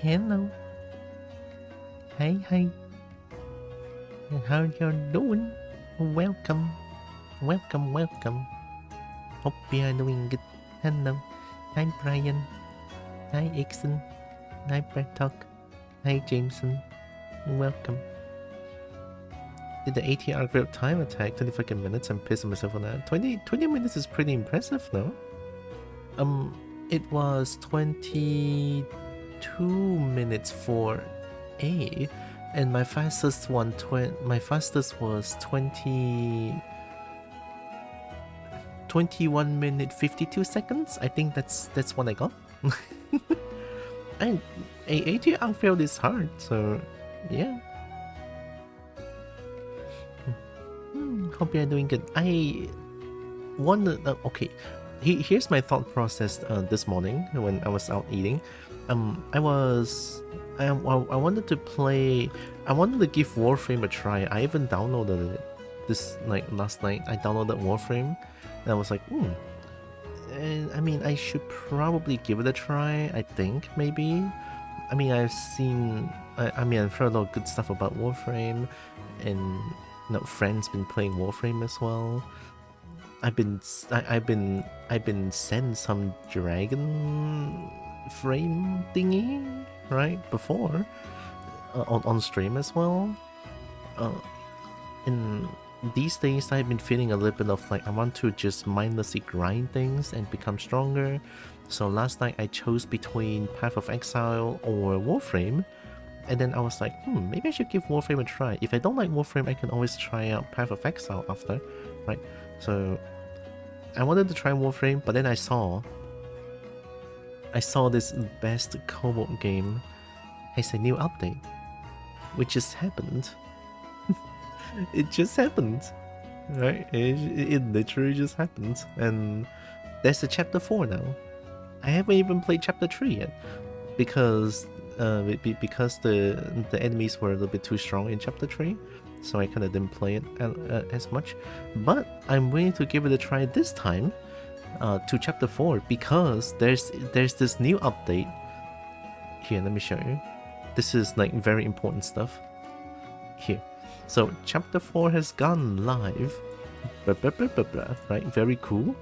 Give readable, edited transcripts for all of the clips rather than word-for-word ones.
Hello. Hi. How you doing? Welcome. Hope you are doing good. Hello. Hi, Brian. Hi, Ixon. Hi, Bertok. Hi, Jameson. Welcome. Did the ATR grip time attack 20 fucking minutes? I'm pissing myself on that. 20 minutes is pretty impressive, no? It was 22 minutes for A, and my fastest was 21 minute 52 seconds. I think that's what I got. And ATR field is hard, so yeah. Hope you're doing good. I wonder. Okay, here's my thought process this morning when I was out eating. I wanted to play. I wanted to give Warframe a try. I even downloaded it this like last night. I downloaded Warframe, and I was like, And I mean, I should probably give it a try. I think maybe. I mean, I've seen. I've heard a lot of good stuff about Warframe, and friends been playing Warframe as well. I've been sent some dragon frame thingy right before on stream as well. And these days I've been feeling a little bit of like I want to just mindlessly grind things and become stronger. So last night I chose between Path of Exile or Warframe, and then I was like, maybe I should give Warframe a try. If I don't like Warframe, I can always try out Path of Exile after, right? So I wanted to try Warframe, but then I saw this best Cobalt game has a new update, which just happened. It just happened, right? It literally just happened, and there's a chapter 4 now. I haven't even played chapter 3 yet because the enemies were a little bit too strong in chapter 3, so I kind of didn't play it as much. But I'm willing to give it a try this time to chapter 4 because there's this new update. Here, let me show you. This is like very important stuff. Here. So chapter 4 has gone live. Right, very cool.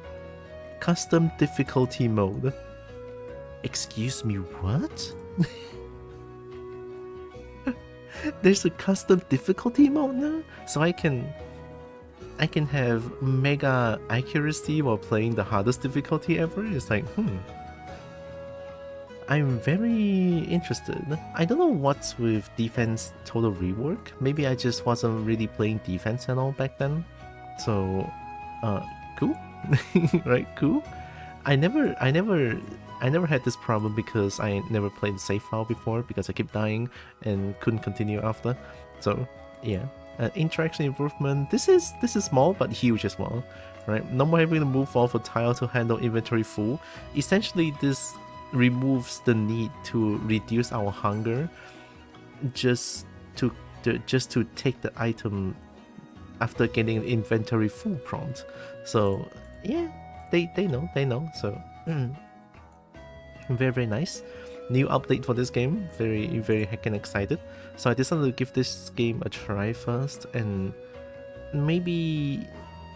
Custom difficulty mode. Excuse me, what? There's a custom difficulty mode now? So I can have mega accuracy while playing the hardest difficulty ever? It's like, I'm very interested. I don't know what's with defense total rework. Maybe I just wasn't really playing defense at all back then. So, cool. Right, cool. I never had this problem because I never played the save file before because I kept dying and couldn't continue after. So, yeah. Interaction improvement. This is small but huge as well, right? No more having to move off a tile to handle inventory full. Essentially, this removes the need to reduce our hunger just to take the item after getting inventory full prompt. So yeah, they know. So very nice. New update for this game. Very heckin' excited. So I decided to give this game a try first, and maybe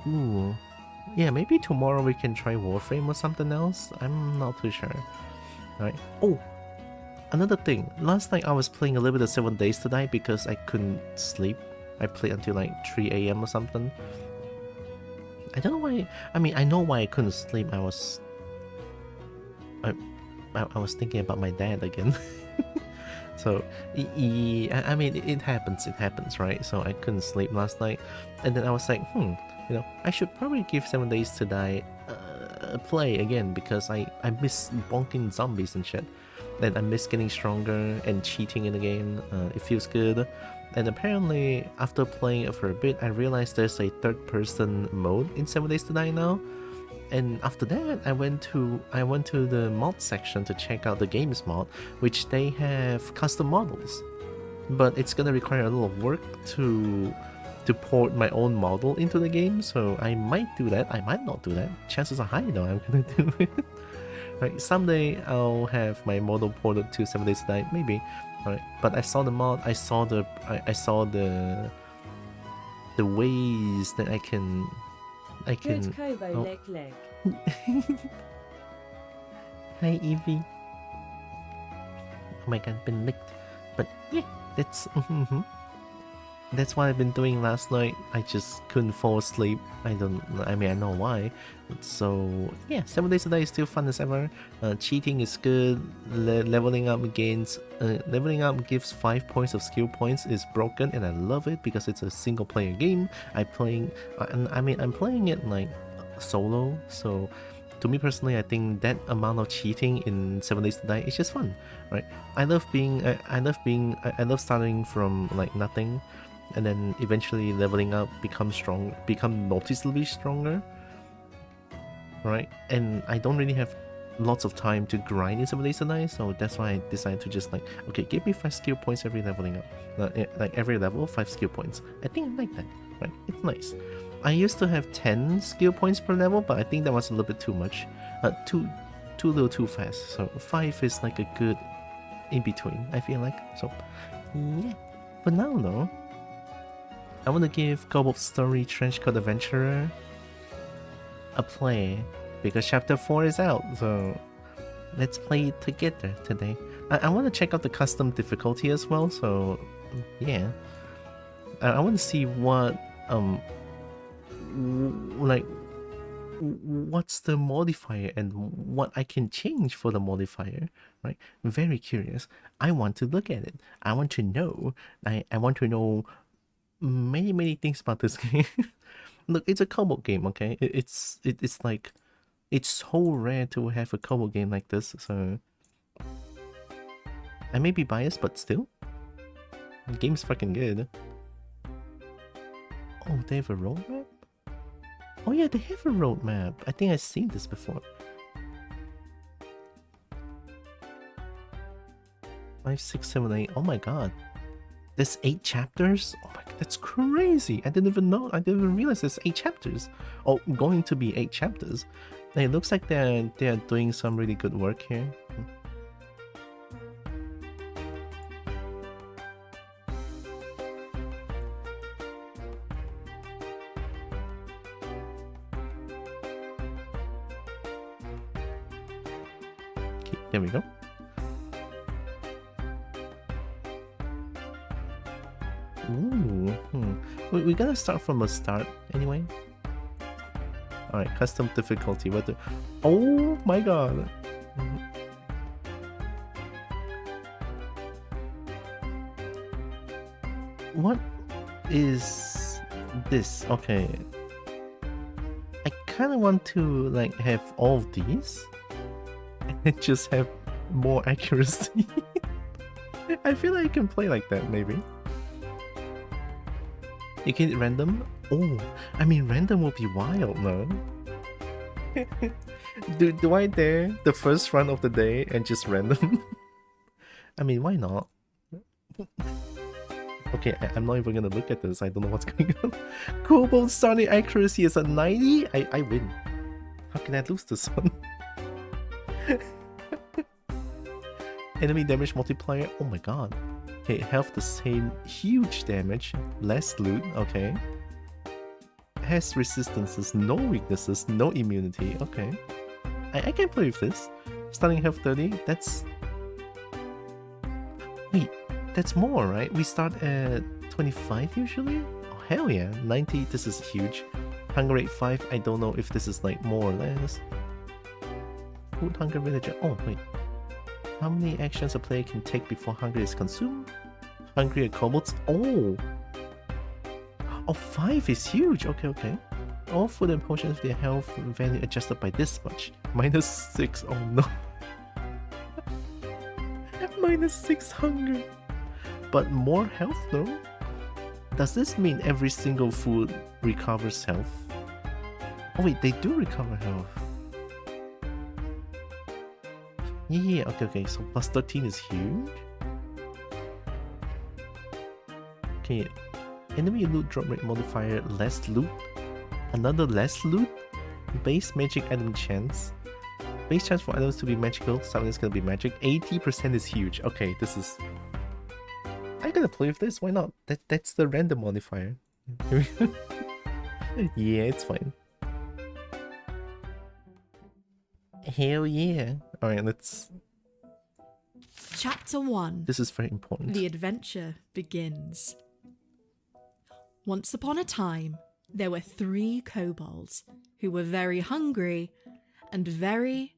maybe tomorrow we can try Warframe or something else. I'm not too sure. Alright. Oh, another thing. Last night I was playing a little bit of 7 Days to Die because I couldn't sleep. I played until like 3 AM or something. I don't know why. I mean, I know why I couldn't sleep. I was thinking about my dad again. So, I mean, it happens, right? So I couldn't sleep last night, and then I was like, I should probably give 7 Days to Die a play again because I miss bonking zombies and shit, and I miss getting stronger and cheating in the game. It feels good. And apparently, after playing it for a bit, I realized there's a third-person mode in 7 Days to Die now. And after that, I went to the mod section to check out the games mod, which they have custom models. But it's gonna require a little work to port my own model into the game, so I might do that. I might not do that. Chances are high though I'm gonna do it. Right, someday I'll have my model ported to 7 Days to Die, maybe. Alright, but I saw the mod, I saw the ways that I can Good Kobo oh. leg. Hi Evie. Oh my god, been licked. But yeah, that's that's what I've been doing last night. I just couldn't fall asleep. I know why. So yeah, 7 Days to Die is still fun as ever. Cheating is good. Leveling up gives 5 points of skill points is broken, and I love it because it's a single player game. I'm playing it like solo, so to me personally, I think that amount of cheating in 7 Days to Die is just fun, right? I love starting from like nothing, and then eventually leveling up, become noticeably stronger, right? And I don't really have lots of time to grind in 7 Days to Die, so that's why I decided to just like, okay, give me 5 skill points every leveling up, like every level 5 skill points. I think I like that, right? It's nice. I used to have 10 skill points per level, but I think that was a little bit too much. Too little too fast. So 5 is like a good in between, I feel like. So yeah. But now though, I want to give Cobalt Story Trenchcoat Adventurer a play because chapter 4 is out. So let's play it together today. I want to check out the custom difficulty as well. So yeah, I want to see what like what's the modifier and what I can change for the modifier, right? I'm very curious. I want to look at it. I want to know. I want to know many things about this game. Look, it's a Cobalt game, okay? It's like, it's so rare to have a Cobalt game like this, so I may be biased, but still, the game's fucking good. Oh, they have a roadmap? Oh yeah, they have a roadmap. I think I've seen this before. 5, 6, 7, 8. Oh my god. There's 8 chapters? Oh my god, that's crazy. I didn't even realize there's 8 chapters. Oh, going to be 8 chapters. It looks like they're doing some really good work here. Okay, there we go. Ooh, we gotta start from a start anyway. Alright, custom difficulty. Oh my god. What is this? Okay. I kinda want to like have all of these and just have more accuracy. I feel like I can play like that maybe. You can hit random? Oh, I mean random will be wild, no? do I dare the first run of the day and just random? I mean, why not? Okay, I'm not even gonna look at this. I don't know what's going on. Cobalt starting accuracy is at 90? I win. How can I lose this one? Enemy damage multiplier? Oh my god. Okay, health the same, huge damage, less loot, okay. Has resistances, no weaknesses, no immunity, okay. I can play with this. Starting health 30, that's... Wait, that's more, right? We start at 25 usually? Oh, hell yeah, 90, this is huge. Hunger rate 5, I don't know if this is like more or less. Food hunger villager, oh wait. How many actions a player can take before hunger is consumed? Hungry at kobolds? Oh! Oh, 5 is huge! Okay. All food and potions, their health value adjusted by this much. -6, oh no. -6 hunger. But more health though? Does this mean every single food recovers health? Oh wait, they do recover health. Yeah, okay, so plus 13 is huge. Okay, enemy loot drop rate modifier, less loot. Another less loot? Base magic item chance. Base chance for items to be magical, something is gonna be magic. 80% is huge. Okay, this is... I'm gonna play with this, why not? That's the random modifier. Yeah, it's fine. Hell yeah. Alright, let's... Chapter 1. This is very important. The adventure begins. Once upon a time, there were 3 kobolds who were very hungry and very,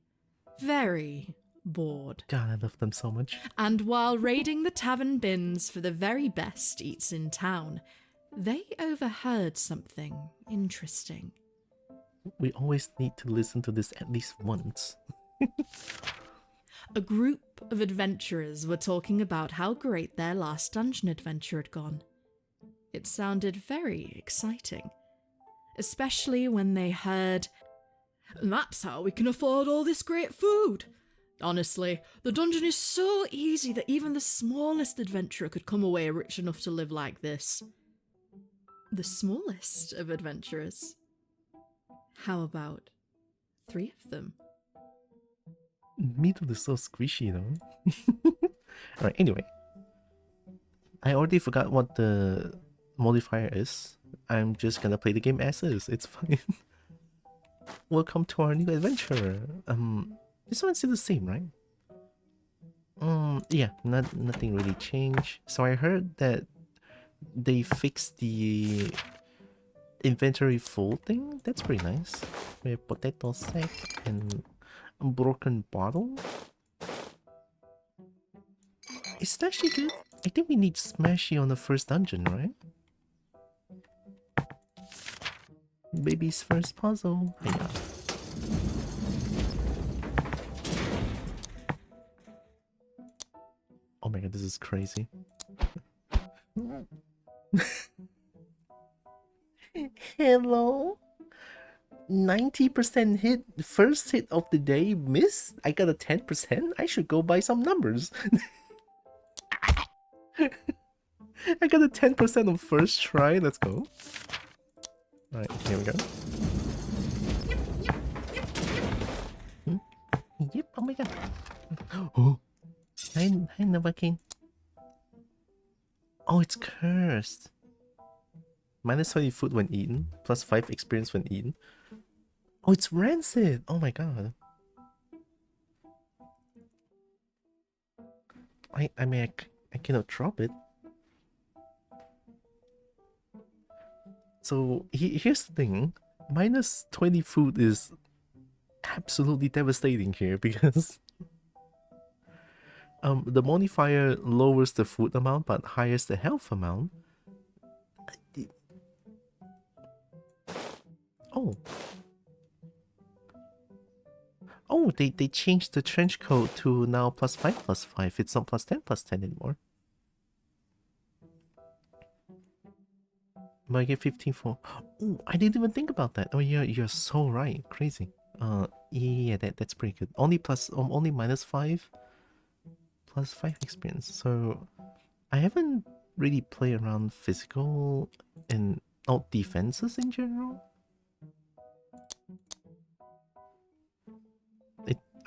very bored. God, I love them so much. And while raiding the tavern bins for the very best eats in town, they overheard something interesting. We always need to listen to this at least once. A group of adventurers were talking about how great their last dungeon adventure had gone. It sounded very exciting, especially when they heard, "And that's how we can afford all this great food. Honestly, the dungeon is so easy that even the smallest adventurer could come away rich enough to live like this." The smallest of adventurers? How about 3 of them? Metal is so squishy though. Alright, anyway. I already forgot what the modifier is. I'm just gonna play the game as is. It's fine. Welcome to our new adventure. This one's still the same, right? Yeah, nothing really changed. So I heard that they fixed the inventory full thing. That's pretty nice. We have potato sack and a broken bottle. Is that actually good? I think we need Smashy on the first dungeon, right? Baby's first puzzle. Yeah. Oh my god, this is crazy. Hello? 90% hit, first hit of the day, miss? I got a 10%? I should go buy some numbers. I got a 10% on first try, let's go. Alright, here we go. Yep, oh my god. Oh, hi Novakin. Oh, it's cursed. Minus 20 food when eaten, plus 5 experience when eaten. Oh, it's rancid! Oh my god. I mean, I cannot drop it. So, here's the thing. Minus 20 food is absolutely devastating here because... the modifier lowers the food amount but higher the health amount. Oh. Oh, they changed the trench coat to now +5/+5. It's not +10/+10 anymore. But I get 15 for... Oh, I didn't even think about that. Oh, you're so right. Crazy. Yeah, that's pretty good. Only only -5 plus 5 experience. So I haven't really played around physical and defenses in general.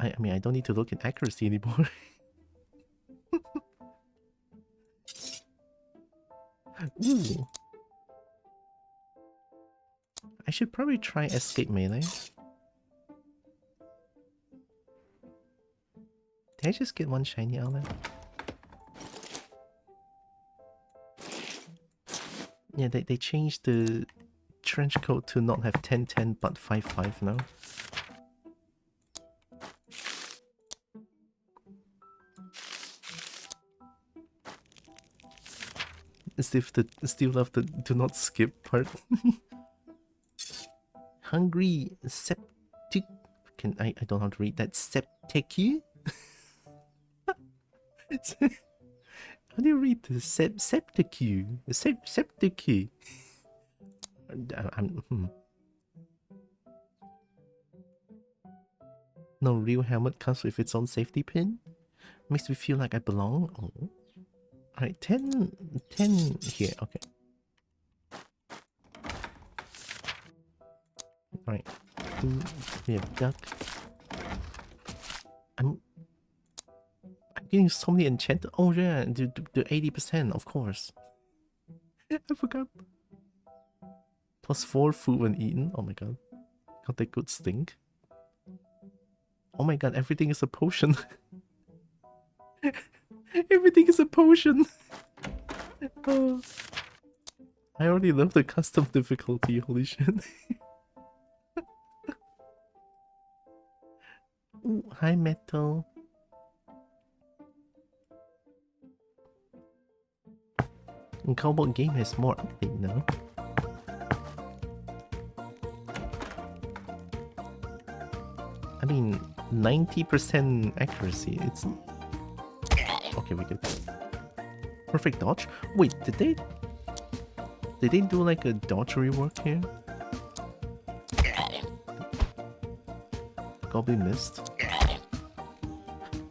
I mean, I don't need to look at accuracy anymore. Ooh. I should probably try escape melee. Did I just get one shiny out of it? Yeah, they changed the trench coat to not have 10/10 but 5/5 now. Still love the do not skip part. Hungry septic. I don't know how to read that. Septic. How do you read this? Septic. Septic. No, real helmet comes with its own safety pin. Makes me feel like I belong. Oh. Alright, 10 here, okay. Alright, we have duck. I'm getting so many enchanted. Oh yeah, the 80%, of course. I forgot. +4 food when eaten. Oh my god. Got that good stink. Oh my god, everything is a potion. Everything is a potion. Oh. I already love the custom difficulty, holy shit. Ooh, hi Metal. And Cowboy Game has more update now. I mean, 90% accuracy. It's okay. We good. Perfect dodge. Wait, did they do like a dodge rework here? Goblin missed.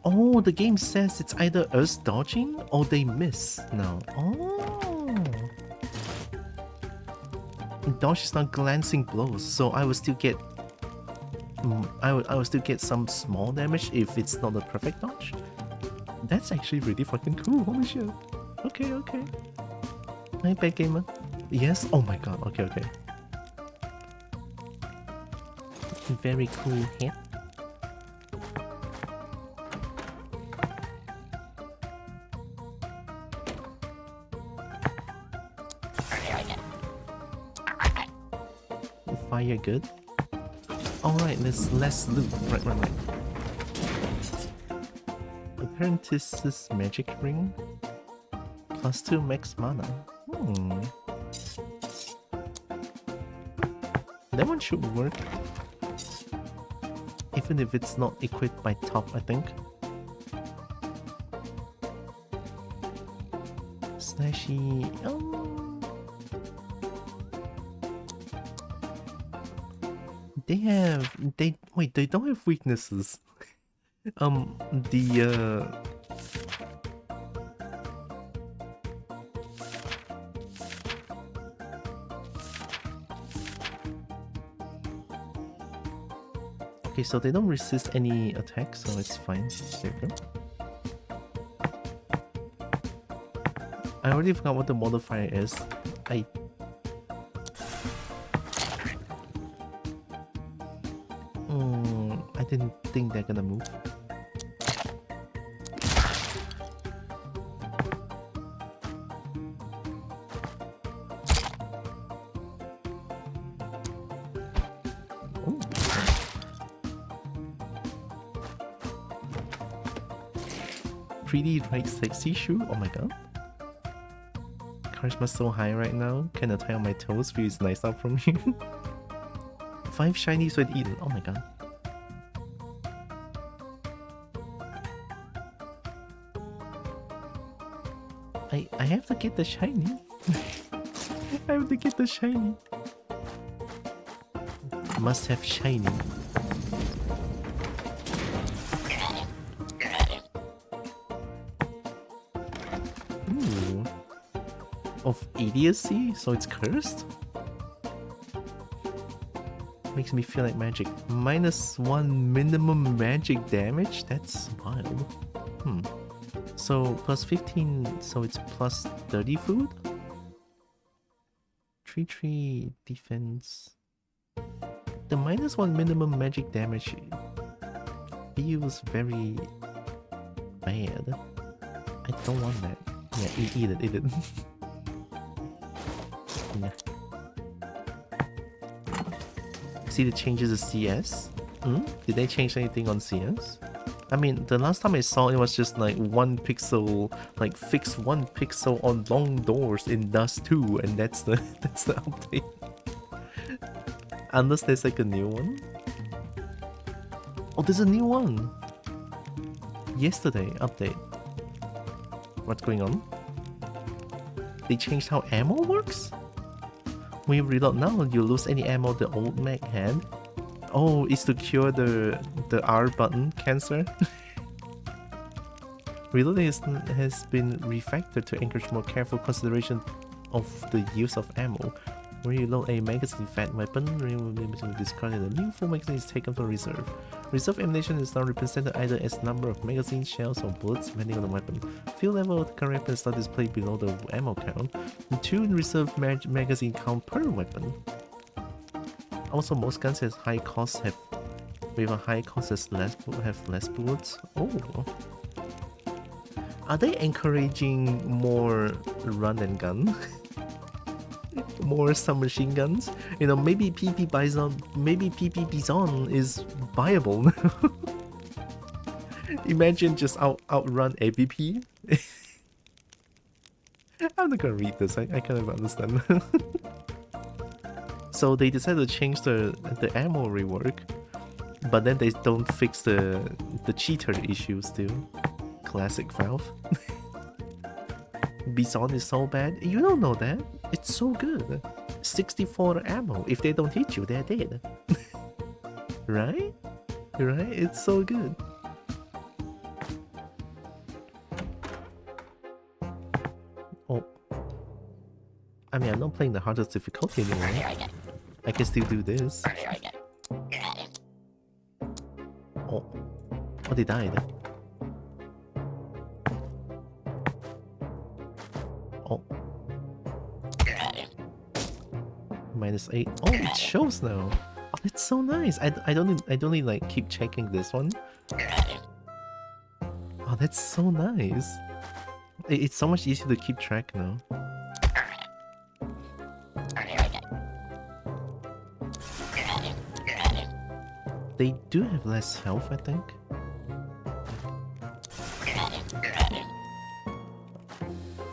Oh, the game says it's either us dodging or they miss now. Oh. Dodge is not glancing blows, so I will still get I will still get some small damage if it's not a perfect dodge. That's actually really fucking cool. Holy shit. Okay, okay. Hi, Bad Gamer. Yes. Oh my god. Okay, okay. Very cool hit. Fire good. Alright, let's loot. Right. Apprentice's magic ring. +2 max mana. That one should work. Even if it's not equipped by top, I think. Slashy. They don't have weaknesses. Okay, so they don't resist any attack, so it's fine. There you go. I already forgot what the modifier is. I didn't think they're gonna move. Oh. Pretty right sexy shoe? Oh my god. Charisma's so high right now. Kinda tie on my toes, feels nice out from here. 5 shinies when eaten. Oh my god. I have to get the shiny. I have to get the shiny. Must have shiny. Ooh. Of idiocy? So it's cursed? Makes me feel like magic. -1 minimum magic damage? That's wild. So +15, so it's +30 food? 3 defense. The -1 minimum magic damage feels very bad. I don't want that. Yeah, eat it. Yeah. See the changes to CS? Did they change anything on CS? I mean, the last time I saw it was just like 1 pixel, like fix 1 pixel on long doors in Dust 2, and that's the update. Unless there's like a new one. Oh, there's a new one. Yesterday update. What's going on? They changed how ammo works? When you reload now, you lose any ammo the old mech had. Oh, it's to cure the R button cancer. Reloading has been refactored to encourage more careful consideration of the use of ammo. When you load a magazine fat weapon, discarded a new full magazine is taken from reserve. Reserve ammunition is now represented either as number of magazine shells or bullets depending on the weapon. Field level of the current weapon is not displayed below the ammo count. And 2 reserve magazine count per weapon. Also, most guns with high cost have less bullets. Oh. Are they encouraging more run and gun? More submachine guns? You know, maybe PP Bison is viable now. Imagine just outrun AVP. I'm not gonna read this, I can't even understand. So they decided to change the ammo rework, but then they don't fix the cheater issue still. Classic Valve. Bison is so bad. You don't know that. It's so good. 64 ammo. If they don't hit you, they're dead. Right? Right? It's so good. Oh. I mean, I'm not playing the hardest difficulty anymore. I can still do this. Oh. Oh, they died. Oh. -8. Oh, it shows now. Oh, that's so nice. I don't need like keep checking this one. Oh, that's so nice. It's so much easier to keep track now. They do have less health, I think.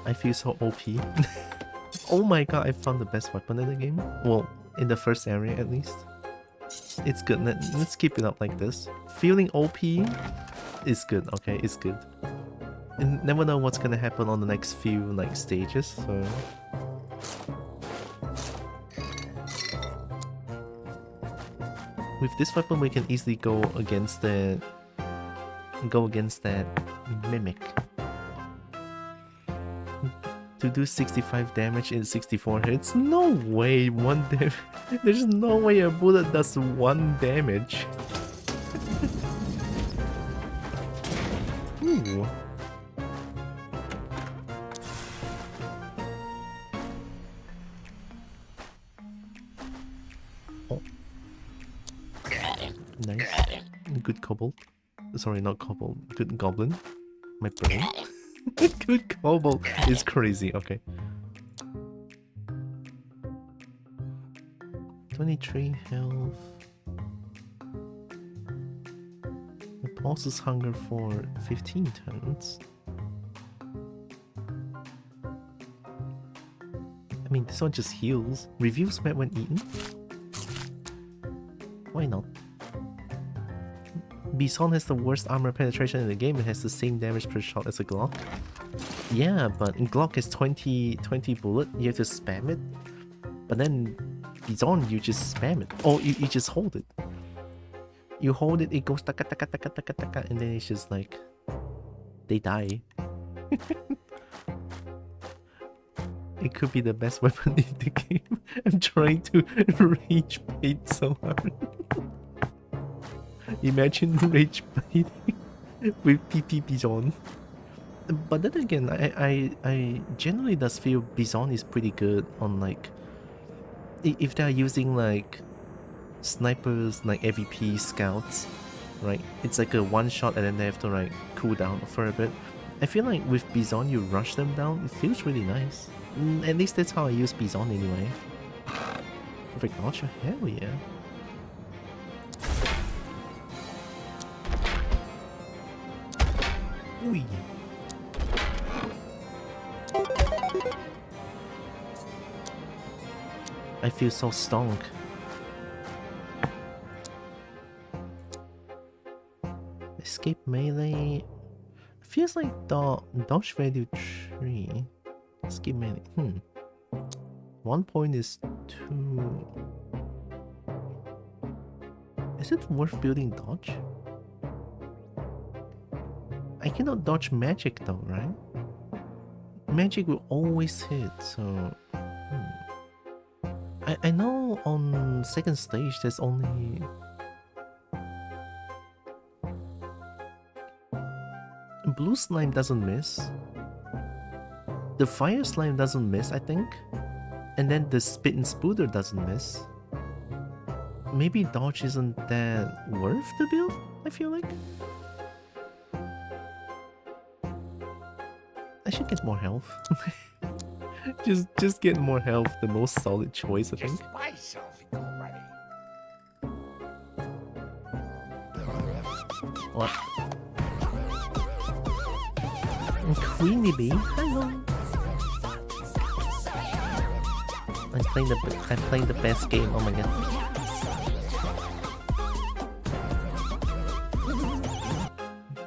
I feel so OP. Oh my god, I found the best weapon in the game. Well, in the first area at least. It's good. Let's keep it up like this. Feeling OP is good, okay? It's good. And never know what's gonna happen on the next few like stages, so... With this weapon we can easily go against that mimic. To do 65 damage in 64 hits? No way! There's no way a bullet does 1 damage. Ooh. Oh. Nice. Good kobold. Sorry, not kobold. Good goblin. My brain. Good kobold is crazy, okay. 23 health. The boss's hunger for 15 turns. I mean, this one just heals. Reviews met when eaten. Why not? Bison has the worst armor penetration in the game and has the same damage per shot as a Glock. Yeah, but Glock is 20 bullet, you have to spam it. But then Bison, you just spam it. Oh, you just hold it. You hold it, it goes taka taka taka taka taka, and then it's just like... they die. It could be the best weapon in the game. I'm trying to rage bait so hard. Imagine rage baiting with PP Bison. But then again, I generally does feel Bison is pretty good on like... if they're using like snipers, like AVP scouts, right? It's like a one shot and then they have to like cool down for a bit. I feel like with Bison you rush them down, it feels really nice. At least that's how I use Bison anyway. Perfect launcher, hell yeah. Ui. I feel so stonk. Escape melee feels like the dodge value 3. Escape melee. 1 point is 2. Is it worth building dodge? I cannot dodge magic though, right? Magic will always hit, so... I know on second stage there's only... blue slime doesn't miss. The fire slime doesn't miss, I think. And then the spit and spooter doesn't miss. Maybe dodge isn't that worth the build, I feel like. I should get more health. just get more health, the most solid choice, I think. What? Queenie Bee, hello. I'm playing the best game. Oh my god.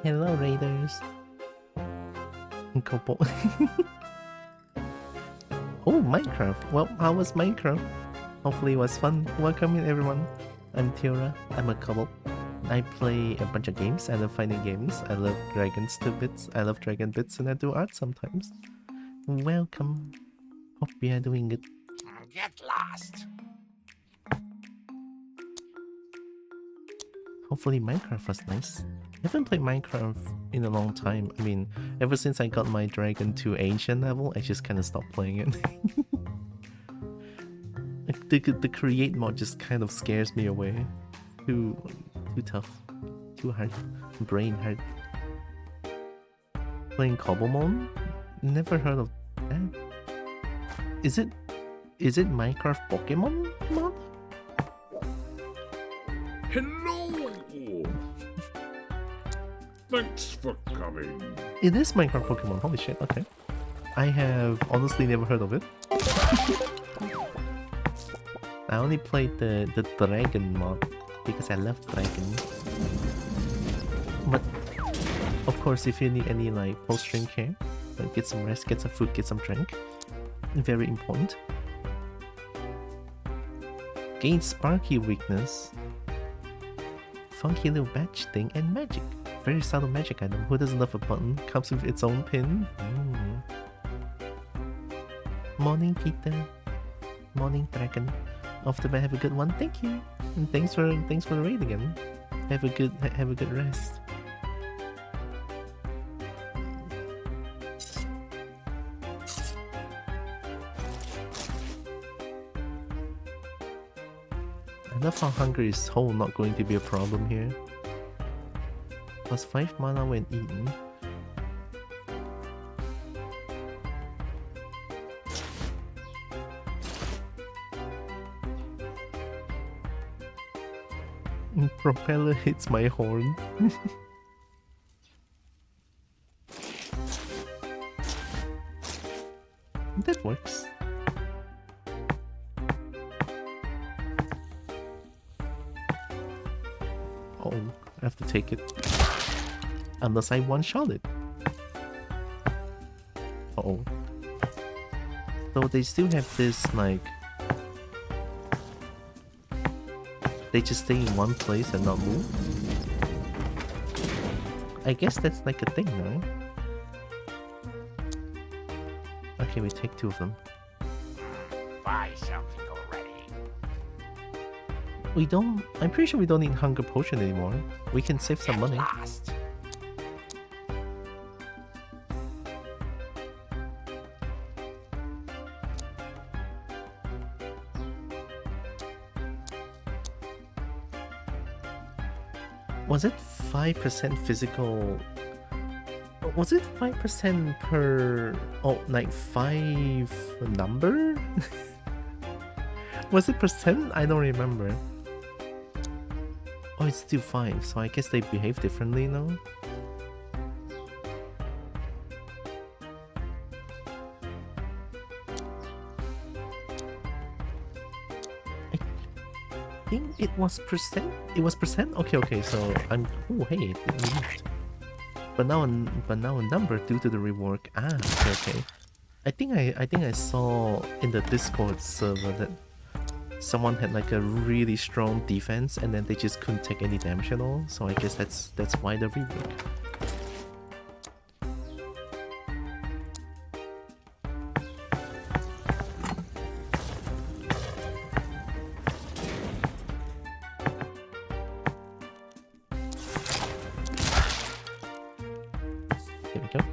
Hello, Raiders. Couple. Oh, Minecraft. Well, how was Minecraft? Hopefully it was fun. Welcome in, everyone. I'm Tiora. I'm a couple. I play a bunch of games. I love finding games. I love dragons to bits. I love dragon bits, and I do art sometimes. Welcome. Hope you are doing good. Get lost. Hopefully Minecraft was nice. I haven't played Minecraft in a long time. I mean, ever since I got my dragon to ancient level, I just kind of stopped playing it. The create mod just kind of scares me away. Too tough. Too hard. Brain hard. Playing Cobblemon? Never heard of that. Is it Minecraft Pokemon mod? Hello. Thanks for coming. It is Minecraft Pokemon, holy shit, okay. I have honestly never heard of it. I only played the dragon mod because I love dragons. But of course, if you need any like post-stream care, like get some rest, get some food, get some drink. Very important. Gain Sparky weakness. Funky little badge thing and magic. Very subtle magic item. Who doesn't love a button? Comes with its own pin. Morning, Peter. Morning, Dragon. Off the bat, have a good one. Thank you, and thanks for the raid again. Have a good rest. I love how hunger is whole not going to be a problem here. Plus 5 mana when eaten. Propeller hits my horn. That works. Oh, I have to take it. Unless I one-shot it. Uh-oh. So they still have this, like... They just stay in one place and not move? I guess that's like a thing, right? Okay, we take 2 of them. Buy something already. We don't... I'm pretty sure we don't need hunger potion anymore. We can save some money. Lost. Was it 5% physical? Was it 5% per... Oh, like 5 number? Was it percent? I don't remember. Oh, it's still 5, so I guess they behave differently now. I think it was percent. It was percent. Okay. So I'm. Oh, hey, it moved. But now a number due to the rework. Ah, okay. I think I saw in the Discord server that someone had like a really strong defense and then they just couldn't take any damage at all. So I guess that's why the rework. we go.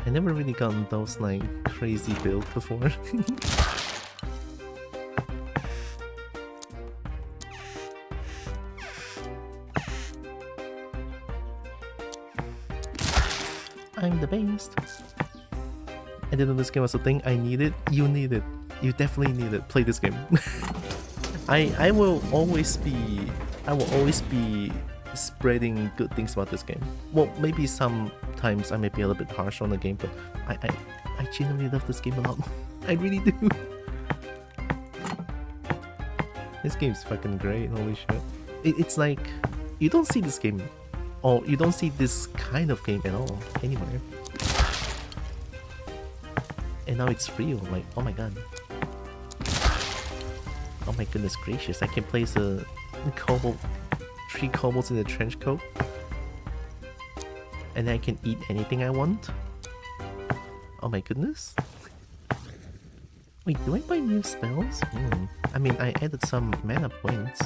I never really gotten those like crazy builds before. I'm the best. I didn't know this game was a thing. I need it. You need it. You definitely need it. Play this game. I will always be spreading good things about this game. Well, maybe sometimes I may be a little bit harsh on the game, but I genuinely love this game a lot. I really do. This game's fucking great. Holy shit! It's like you don't see this game, or you don't see this kind of game at all anywhere. And now it's real. Like, oh my god. Oh my goodness gracious! I can place a kobold, 3 kobolds in a trench coat, and I can eat anything I want. Oh my goodness! Wait, do I buy new spells? I mean, I added some mana points.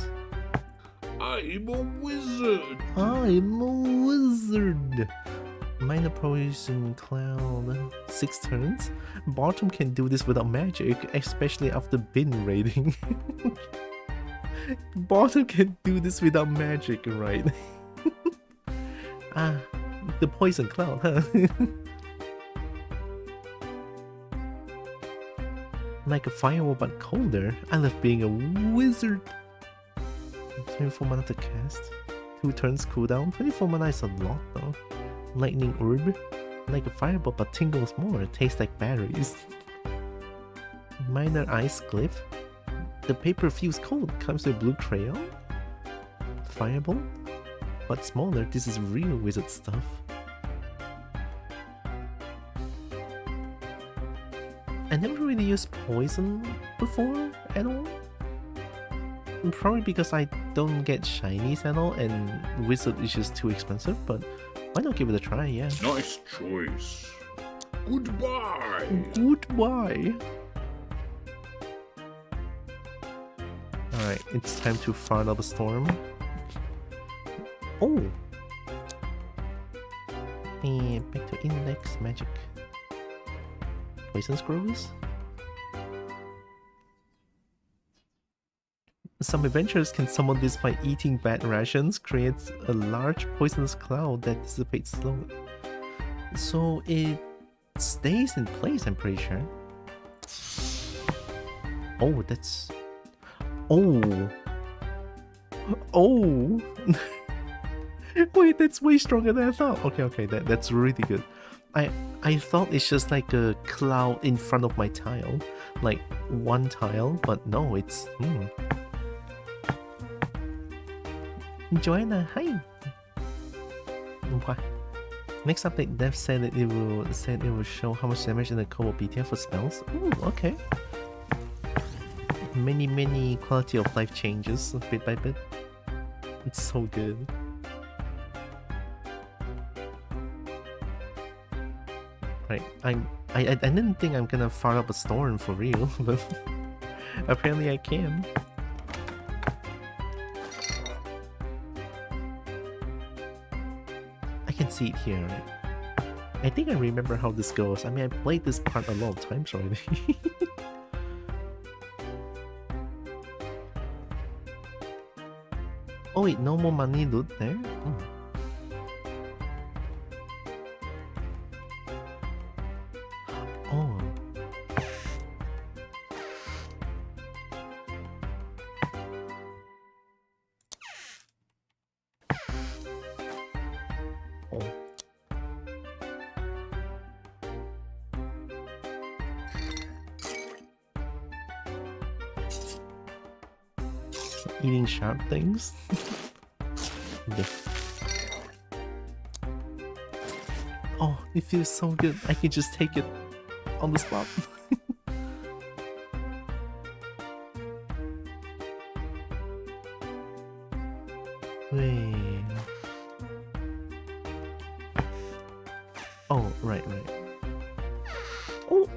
I'm a wizard. I'm a wizard. Minor poison cloud. 6 turns. Bottom can do this without magic, especially after bin raiding. Bottom can do this without magic, right? Ah, the poison cloud, huh? Like a firewall but colder. I love being a wizard. 24 mana to cast. 2 turns cooldown. 24 mana is a lot though. Lightning orb. Like a fireball but tingles more. It tastes like batteries. Minor ice glyph. The paper feels cold. Comes with blue crayon. Fireball. But smaller. This is real wizard stuff. I never really used poison before at all. Probably because I don't get shinies at all and wizard is just too expensive, but why not give it a try, yeah. Nice choice. Goodbye. Goodbye. Alright, it's time to fart up a storm. Oh! And back to index magic. Poison scrolls? Some adventurers can summon this by eating bad rations, creates a large poisonous cloud that dissipates slowly. So it stays in place, I'm pretty sure. Oh, that's... Oh! Oh! Wait, that's way stronger than I thought. Okay, that's really good. I thought it's just like a cloud in front of my tile. Like one tile, but no, it's... Joanna, hi! What? Next update, Dev said that it will show how much damage in the Kobold BTF for spells. Ooh, okay. Many quality of life changes bit by bit. It's so good. Right, I didn't think I'm gonna fire up a storm for real, but apparently I can. I can see it here, right? I think I remember how this goes. I mean, I played this part a lot of times already. Oh wait, no more money loot there? Oh. Oh. Eating sharp things? Okay. Oh, it feels so good. I can just take it on the spot. Wait. Oh, right. Oh!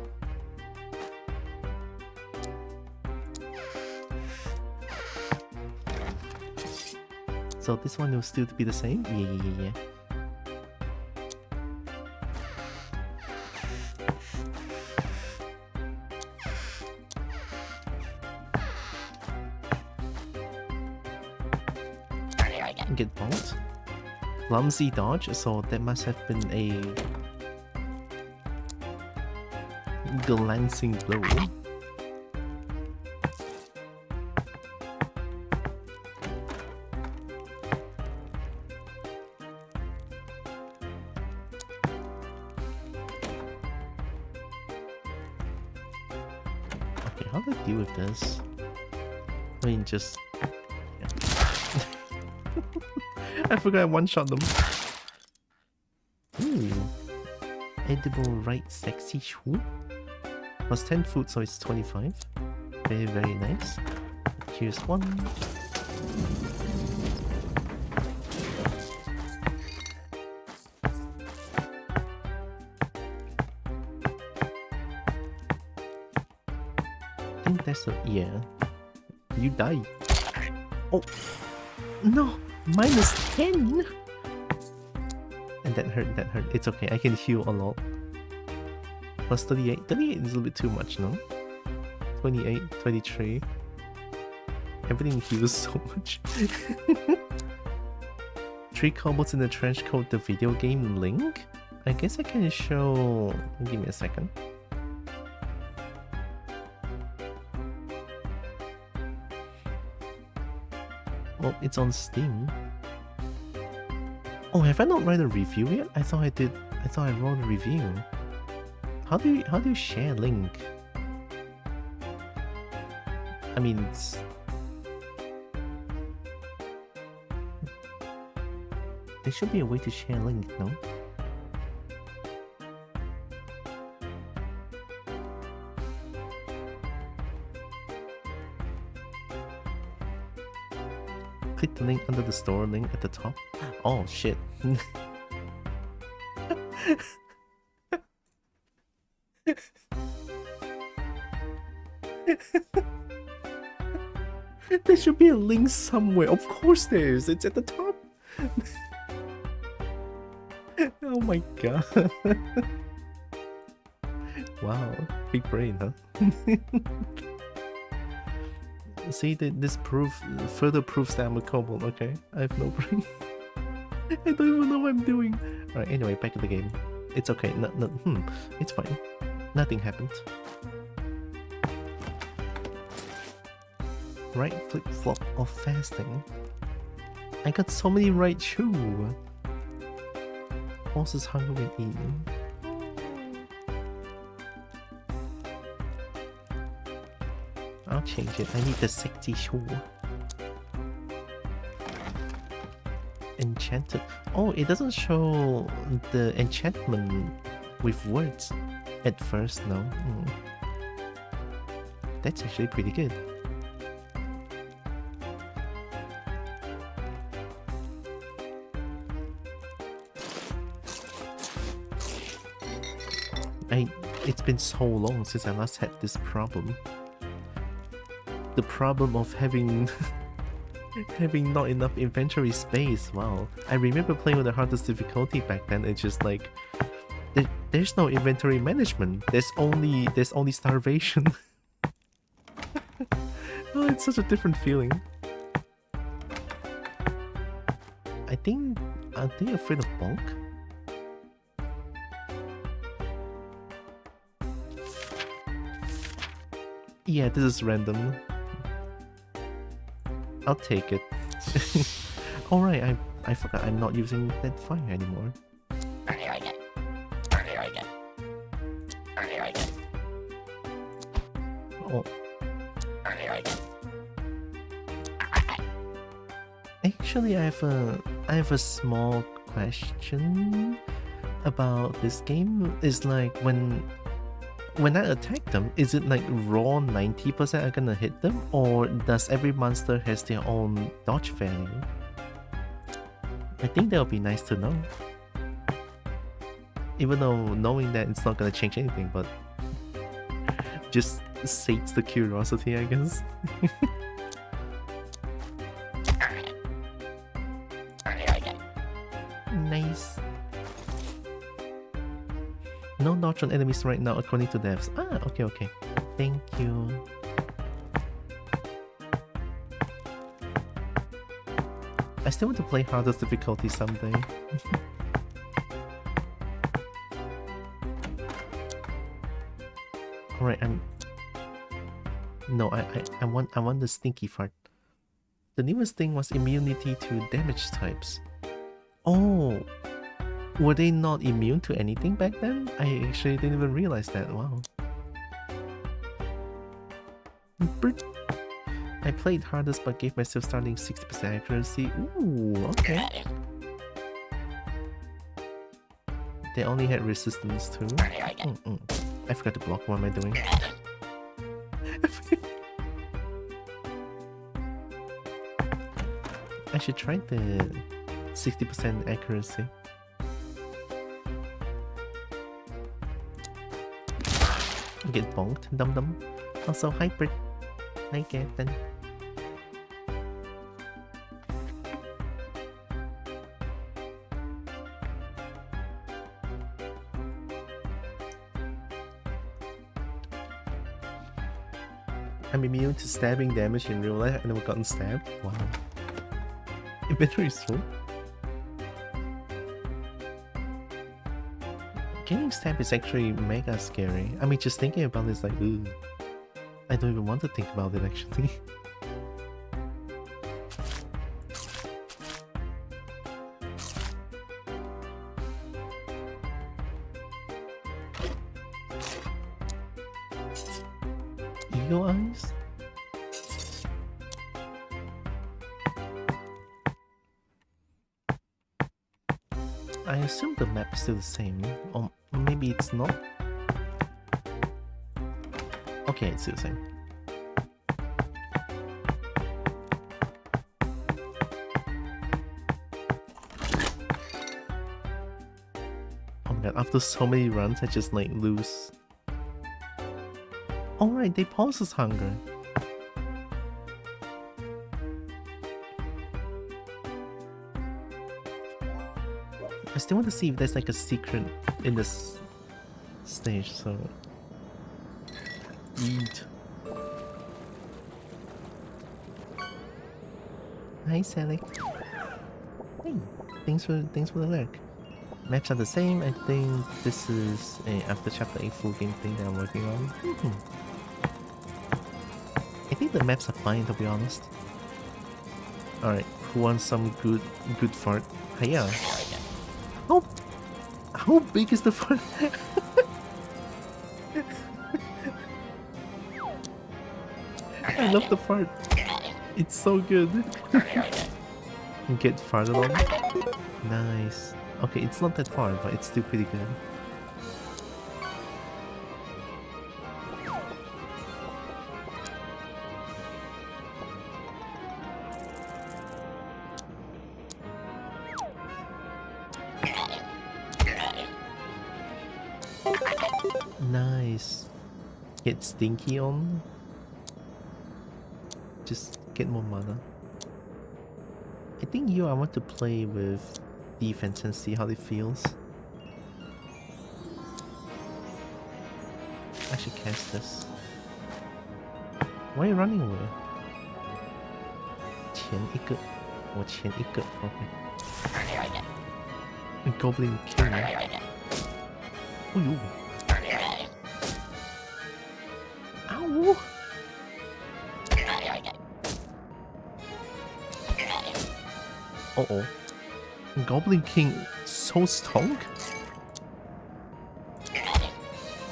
So this one will still be the same? Yeah. get bolt. Clumsy dodge, so that must have been a glancing blow. Okay, how do I deal with this? I mean, just... yeah. I forgot I one-shot them. Ooh. Edible right sexy shoe. Plus 10 food, so it's 25. Very, very nice. Here's one. I think that's a... yeah. You die. Oh! No! Minus 10! And that hurt, that hurt. It's okay, I can heal a lot. Plus 38. 38 is a little bit too much, no? 28, 23. Everything heals so much. 3 combos in the trench coat, the video game link? I guess I can show... give me a second. Oh, it's on Steam. Oh, have I not read a review yet? I thought I did. I thought I wrote a review. How do you share link? I mean, it's... there should be a way to share link, no? Click the link under the store link at the top. Oh shit. There should be a link somewhere. Of course there is. It's at the top. Oh my god. Wow. Big brain, huh? See, this further proves that I'm a kobold, okay? I have no brain. I don't even know what I'm doing. Alright, anyway, back to the game. It's okay. It's fine. Nothing happened. Right flip-flop of fasting. I got so many right too. Horses hungry when eating. I'll change it. I need the sexy shoe. Enchanted. Oh, it doesn't show the enchantment with words at first, no. That's actually pretty good. It's been so long since I last had this problem. The problem of having having not enough inventory space. Wow. I remember playing with the hardest difficulty back then. It's just like there's no inventory management. There's only starvation. Oh, it's such a different feeling. I think are they afraid of bulk? Yeah, this is random. I'll take it. Alright, I forgot I'm not using that fire anymore. Oh. Actually, I have a small question about this game. Is like when I attack them, is it like raw 90% are gonna hit them, or does every monster has their own dodge value? I think that would be nice to know. Even though knowing that it's not gonna change anything, but just sates the curiosity, I guess. Nice. No dodge on enemies right now according to devs. Ah, okay. Thank you. I still want to play hardest difficulty someday. Alright, No, I want the stinky fart. The newest thing was immunity to damage types. Oh, were they not immune to anything back then? I actually didn't even realize that. Wow. I played hardest but gave myself starting 60% accuracy. Ooh, okay. They only had resistance too. I forgot to block. What am I doing? I should try the 60% accuracy. Get bonked, dum dum. Also, hybrid. Hi, Captain. I'm immune to stabbing damage in real life. I've never gotten stabbed. Wow. Inventory is full. Getting stabbed is actually mega scary. I mean, just thinking about it is like, ooh. I don't even want to think about it actually. Eagle eyes? I assume the map is still the same, or maybe it's not. Okay, it's still the same. Oh my god, after so many runs, I just like lose. Alright, they pauses hunger. I still want to see if there's like a secret in this stage, so... Eat. Hi, Sally. Hey, thanks for the lurk. Maps are the same. I think this is a after chapter 8 full game thing that I'm working on. I think the maps are fine, to be honest. Alright, who wants some good fart? Hiya. How big is the fart? I love the fart. It's so good. Get farted on. Nice. Okay, it's not that far, but it's still pretty good. Nice. Get stinky on. Just get more mana. I think I want to play with defense and see how it feels. I should cast this. Why are you running away? 前一个，我前一个 ，OK。Goblin King. 哎呦！ Ow! Uh-oh. Goblin King so strong?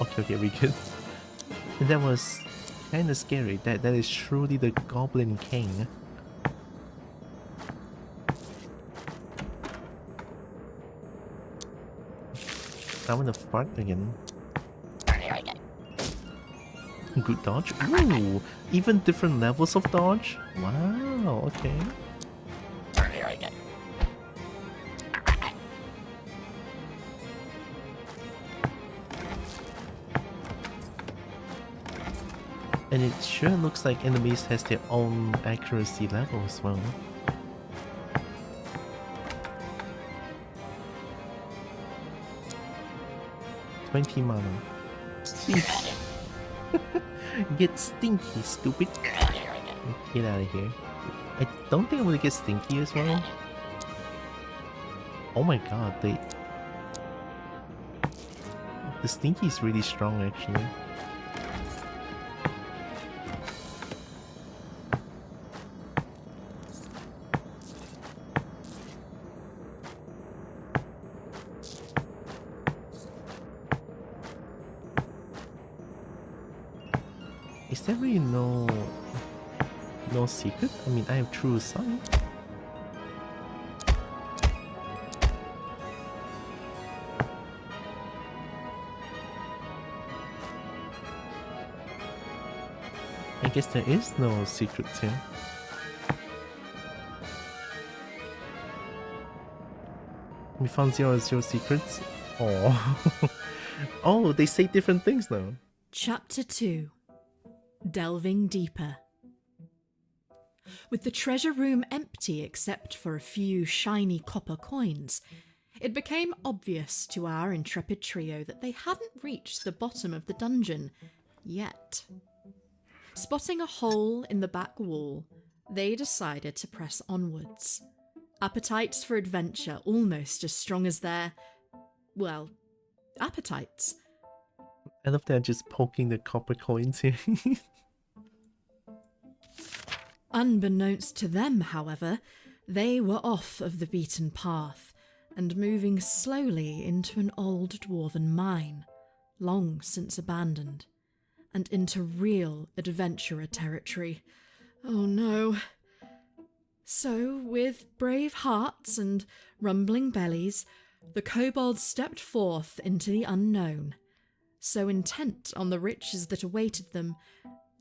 Okay, we good. That was kinda scary. That is truly the Goblin King. I wanna fart again. Good dodge? Ooh! Even different levels of dodge? Wow, okay. And it sure looks like enemies has their own accuracy level as well. $20 mana. Get stinky, stupid. Get out of here. I don't think I'm gonna get stinky as well. Oh my god, the Stinky is really strong actually. Is there really no secret? I mean, I have true sight. I guess there is no secrets here. We found zero secrets. Oh, oh, they say different things now. Chapter 2. Delving Deeper. With the treasure room empty except for a few shiny copper coins, it became obvious to our intrepid trio that they hadn't reached the bottom of the dungeon yet. Spotting a hole in the back wall, they decided to press onwards. Appetites for adventure almost as strong as their, well, appetites. I love they're just poking the copper coins here. Unbeknownst to them, however, they were off of the beaten path and moving slowly into an old dwarven mine, long since abandoned, and into real adventurer territory. Oh no. So, with brave hearts and rumbling bellies, the kobolds stepped forth into the unknown, so intent on the riches that awaited them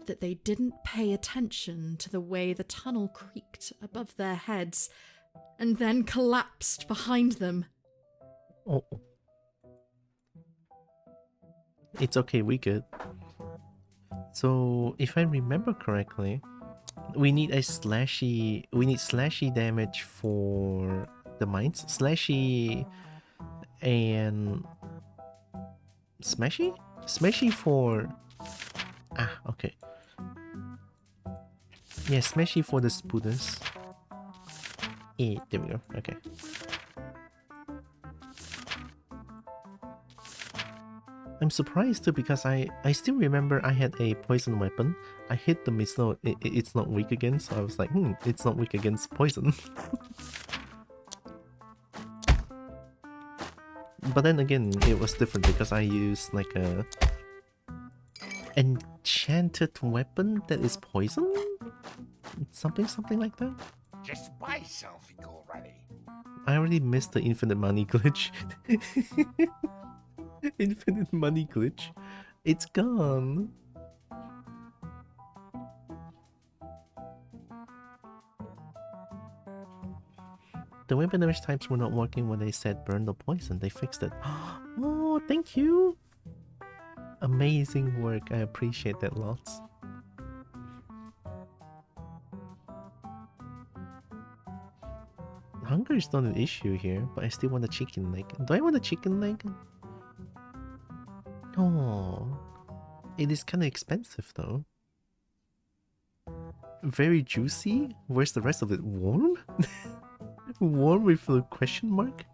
that they didn't pay attention to the way the tunnel creaked above their heads and then collapsed behind them. Oh. It's okay, we good. So, if I remember correctly, we need slashy damage for the mines. Slashy and smashy? Smashy for... Ah, okay. Yeah, smashy for the spooders. Eh, there we go, okay. I'm surprised too because I still remember I had a poison weapon. I hit them, it's not weak again, so I was like, it's not weak against poison. But then again, it was different because I used like a enchanted weapon that is poison? Something like that? Just buy something already. I already missed the infinite money glitch. Infinite money glitch. It's gone. The weapon damage types were not working when they said burn the poison. They fixed it. Oh, thank you. Amazing work. I appreciate that lots. Hunger is not an issue here, but I still want a chicken leg. Do I want a chicken leg? Oh, it is kind of expensive though. Very juicy? Where's the rest of it? Warm? Warm with a question mark?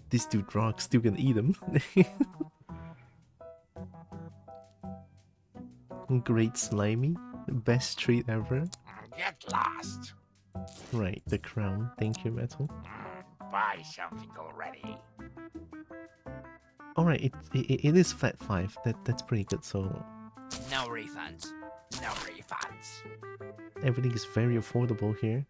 This dude Rock still gonna eat him. Great slimy. Best treat ever. Get lost. Right, the crown. Thank you, Metal. Buy something already. Alright, it is flat 5. That's pretty good, so No refunds. No refunds. everything is very affordable here.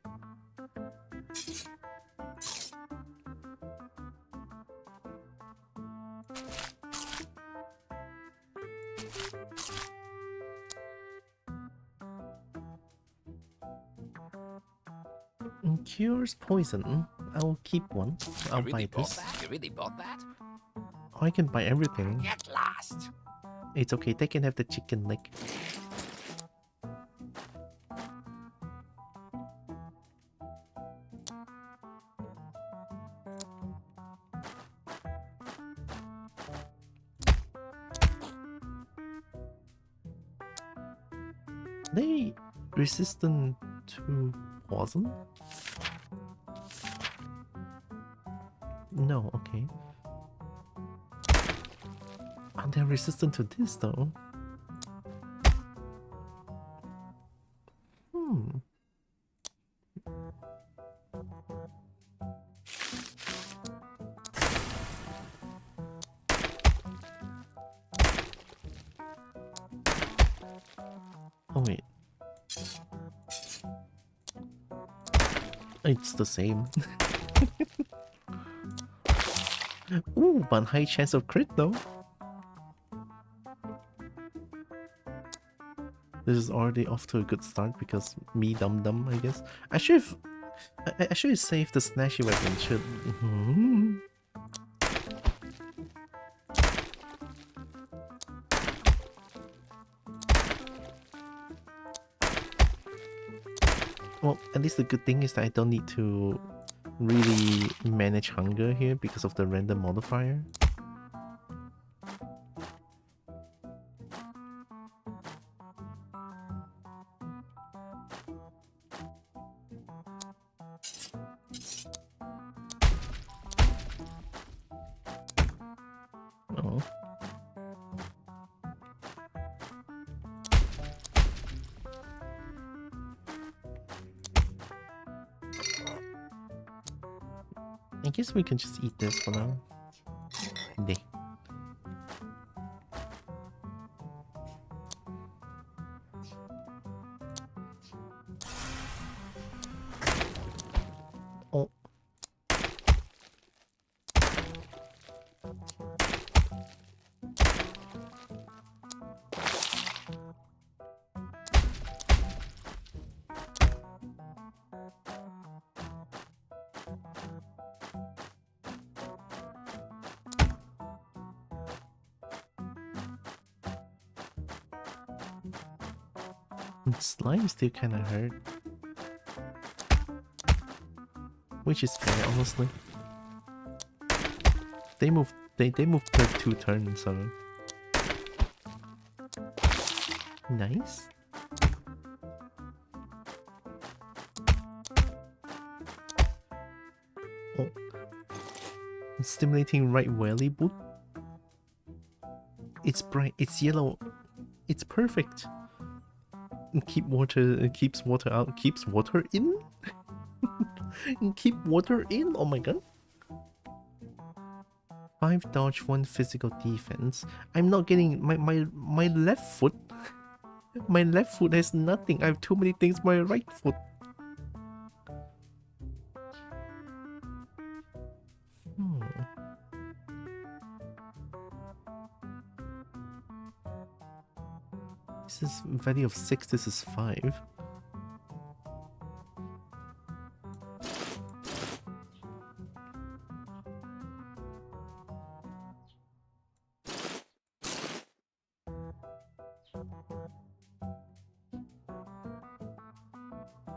Cures poison. I'll keep one. I'll buy this. You really bought that? I can buy everything. Get lost. It's okay, they can have the chicken leg. They resistant to poison? No, okay. And they're resistant to this though. Hmm. Oh wait. It's the same. Ooh, but high chance of crit though. This is already off to a good start because me dum I guess. I should have saved the snatchy weapon. Should. Well, at least the good thing is that I don't need to really manage hunger here because of the random modifier. Oh. I guess we can just eat this for now. There. Oh. Slime still kinda hurt. Which is fair, honestly. They move per 2 turns, so nice. Oh. Stimulating right welly boot. It's bright, it's yellow. It's perfect. Keep water, keeps water out, keeps water in? Keep water in? Oh my god. 5 dodge, 1 physical defense. I'm not getting my left foot. My left foot has nothing. I have too many things my right foot. This is value of 6, this is 5.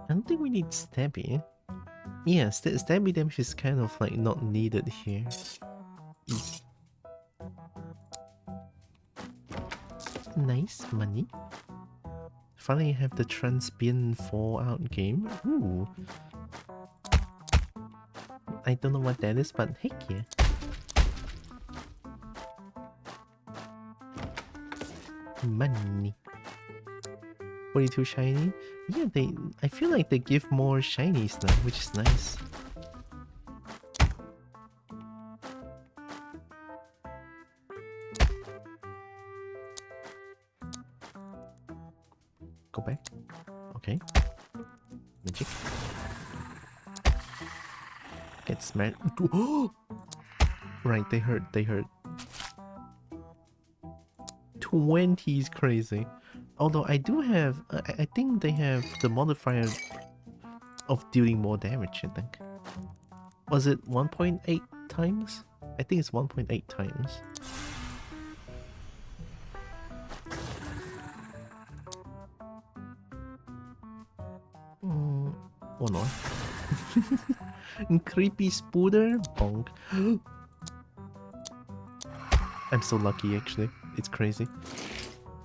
I don't think we need stabby. Yeah, stabby damage is kind of like not needed here. Nice money. Finally have the Transbian Fallout game. Ooh. I don't know what that is, but heck yeah. Money. 42 shiny. Yeah, I feel like they give more shinies now, which is nice. Go back. Okay. Magic. Get smacked. Right, they hurt. 20 is crazy. Although I do have, I think they have the modifier of dealing more damage, I think. Was it 1.8 times? I think it's 1.8 times. One more. Creepy Spooder? Bonk. I'm so lucky actually. It's crazy.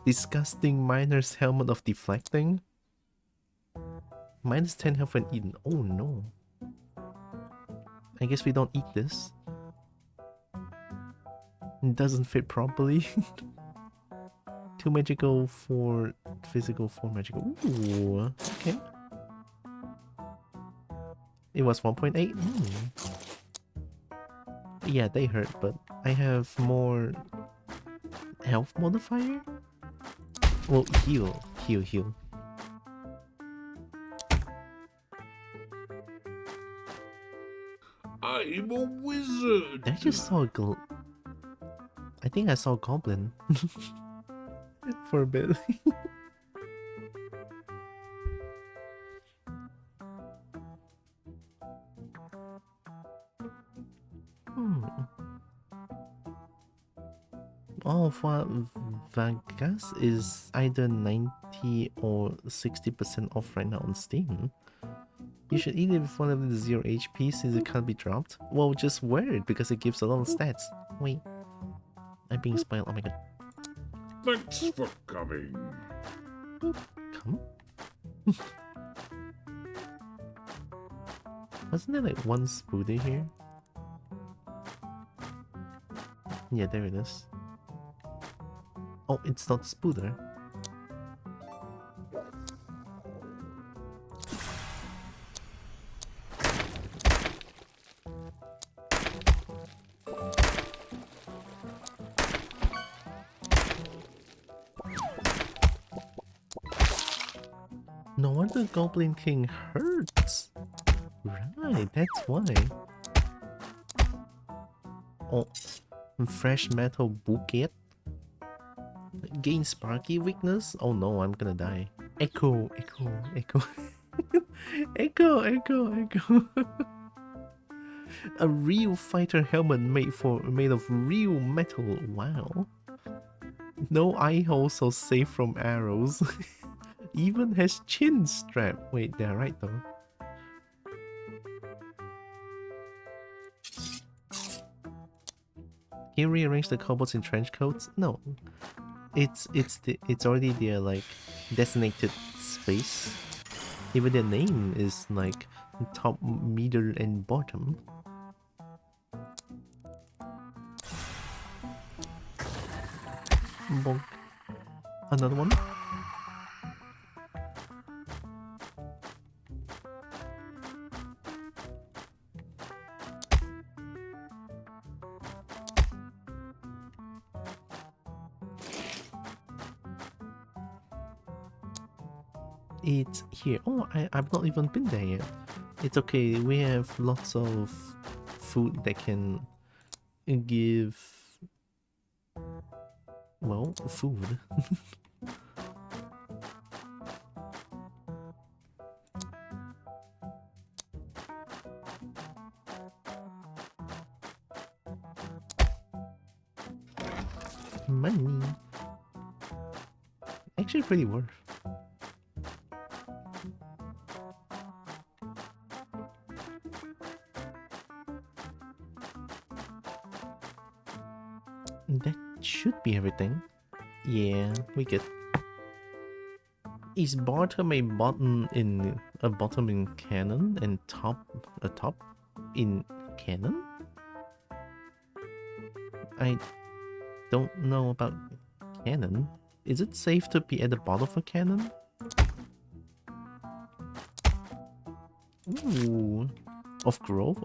Disgusting Miner's Helmet of Deflecting. Minus 10 health when eaten. Oh no. I guess we don't eat this. It doesn't fit properly. 2 magical, 4 physical, 4 magical. Ooh, okay. It was 1.8. Yeah, they hurt, but I have more health modifier? Well, heal. I'm a wizard. I just saw a I think I saw a goblin. For a bit. Oh, for Vegas is either 90 or 60% off right now on Steam. You should eat it before level to 0 HP since it can't be dropped. Well, just wear it because it gives a lot of stats. Wait. I'm being spoiled. Oh my god. Thanks for coming. Come? Wasn't there like one spooder here? Yeah, there it is. Oh, it's not spooder. No wonder Goblin King hurts. Right, that's why. Oh, fresh metal bouquet. Gain sparky weakness? Oh no, I'm gonna die. Echo. Echo. A real fighter helmet made of real metal. Wow. No eye holes so safe from arrows. Even has chin strap. Wait, they're right though. Can you rearrange the kobolds in trench coats? No. It's already their like designated space. Even their name is like top, middle, and bottom. Bonk. Another one. It's here. Oh, I've not even been there yet. It's okay, we have lots of food that can give... well, food. Money. Actually pretty worth. That should be everything. Yeah, we good. Is bottom a bottom in canon and top a top in canon? I don't know about canon. Is it safe to be at the bottom of a canon? Ooh, of Grove.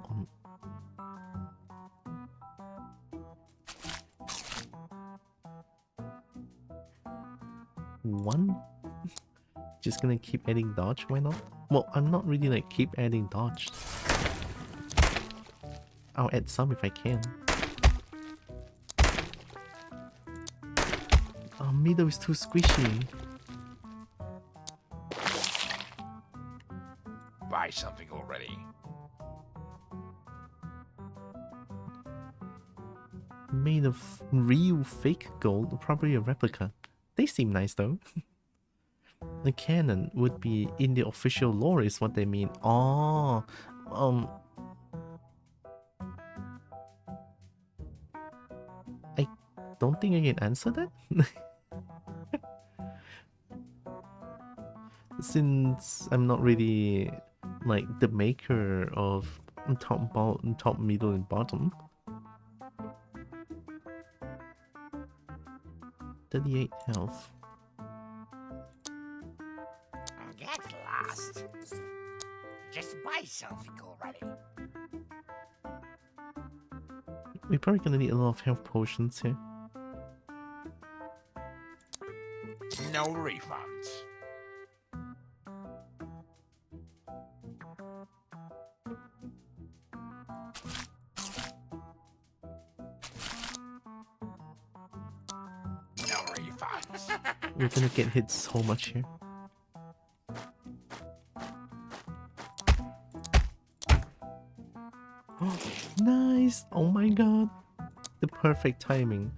One? Just gonna keep adding dodge, why not? Well, I'm not really like keep adding dodge. I'll add some if I can. Oh, middle is too squishy. Buy something already. Made of real fake gold, probably a replica. They seem nice though. The canon would be in the official lore is what they mean. Oh, I don't think I can answer that. Since I'm not really like the maker of top, middle, and bottom. 38 health. Get lost. Just buy something already. We're probably gonna need a lot of health potions here. No refunds. No refunds. We're gonna get hit so much here. Nice! Oh my god. The perfect timing.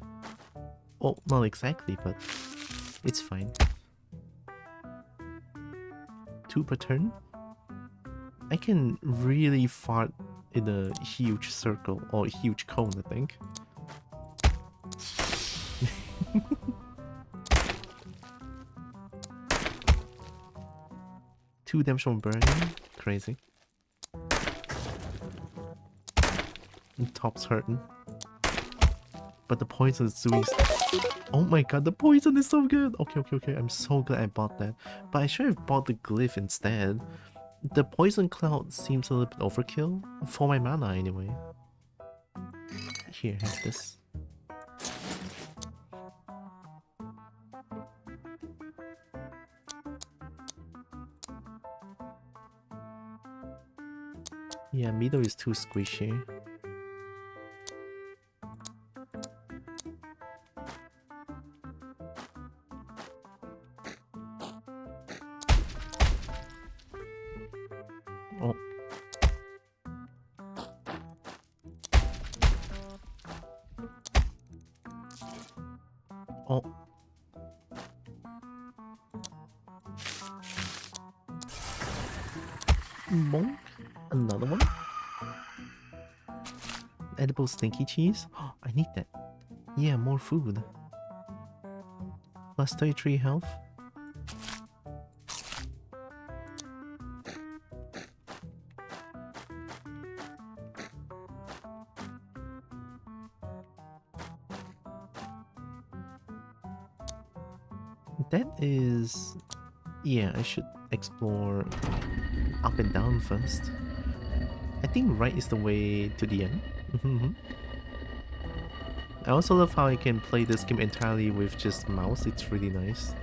Oh, not exactly, but it's fine. 2 per turn? I can really fart in a huge circle or a huge cone, I think. Two damage from burning. Crazy. And top's hurting. But the poison is doing... Oh my god, the poison is so good! Okay. I'm so glad I bought that. But I should have bought the glyph instead. The poison cloud seems a little bit overkill. For my mana, anyway. Here, have this. Yeah, middle is too squishy. Oh. Oh. Monk? Another one? Edible stinky cheese? Oh, I need that. Yeah, more food. Plus 33 health. That is... Yeah, I should explore up and down first. I think right is the way to the end. I also love how I can play this game entirely with just mouse. It's really nice.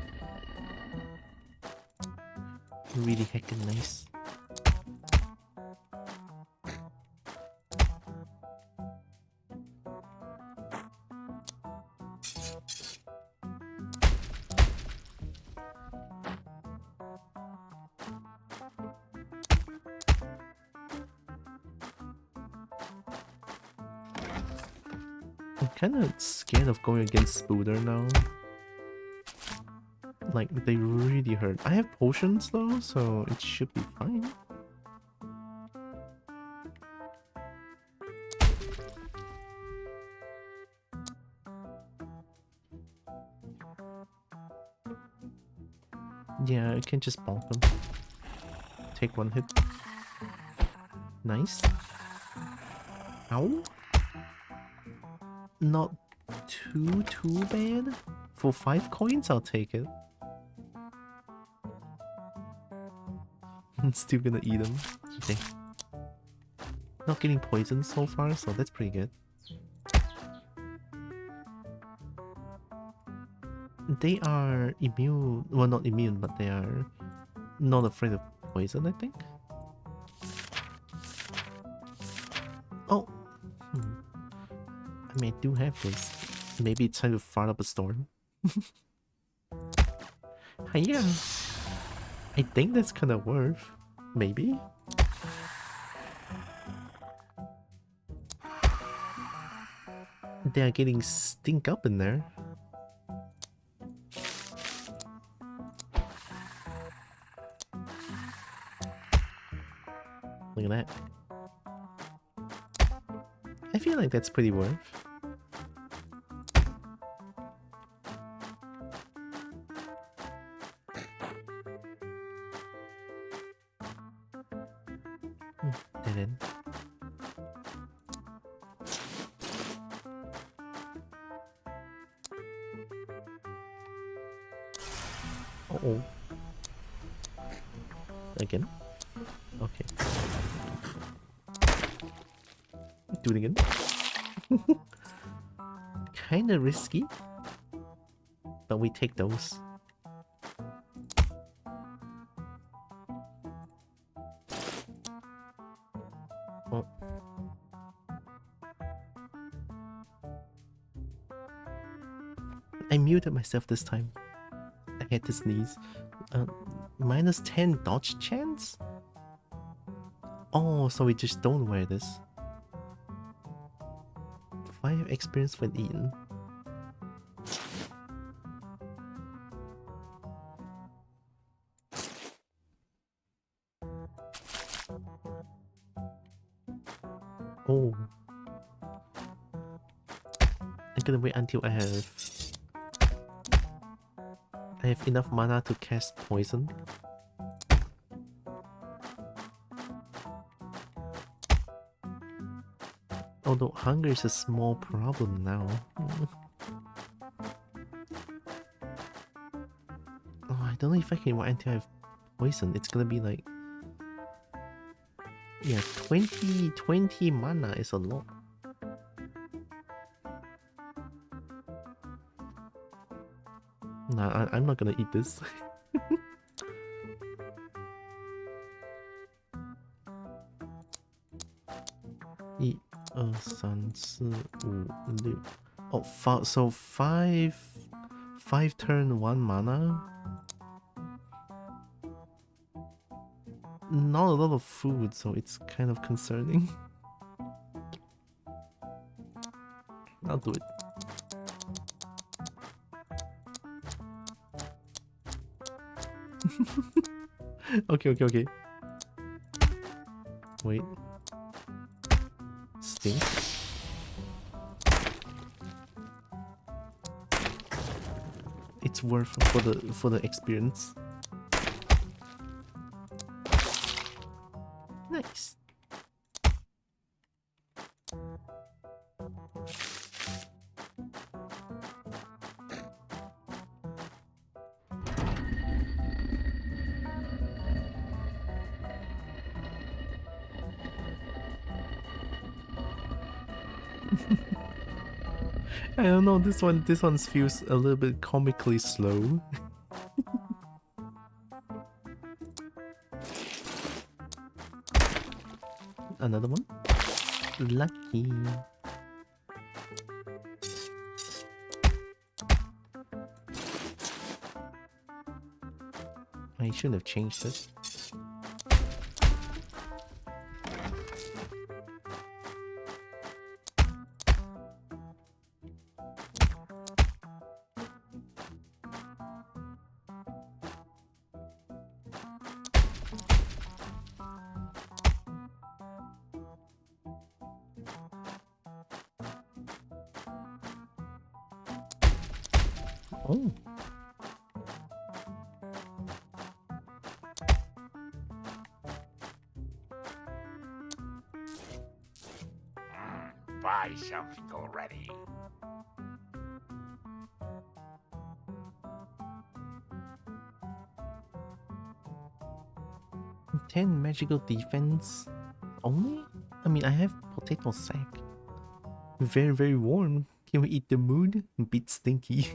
Really heckin' nice. I'm kinda scared of going against Spooder now. Like, they really hurt. I have potions though, so it should be fine. Yeah, I can just bonk them. Take one hit. Nice. Ow. Not too bad. For 5 coins, I'll take it. I'm still gonna eat them. Okay. Not getting poisoned so far, so that's pretty good. They are immune. Well, not immune, but they are not afraid of poison, I think. Oh. I mean, I do have this. Maybe it's time to fart up a storm. Hiya! I think that's kind of worth. Maybe? They are getting stink up in there. Look at that. I feel like that's pretty worth. Dead end. Uh-oh. Again? Okay. Do it again. Kinda risky. But we take those. Oh. I muted myself this time. I had to sneeze. Minus 10 dodge chance? Oh, so we just don't wear this. 5 experience when eaten. Oh. I'm gonna wait until I have enough mana to cast poison. Although hunger is a small problem now. Oh, I don't know if I can wait until I have poison. It's gonna be like... Yeah, 20 mana is a lot. Nah, I'm not gonna eat this. 1、2、3、4、5、6 Oh, so 5 turn 1 mana. Not a lot of food, so it's kind of concerning. I'll do it. Okay. Wait. Stink. It's worth for the experience. Nice. I don't know, this one feels a little bit comically slow. Another one? Lucky. I shouldn't have changed this. Oh. Buy something already. Ten magical defense only? I mean, I have potato sack. Very, very warm. Can we eat the moon? Bit stinky.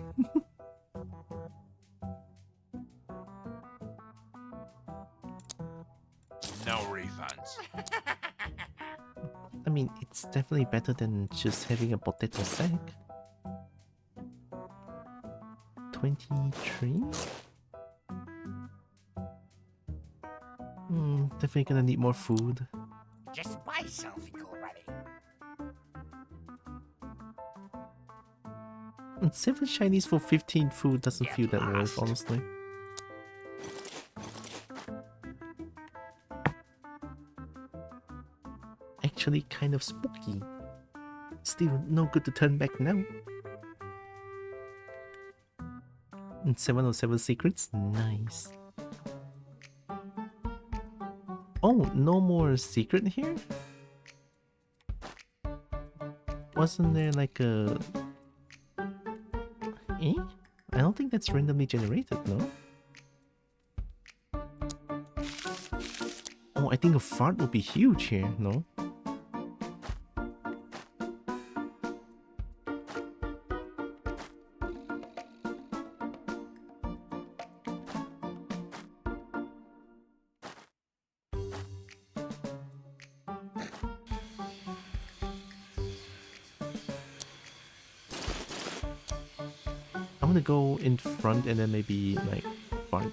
No refunds. I mean, it's definitely better than just having a potato sack. 23? Definitely gonna need more food. Just buy something already. And 7 shinies for 15 food doesn't feel that worth, honestly. Actually kind of spooky. Still no good to turn back now. And 707 secrets? Nice. Oh, no more secret here? Wasn't there like a... Eh? I don't think that's randomly generated, no? I think a fart would be huge here, no? I'm gonna go in front and then maybe like fart.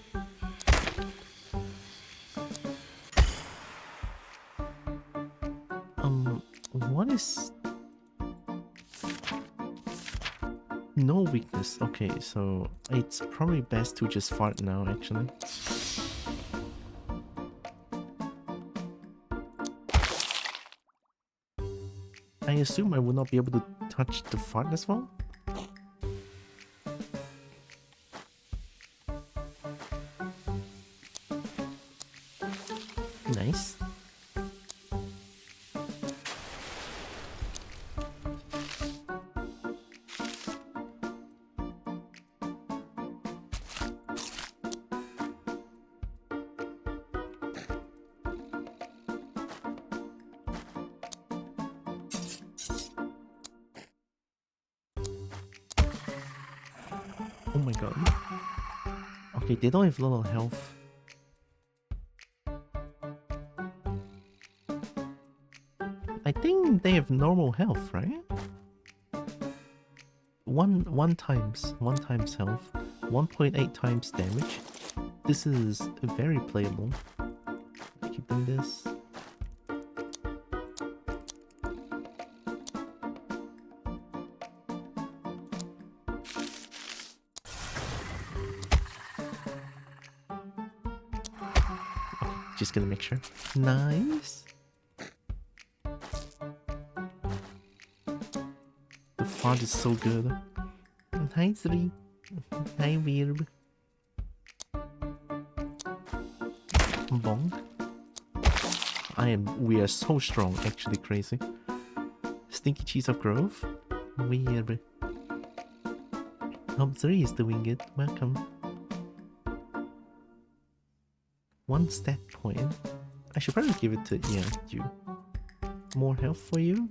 What is... No weakness. Okay, so it's probably best to just fart now, actually. I assume I will not be able to touch the fart as well? Nice. Oh my god. Okay, they don't have a lot of health. I think they have normal health, right? One times health, 1.8 times damage. This is very playable. Keep doing this. Just gonna make sure. Nice. The font is so good. Hi, Sri. Hi, Virb. Bong. We are so strong, actually crazy. Stinky Cheese of Grove. Weird. Hope 3 is doing it. Welcome. 1 stat point. I should probably give it to you. More health for you.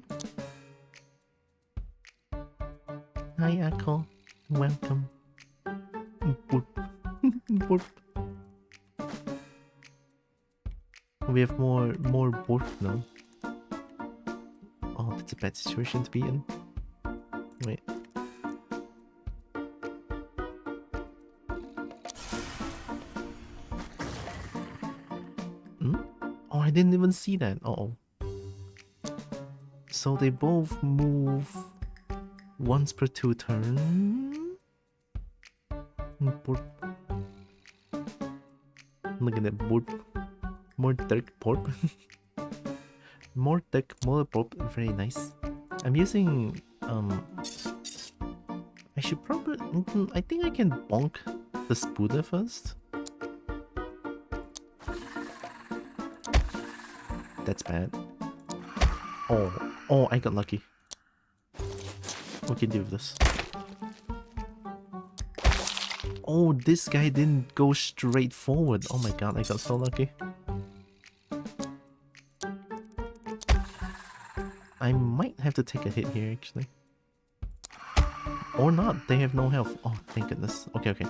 Hi, Akko. Welcome. Boop. Boop. We have more board now. Oh, that's a bad situation to be in. Wait. Oh, I didn't even see that. Uh-oh. So they both move once per 2 turn. Boop. Look at that boop. More dark porp. More dark, more porp. Very nice. I'm using I should probably I think I can bonk the Spooder first. That's bad. Oh, I got lucky. We can do this. Oh, this guy didn't go straight forward. Oh my god, I got so lucky. I might have to take a hit here, actually. Or not, they have no health. Oh, thank goodness. Okay, okay.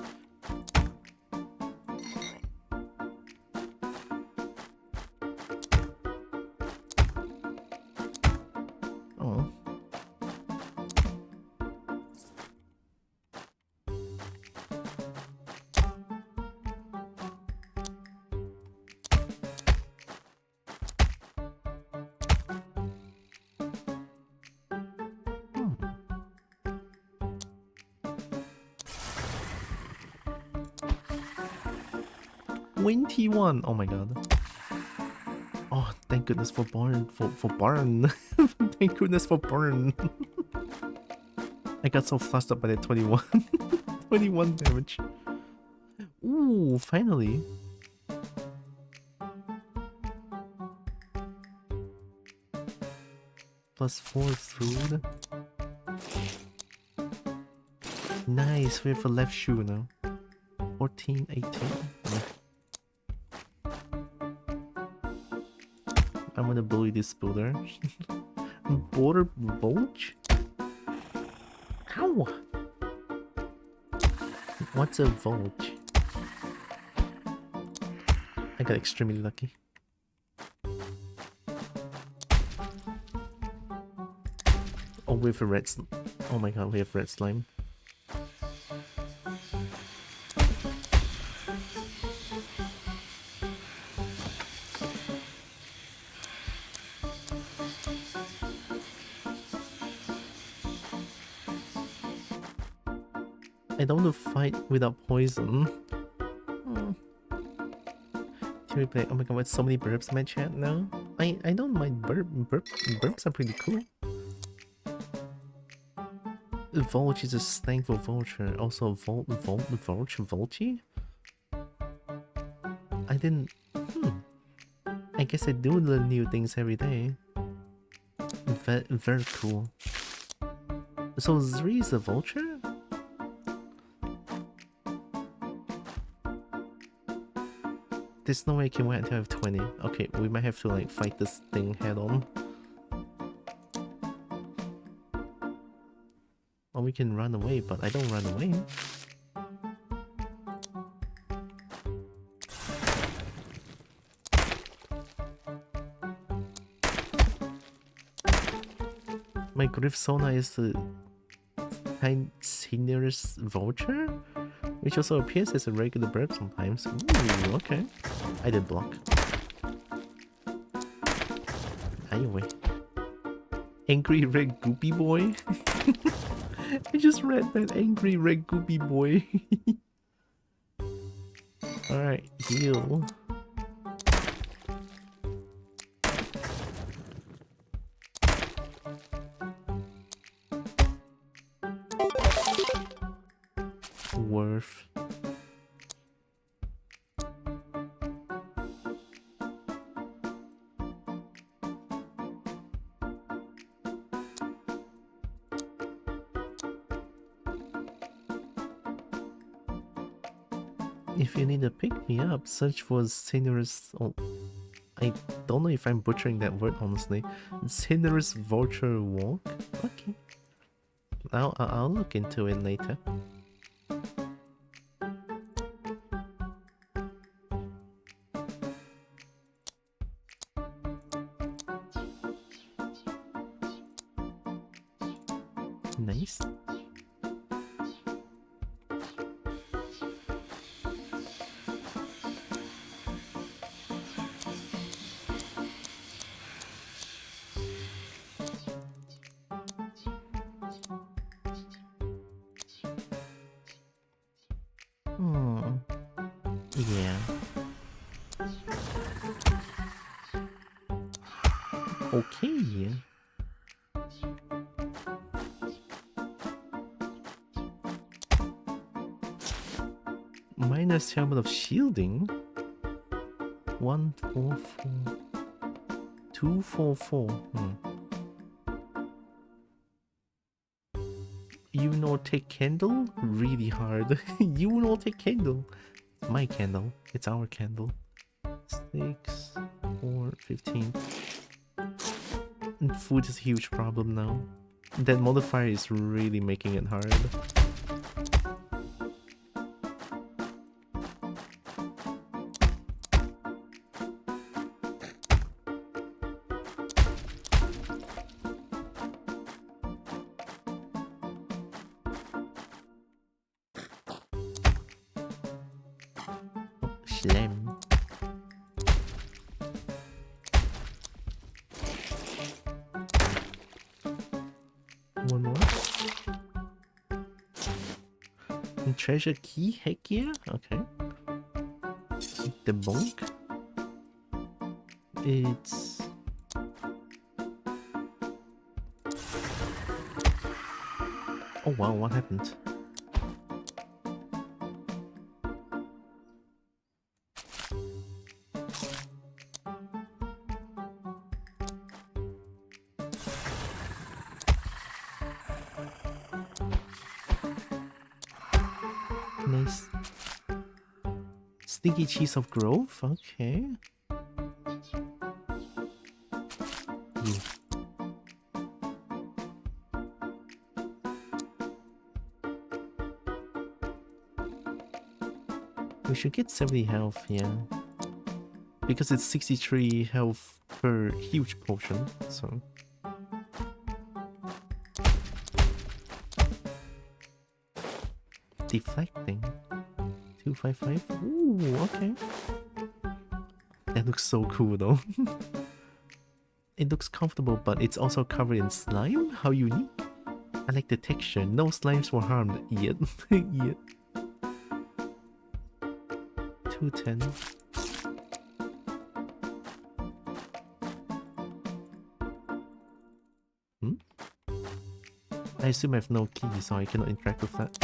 Oh. 21. Oh my god. Oh, thank goodness for Barn. For Barn. Thank goodness for Barn. I got so flushed up by that 21. 21 damage. Ooh, finally. +4 food. Nice, we have a left shoe now. 14, 18. Yeah. I'm gonna bully this builder. Border bulge? Ow! What's a bulge? I got extremely lucky. Oh, we have a red oh my god, we have red slime. I don't want to fight without poison. Play. Oh my god, what's so many burps in my chat now? I don't mind burps are pretty cool. Vulture is a slang for vulture. Also vulture? I didn't I guess I do learn new things every day. Very cool. So Zri is a vulture? There's no way I can wait until I have 20. Okay, we might have to like fight this thing head on. Or we can run away, but I don't run away. My Gryphsona is the Cinerus vulture, which also appears as a regular bird sometimes. Ooh, okay. I did block. Anyway. Angry red goopy boy? I just read that angry red goopy boy. Alright, heal. Worth. If you need to pick me up, search for Cinerus. Oh, I don't know if I'm butchering that word honestly. Cinerus vulture walk. Okay, I'll look into it later. Nice. Yeah. Okay. Minus helmet of shielding. 144. 244. You know, take candle? Really hard. You know, take candle. My candle. It's our candle. 6, 4, 15. And food is a huge problem now. That modifier is really making it hard. Slam. One more. And treasure key headgear? Okay. The monk. It's... Oh wow, what happened? Nice. Stinky cheese of growth? Okay. We should get 70 health, yeah. Because it's 63 health per huge potion, so... Deflecting. 255? Ooh, okay. That looks so cool though. It looks comfortable, but it's also covered in slime? How unique. I like the texture. No slimes were harmed yet. Yet. 210. I assume I have no key, so I cannot interact with that.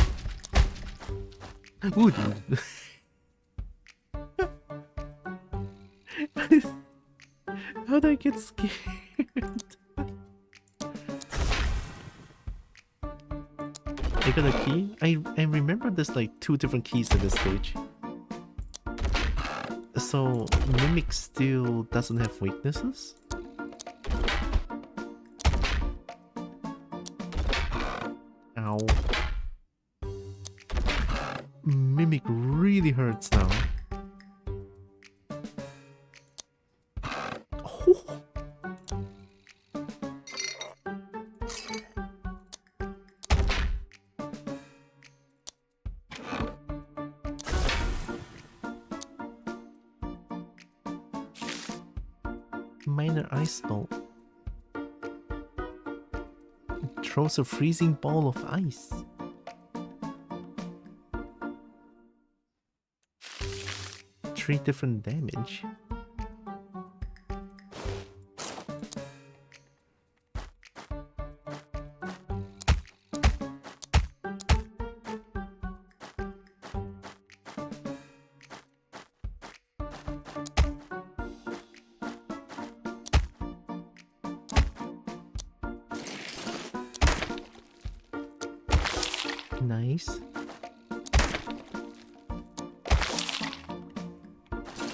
Ooh, dude. How did I get scared? I got a key. I remember there's like 2 different keys in this stage. So Mimic still doesn't have weaknesses? Ow. Mimic really hurts now. Oh. Minor ice ball. It throws a freezing ball of ice. Three different damage. Nice.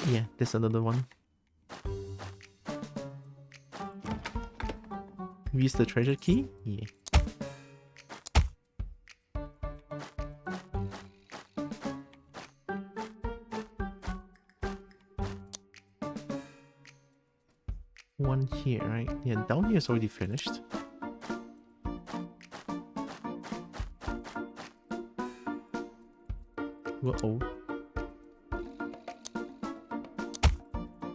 Yeah, there's another one. Use the treasure key? Yeah. One here, right? Yeah, down here is already finished. Uh-oh.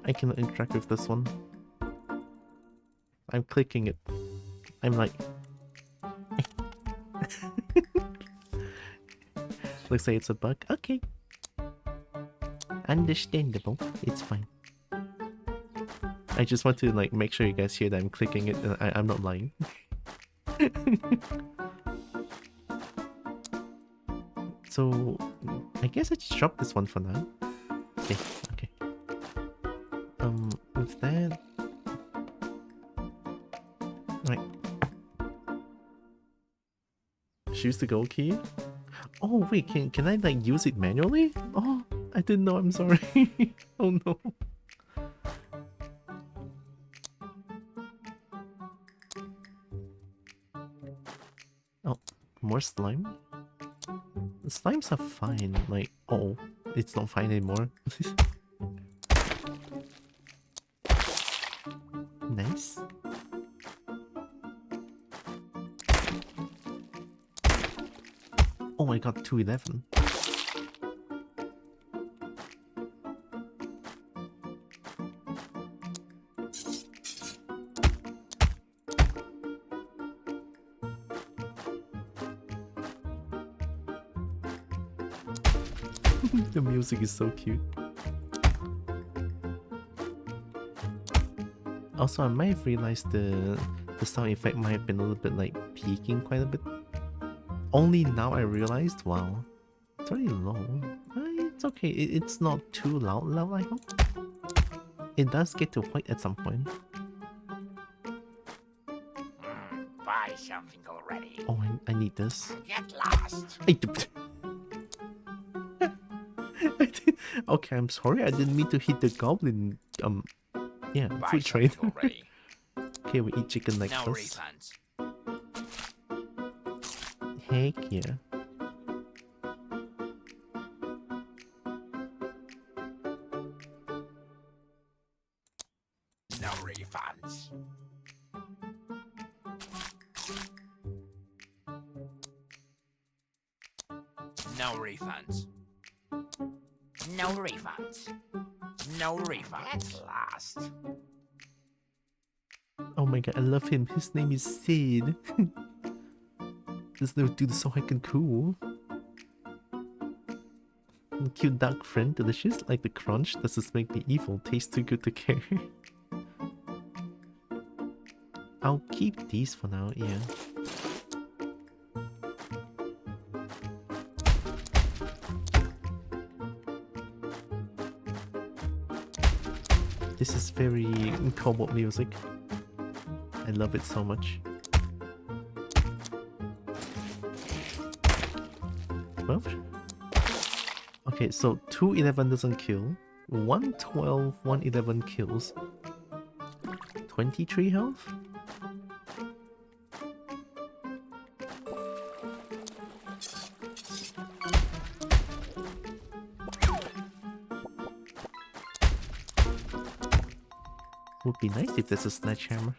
I cannot interact with this one. I'm clicking it. I'm like... Looks like it's a bug. Okay. Understandable. It's fine. I just want to like make sure you guys hear that I'm clicking it and I'm not lying. So, I guess I just drop this one for now. Okay, okay. With that... Right. Choose the gold key? Oh wait, can I like use it manually? Oh, I didn't know, I'm sorry. Oh no. Oh, more slime? The slimes are fine, like, oh, it's not fine anymore. Nice. Oh, I got 211. The music is so cute. Also, I might have realized the sound effect might have been a little bit like peaking quite a bit. Only now I realized, wow, it's already low. It's okay, it's not too loud, I hope. It does get to white at some point. Buy something already. Oh, I need this. Get lost. Okay, I'm sorry, I didn't mean to hit the goblin, yeah, Buy food train. something already. Okay, we eat chicken like No this. refunds. Heck yeah. No refunds. No refunds. No refunds. At last. Oh my god, I love him. His name is Sid. This little dude is so heckin' cool. Cute dark friend, delicious like the crunch. Does this make me evil? Tastes too good to care. I'll keep these for now, yeah. This is very cobalt music. I love it so much. 12? Okay, so 211 doesn't kill. 112, 111 kills. 23 health? Would be nice if there's a sledgehammer.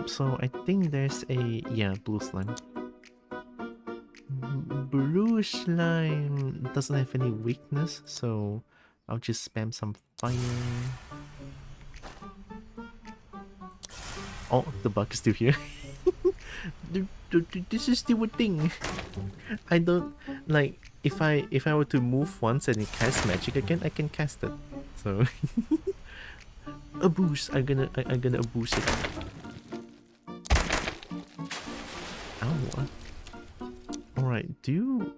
So I think there's a blue slime. Blue slime doesn't have any weakness, so I'll just spam some fire. Oh, the bug is still here. This is still a thing. I don't like if I were to move once and it casts magic again, I can cast it. So a boost. I'm gonna boost it. Ow. Alright, do you...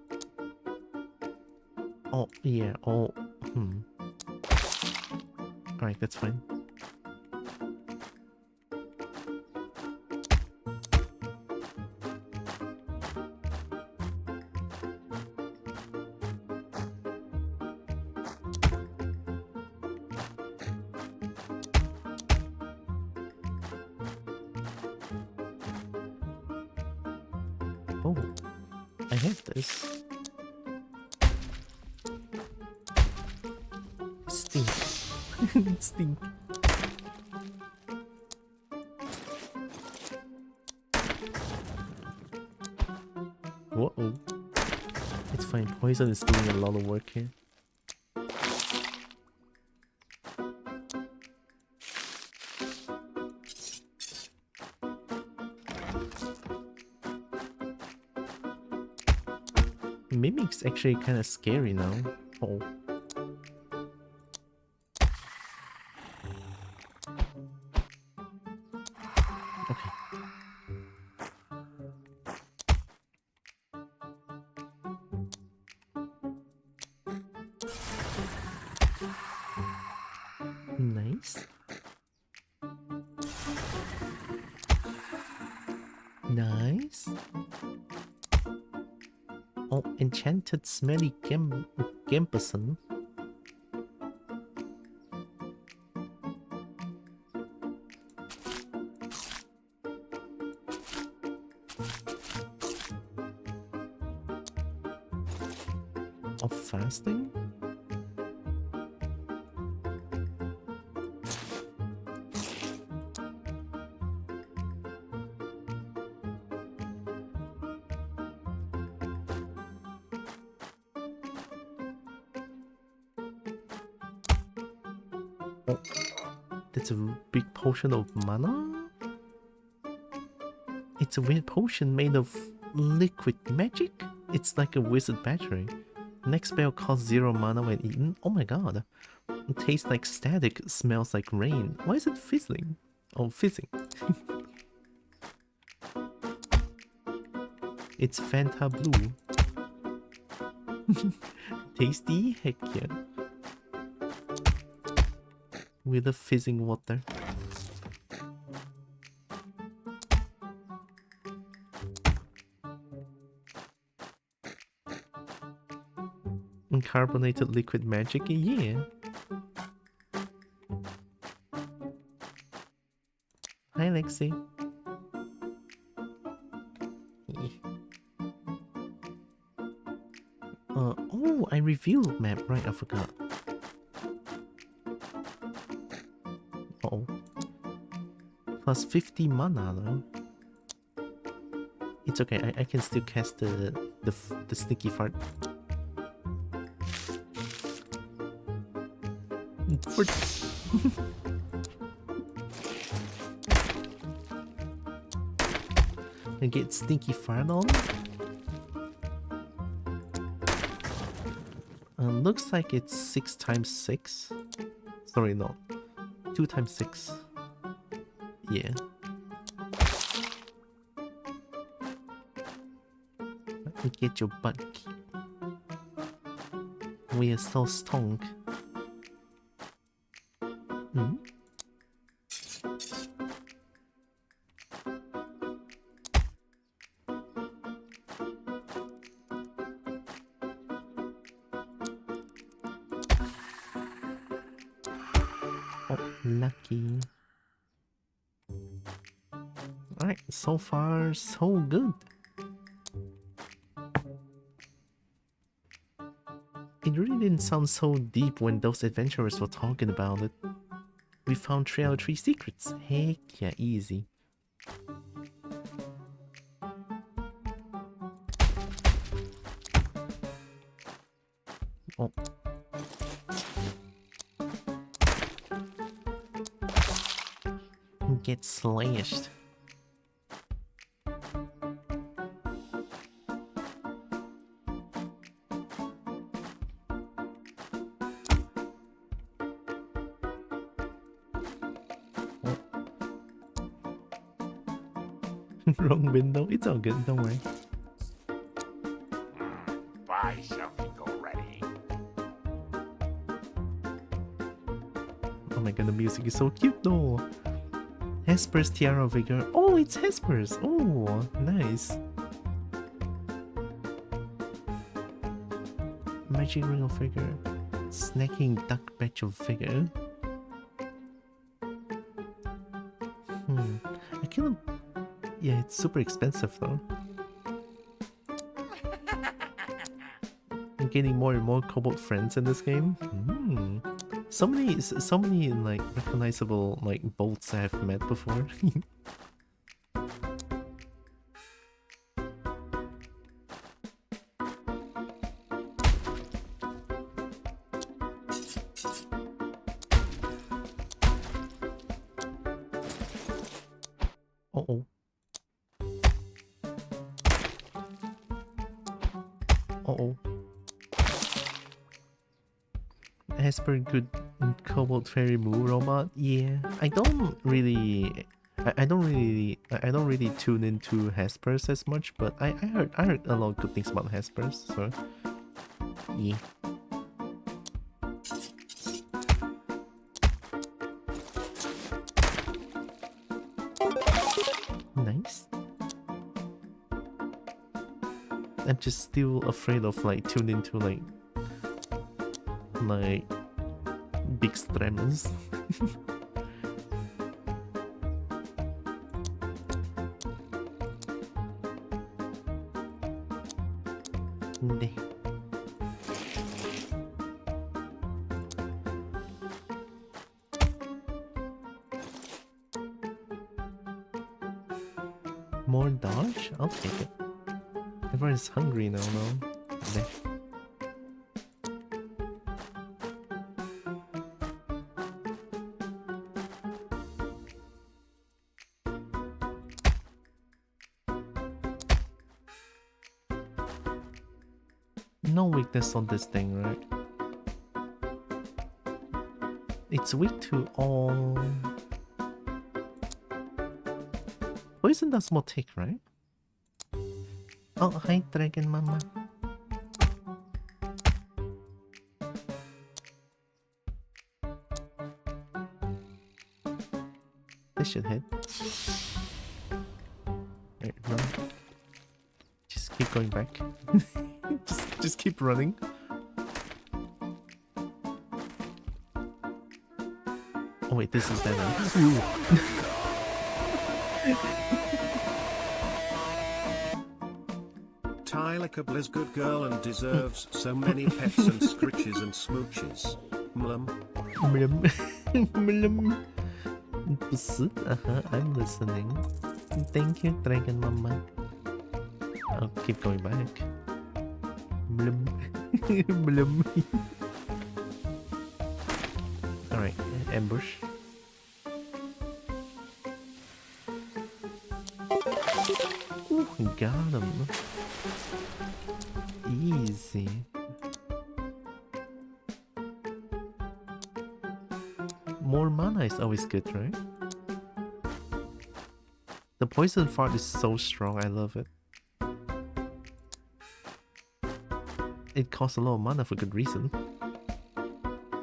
Oh, yeah, oh, Alright, that's fine. Oh, I have this. Stink. Stink. Whoa. It's fine. Poison is doing a lot of work here. Mimic's actually kind of scary now. Oh. Okay. Nice. Nice. Oh, enchanted smelly Gamperson. Of fasting? Oh, that's a big potion of mana? It's a weird potion made of liquid magic? It's like a wizard battery. Next spell costs 0 mana when eaten. Oh my god. It tastes like static, smells like rain. Why is it fizzling? Oh, fizzing. It's Fanta Blue. Tasty? Heck yeah. With the fizzing water. And carbonated liquid magic, yeah. Hi Lexi. Oh, I reviewed map, right, I forgot. Uh-oh. Plus 50 mana though. It's okay. I can still cast the sneaky fart. And get sneaky fart on. Looks like it's 6 times 6. Sorry, no. 2 times 6. Yeah. Let me get your butt kicked. We are so strong. Hmm? Oh, lucky. Alright, so far so good. It really didn't sound so deep when those adventurers were talking about it. We found 3 out of 3 secrets. Heck yeah, easy. Oh. Get slashed. Wrong window. It's all good, don't worry. Buy something already. Oh my god, the music is so cute though. Hesper's Tiara Vigor. Oh, it's Hesper's. Oh, nice. Magic Ring of Vigor. Snacking Duck Batch of Vigor. I cannot. Yeah, it's super expensive though. I'm getting more and more Cobalt friends in this game. So many like recognizable like bolts I have met before. Uh-oh. Uh-oh. Esper good Cobalt Fairy Moo robot. Yeah, I don't really tune into Hespers as much, but I heard a lot of good things about Hespers, so yeah. Nice. I'm just still afraid of like tuning into like big streamers. More dodge? I'll take it. Everyone's hungry now, no? No weakness on this thing, right? It's weak to all... Poison does more tick, right? Oh, hi, Dragon Mama. This should hit. Right, run. Just keep going back. just keep running. Oh wait, this is better. Tyleka is good girl and deserves so many pets and scritches and smooches. Mlum. Mlum. Mlum. I'm listening. Thank you, Dragon Mama. I'll keep going back. Blum. Blum. Alright, ambush. Ooh, got him. Easy. More mana is always good, right? The poison fart is so strong, I love it. It costs a lot of mana for good reason.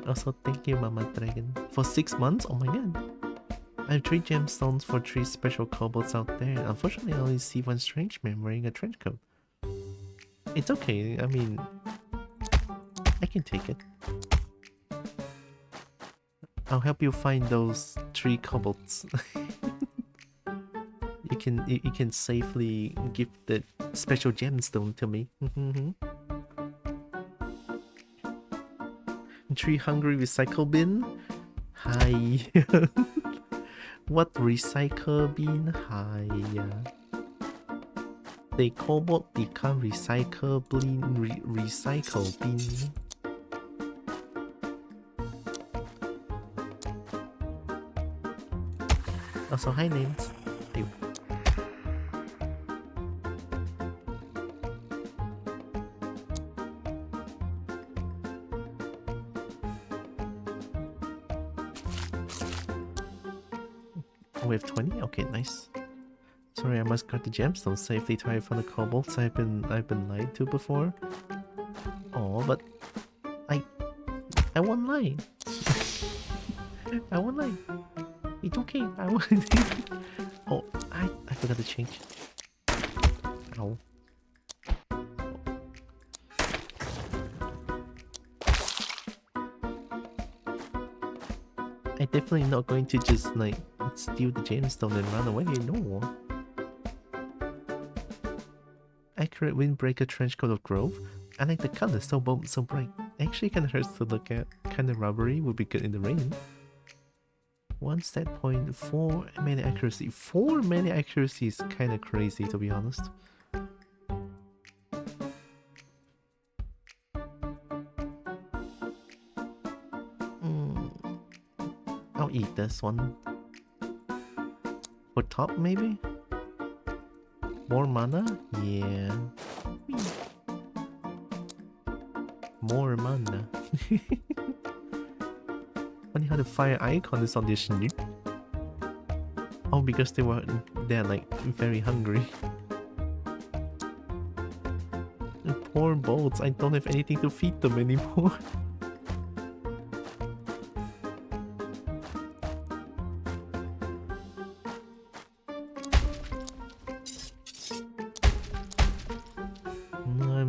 Also, thank you, Mama Dragon. For 6 months? Oh my god. I have 3 gemstones for 3 special kobolds out there. Unfortunately, I only see 1 strange man wearing a trench coat. It's okay, I mean... I can take it. I'll help you find those 3 kobolds. You can safely give the special gemstone to me. 3 hungry recycle bin? Hi. What recycle bin? Hi. The kobold become recycle bin. Recycle bin. Also, hi names. Ew. We have 20? Okay, nice. Sorry, I must guard the gemstone safely till I found the kobolds I've been lied to before. Oh, but I won't lie. I won't lie. It's okay. I won't. Oh, I forgot to change. Ow. I'm definitely not going to just like steal the gemstone and run away, no. Accurate windbreaker trenchcoat of Grove. I like the color, so bold, so bright. Actually kinda hurts to look at. Kinda rubbery, would be good in the rain. 1 stat point, 4 melee accuracy. 4 melee accuracy is kinda crazy, to be honest. I'll eat this one. For top, maybe? More mana? Yeah. More mana. Funny how the fire icon is on this snoot. Oh, because they're like very hungry. Poor bolts, I don't have anything to feed them anymore.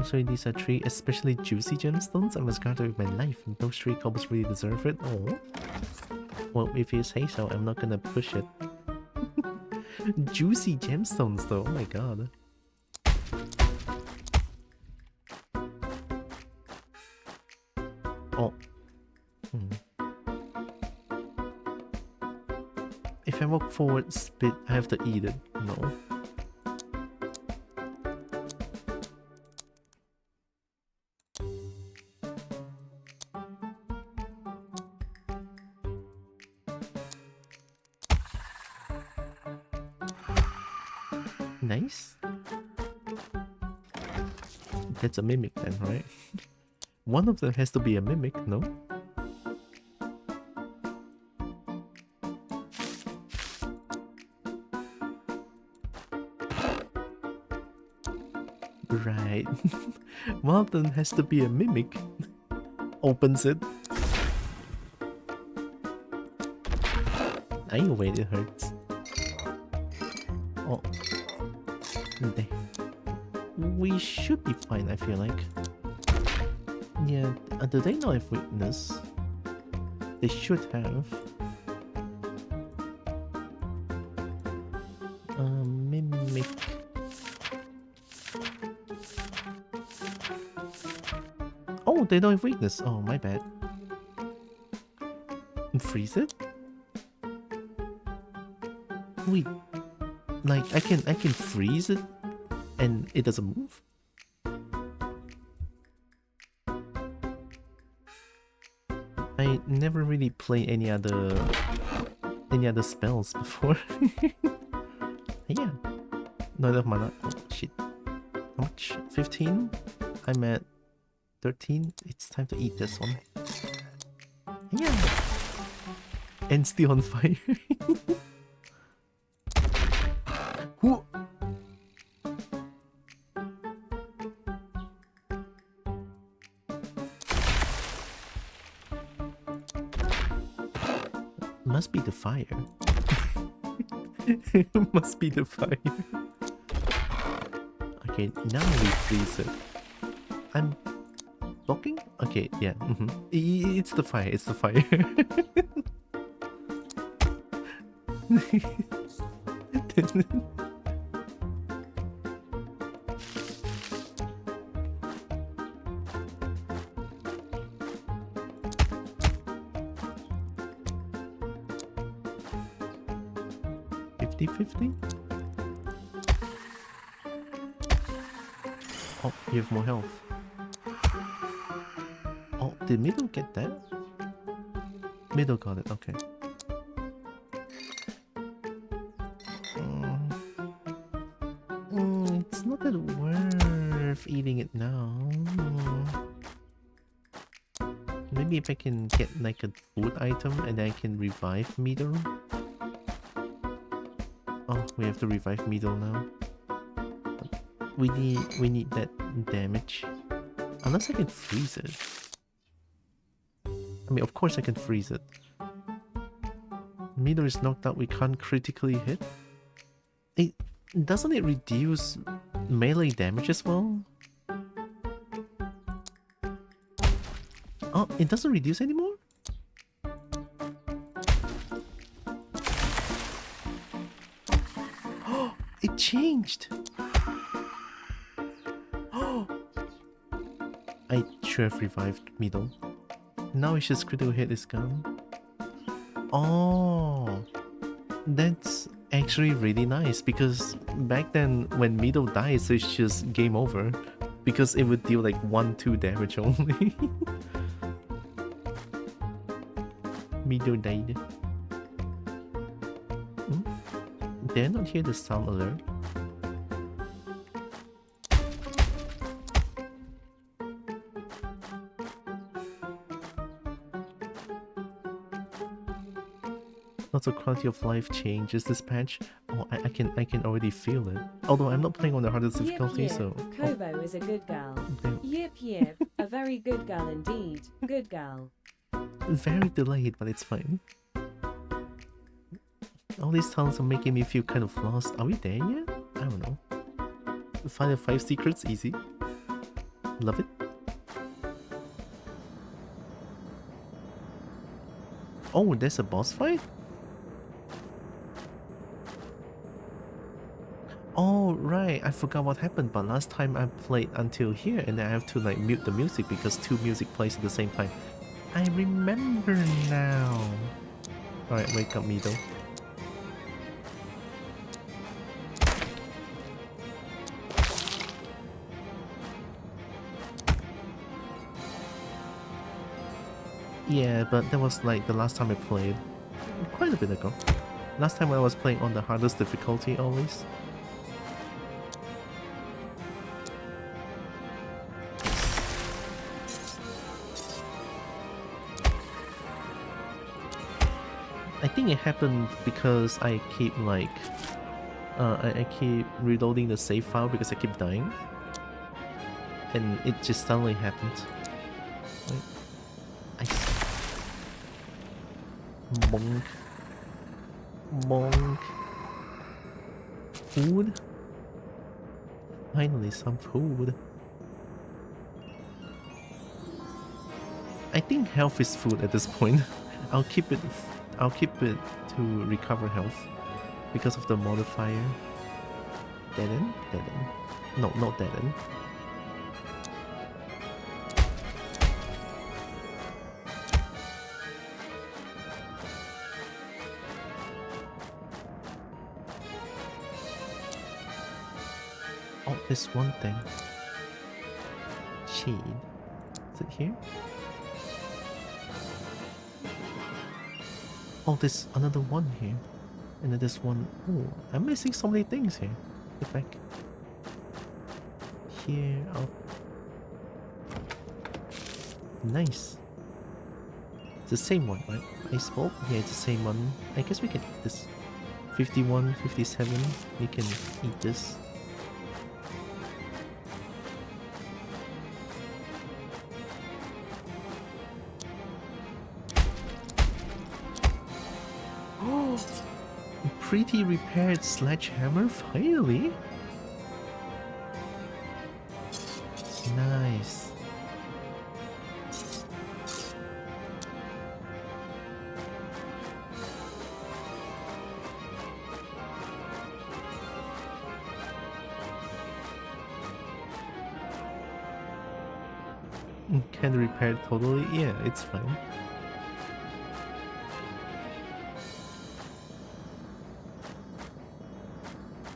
So these are 3 especially juicy gemstones. I must guard it with my life. Those 3 kobolds really deserve it. Oh. Well, if you say so, I'm not gonna push it. Juicy gemstones though, oh my god. Oh. If I walk forward, spit, I have to eat it. No. Nice. That's a mimic then, right? One of them has to be a mimic, no? Right. One of them has to be a mimic. Opens it. I wait, it hurts. Oh. We should be fine, I feel like. Yeah, do they know if weakness? They should have. Mimic. Oh, they don't have weakness. Oh, my bad. Freeze it? Wait. Like, I can freeze it and it doesn't move. I never really played any other spells before. Yeah. No enough mana. Oh shit. How much? 15? I'm at 13. It's time to eat this one. Yeah. And still on fire. Who? Must be the fire. Must be the fire. Okay, now we freeze it. I'm blocking? Okay, yeah. It's the fire, it's the fire. 50-50? Oh, you have more health. Oh, did Middle get that? Middle got it, okay. It's not that worth eating it now. Maybe if I can get like a food item and I can revive Middle. Oh, we have to revive Middle now. We need that damage. Unless I can freeze it. I mean, of course I can freeze it. Middle is knocked out, we can't critically hit. Doesn't it reduce melee damage as well? Oh, it doesn't reduce anymore? Oh, it changed! Oh, I should have revived Middle. Now it's just critical hit is gone. Oh, that's actually really nice, because back then when Middle dies it's just game over, because it would deal like 1-2 damage only. Middle died. Did I not hear the sound alert? Lots of quality of life changes this patch. Oh, I can already feel it. Although I'm not playing on the hardest difficulty, yip. so. Kobo is a good gal. Okay. Yip yip, a very good gal indeed. Good gal. Very delayed, but it's fine. All these towns are making me feel kind of lost. Are we there yet? I don't know. Find the 5 secrets, easy. Love it. Oh, there's a boss fight? Oh, right. I forgot what happened, but last time I played until here and then I have to like mute the music because 2 music plays at the same time. I remember now. Alright, wake up, Middle. Yeah, but that was like the last time I played. Quite a bit ago. Last time I was playing on the hardest difficulty always. I think it happened because I keep like I keep reloading the save file because I keep dying, and it just suddenly happened. Bonk. Bonk. Food? Finally some food. I think health is food at this point. I'll keep it to recover health because of the modifier. Dead end? Dead end. No, not dead end. Oh, there's one thing. Shade. Is it here? Oh, there's another one here. And then there's one. Oh, I'm missing so many things here. Get back. Here, up. Nice. It's the same one, right? Ice bulb? Yeah, it's the same one. I guess we can eat this. 51, 57. We can eat this. Oh! Pretty repaired sledgehammer, finally! Nice. Can repair it totally? Yeah, it's fine.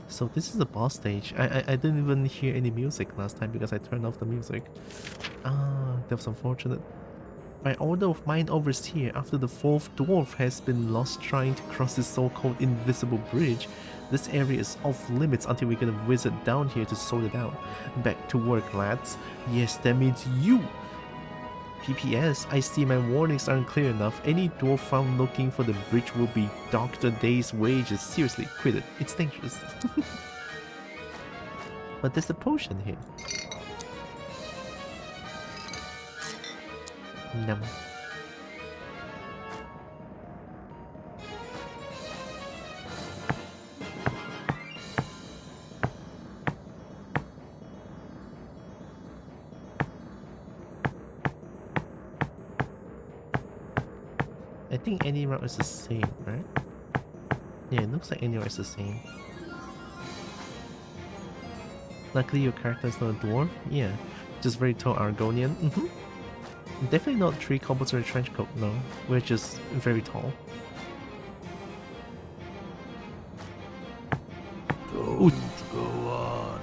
So this is the boss stage. I didn't even hear any music last time because I turned off the music. Ah, that was unfortunate. By order of Mind Overseer, after the fourth dwarf has been lost trying to cross this so-called invisible bridge, this area is off limits until we get a wizard down here to sort it out. Back to work, lads. Yes, that means you! PPS, I see my warnings aren't clear enough. Any dwarf found looking for the bridge will be docked a day's wages. Seriously, quit it. It's dangerous. But there's a potion here. Nom. I think any route is the same, right? Yeah, it looks like any route is the same. Luckily your character is not a dwarf. Yeah, just very tall Argonian. Definitely not 3 cobblestone trench coat, no. We're just very tall. Don't go on.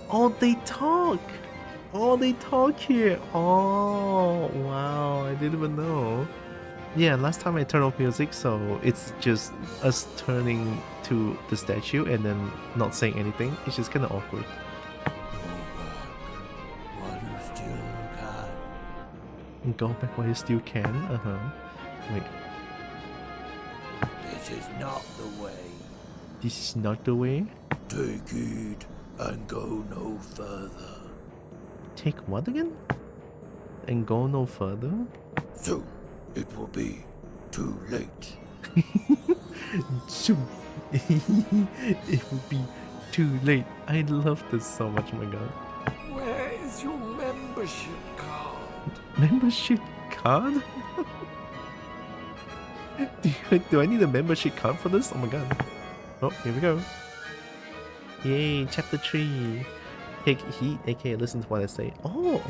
Oh, they talk! Oh, they talk here! Oh, wow, I didn't even know. Yeah, last time I turned off music, so it's just us turning to the statue and then not saying anything. It's just kind of awkward. Go back while you still can. Wait. This is not the way. This is not the way? Take it and go no further. Take what again? And go no further? Soon it will be too late. Soon. It will be too late. I love this so much, oh my god. Where is your membership card? Membership card? do I need a membership card for this? Oh my god. Oh, here we go. Yay, chapter 3. Take heat, aka listen to what I say. Oh,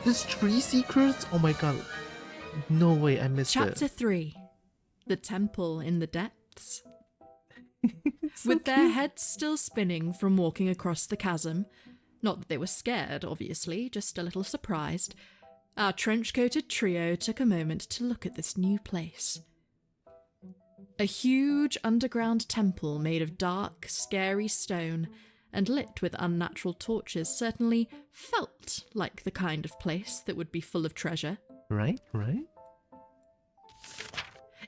there's 3 secrets? Oh my god. No way, I missed Chapter it. 3. The Temple in the Depths. So With their cute. heads still spinning from walking across the chasm, not that they were scared, obviously, just a little surprised, our trench-coated trio took a moment to look at this new place. A huge underground temple made of dark, scary stone and lit with unnatural torches certainly felt like the kind of place that would be full of treasure. Right, right?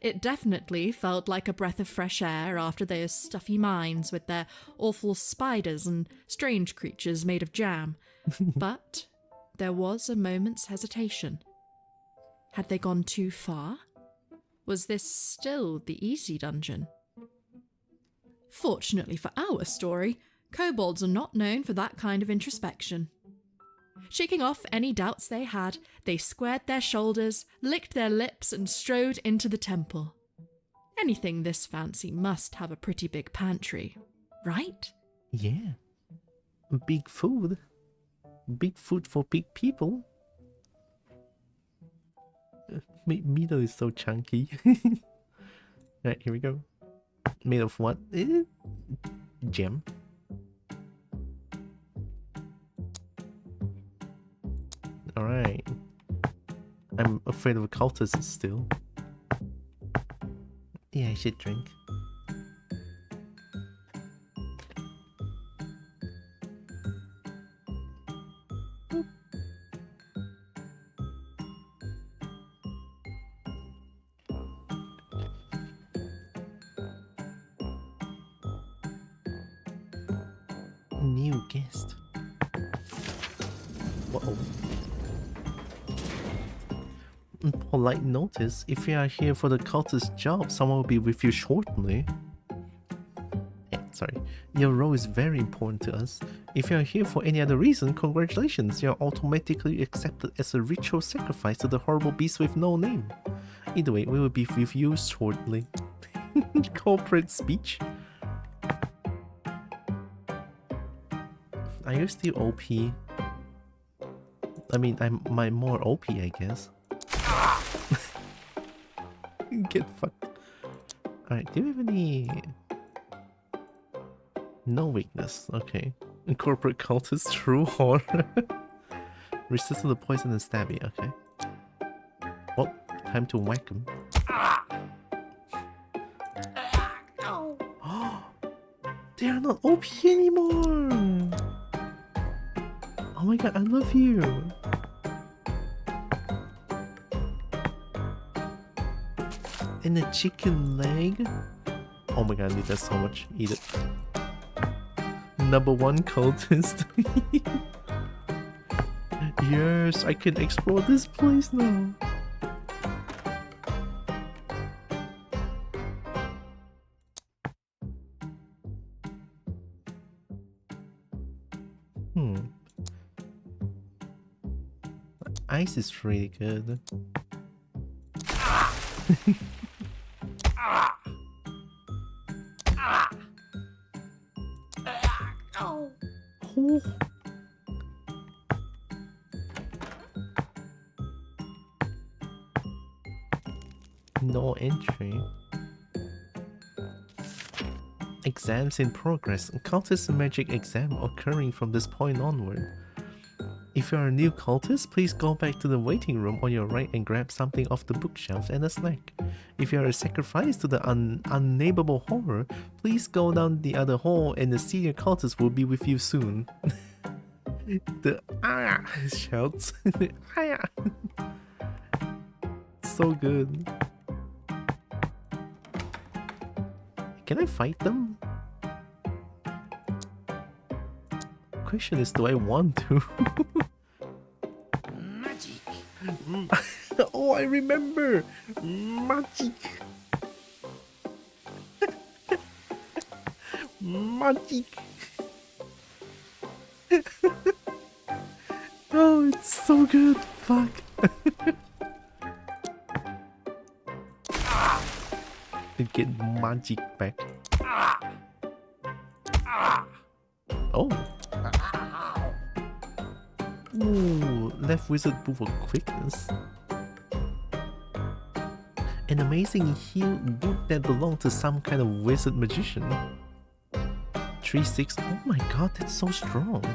It definitely felt like a breath of fresh air after those stuffy mines with their awful spiders and strange creatures made of jam. But there was a moment's hesitation. Had they gone too far? Was this still the easy dungeon? Fortunately for our story, kobolds are not known for that kind of introspection. Shaking off any doubts they had, they squared their shoulders, licked their lips, and strode into the temple. Anything this fancy must have a pretty big pantry, right? Yeah. Big food. Big food for big people. Middle is so chunky. Right, here we go. Made of what? Gem. Alright. I'm afraid of cultists still. Yeah, I should drink. New guest. Whoa. Polite notice, if you are here for the cultist job, someone will be with you shortly. Sorry. Your role is very important to us. If you are here for any other reason, congratulations, you are automatically accepted as a ritual sacrifice to the horrible beast with no name. Either way, we will be with you shortly. Corporate speech. Are you still OP? I mean, I'm more OP, I guess. Get fucked. Alright, do you have any... No weakness, okay. Incorporate cultist, true horror. Resist to the poison and stabby, okay. Well, time to whack him. They are not OP anymore! Oh my god, I love you! And a chicken leg? Oh my god, I need that so much. Eat it. Number 1 cultist. Yes, I can explore this place now. Ice is really good. Oh. No entry. Exams in progress. Cultist magic exam occurring from this point onward. If you are a new cultist, please go back to the waiting room on your right and grab something off the bookshelf and a snack. If you are a sacrifice to the unnameable horror, please go down the other hall and the senior cultist will be with you soon. The "ah" shouts. "Ah." So good. Can I fight them? Question is, do I want to? Magic. Oh, I remember! Magic! Magic! Oh, it's so good! Fuck! To get magic back. Oh! Ooh, left wizard move of quickness. An amazing heal boot that belonged to some kind of wizard magician. 3-6. Oh my god, that's so strong.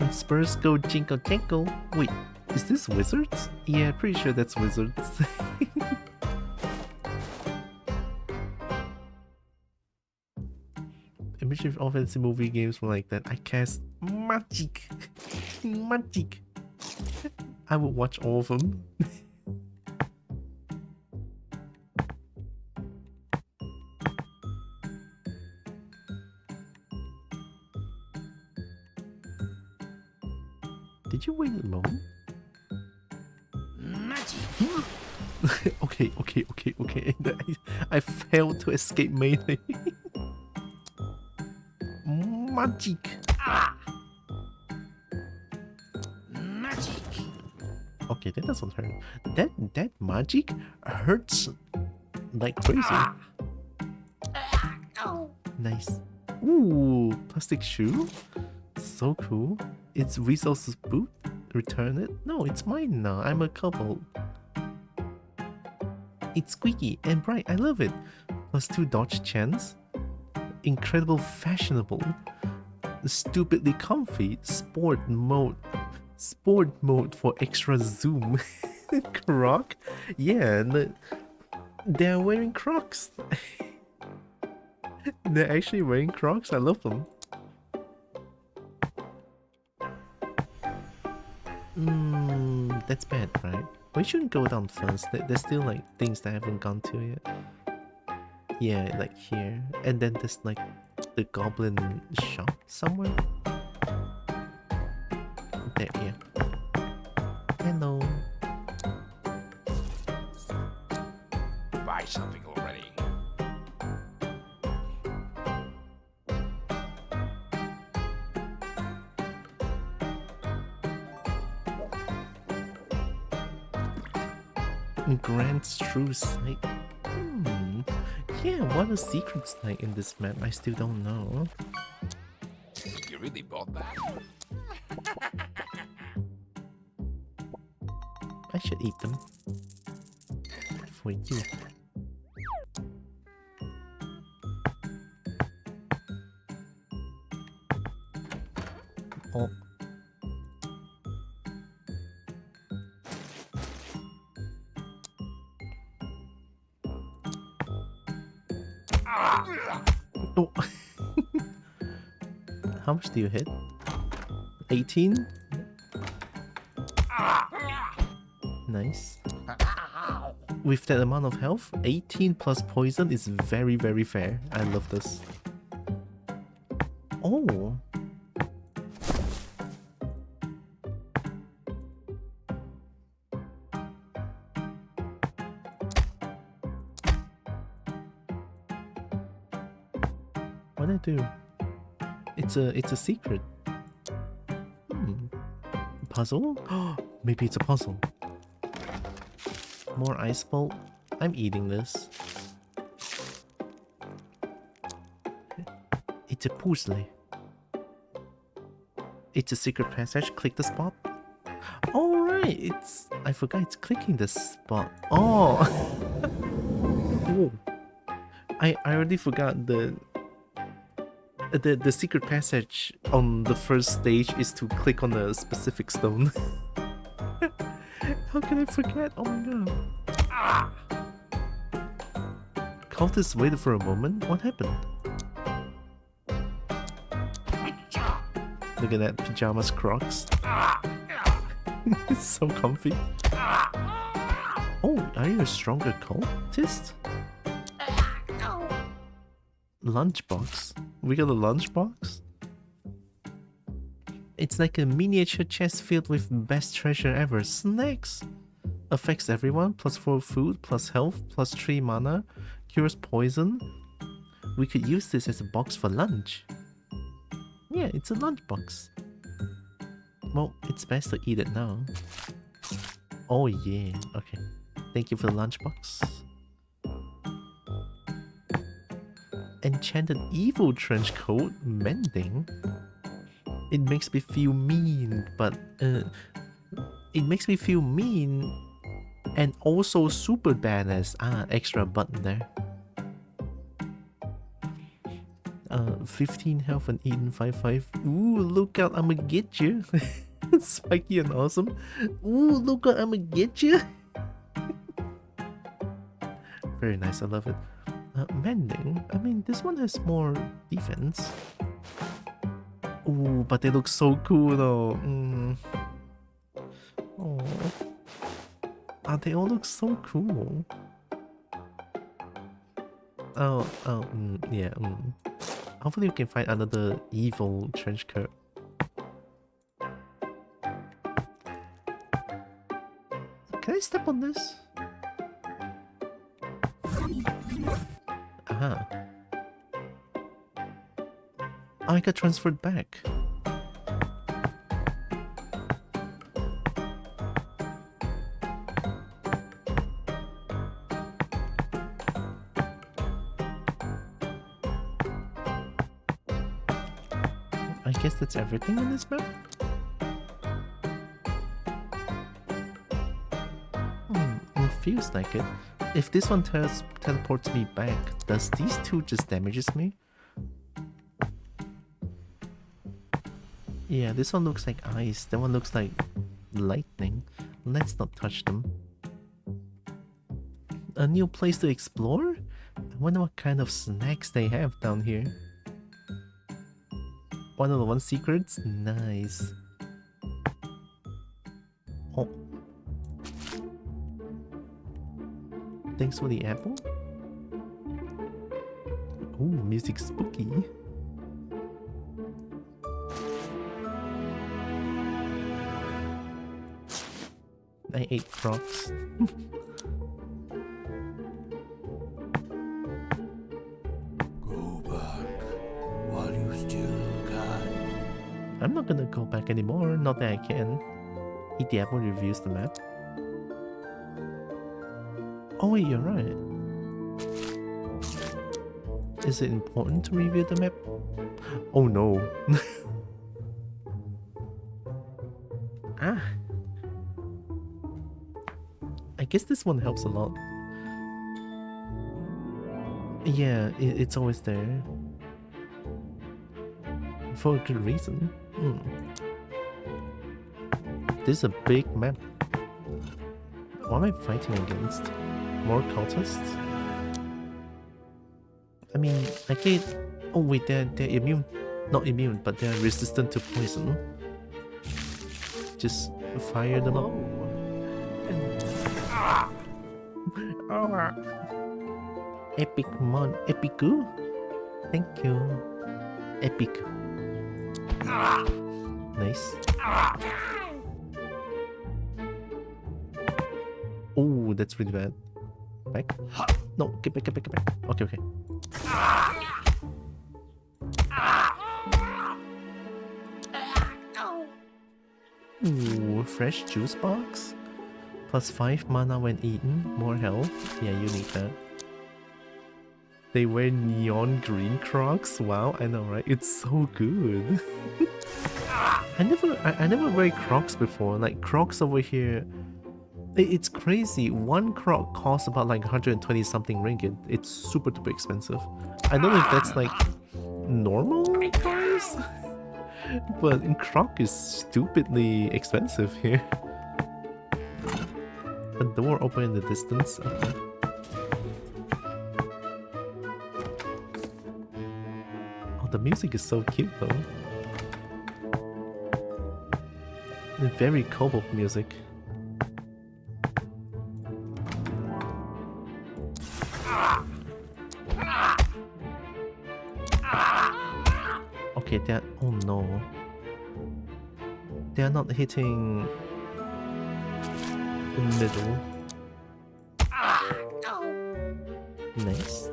And spurs go jingle jangle. Wait, is this wizards? Yeah, pretty sure that's wizards. Imagine if all fantasy movie games were like that. I cast magic. Magic. I would watch all of them. Did you wait alone? Magic. Okay. I failed to escape melee. Magic. Magic. Okay, that doesn't hurt. That magic hurts like crazy. Nice. Ooh, plastic shoe. So cool. It's Resource's boot. Return it? No, it's mine now. I'm a couple. It's squeaky and bright. I love it. +2 dodge chance. incredible fashionable, stupidly comfy, sport mode for extra zoom. Croc? Yeah, they're wearing Crocs. They're actually wearing Crocs. I love them. That's bad, right? We shouldn't go down first. There's still like things that I haven't gone to yet. Yeah, like here. And then there's like the goblin shop somewhere. There, yeah. Hello. Buy something already. Grand True Sight. Yeah, what are secrets like in this map? I still don't know. You really bought that? I should eat them. For you. Oh. Oh. How much do you hit? 18? Nice. With that amount of health, 18 plus poison is very, very fair. I love this. Oh. What did I do? It's a secret. Puzzle? Maybe it's a puzzle. More ice bolt. I'm eating this. It's a puzzle. It's a secret passage. Click the spot. Alright, it's... I forgot it's clicking the spot. Oh! Oh. I already forgot the secret passage on the first stage is to click on a specific stone. How can I forget? Oh my god. Cultists waited for a moment. What happened? Look at that pajamas Crocs. It's so comfy. Oh, are you a stronger cultist? Lunchbox? We got a lunchbox? It's like a miniature chest filled with best treasure ever. Snacks! Affects everyone, plus 4 food, plus health, plus 3 mana, cures poison. We could use this as a box for lunch. Yeah, it's a lunchbox. Well, it's best to eat it now. Oh yeah, okay. Thank you for the lunchbox. Enchanted evil trench coat, mending. It makes me feel mean, but it makes me feel mean and also super badass. Ah, extra button there. 15 health and Eden 5-5. Ooh, look out, I'ma get you. Spiky and awesome. Ooh, look out, I'ma get you. Very nice, I love it. Mending. I mean, this one has more defense. Ooh, but they look so cool though. Oh, they all look so cool. Yeah. Hopefully we can find another evil trench coat. Can I step on this? Aha. I got transferred back. I guess that's everything on this map? It feels like it. If this one teleports me back, does these two just damages me? Yeah, this one looks like ice. That one looks like lightning. Let's not touch them. A new place to explore? I wonder what kind of snacks they have down here. 101 secrets? Nice. Oh. Thanks for the apple. Ooh, music spooky. I ate crocs. Go back while you still can. I'm not gonna go back anymore, not that I can. Eat the apple reviews the map. Oh wait, you're right. Is it important to review the map? Oh no. Ah. I guess this one helps a lot. Yeah, it's always there. For a good reason. This is a big map. What am I fighting against? More cultists? I mean, I get... Oh wait, they're immune. Not immune, but they're resistant to poison. Just fire them up. Epic mon... Epiku? Thank you. Epic. Nice. Oh, that's really bad. Back? No, get back, get back, get back. Okay, okay. Ooh, fresh juice box? Plus 5 mana when eaten, more health. Yeah, you need that. They wear neon green Crocs. Wow, I know, right? It's so good. I never wear Crocs before. Like Crocs over here, it's crazy. One Croc costs about like 120 something ringgit. It's super duper expensive. I don't know if that's like normal price, but Croc is stupidly expensive here. A door open in the distance. Okay. Oh, the music is so cute though. Very cobalt music. Okay, they're... Oh no. They are not hitting... the middle. Nice.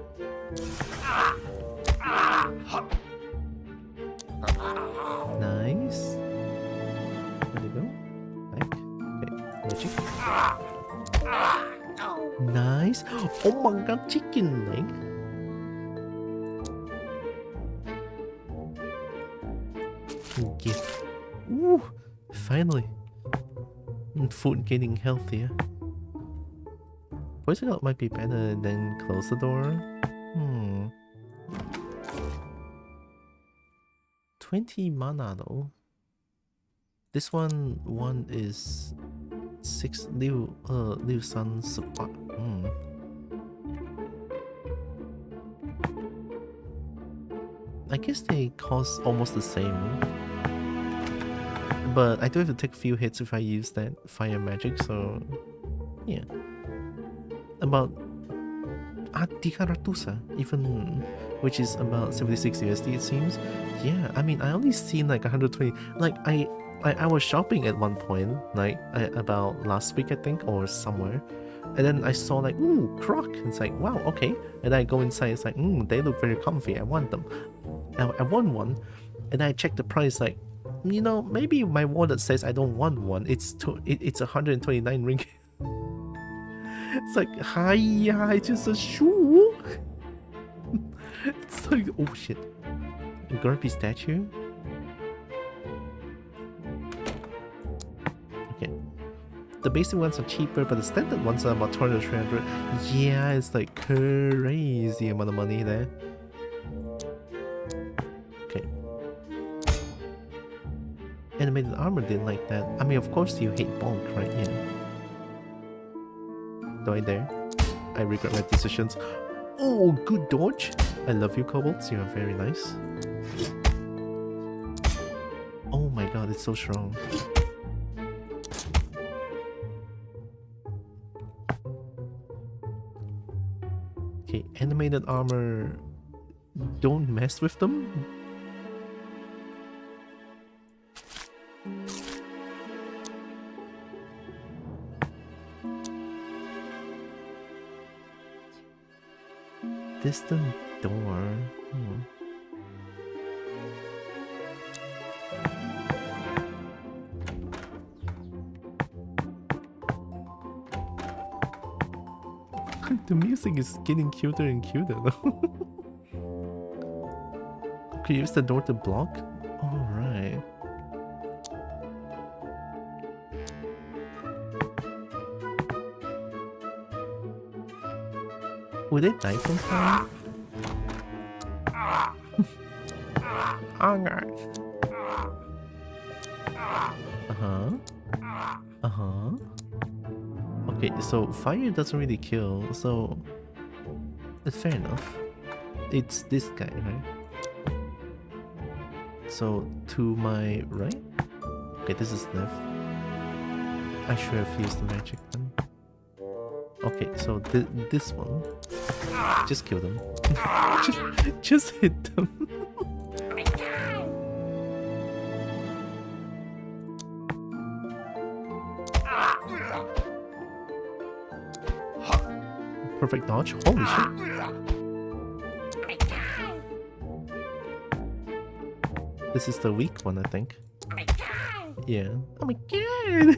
Nice. Where'd they go? Back. Okay, magic. Nice. Oh my god, chicken leg. Gift. Ooh, finally. Food getting healthier. Poison out might be better than close the door. 20 mana though. This one is 6 Liu Sun supply. I guess they cost almost the same. But I do have to take a few hits if I use that fire magic, so yeah. About 300 even, which is about 76 USD it seems. Yeah, I mean I only seen like 120. Like I was shopping at one point, like about last week I think, or somewhere, and then I saw like, ooh, Croc. It's like, wow, okay. And I go inside, it's like, they look very comfy, I want them. I want one, and I checked the price, like, you know, maybe my wallet says I don't want one. It's 129 ringgit. It's like, hi, it's just a shoe. It's like, oh shit. A grumpy statue. Okay. The basic ones are cheaper, but the standard ones are about 200, 300. Yeah, it's like crazy amount of money there. Okay. animated armor didn't like that. I mean, of course you hate bulk, right? Yeah. Do I dare? I regret my decisions. Oh, good dodge. I love you, Kobolds. You are very nice. Oh my god, it's so strong. Okay, animated armor. Don't mess with them. Distant door. The music is getting cuter and cuter though. Could you use the door to block? Alright. Would it die from fire? Uh-huh. Okay, so fire doesn't really kill, so it's fair enough. It's this guy, right? So to my right? Okay, this is left. I should have used the magic then. Okay, so this one. Just kill them. just hit them. Perfect dodge. Holy shit. This is the weak one, I think. Yeah. Oh my god!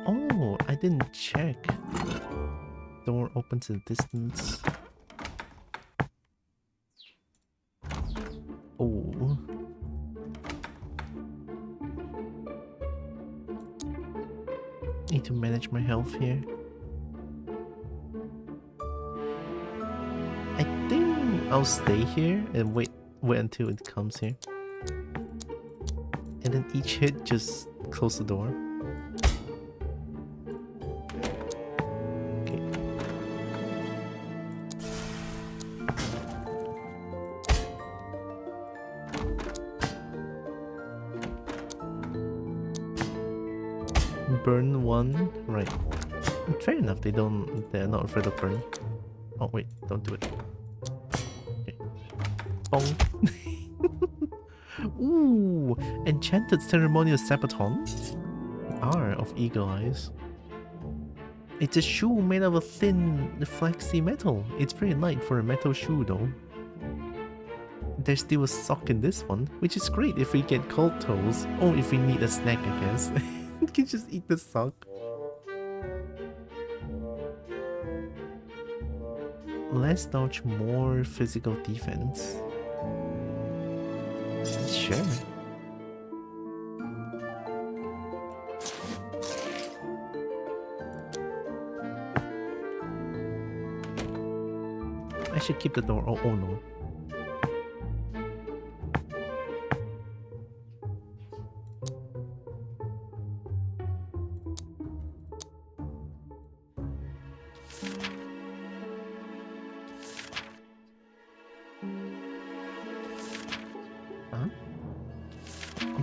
Oh, I didn't check. Door opens in distance. Oh. Need to manage my health here. I think I'll stay here and wait until it comes here. And then each hit just close the door. Okay. Burn one, right. Fair enough, they're not afraid of burn. Oh wait, don't do it. Okay. Bong. Ooh, enchanted ceremonial sabaton. R of eagle eyes. It's a shoe made of a thin, flaxy metal. It's pretty light for a metal shoe though. There's still a sock in this one, which is great if we get cold toes, or if we need a snack, I guess. You can just eat the sock. Less dodge, more physical defense. Sure. I should keep the door. Oh no.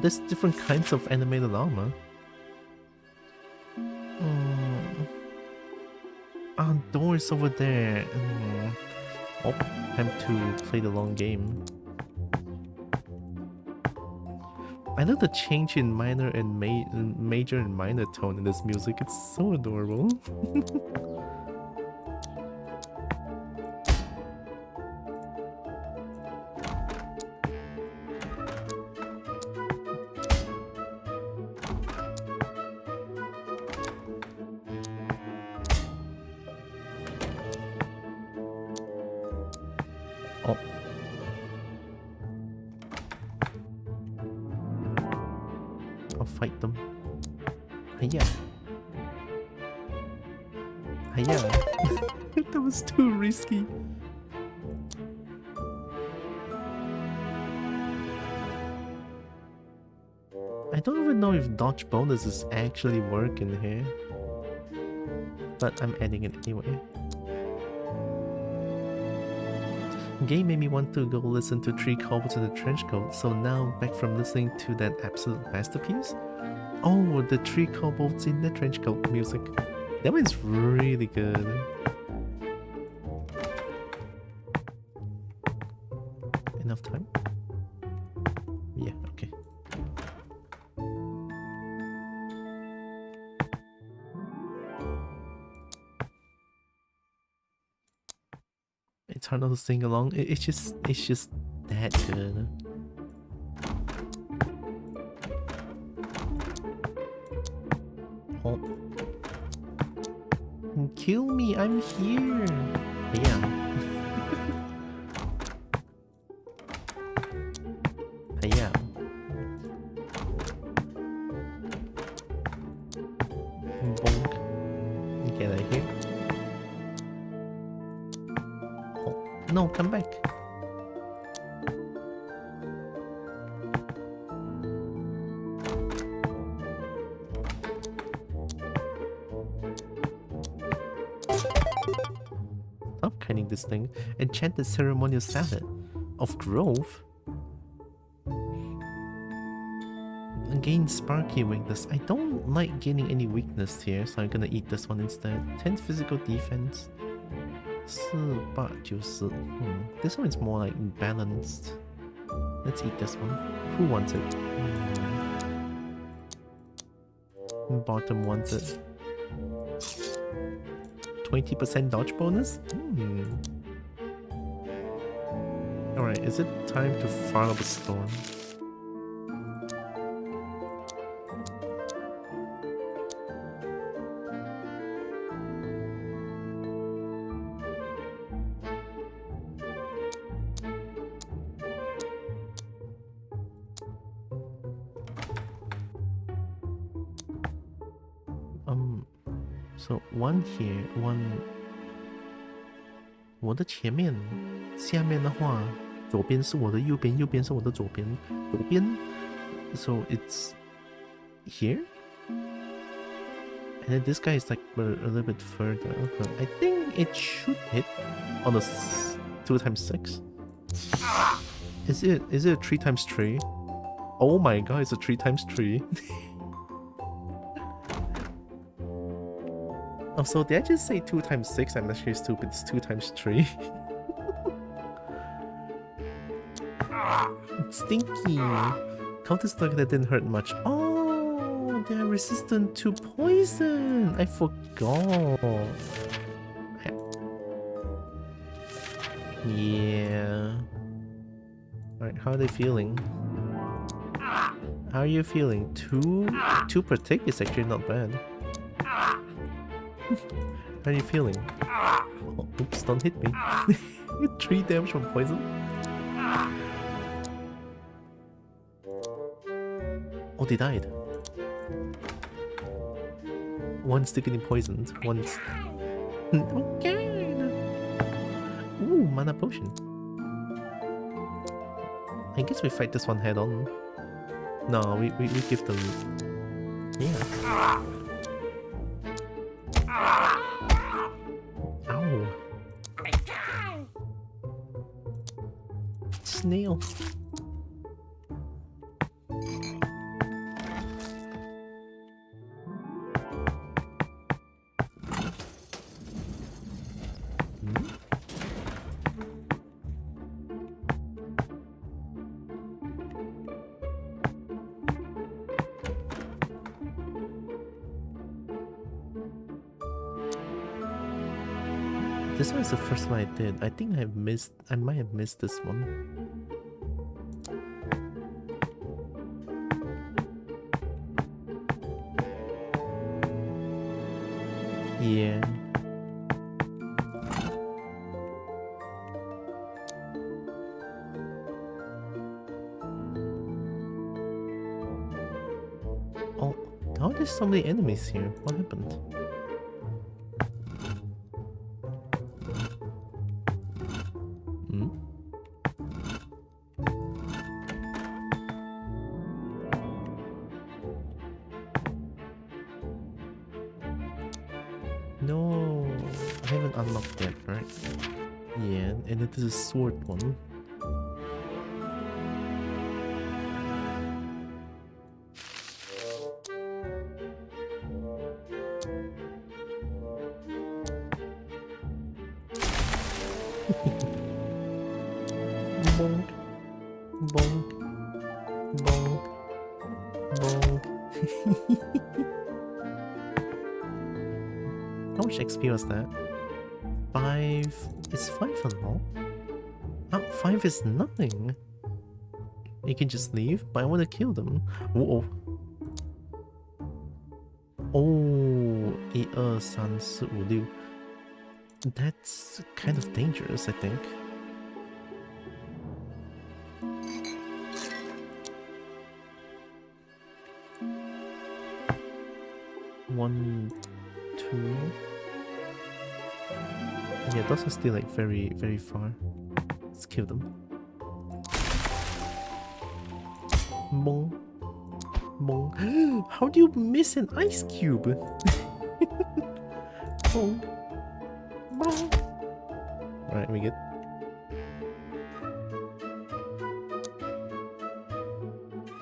There's different kinds of animated armor. Doors over there. Oh, time to play the long game. I love the change in minor and major and minor tone in this music. It's so adorable. I'll fight them. Hiya. Hiya. That was too risky. don't even know if dodge bonuses actually work in here. But I'm adding it anyway. Game made me want to go listen to Three Kobolds in the Trenchcoat, so now back from listening to that absolute masterpiece. Oh, the Three Kobolds in the Trenchcoat music. That one's really good. Enough time? Yeah, okay. It's hard not to sing along. It's just that good. Oh. Kill me, I'm here. Yeah. Yeah. Bonk. Get out of here. Oh, no, come back. Stop kiting this thing. Enchanted ceremonial salad of growth. Gain sparky weakness. I don't like gaining any weakness here, so I'm gonna eat this one instead. 10 physical defense. 494. This one is more like balanced. Let's eat this one. Who wants it? Bottom wants it. 20% dodge bonus? Alright, is it time to fire up a storm? So one here, one 我的前面下面的话左边是我的右边，右边是我的左边，左边 so it's here? And then this guy is like a little bit further, but I think it should hit on the 2x6. Is it a 3x3? Oh my god, it's a 3x3. Oh, so did I just say 2x6? I'm actually stupid. It's 2x3. Stinky. Counter Slug that didn't hurt much. Oh, they're resistant to poison. I forgot. Yeah. Alright, how are they feeling? How are you feeling? 2 protect is actually not bad. How are you feeling? Oh, oops, don't hit me. 3 damage from poison. Oh, they died. One's getting poisoned. One's... Okay. Ooh, mana potion. I guess we fight this one head on. No, we give them... Yeah. Ow. Snail. This one is the first one I did. I think I might have missed this one. Yeah. Oh, how are there so many enemies here? What happened? even unlocked that, right? Yeah, and it is a sword one. Bonk, bonk, bonk, bonk. How much XP was that? 5. Is 5 unlocked? Oh, 5 is nothing. You can just leave, but I want to kill them. Whoa. Oh, 1, 2, 3, 4, 5, 6. That's kind of dangerous, I think. One, 2. Yeah, those are still like very, very far. Let's kill them. Bong. Bong. How do you miss an ice cube? Bong. Bong. Alright, we good.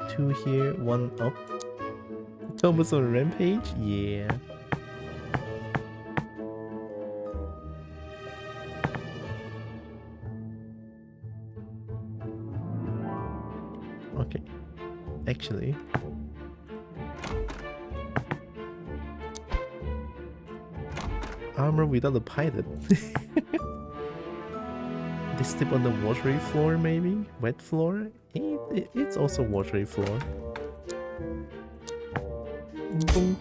Two here, 1 up. Thomas on a rampage? Yeah. Okay. Actually. Armor without a pilot. They sleep on the watery floor maybe? Wet floor? It's also watery floor. Boom.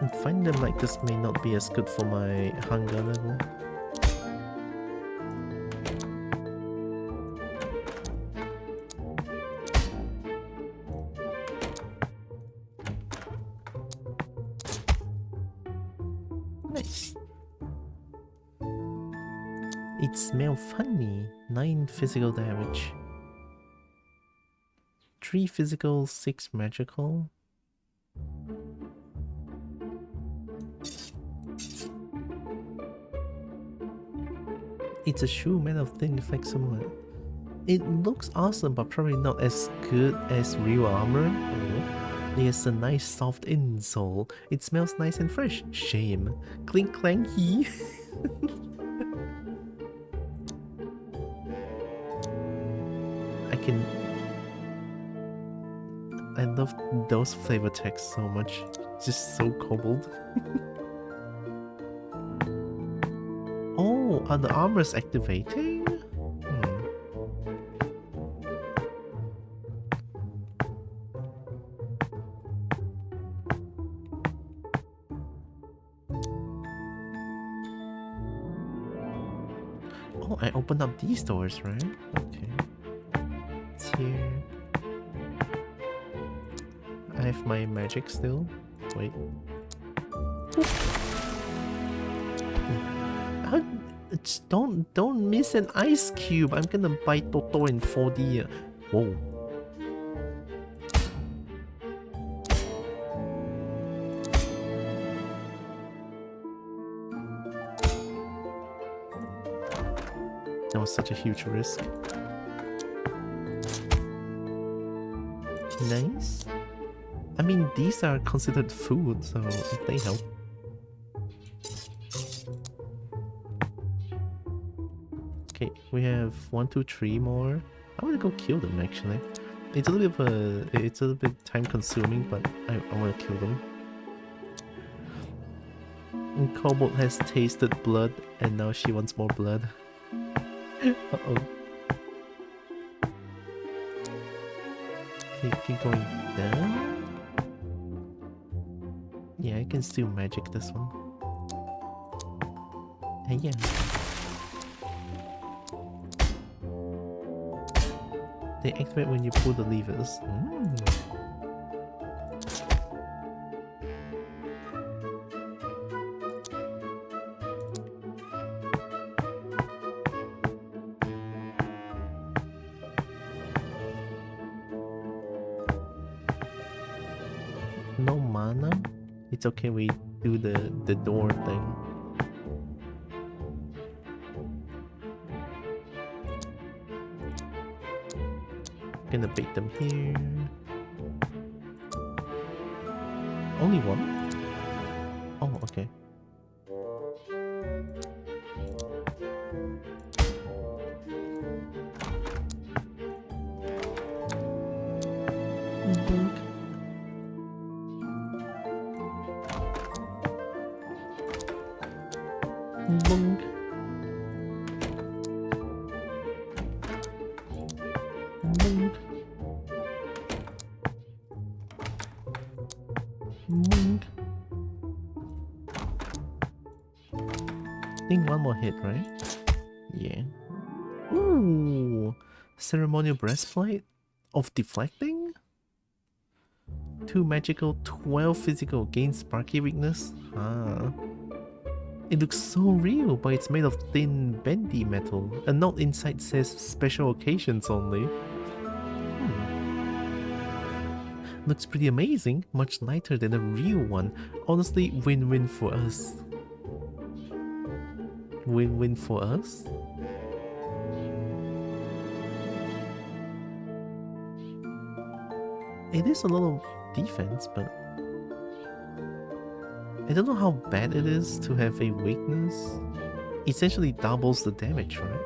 And fighting them like this may not be as good for my hunger level. Nice. It smells funny. 9 physical damage. 3 physical, 6 magical. It's a shoe made of thin flexible. It looks awesome, but probably not as good as real armor. Oh. It has a nice soft insole. It smells nice and fresh. Shame. Clink clanky. I love those flavor texts so much. Just so cobbled. Oh, are the armors activating? Oh, I opened up these doors, right? Okay. It's here. I have my magic still. Wait. Just don't miss an ice cube. I'm gonna bite Toto in 4D. Whoa. That was such a huge risk. Nice. I mean, these are considered food, so they help. Okay, we have 1, 2, 3 more. I want to go kill them actually. It's a little bit time consuming, but I want to kill them. And Cobalt has tasted blood, and now she wants more blood. Uh-oh. Okay, keep going down. Yeah, I can still magic this one. Hey, yeah. They activate when you pull the levers. No mana? It's okay, we do the door thing. Gonna bait them here. Only one? Oh, okay. Bonk. Bonk. Bonk. Bonk. I think one more hit, right? Yeah. Ooh! Ceremonial breastplate of deflecting? 2 magical, 12 physical, gain sparky weakness. Ah. It looks so real, but it's made of thin, bendy metal. A note inside says special occasions only. Looks pretty amazing, much lighter than a real one. Honestly, win-win for us. Win-win for us? It is a lot of defense, but I don't know how bad it is to have a weakness. Essentially doubles the damage, right?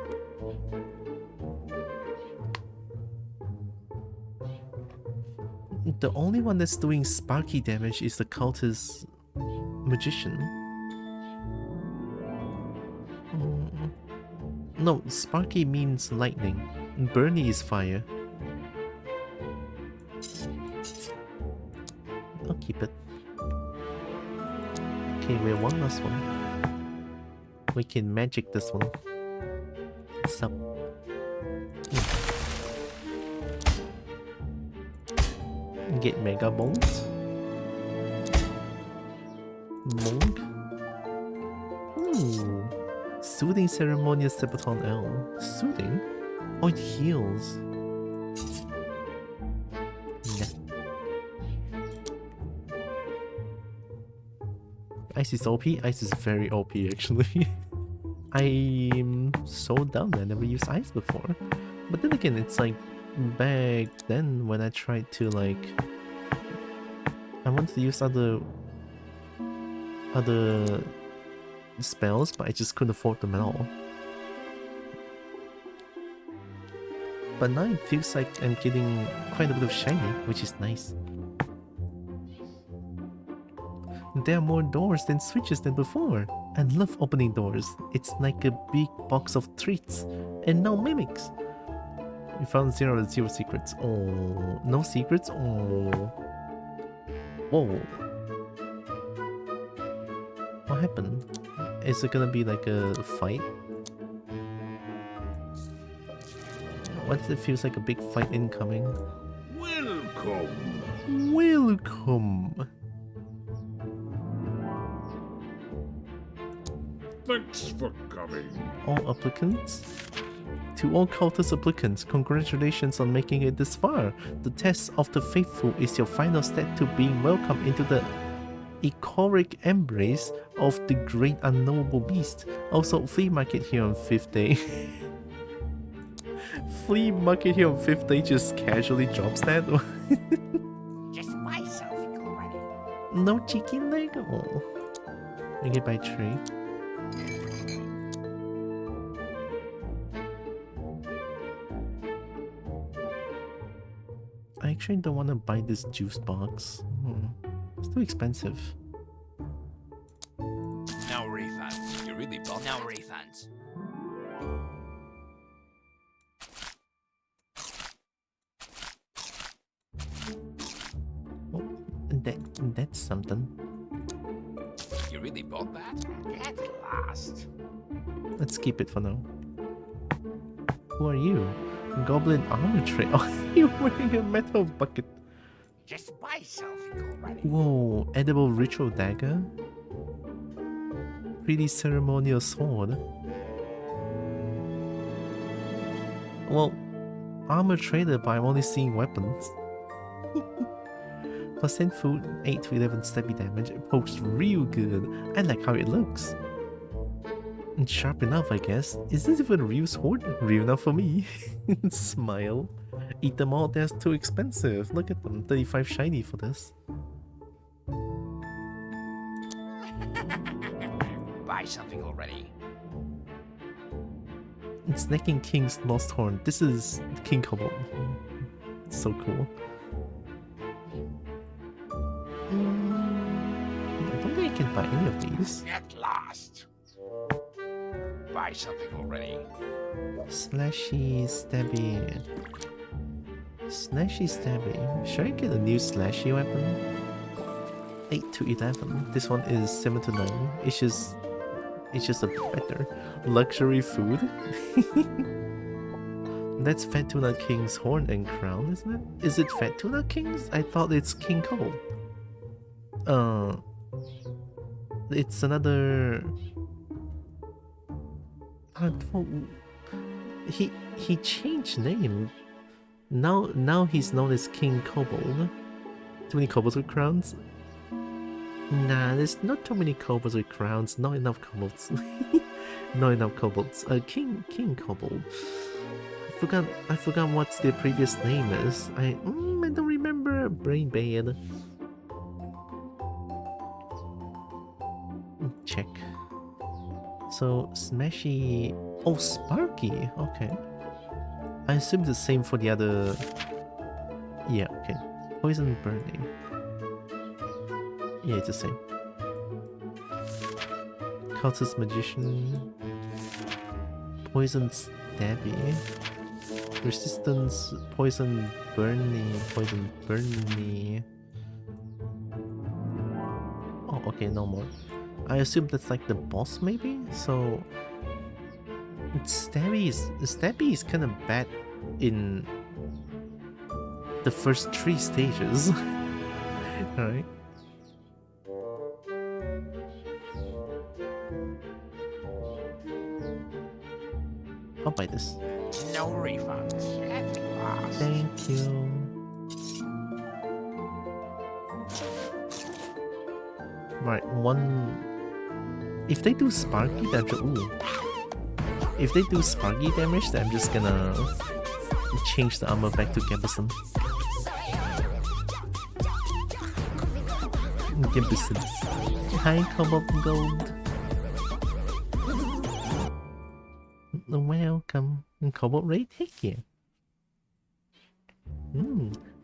The only one that's doing sparky damage is the cultist magician. No, sparky means lightning. Burny is fire. I'll keep it. Okay, we have one last one. We can magic this one. Sup? Get mega bones. Monk. Ooh. Soothing ceremonial Sebaton L. Soothing? Oh, it heals. Nah. Ice is OP? Ice is very OP actually. I'm so dumb, I never used ice before. But then again, it's like back then when I tried to like... I wanted to use other spells, but I just couldn't afford them at all. But now it feels like I'm getting quite a bit of shiny, which is nice. There are more doors than switches than before. I love opening doors. It's like a big box of treats. And no mimics. We found 0 secrets. Oh, no secrets? Oh. Whoa. What happened? Is it gonna be like a fight? Why does it feel like a big fight incoming? Welcome. Welcome! Thanks for coming. All applicants? To all cultist applicants, congratulations on making it this far. The test of the faithful is your final step to being welcomed into the echoric embrace of the great unknowable beast. Also, flea market here on 5th day. Flea market here on 5th day just casually drops that. Just buy something already. No chicken leg? Oh. I get by tree. I actually don't want to buy this juice box. It's too expensive. No refunds. You really bought No that? refunds. Oh, that's something. You really bought that? Get lost. Let's keep it for now. Who are you? Goblin armor tray. Oh, you're wearing a metal bucket. Just buy something already. Whoa, edible ritual dagger? Pretty ceremonial sword. Well, armor trader, but I'm only seeing weapons. 10% food, 8 to 11 stabby damage. It pokes real good. I like how it looks. And sharp enough, I guess. Is this even a real sword? Real enough for me. Smile. Eat them all, that's too expensive. Look at them, 35 shiny for this. Buy something already. It's Snacking King's Lost Horn. This is King Cobalt. So cool. I don't think I can buy any of these. At last. Buy something already. Slashy, stabby. Slashy, stabby. Should I get a new slashy weapon? 8 to 11. This one is 7 to 9. It's just a bit better. Luxury food. That's Fat Tuna King's horn and crown, isn't it? Is it Fat Tuna King's? I thought it's King Cobalt. It's another. He changed name. Now he's known as King Kobold. Too many kobolds with crowns? Nah, there's not too many kobolds with crowns. Not enough kobolds. Not enough kobolds. King Kobold. I forgot what their previous name is. I don't remember. Brain bad. Check. So Smashy. Oh, Sparky. Okay. I assume the same for the other. Yeah. Okay. Poison burning. Yeah, it's the same. Cultist magician. Poison stabby. Resistance, poison burny. Oh, okay, no more. I assume that's like the boss, maybe. So, Stabby is kind of bad in the first 3 stages. All right. I'll buy this. No refunds. At last. Thank you. Right, one. If they do Sparky damage, ooh. If they do Sparky damage, then I'm just gonna change the armor back to Gambison. Gambison. Hi, Cobalt Gold. Welcome. Cobalt Ray, take care.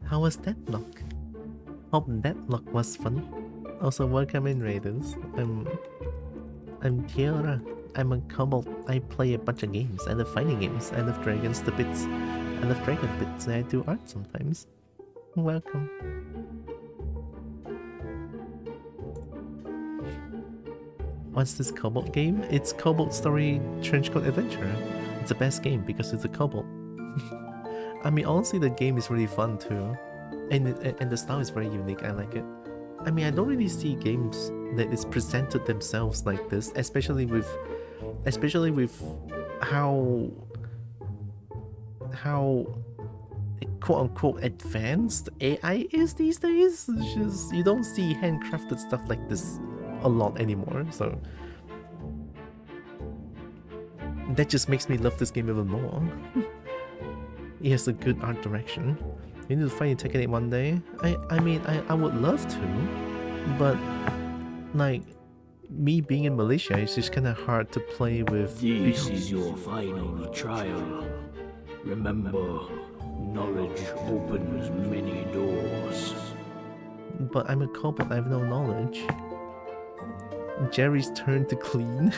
How was that lock? Hope that lock was fun. Also, welcome in, Raiders. I'm Tiara. I'm a Cobalt. I play a bunch of games. I love fighting games. I love dragons to bits. I love dragon bits, and I do art sometimes. Welcome. What's this Cobalt game? It's Cobalt Story Trenchcoat Adventure. It's the best game because it's a Cobalt. I mean, honestly, the game is really fun too, and the style is very unique. I like it. I mean, I don't really see games that is presented themselves like this, especially with how quote unquote advanced AI is these days. It's just, you don't see handcrafted stuff like this a lot anymore, so that just makes me love this game even more. It has a good art direction. You need to find Tekken 8 one day. I mean, I would love to, but like, me being in Malaysia, it's just kind of hard to play with. This is your final trial. Remember, knowledge opens many doors. But I'm a Cobalt, I have no knowledge. Jerry's turn to clean.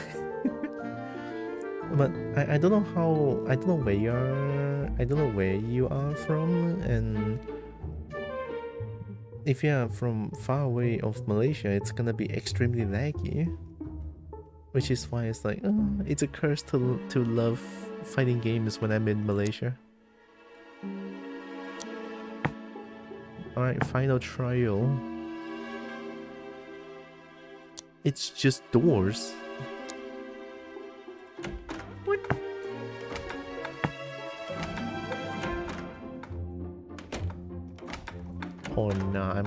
But I don't know how, I don't know where you are, I don't know where you are from, and if you are from far away of Malaysia, it's gonna be extremely laggy. Which is why it's like, it's a curse to love fighting games when I'm in Malaysia. Alright, final trial. It's just doors. What? Oh no,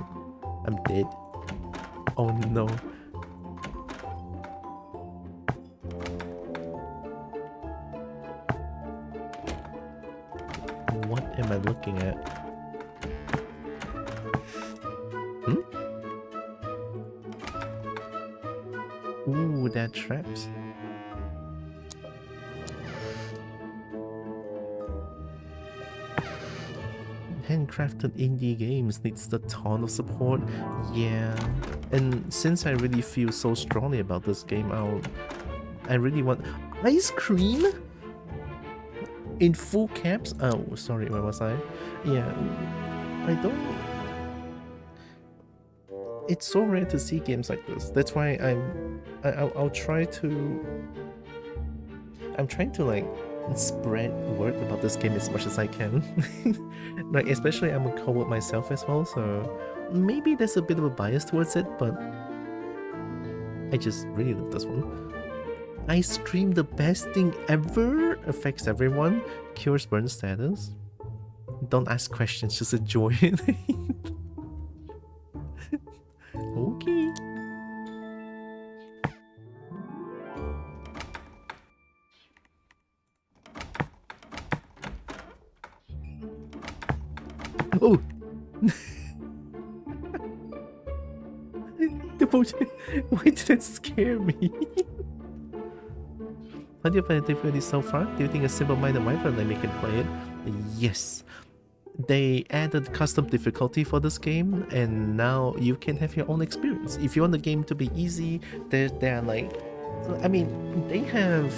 I'm dead. Oh no. What am I looking at? Hmm? Ooh, they're traps. Handcrafted indie games needs a ton of support. Yeah. And since I really feel so strongly about this game, I really want ice cream in full caps. Oh, sorry, where was I? Yeah. I don't. It's so rare to see games like this. That's why I'll try to. I'm trying to like spread word about this game as much as I can. Like, especially I'm a co-op myself as well, so maybe there's a bit of a bias towards it, but I just really love this one. Ice cream, the best thing ever, affects everyone, cures burn status. Don't ask questions, just enjoy it. Okay. Oh! Why did that scare me? How do you find the difficulty so far? Do you think a simple-minded wyvern let me can play it? Yes. They added custom difficulty for this game, and now you can have your own experience. If you want the game to be easy, they're like... I mean, they have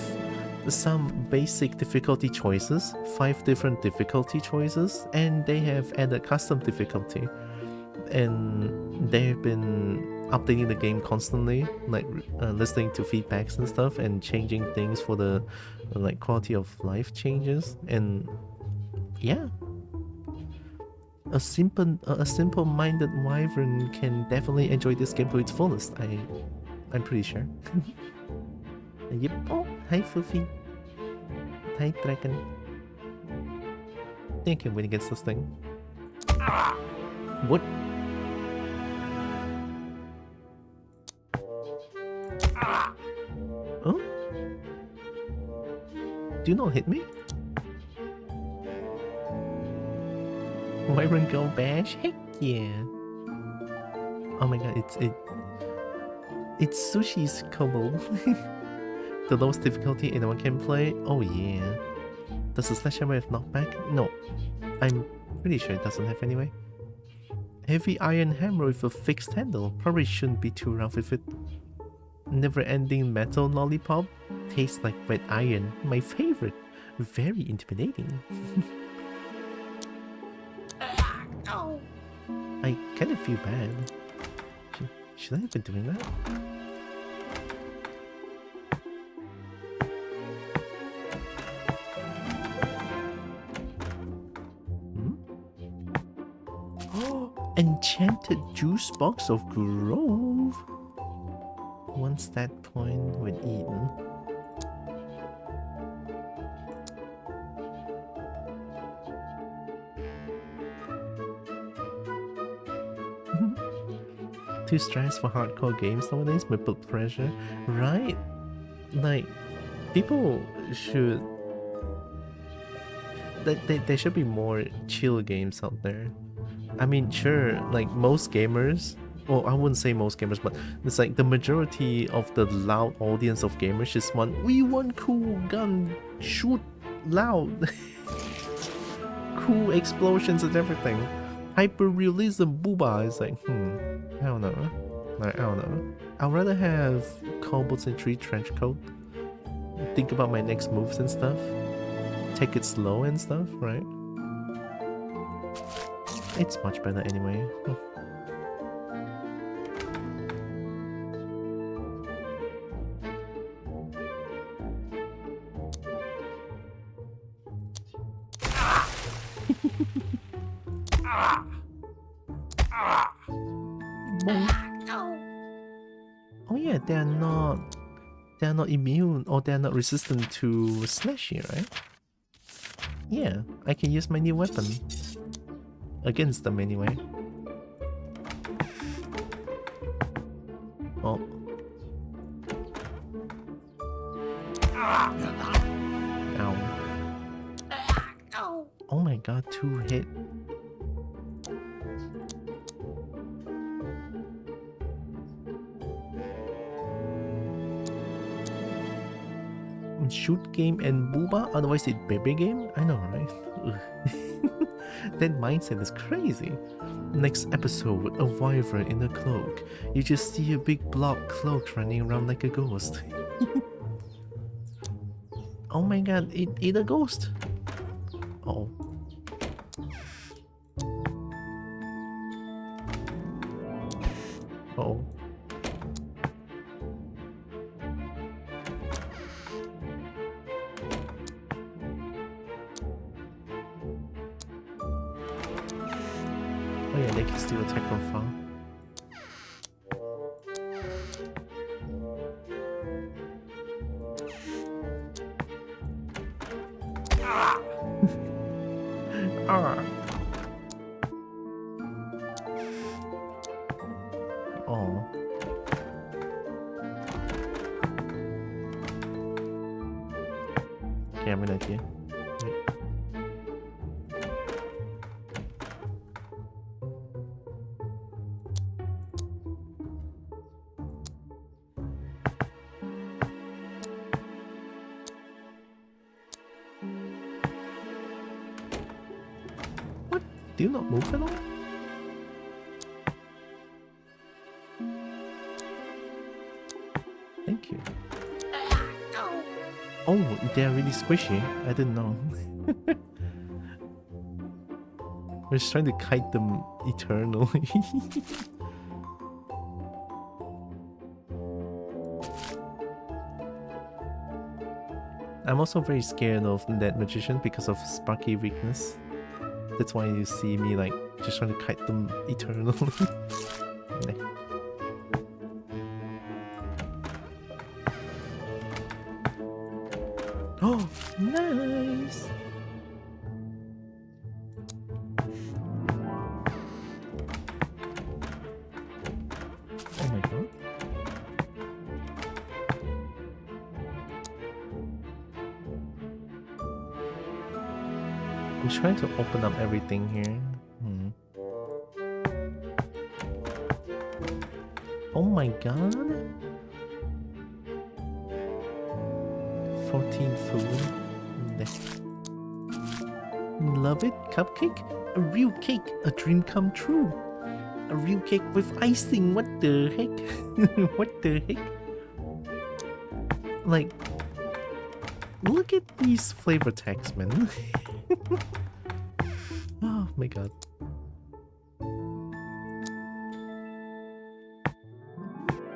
some basic difficulty choices, 5 different difficulty choices, and they have added custom difficulty. And they've been updating the game constantly, like listening to feedbacks and stuff, and changing things for the like quality of life changes. And yeah, a simple-minded wyvern can definitely enjoy this game to its fullest. I'm pretty sure. Yep. Oh, hi Fufi. Hi Dragon. I think I can win against this thing. What? Huh? Do you not hit me? Wyvern Go Bash? Heck yeah! Oh my god, it's Sushi's Kobo. The lowest difficulty anyone can play? Oh yeah. Does the sledgehammer have knockback? No. I'm pretty sure it doesn't have anyway. Heavy iron hammer with a fixed handle. Probably shouldn't be too rough with it. Never-ending metal lollipop? Tastes like red iron. My favorite. Very intimidating. I kind of feel bad. Should I have been doing that? Enchanted juice box of Grove. One stat point when eaten. Too stressed for hardcore games nowadays with blood pressure, right? Like, people should... There should be more chill games out there. I mean, sure, like most gamers, well, I wouldn't say most gamers, but it's like the majority of the loud audience of gamers just want, we want cool gun, shoot loud, cool explosions and everything. Hyper-realism booba is like, I don't know. I don't know. I'd rather have Kobolds and Tree trench coat. Think about my next moves and stuff. Take it slow and stuff, right? It's much better anyway. Oh yeah, they're not immune, or they're not resistant to slashy, right? Yeah, I can use my new weapon against them anyway. Oh. Ow. Oh my god, 2 hit. Shoot game and booba, otherwise it's baby game? I know, right? That mindset is crazy. Next episode, a wyvern in a cloak. You just see a big blob cloak running around like a ghost. Oh my god, it a ghost. Oh. Oh. Oh yeah, they can still attack from far. Ah. Oh. Okay, I have an idea. Do you not move at all? Thank you. Oh, they're really squishy. I didn't know. We're just trying to kite them eternally. I'm also very scared of that magician because of Sparky weakness. That's why you see me like just trying to kite them eternally. Oh, nice! Oh my god. I'm trying to open up everything here. Oh my god. 14 food. Love it. Cupcake? A real cake. A dream come true. A real cake with icing. What the heck? What the heck? Like, look at these flavor text, man. Oh my god.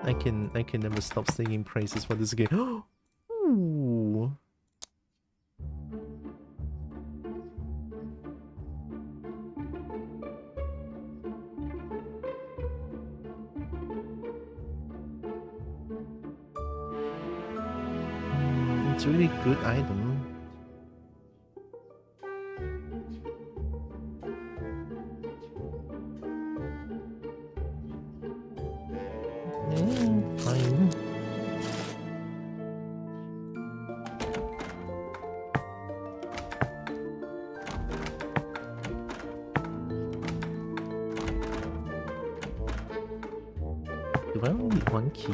I can never stop singing praises for this game. Ooh. It's a really good item. Fine. Do I only need 1 key?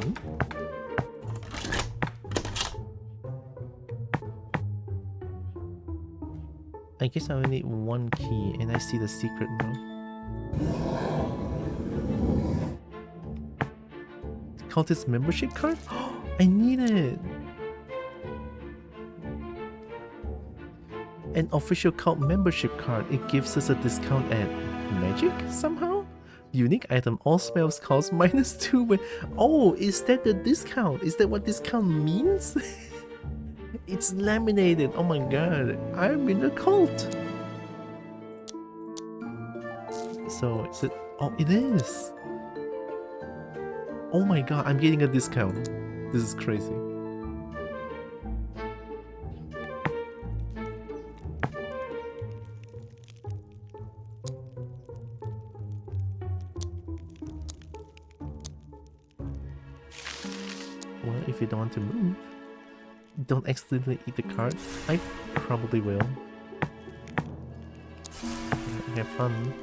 I guess I only need 1 key and I see the secret now. Cultist membership card? I need it! An official cult membership card. It gives us a discount at Magic somehow? Unique item. All spells cost -2 when... Oh, is that the discount? Is that what discount means? It's laminated. Oh my god. I'm in a cult. So, is it... Oh, it is! Oh my god, I'm getting a discount. This is crazy. Well, if you don't want to move, don't accidentally eat the card. I probably will. Have fun.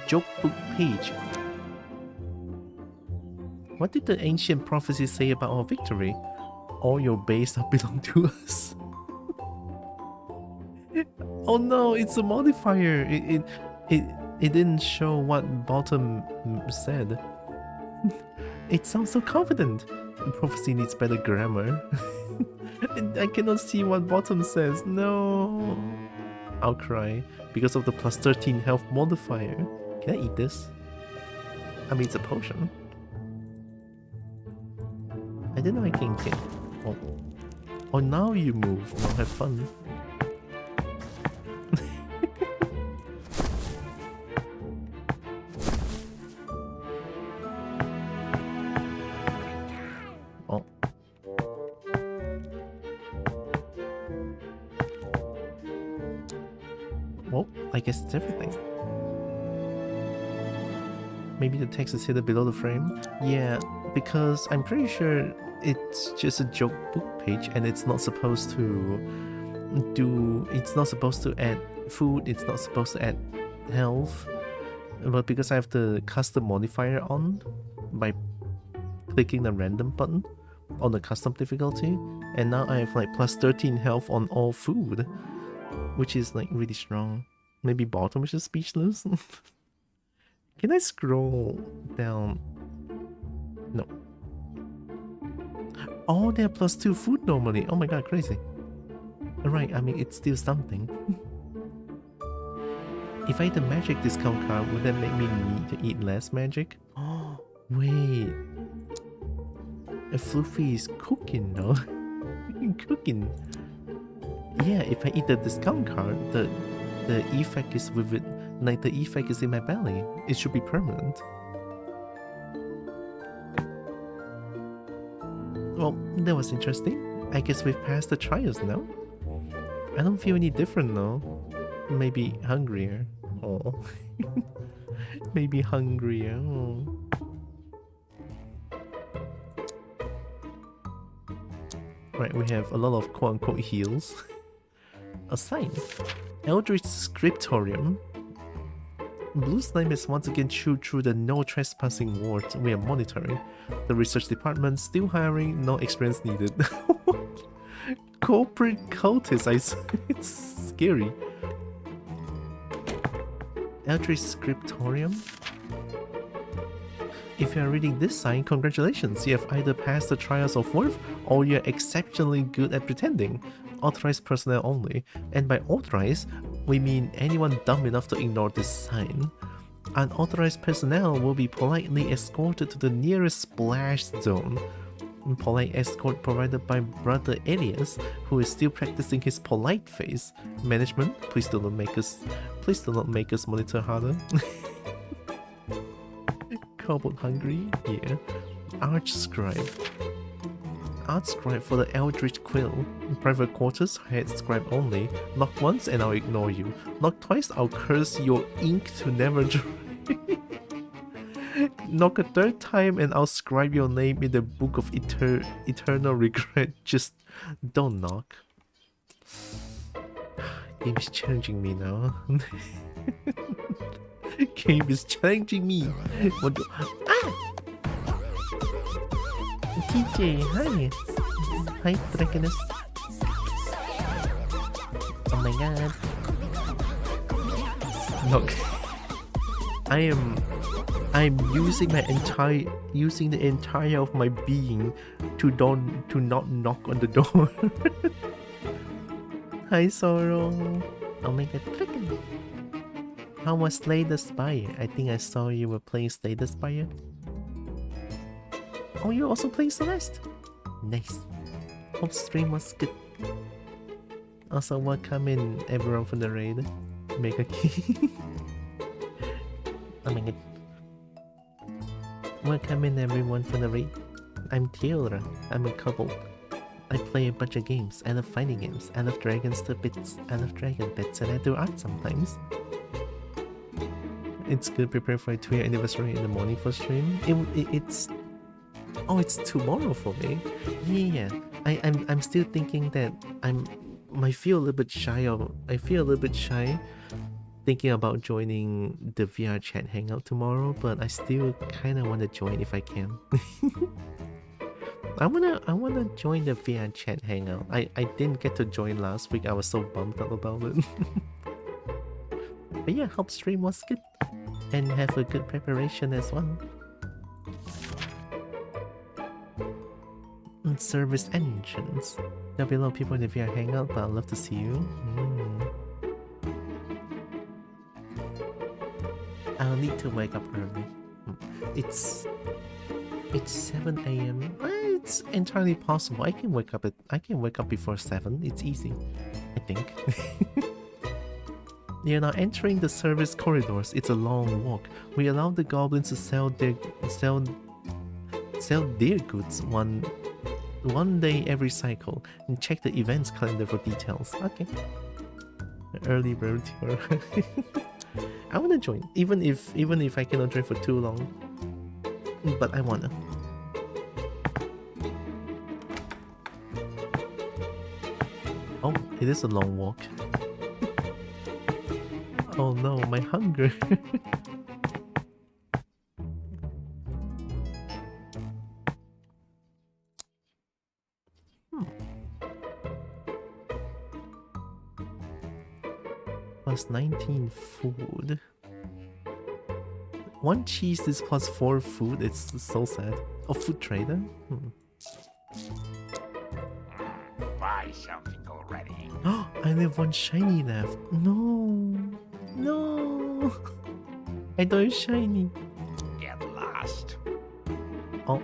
Joke book page. What did the ancient prophecy say about our victory? All your base now belong to us. Oh no, it's a modifier. It didn't show what bottom said. It sounds so confident. Prophecy needs better grammar. I cannot see what bottom says. No. I'll cry because of the plus 13 health modifier. Can I eat this? I mean, it's a potion. I didn't know I can get. Oh. Oh, now you move. Now have fun. Oh. Well, I guess it's everything. Maybe the text is hidden below the frame? Yeah, because I'm pretty sure it's just a joke book page and it's not supposed to add food, it's not supposed to add health. But because I have the custom modifier on by clicking the random button on the custom difficulty, and now I have like plus 13 health on all food, which is like really strong. Maybe bottom is just speechless. Can I scroll down? No. Oh, they're plus 2 food normally. Oh my god, crazy. Alright, I mean, it's still something. If I eat a magic discount card, would that make me need to eat less magic? Oh, wait. A Fluffy is cooking, though. Cooking. Yeah, if I eat the discount card, the effect is with it. Like, the effect is in my belly. It should be permanent. Well, that was interesting. I guess we've passed the trials now. I don't feel any different though. Maybe hungrier. Oh. Maybe hungrier. Oh. Right, we have a lot of quote-unquote heals. A sign. Eldritch Scriptorium. Blue Slime has once again chewed through the no trespassing wards we are monitoring. The research department still hiring, no experience needed. Corporate cultists, it's scary. Eldritch Scriptorium? If you are reading this sign, congratulations, you have either passed the trials of worth or you're exceptionally good at pretending. Authorized personnel only, and by authorized, we mean anyone dumb enough to ignore this sign. Unauthorized personnel will be politely escorted to the nearest splash zone. Polite escort provided by Brother Elias, who is still practicing his polite face. Management, please do not make us monitor harder. Cobalt hungry? Yeah. Archscribe. Archscribe for the Eldritch Quill. Private quarters, hired scribe only. Knock once and I'll ignore you. Knock twice, I'll curse your ink to never dry. Knock a third time and I'll scribe your name in the book of eternal regret. Just don't knock. Game is challenging me now. Game is challenging me. What do... Ah! TJ, hi. Hi, Dragoness. Oh my god. Look. I'm using the entire of my being to not knock on the door. Hi, Sorrow. Oh my god, Dragon. How was Slay the Spire? I think I saw you were playing Slay the Spire. Oh, you also play Celeste? Nice. Hope stream was good. Also, welcome in everyone from the raid. Mega Key. Oh my god. Welcome in everyone from the raid. I'm Theodora. I'm a kobold. I play a bunch of games. I love fighting games. I love dragons to bits. I love dragon bits and I do art sometimes. It's good. Prepare for a 2-year anniversary in the morning for stream. It's oh, it's tomorrow for me. Yeah. I'm still thinking that I feel a little bit shy thinking about joining the VR chat hangout tomorrow, but I still kind of want to join if I can. I wanna join the VR chat hangout. I didn't get to join last week. I was so bummed out about it. But yeah, hope stream was good and have a good preparation as well. And service entrance. There'll be a lot of people in the VR hangout, but I'd love to see you. I'll need to wake up early. It's 7 AM. It's entirely possible. I can wake up before 7. It's easy, I think. You're now entering the service corridors. It's a long walk. We allow the goblins to sell their goods one day every cycle, and check the events calendar for details. Okay. Early bird tour. I wanna join, even if I cannot join for too long. But I wanna. Oh, it is a long walk. Oh no, my hunger. Plus 19 food. 1 cheese is plus 4 food. It's so sad. Oh, food trader? Buy something already. Oh, I have 1 shiny left. No. No. I thought it's shiny. Get lost. Oh.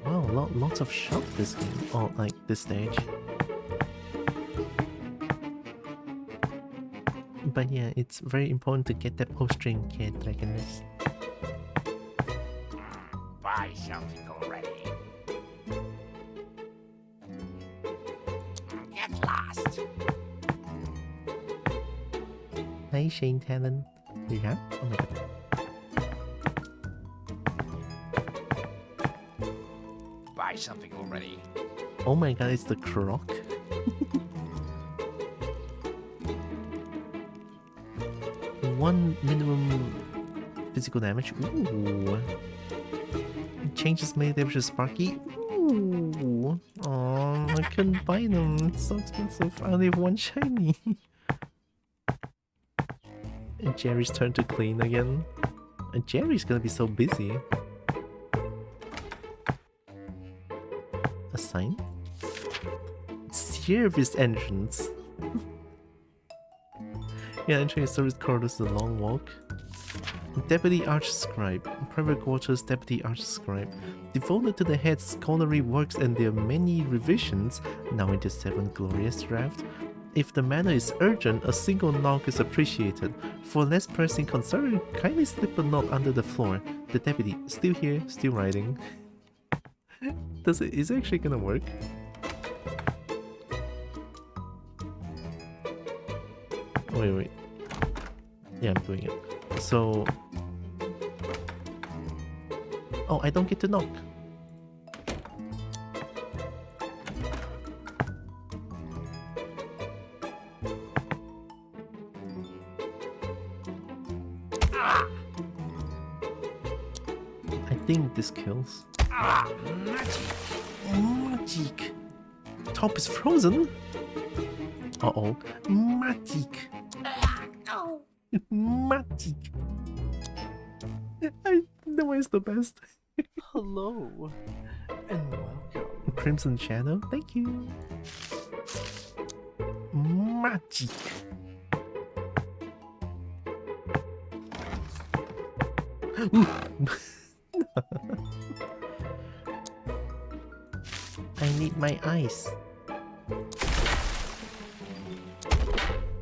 Wow, lots of shop this game. Oh, like this stage. But yeah, it's very important to get that post-string kid, Dragoness. Buy something already. Get lost. Hi, Shane Talon. Yeah? Oh my god. Buy something already. Oh my god, it's the croc. One minimum physical damage. Ooh. Changes melee damage to Sparky. Ooh. Oh, I couldn't buy them. It's so expensive. I only have 1 shiny. And Jerry's turn to clean again. And Jerry's gonna be so busy. A sign? Service entrance. Yeah, entering a service corridor is a long walk. Deputy Archscribe. Private quarters, Deputy Archscribe. Devoted to the head's scholarly works and their many revisions, now in the 7th glorious draft. If the matter is urgent, a single knock is appreciated. For less pressing concern, kindly slip a knot under the floor. The deputy, still here, still writing. Is it actually gonna work? Wait. Yeah, I'm doing it. So... Oh, I don't get to knock. I think this kills. Magic! Top is frozen? Uh-oh. Magic! Magic! I know it's the best. Hello and welcome. Crimson Shadow, thank you. Magic! I need my ice.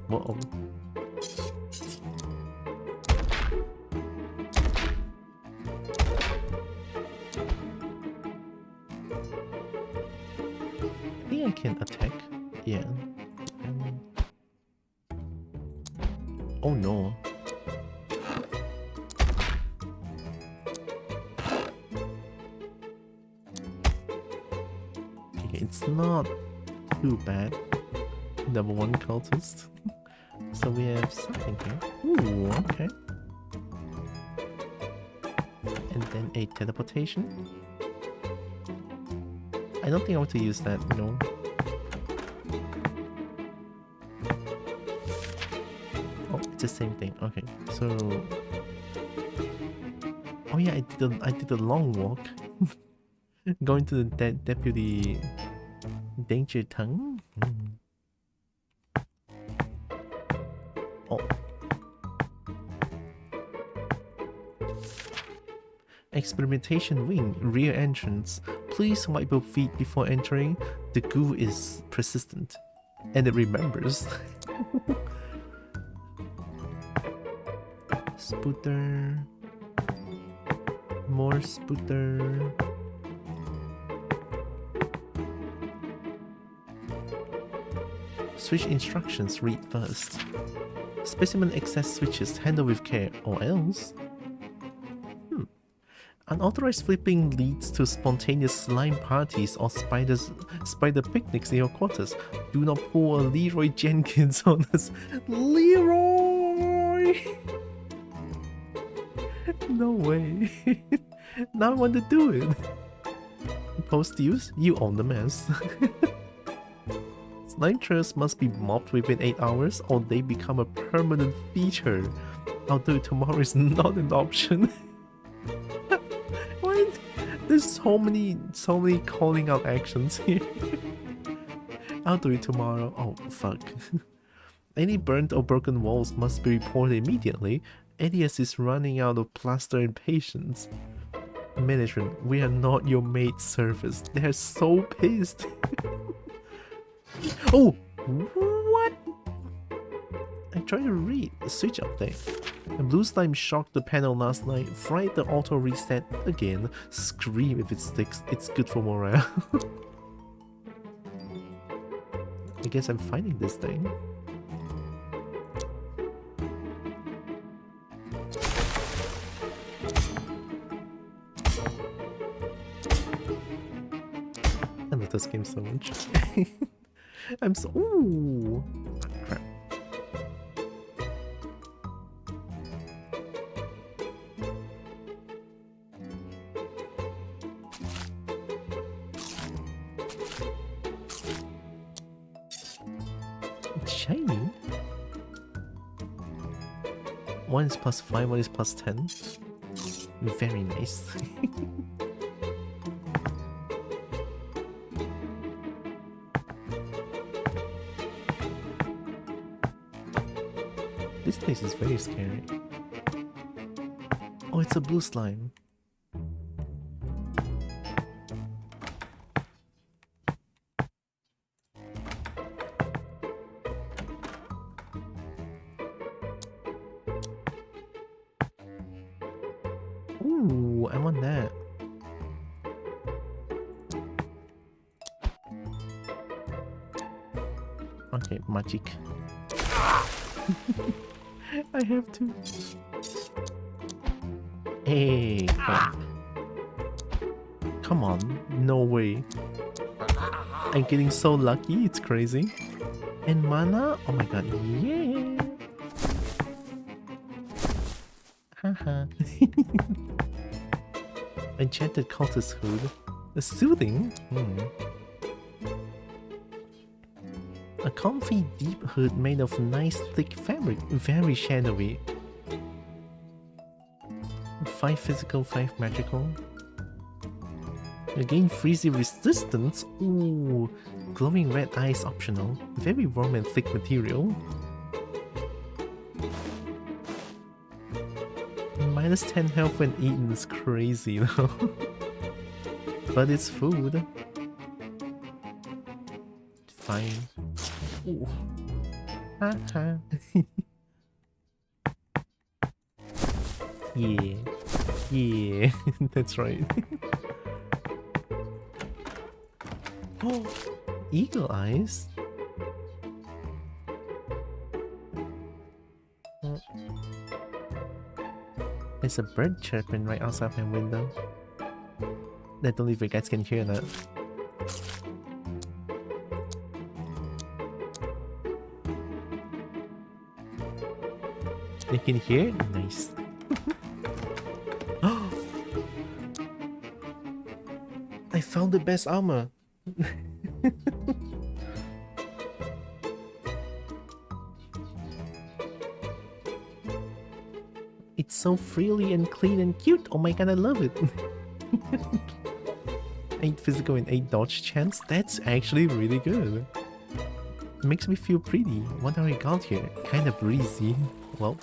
Whoa. I think I can attack. Yeah. Oh no. it's not too bad. Number 1 cultist. So we have something here. Ooh, okay. And then a teleportation. I don't think I want to use that, no. Oh, it's the same thing. Okay, so... Oh yeah, I did a long walk. Going to the deputy danger tongue. Oh. Experimentation wing, rear entrance. Please wipe your feet before entering. The goo is persistent. And it remembers. Spooter. More spooter. Switch instructions, read first. Specimen access switches, handle with care, or else. Unauthorized flipping leads to spontaneous slime parties or spider picnics in your quarters. Do not pull a Leroy Jenkins on us. Leroy! No way. Now I want to do it. Post use, you own the mess. Slime trails must be mopped within 8 hours or they become a permanent feature. I'll do it tomorrow is not an option. What? There's so many calling out actions here. I'll do it tomorrow. Oh fuck. Any burnt or broken walls must be reported immediately. Elias is running out of plaster and patience. Management, we are not your maid service. They're so pissed. Oh! What? I tried to read the switch update. The blue slime shocked the panel last night. Fried the auto reset again. Scream if it sticks. It's good for morale. I guess I'm finding this thing. I love this game so much. I'm so... Ooh! Crap. Shiny? One is +5, one is +10. Very nice. This place is very scary. Oh, it's a blue slime. Ooh, I want that. Okay, magic. I have to. Hey, come on, no way. I'm getting so lucky, it's crazy. And mana? Oh my god, yeah. Haha. Enchanted cultist hood. Soothing? A comfy deep hood made of nice thick fabric, very shadowy. 5 physical, 5 magical. Again, freezy resistance. Ooh, glowing red eyes optional. Very warm and thick material. -10 health when eaten is crazy though. But it's food. Fine. Ooh. Haha. Yeah. Yeah. That's right. Oh, eagle eyes. There's a bird chirping right outside my window. I don't know if you guys can hear that. You can hear it? Nice. I found the best armor. It's so frilly and clean and cute. Oh my god, I love it. 8 physical and 8 dodge chance. That's actually really good. It makes me feel pretty. What have we got here? Kind of breezy. Well.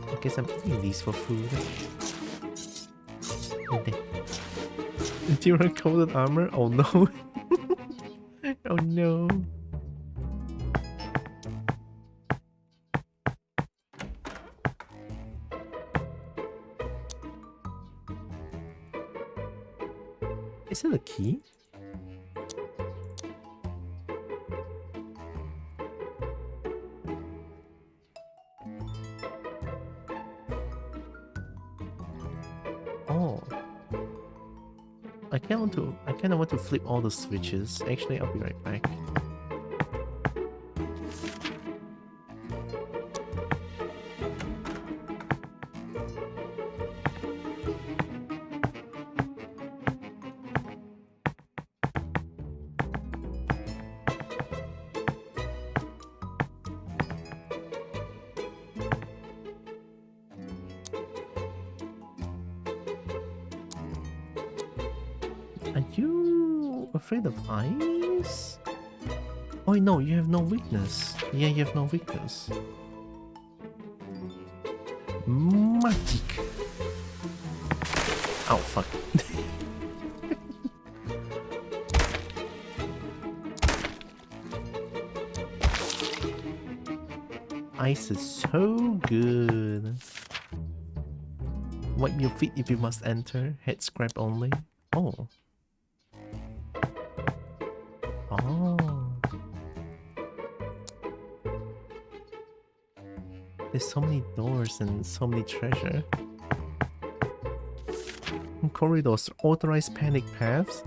I guess I'm eating these for food. Zero coated armor? Oh no. Oh no. Is it a key? Oh. I kinda want to flip all the switches. Actually, I'll be right back. Are you afraid of ice? Oh no, you have no weakness. Yeah, you have no weakness. Magic. Oh fuck. Ice is so good. Wipe your feet if you must enter. Head scrap only. Oh. Oh. There's so many doors and so many treasure. Corridors, authorized panic paths.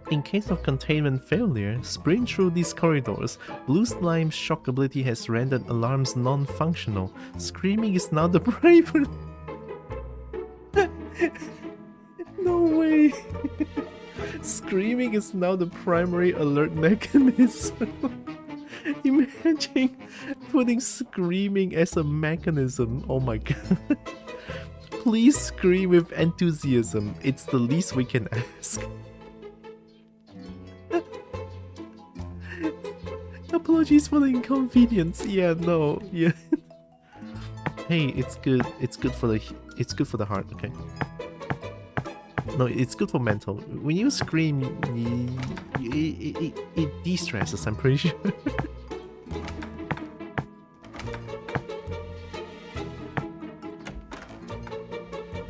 In case of containment failure, sprint through these corridors. Blue Slime's shock ability has rendered alarms non-functional. Screaming is now the primary. No way. Screaming is now the primary alert mechanism. Imagine putting screaming as a mechanism. Oh my god. Please scream with enthusiasm. It's the least we can ask. Apologies for the inconvenience. Yeah, no. Yeah. Hey, it's good. It's good for the heart, okay? No, it's good for mental. When you scream, it de-stresses, I'm pretty sure.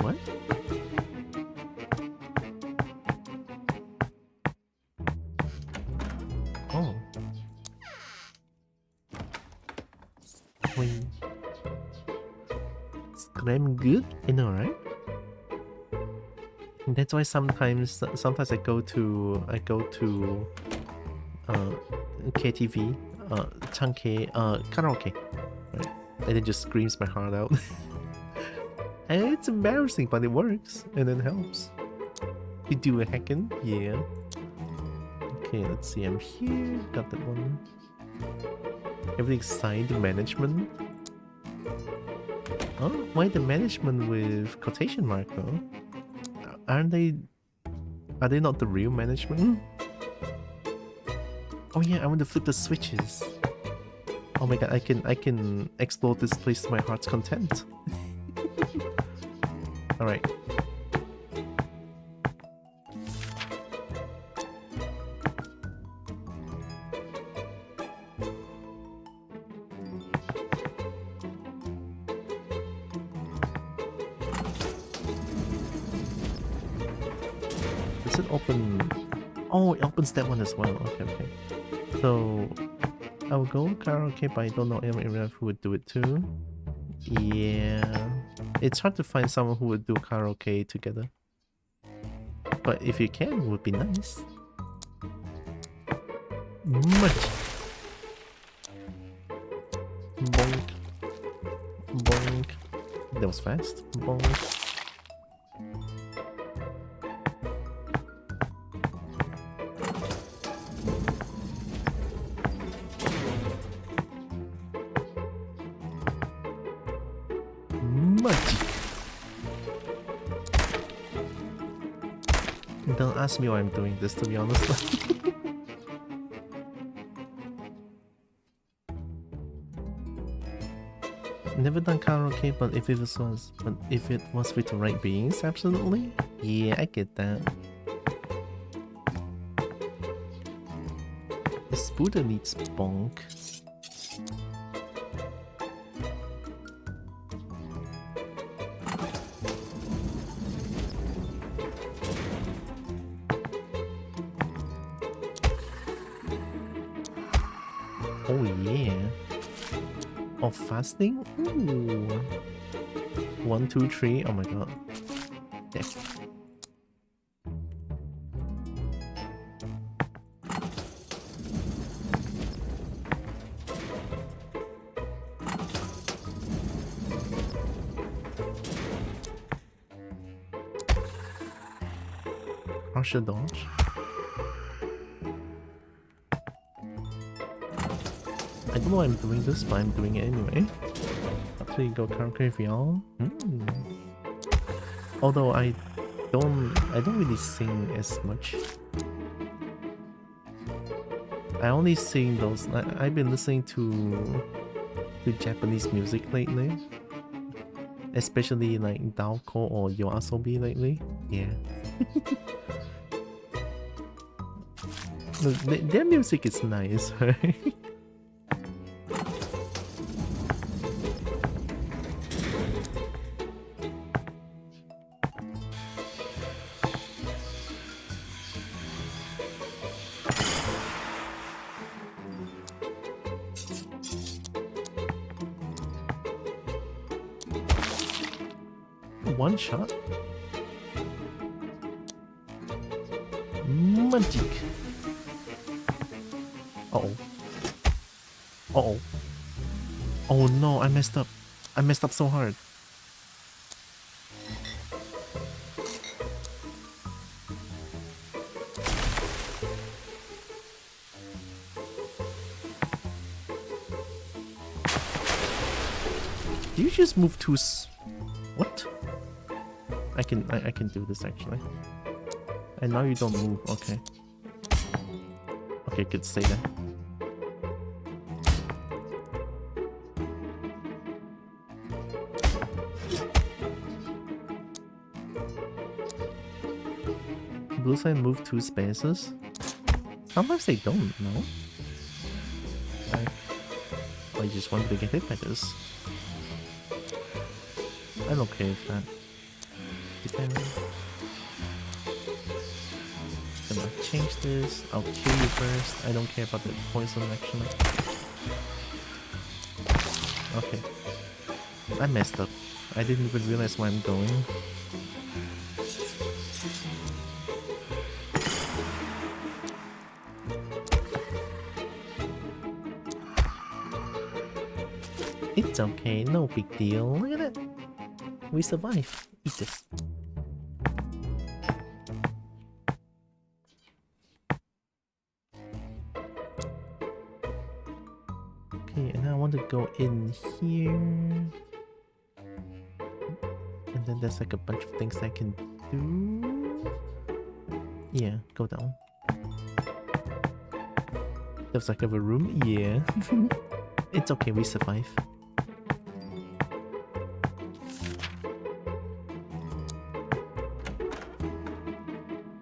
What? Oh. Wait. Scream good? I know, right? That's why sometimes I go to KTV, Changke, karaoke, right? And it just screams my heart out. And it's embarrassing, but it works and it helps. You do a hacking, yeah. Okay, let's see. I'm here. Got that one. Everything's signed management. Oh, why the management with quotation mark though? Are they not the real management? Oh yeah, I want to flip the switches. Oh my god, I can explore this place to my heart's content. Alright. Does it open? Oh, it opens that one as well. Okay, okay. So I will go karaoke, but I don't know anyone who would do it too. Yeah, it's hard to find someone who would do karaoke together. But if you can, it would be nice. Much. Bonk. Bonk. That was fast. Bonk. Magic. Don't ask me why I'm doing this, to be honest. Never done karaoke, but if it was with the right beings, absolutely. Yeah, I get that. This Buddha needs bonk. Oh yeah. Of fasting? Ooh. 1, 2, 3. Oh my god. Yeah. Partial dodge. I don't know why I'm doing this, but I'm doing it anyway. After you go karaoke with y'all. Although I don't really sing as much. I only sing those. I've been listening to Japanese music lately, especially like Daoko or Yoasobi lately. Yeah. Their music is nice, right? One shot? Magic. Uh-oh. Uh-oh. Oh no, I messed up. I messed up so hard. Do you just move too what? I can do this actually. And now you don't move, okay. Okay, good, stay there. Blue side move 2 spaces? Sometimes they don't, no? Or you just want to get hit by this. I'm okay with that. Defend. Gonna change this. I'll kill you first. I don't care about the poison action. Okay. I messed up. I didn't even realize where I'm going. It's okay, no big deal. Look at that. We survive. Eat this. Okay, and now I want to go in here. And then there's like a bunch of things I can do. Yeah, go down. There's like a room. Yeah. It's okay, we survive.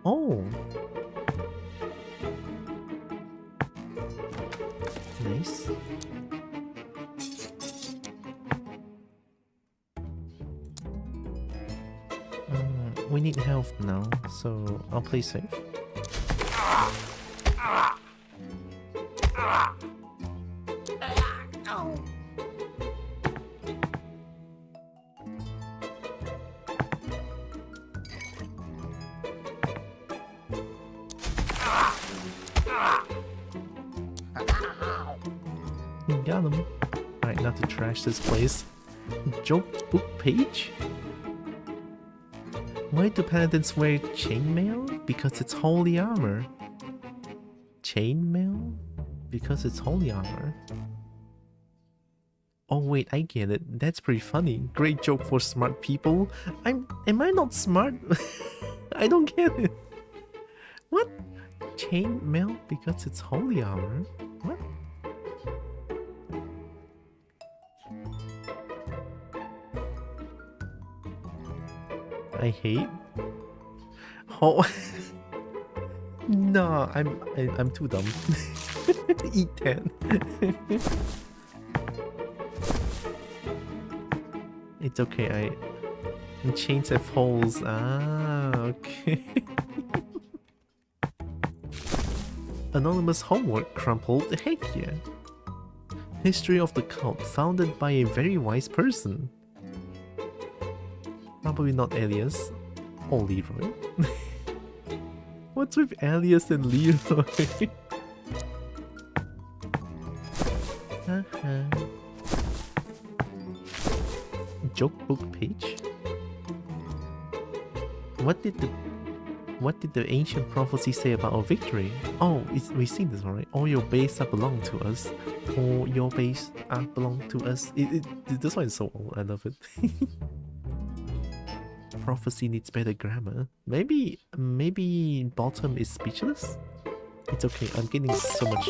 Oh! Nice. We need health now, so I'll play safe. Got him. Alright, now to trash this place. Joke book page? Why do paladins wear chainmail? Because it's holy armor. Chainmail? Because it's holy armor. Oh wait, I get it. That's pretty funny. Great joke for smart people. Am I not smart? I don't get it. What? Chainmail because it's holy armor? What? I hate. Oh. No, I'm too dumb. Eat that. It's okay. The chains have holes. Ah, okay. Anonymous homework crumpled. Heck yeah. History of the cult founded by a very wise person. Probably not Elias or Leroy. What's with Elias and Leroy? Joke book page? What did the ancient prophecy say about our victory? Oh, we've seen this already. All your base are belong to us. All your base are belong to us. This one is so old. I love it. Prophecy needs better grammar. Maybe bottom is speechless? It's okay, I'm getting so much.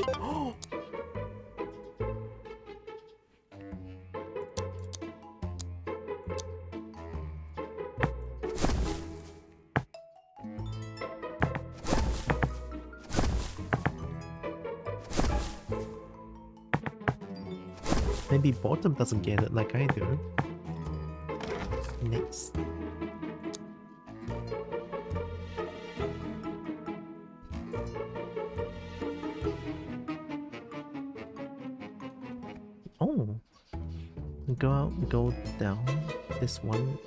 Maybe bottom doesn't get it like I do. Next. Oh, go out, go down. This one.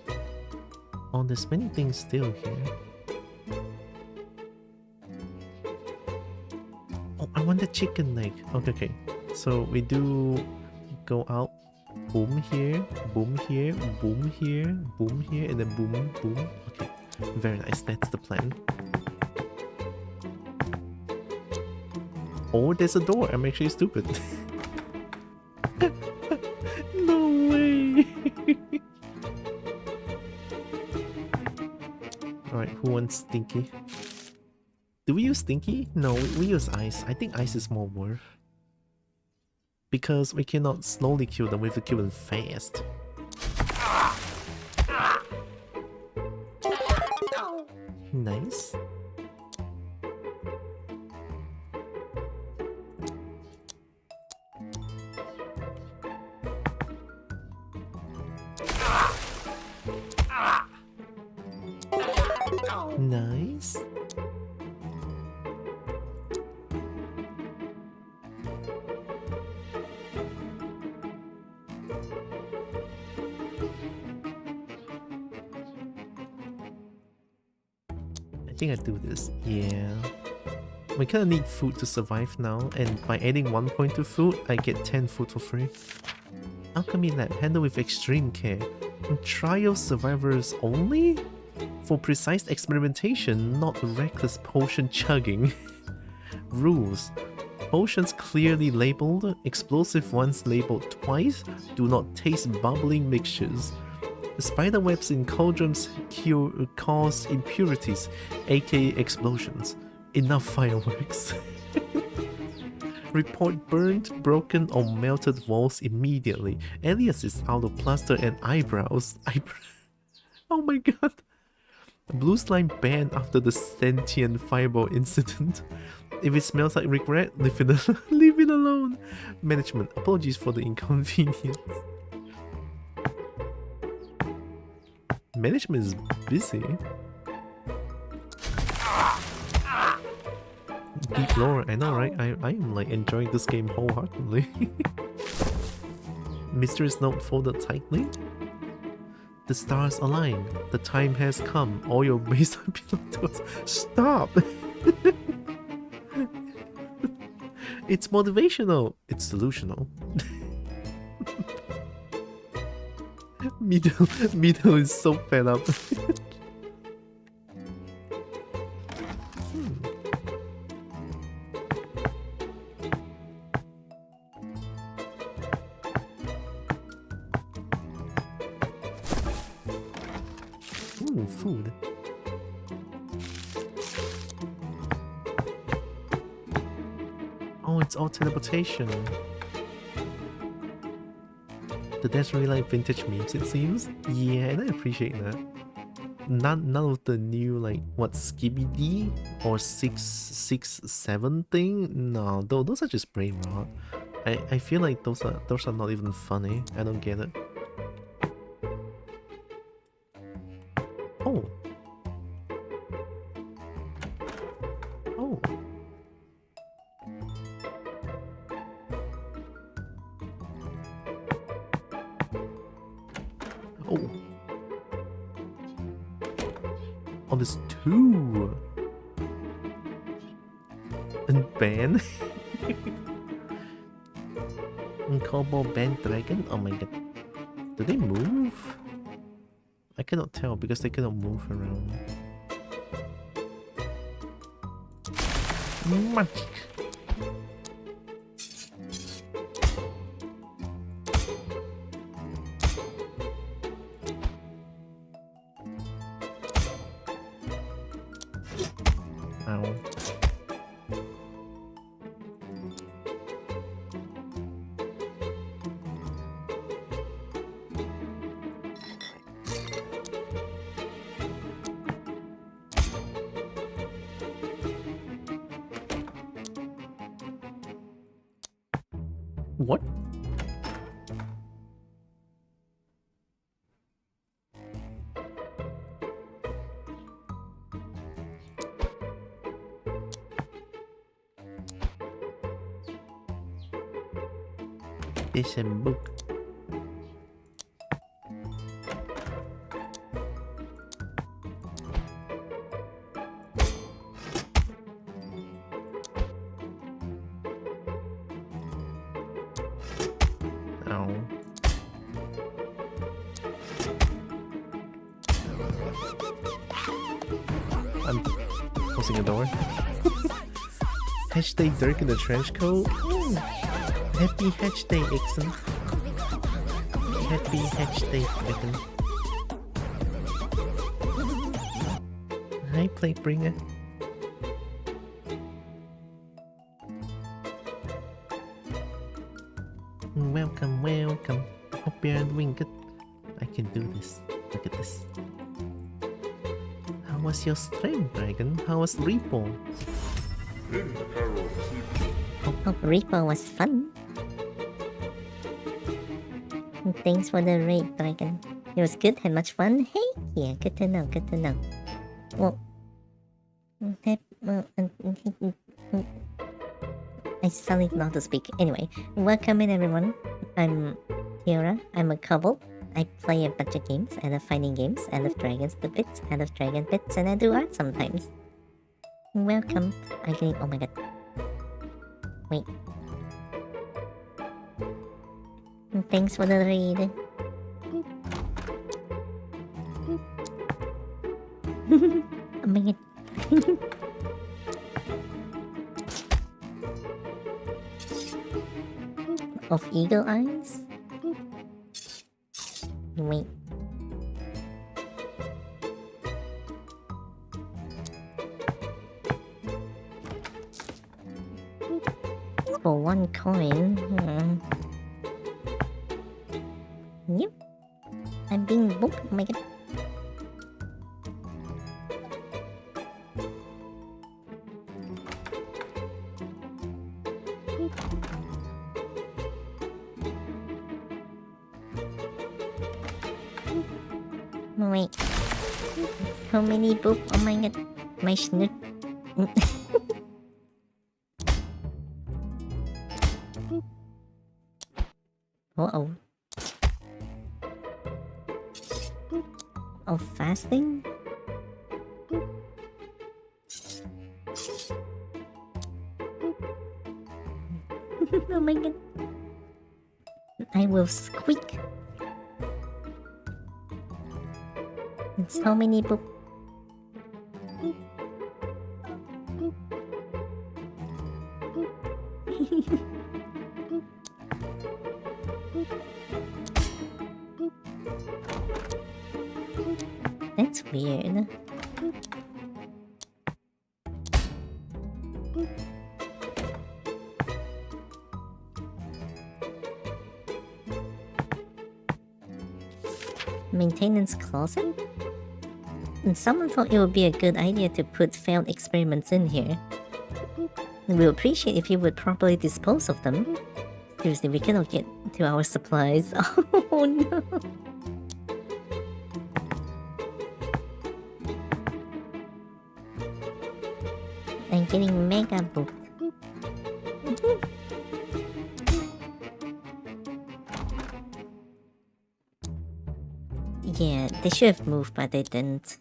Oh, there's many things still here. Oh, I want the chicken leg. Okay. So we do go out. Boom here, boom here, boom here, boom here, and then boom, boom. Okay, very nice. That's the plan. Oh, there's a door. I'm actually stupid. No way. Alright, who wants Stinky? Do we use Stinky? No, we use Ice. I think Ice is more worth. Because we cannot slowly kill them, we have to kill them fast. Nice. Nice. I think I do this. Yeah. We kinda need food to survive now, and by adding 1 point to food, I get 10 food for free. Alchemy Lab, handle with extreme care. And trial survivors only? For precise experimentation, not reckless potion chugging. Rules. Potions clearly labeled, explosive ones labeled twice, do not taste bubbling mixtures. Spiderwebs in cauldrons cause impurities, aka explosions. Enough fireworks. Report burnt, broken, or melted walls immediately. Elias is out of plaster and eyebrows. Oh my god. Blue slime banned after the sentient fireball incident. If it smells like regret, leave it alone. Management, apologies for the inconvenience. Management is busy. Deep lore, I know, right? I am like enjoying this game wholeheartedly. Mysterious note folded tightly. The stars align. The time has come. All your base belong to us. Stop! It's motivational. It's solutional. Mito is so fed up. Ooh, food. Oh, it's all teleportation. The That's really like vintage memes, it seems. Yeah, and I appreciate that. None of the new like what Skibidi or 667 thing. No, those are just brain rot. I feel like those are not even funny. I don't get it. Oh. Oh. Oh. Oh, there's two. And ban. And Cobalt Band Dragon. Oh my god. Do they move? I cannot tell because they cannot move around. Magic. Ow. What? It's a book. Ow. I'm closing the door. Hashtag Dirk in the trench coat. Happy Hatch Day, Ixon. Happy Hatch Day, Ixon. Hi, Plate Bringer. Welcome, welcome. Hope you're doing good. I can do this. Look at this. How was your stream, Dragon? How was Repo? Hope Repo was fun. Thanks for the raid, Dragon. It was good, had much fun. Hey, yeah, good to know, good to know. Well, I suddenly know how to speak. Anyway, welcome in everyone. I'm Tiora. I'm a couple. I play a bunch of games. I love fighting games. I love dragons to bits. I love dragon bits, and I do art sometimes. Welcome. I'm getting. Oh my god. Wait. Thanks for the raid. Oh my god. Of eagle eyes? Wait. For one coin. Yep. I'm being booked. Oh my god. Wait. How many boop? Oh my god. My snoot. Uh-oh. Oh, fasting? Oh my god. I will squeak. And so many boop. That's weird. Maintenance closet? And someone thought it would be a good idea to put failed experiments in here. We'll appreciate if you would properly dispose of them. Seriously, we cannot get to our supplies. Oh no! I'm getting mega booked. Yeah, they should have moved, but they didn't.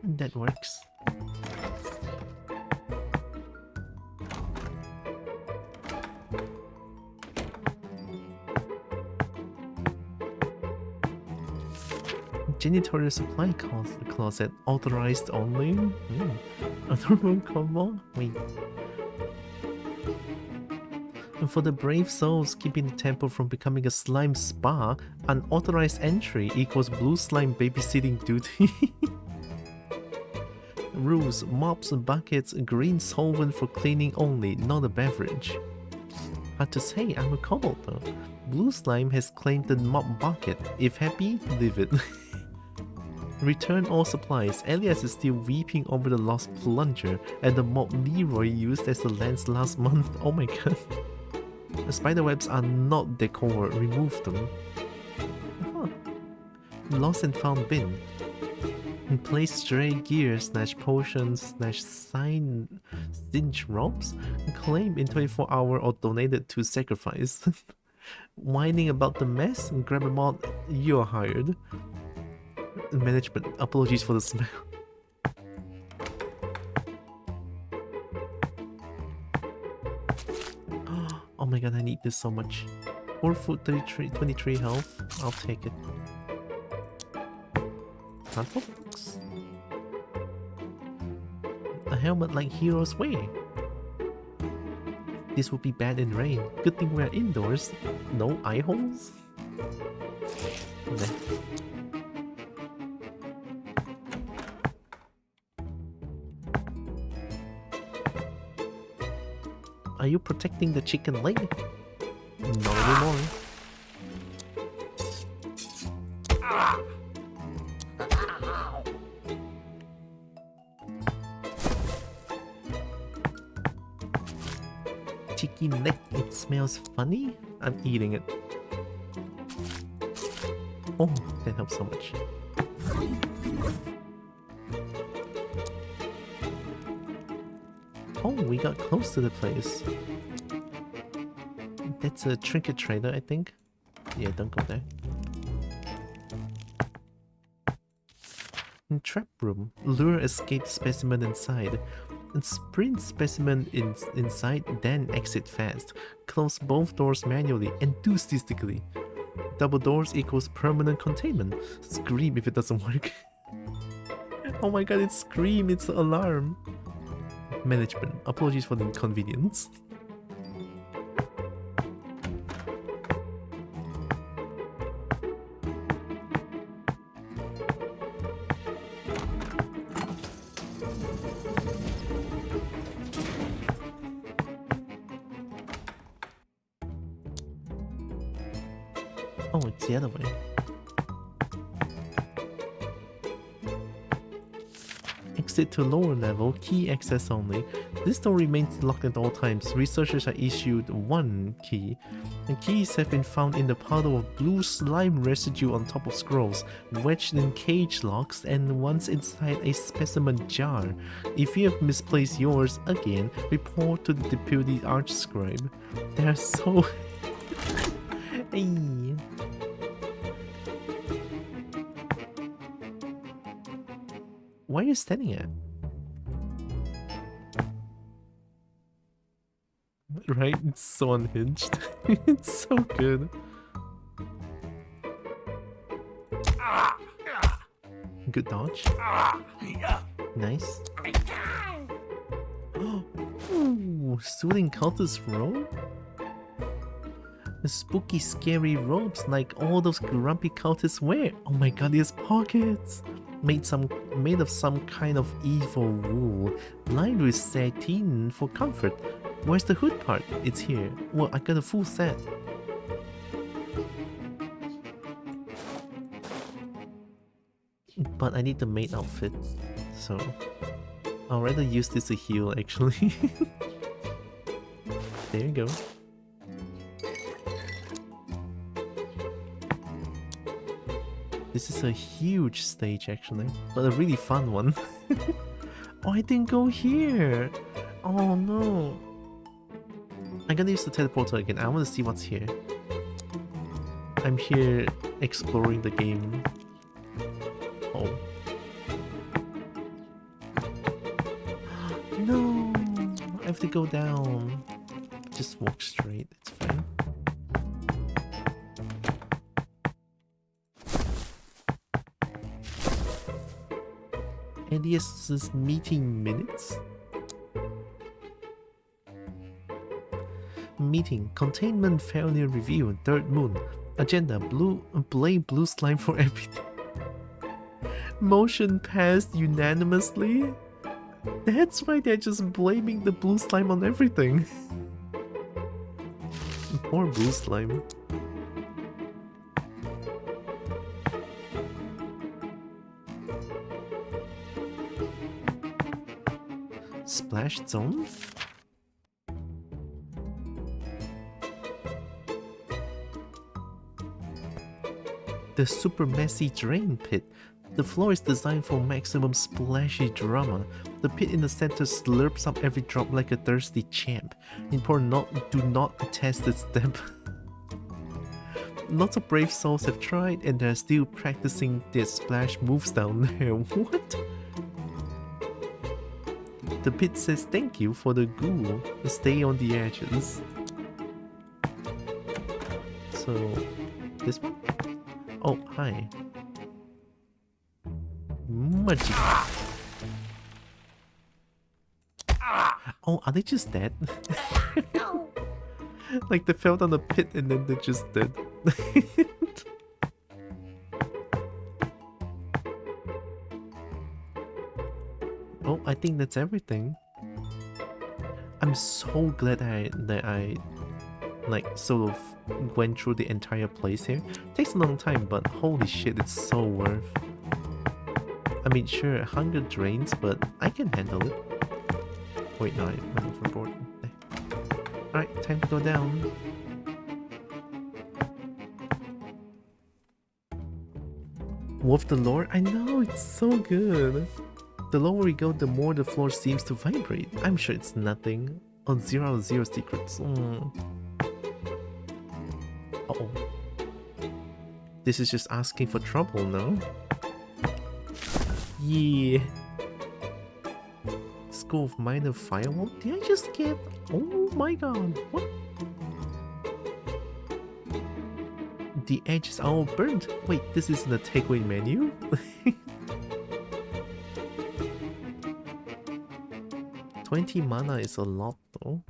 That works. Janitorial supply closet authorized only. Other room combo. Wait. And for the brave souls keeping the temple from becoming a slime spa, unauthorized entry equals blue slime babysitting duty. Rules: mops and buckets, green solvent for cleaning only, not a beverage. Hard to say, I'm a kobold though. Blue slime has claimed the mop bucket. If happy, leave it. Return all supplies. Elias is still weeping over the lost plunger and the mop Leroy used as the lens last month. Oh my god. The spider webs are not decor. Remove them. Huh. Lost and found bin. And place stray gear / potions / sign cinch robes. Claim in 24 hours or donated to sacrifice. Whining about the mess? Grab a mod. You're hired. Management, apologies for the smell. Oh my god, I need this so much. 4 food, 23 health. I'll take it. Transport box. A helmet like heroes wear. This would be bad in rain. Good thing we're indoors. No eye holes. Nah. Are you protecting the chicken leg? Not anymore. Chicken leg, it smells funny? I'm eating it. Oh, that helps so much. Oh, we got close to the place. That's a trinket trader, I think. Yeah, don't go there. Trap room. Lure escaped specimen inside. And sprint specimen inside, then exit fast. Close both doors manually, enthusiastically. Double doors equals permanent containment. Scream if it doesn't work. Oh my god, it's scream, it's an alarm. Management, apologies for the inconvenience. Oh, it's the other way. Exit to lower level, key access only. This door remains locked at all times. Researchers are issued one key. And keys have been found in the puddle of blue slime residue on top of scrolls, wedged in cage locks, and once inside a specimen jar. If you have misplaced yours again, report to the deputy archscribe. They are so Hey. Why are you standing at? Right? It's so unhinged. It's so good. Good dodge. Nice. Ooh, soothing cultist robe? The spooky, scary robes like all those grumpy cultists wear. Oh my god, there's pockets! Made of some kind of evil wool, lined with satin for comfort. Where's the hood part? It's here. Well, I got a full set. But I need the maid outfit, so I'll rather use this to heal actually. There you go. This is a huge stage actually, but a really fun one. Oh, I didn't go here! Oh no! I'm gonna use the teleporter again. I want to see what's here. I'm here exploring the game. Oh. No! I have to go down. Just walk straight, it's fine. Alias's meeting minutes? Meeting. Containment failure review. Third moon. Agenda. Blame blue slime for everything. Motion passed unanimously? That's why they're just blaming the blue slime on everything. Poor blue slime. Splash zone? The super messy drain pit. The floor is designed for maximum splashy drama. The pit in the center slurps up every drop like a thirsty champ. Important do not test its depth. Lots of brave souls have tried and they're still practicing their splash moves down there. What? The pit says thank you for the ghoul. Stay on the edges. So, this one? Oh, hi. Magic. Oh, are they just dead? Like they fell down the pit and then they're just dead. Oh, I think that's everything. I'm so glad that I like sort of went through the entire place here. Takes a long time, but holy shit, it's so worth. I mean, sure, hunger drains, but I can handle it. Wait, no, I went overboard. Alright, time to go down. Wolf the lore? I know, it's so good. The lower we go, the more the floor seems to vibrate. I'm sure it's nothing. On 0 out of 0 secrets. Uh-oh. This is just asking for trouble, no? Yeah. School of Minor Firewall? Did I just get... Oh my god, what? The edge is all burnt. Wait, this isn't a takeaway menu? $20 mana is a lot though.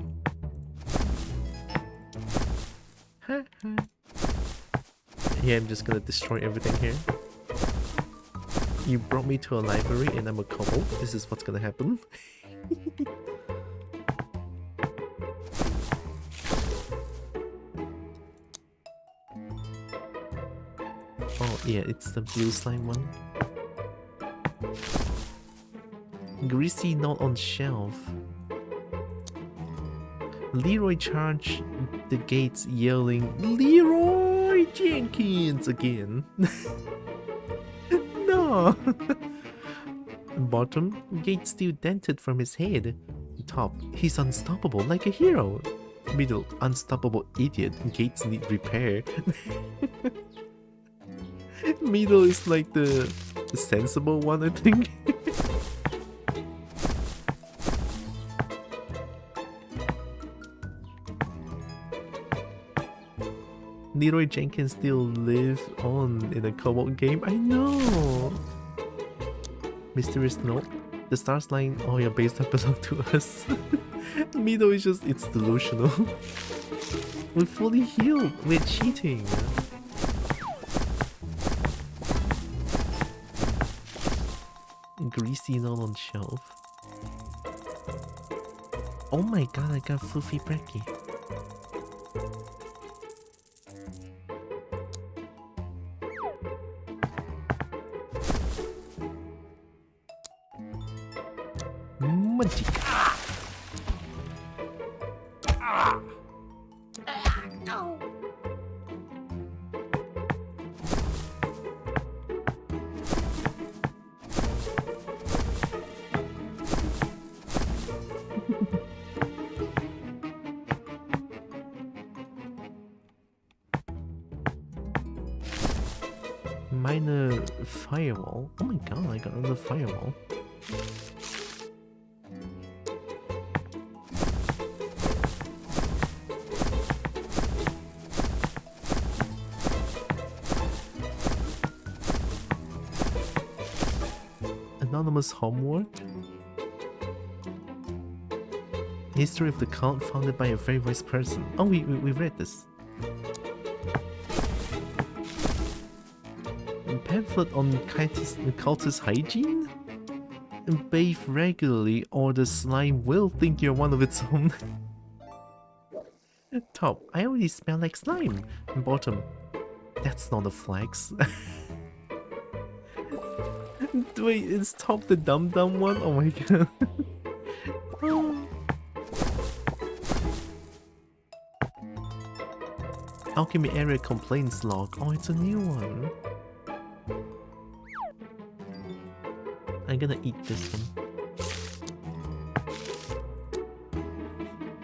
Yeah, I'm just gonna destroy everything here. You brought me to a library and I'm a kobold. This is what's gonna happen. Oh yeah, it's the blue slime one. Greasy note on shelf. Leroy charged the gates yelling, "Leroy Jenkins!" again. No! Bottom, gate still dented from his head. Top, he's unstoppable like a hero. Middle, unstoppable idiot. Gates need repair. Middle is like the sensible one, I think. Leroy Jenkins still live on in a Cobalt game. I know. Mysterious note. The stars line all your base that belong to us. Middle is just, it's delusional. We're fully healed. We're cheating. Greasy note on shelf. Oh my god, I got Fluffy Brecky. Magic. Minor firewall. Oh my god, I got another firewall. Anonymous homework. History of the cult founded by a very wise person. Oh, we read this. Pamphlet on cultist hygiene? Bathe regularly or the slime will think you're one of its own. Top, I already smell like slime. Bottom, that's not a flex. Wait, is Top the dumb one? Oh my god. Alchemy area complaints log. Oh, it's a new one. I'm gonna eat this one.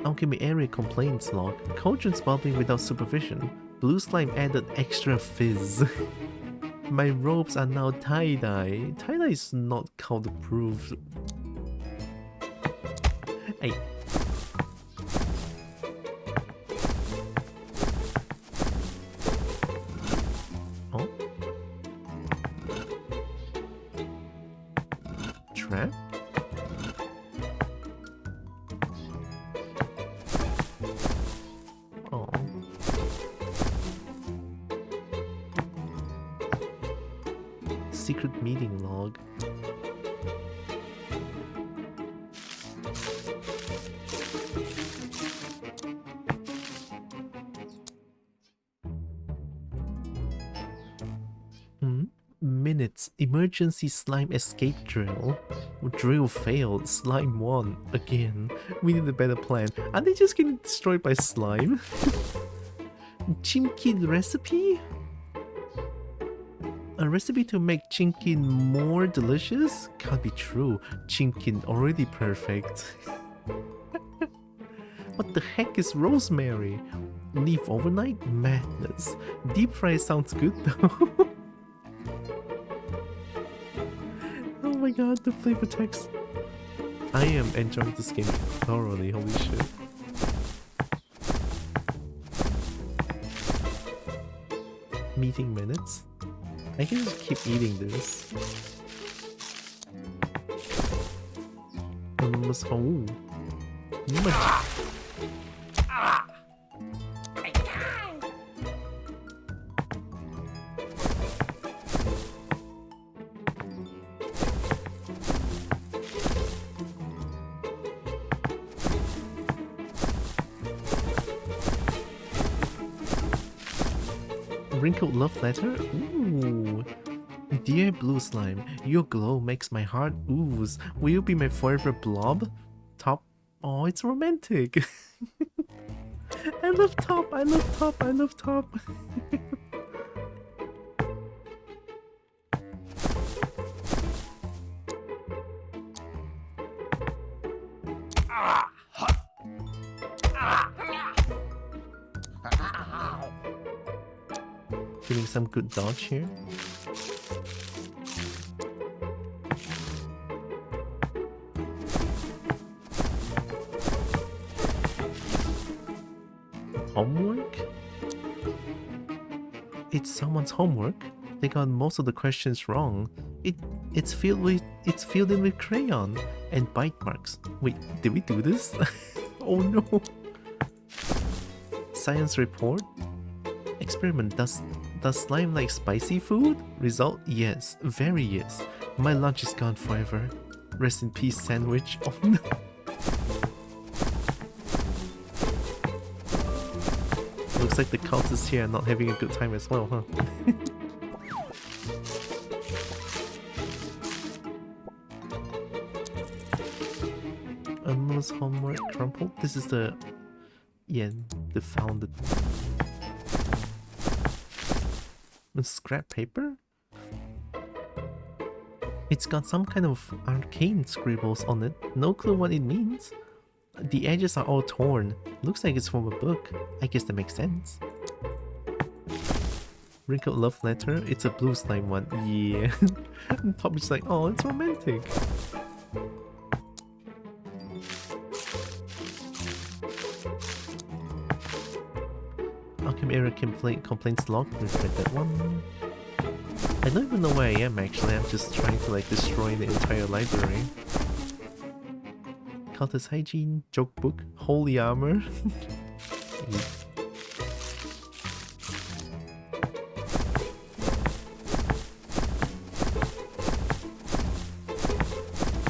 Alchemy area complaints log. Cauldrons bubbling without supervision. Blue slime added extra fizz. My robes are now tie-dye. Tie-dye is not cult approved. Hey. Oh. Trap? Oh. Secret meeting log. Minutes. Emergency slime escape drill. Drill failed. Slime won. Again. We need a better plan. Are they just getting destroyed by slime? Chimkin recipe? A recipe to make chimkin more delicious? Can't be true. Chimkin already perfect. What the heck is rosemary? Leave overnight? Madness. Deep fry sounds good though. Oh my god, the flavor text. I am enjoying this game thoroughly, holy shit. Meeting minutes? I can just keep eating this. Anonymous home. Wrinkled love letter? Ooh. Dear Blue Slime, your glow makes my heart ooze. Will you be my forever blob? Top? Oh, it's romantic. I love Top, I love Top, I love Top. Getting some good dodge here. Homework? It's someone's homework. They got most of the questions wrong. It's filled in with crayon and bite marks. Wait, did we do this? Oh no. Science report. Experiment. Does slime like spicy food? Result? Yes. Very yes. My lunch is gone forever. Rest in peace, sandwich. Oh no. Looks like the cultists here are not having a good time as well, huh? Anonymous homework crumpled. This is the founded. Scrap paper? It's got some kind of arcane scribbles on it. No clue what it means. The edges are all torn. Looks like it's from a book. I guess that makes sense. Wrinkled love letter. It's a blue slime one. Yeah. Tommy's like, oh, it's romantic. Arkham Era complaints log. We've read that one. I don't even know where I am actually. I'm just trying to like destroy the entire library. Cultist hygiene, joke book, holy armor.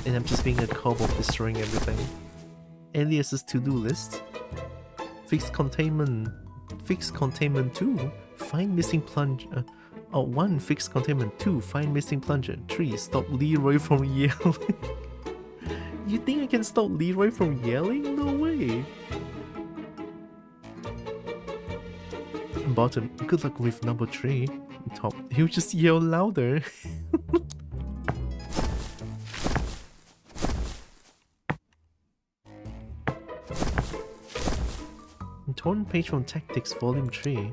And I'm just being a kobold destroying everything. Alias's to-do list. Fix containment 2. Find missing plunger. 1. Fix containment. 2. Find missing plunger. 3. Stop Leroy from yelling. You think I can stop Leroy from yelling? No way. Bottom. Good luck with number 3. Top. He'll just yell louder. Torn page from Tactics Volume 3.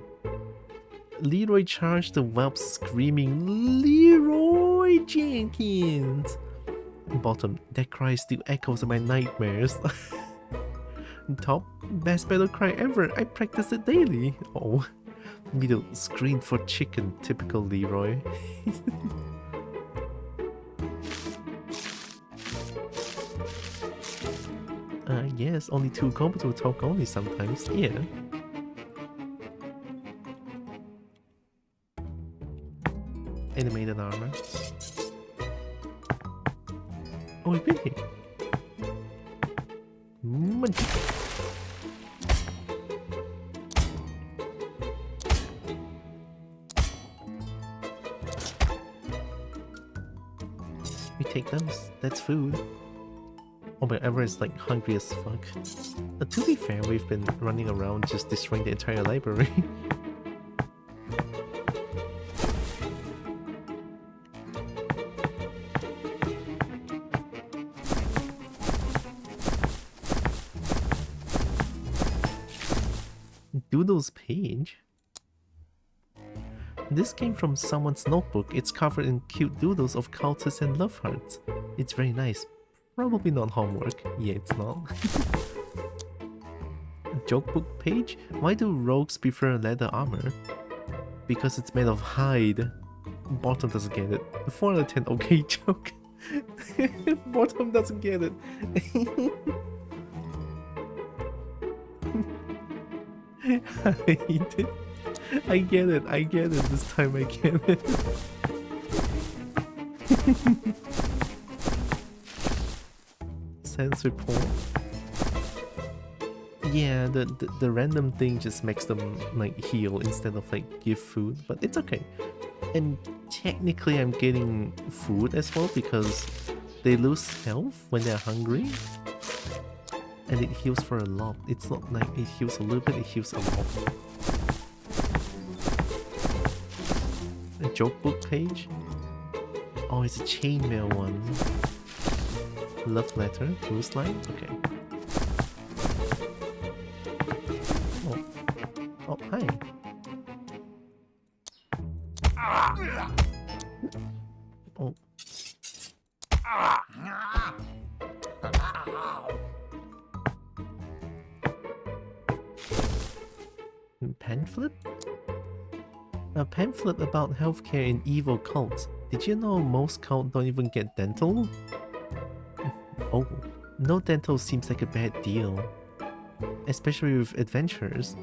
Leroy charged the whelp screaming, Leroy Jenkins! Bottom, that cry still echoes in my nightmares. Top, best battle cry ever, I practice it daily. Oh. Middle, scream for chicken, typical Leroy. Yes, only 2 combos will talk only sometimes, yeah. Animated armor. Oh, we've been here. Money. We take those, that's food. Oh, but everyone's like hungry as fuck. To be fair, we've been running around just destroying the entire library. Doodle's page? This came from someone's notebook. It's covered in cute doodles of cultists and love hearts. It's very nice. Probably not homework. Yeah, it's not. Joke book page? Why do rogues prefer leather armor? Because it's made of hide. Bottom doesn't get it. 4 out of 10 okay joke. Bottom doesn't get it. I get it this time I get it. Sense report. Yeah, the random thing just makes them like heal instead of like give food, but it's okay. And technically I'm getting food as well because they lose health when they're hungry. And it heals for a lot. It's not like it heals a little bit, it heals a lot. A joke book page? Oh, it's a chainmail one. Love letter, blue slime? Okay. Oh, hi. Pamphlet? A pamphlet about healthcare in evil cults. Did you know most cults don't even get dental? Oh, no dental seems like a bad deal. Especially with adventurers.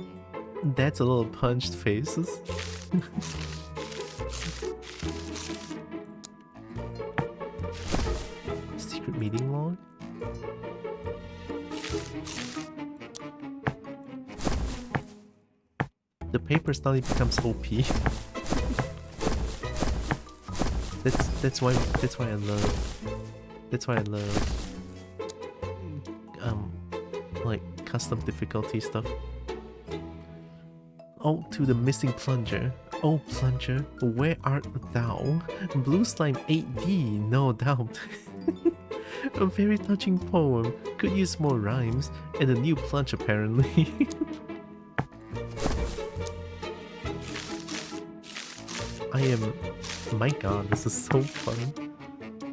That's a little punched faces. Secret meeting log? The paper suddenly becomes OP. that's why I love like custom difficulty stuff. Oh, to the missing plunger. Oh, plunger, where art thou? Blue Slime 8D, no doubt. A very touching poem. Could use more rhymes. And a new plunge apparently. My god, this is so fun.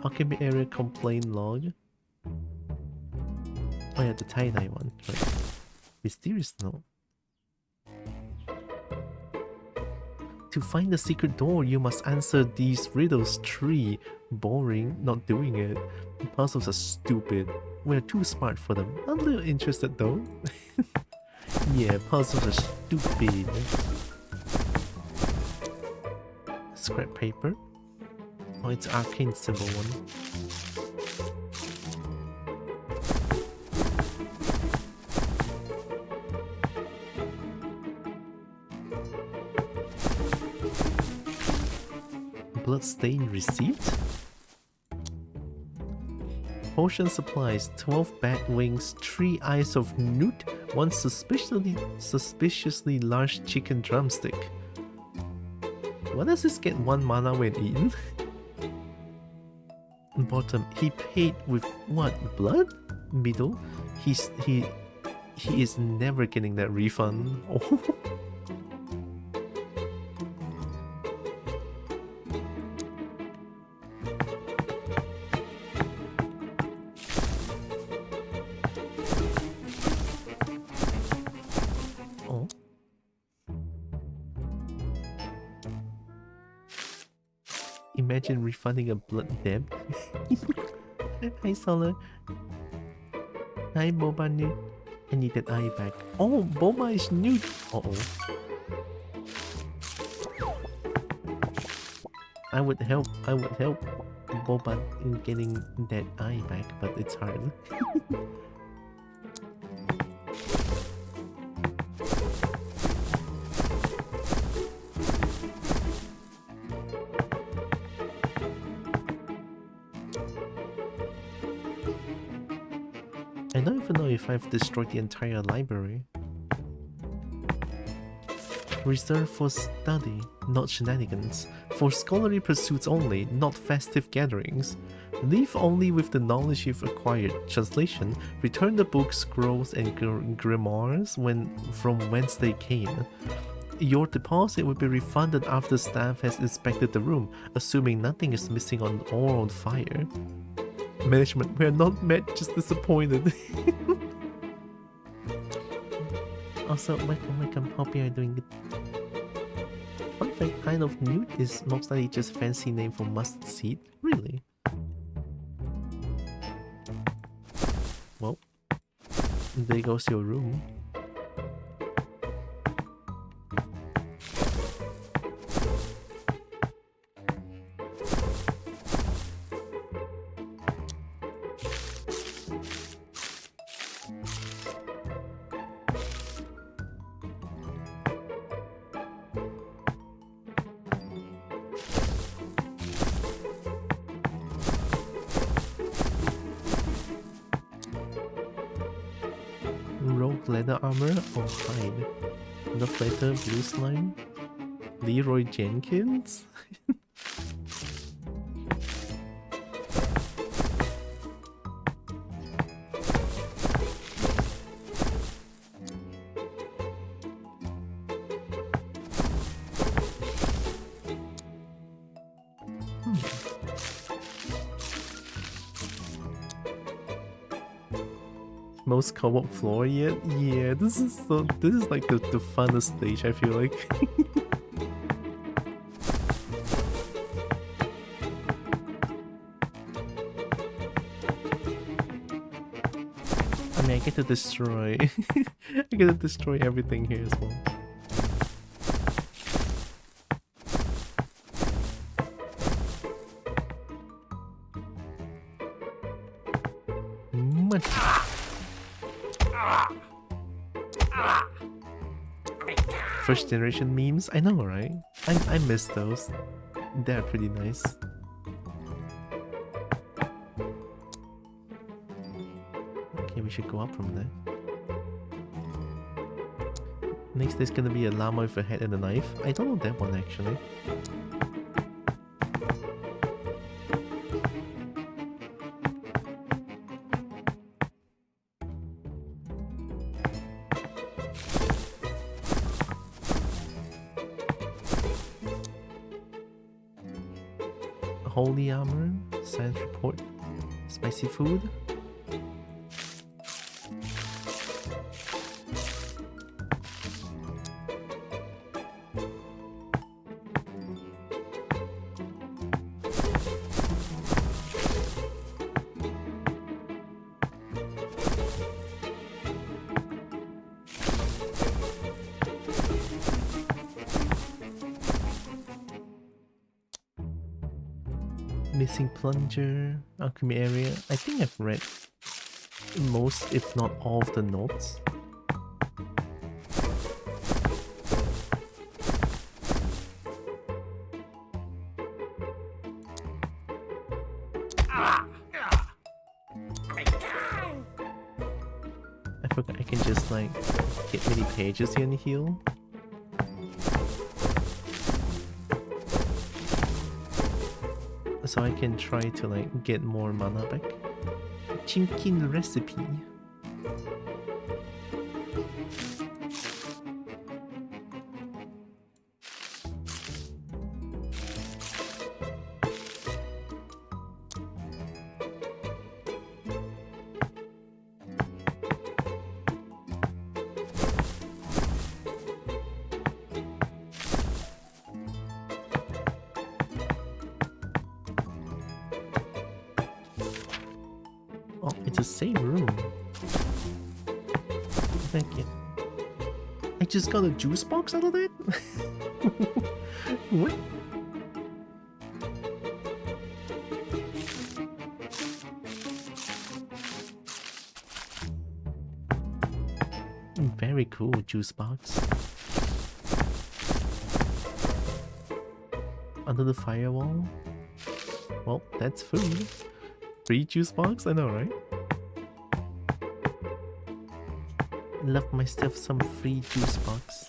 Alchemy area complaint log. Oh yeah, the tie-dye one. Right. Mysterious note. To find the secret door, you must answer these riddles 3. Boring, not doing it. Puzzles are stupid. We're too smart for them. A little interested though. Yeah, puzzles are stupid. Scrap paper. Oh, it's arcane symbol one. Bloodstain receipt? Potion supplies, 12 bat wings, 3 eyes of newt, 1 suspiciously large chicken drumstick. What does this get 1 mana when eaten? Bottom, he paid with what? Blood? Middle, he is never getting that refund. Oh. Imagine refunding a blood debt. Hi Solar. Hi Boba Newt. I need that eye back. Oh, Boba is Newt. Uh-oh. I would help Boba in getting that eye back, but it's hard. I don't even know if I've destroyed the entire library. Reserved for study, not shenanigans. For scholarly pursuits only, not festive gatherings. Leave only with the knowledge you've acquired. Translation, return the books, scrolls, and grimoires from whence they came. Your deposit will be refunded after staff has inspected the room, assuming nothing is missing or on fire. Management, we are not mad, just disappointed. Also, welcome, hope you are doing good. Fun fact, kind of newt is most likely just a fancy name for mustard seed. Really? Well, there goes your room. Leather armor or hide? Enough leather, blue slime? Leroy Jenkins? most co-op floor yet? Yeah, this is like the funnest stage, I feel like. I mean, I get to destroy I get to destroy everything here as well. Much. First generation memes, I know, right? I miss those. They're pretty nice. Okay, we should go up from there. Next there's gonna be a llama with a head and a knife. I don't know that one actually. Holy armor, science report, spicy food. Missing plunger, alchemy area. I think I've read most, if not all, of the notes. I forgot I can just like get many pages here and heal. So I can try to like get more mana back. Chimkin recipe. Oh, it's the same room. Thank you. I just got a juice box out of that? What? Very cool juice box. Under the firewall? Well, that's food. Free juice box? I know, right? Love myself some free juice box.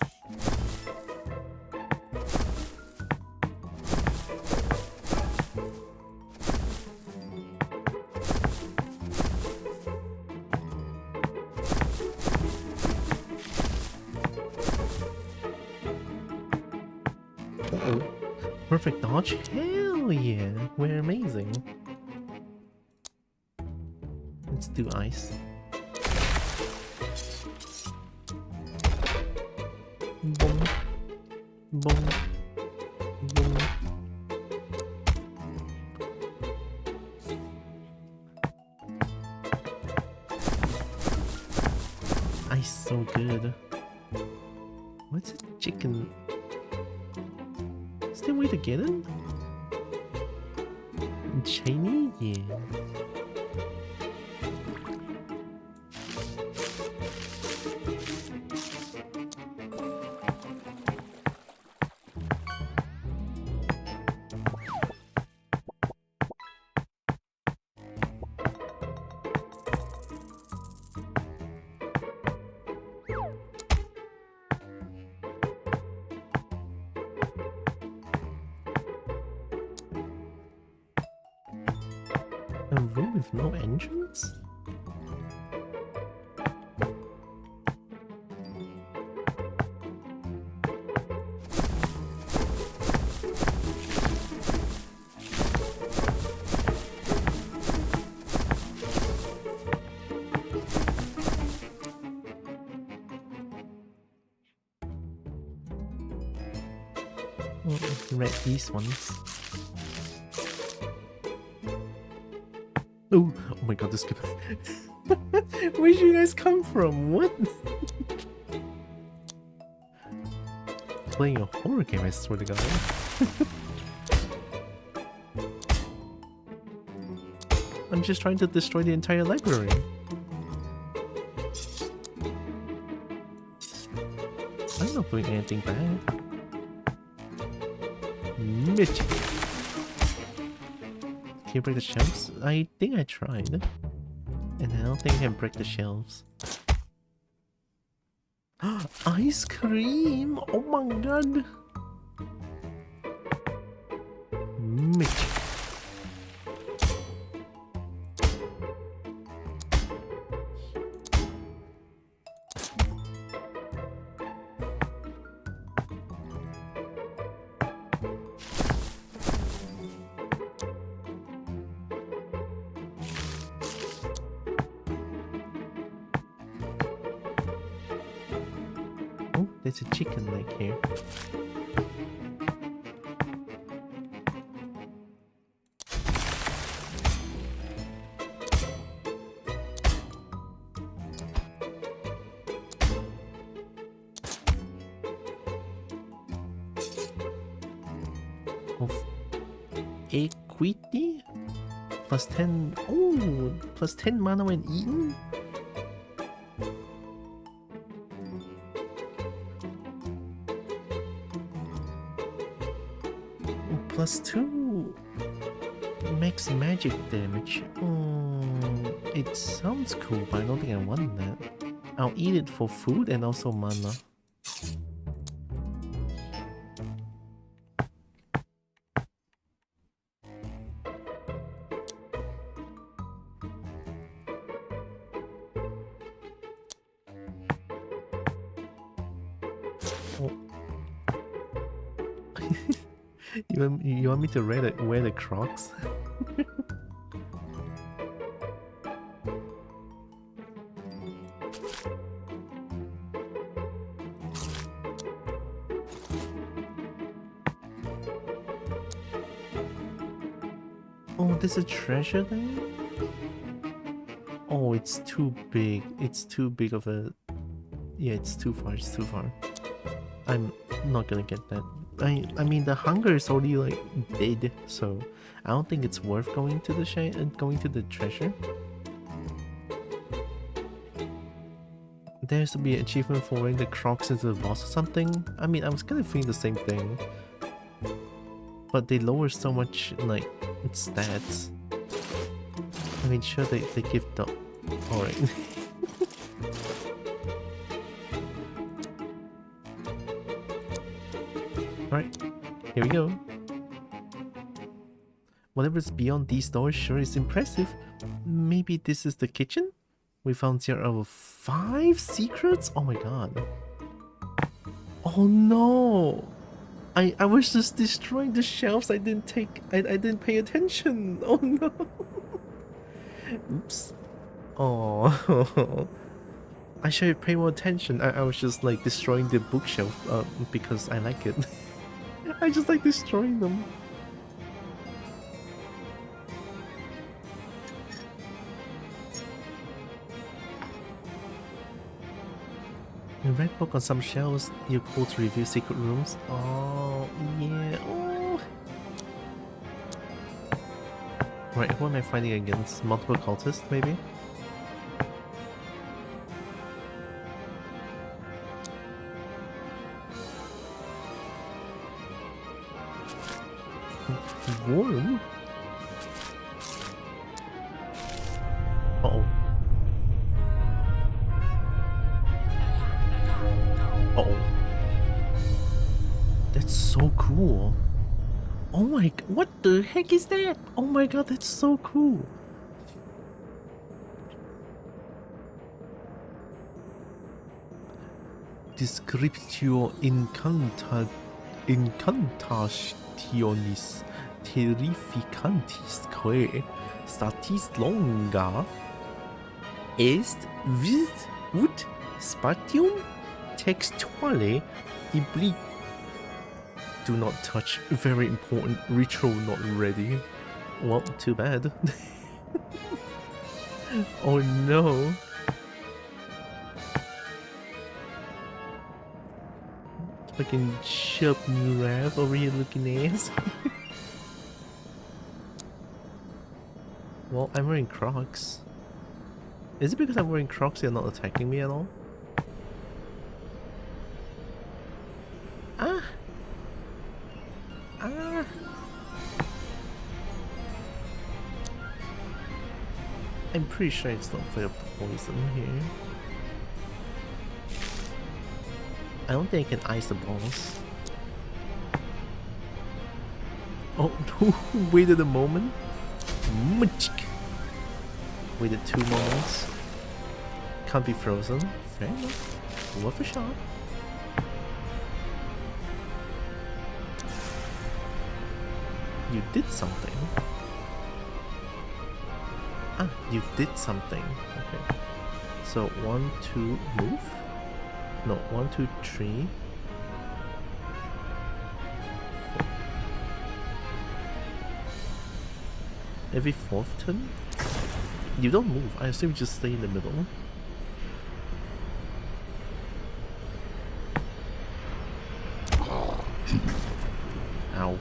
Uh-oh. Perfect dodge? Hell yeah! We're amazing. Let's do ice. Boom. Boom. Boom. Ice so good. What's a chicken? Is there a way to get it? Shiny? Yeah. A room with no entrance? read these ones. Oh my god, this skip. Where'd you guys come from? What? Playing a horror game, I swear to God. I'm just trying to destroy the entire library. I'm not doing anything bad. Mitch. Can you break the shelves? I think I tried. And I don't think I can break the shelves. Ice cream! Oh my god! Mitch. There's a chicken leg here. Of equity? Plus 10. Oh, plus 10 mana when eaten? Plus 2 max magic damage. It sounds cool, but I don't think I want that. I'll eat it for food and also mana. You want me to wear the Crocs? Oh, there's a treasure there? Oh, it's too big. It's too big of a... Yeah, it's too far. It's too far. I'm not gonna get that. I mean, the hunger is already like dead, so I don't think it's worth going to the treasure. There has to be an achievement for wearing the Crocs into the boss or something. I mean, I was kind of feeling the same thing, but they lower so much like its stats. I mean, sure they give the... Alright. Alright, here we go. Whatever's beyond these doors sure is impressive. Maybe this is the kitchen? We found 0 out of 5 secrets? Oh my god. Oh no! I was just destroying the shelves. I didn't pay attention. Oh no. Oops. Oh. I should pay more attention. I was just like destroying the bookshelf because I like it. I just like destroying them. In red book on some shelves, you go to review secret rooms. Oh, yeah. Oh. Right, who am I fighting against? Multiple cultists, maybe? Worm? Uh-oh. Uh-oh. That's so cool. Oh my... What the heck is that? Oh my god, that's so cool. Descriptio incantationis terrificantisque statis longa est vis ut spatium textuale Do not touch. Very important. Retro not ready. Well, too bad. Oh no. Fucking Chub Murav over here looking ass. Well, I'm wearing Crocs. Is it because I'm wearing Crocs they're not attacking me at all? Ah! Ah! I'm pretty sure it's not for poison here. I don't think I can ice the balls. Oh, waited a moment. Waited 2 moments. Can't be frozen. Fair enough. Worth a shot. You did something. Ah, you did something. Okay. So 1, 2, move? No, 1, 2, 3. 4. Every 4th turn? You don't move. I assume you just stay in the middle. Ow.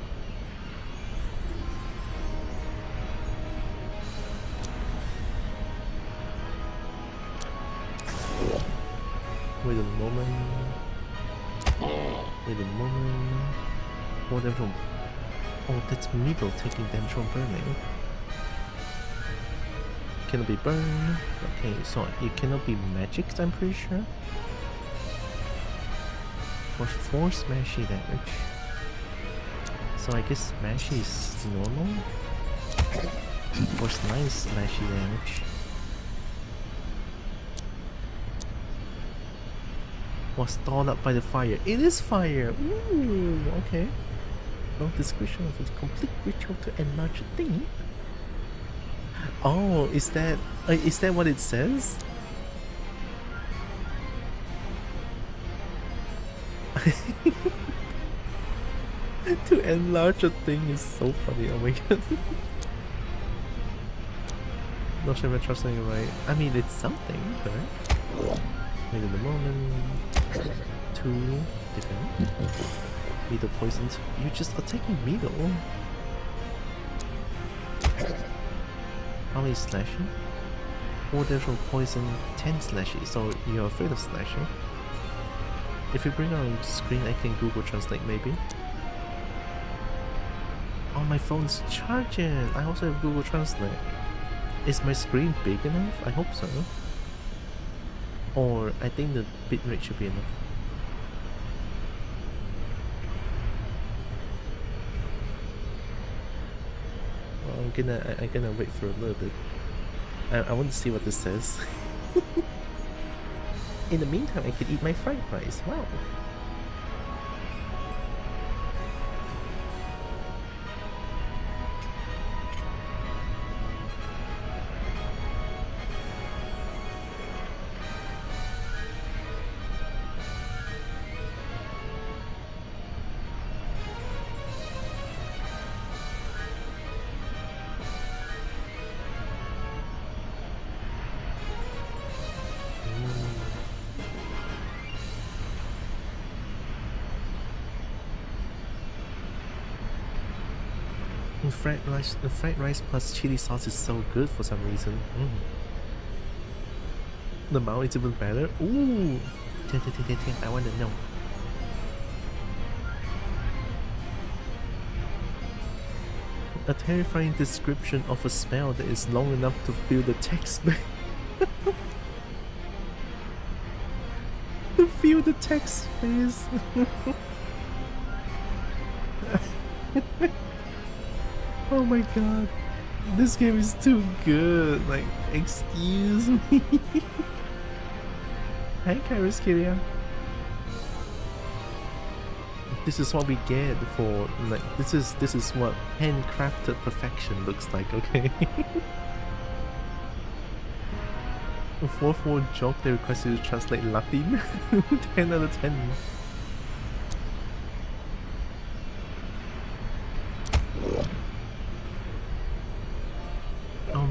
Wait a moment. Wait a moment. Oh, damage from... Oh, that's middle taking damage from burning. Cannot be burned. Okay, so it cannot be magic, I'm pretty sure. For 4 smashy damage. So I guess smashy is normal. Force 9 slashy damage. Was stalled up by the fire. It is fire! Ooh, okay. No description of a complete ritual to enlarge a thing. Oh, is that what it says? To enlarge a thing is so funny, oh my god. Not sure if I'm trusting it right. I mean, it's something, correct? Wait in the moment. 2, defend. Middle poisoned. You're just attacking middle. How many slashing? 4 damage from poison, 10 slashy, so you're afraid of slashing. If you bring on screen, I can Google Translate maybe. Oh, my phone's charging! I also have Google Translate. Is my screen big enough? I hope so. Or I think the bitrate should be enough. Well, I'm gonna wait for a little bit. I want to see what this says. In the meantime, I could eat my fried rice. Wow. The fried rice plus chili sauce is so good for some reason. The mao is even better. Ooh, I want to know. A terrifying description of a spell that is long enough to fill the text. To fill the text space. Oh my god, this game is too good, like, excuse me. Hi Kairos Kiria. This is what we get for, like, this is what handcrafted perfection looks like, okay? 4-4 joke they request you to translate Latin. 10 out of 10.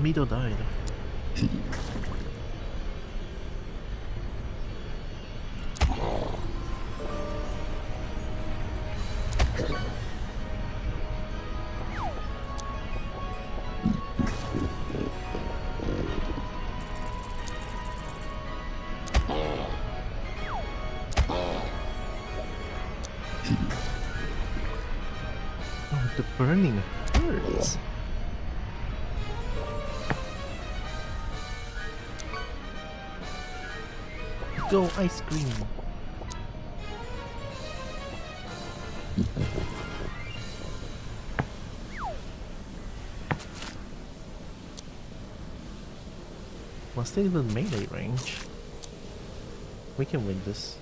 Mido died. Oh, the burning hurts. Go ice cream. We're still in melee range. We can win this.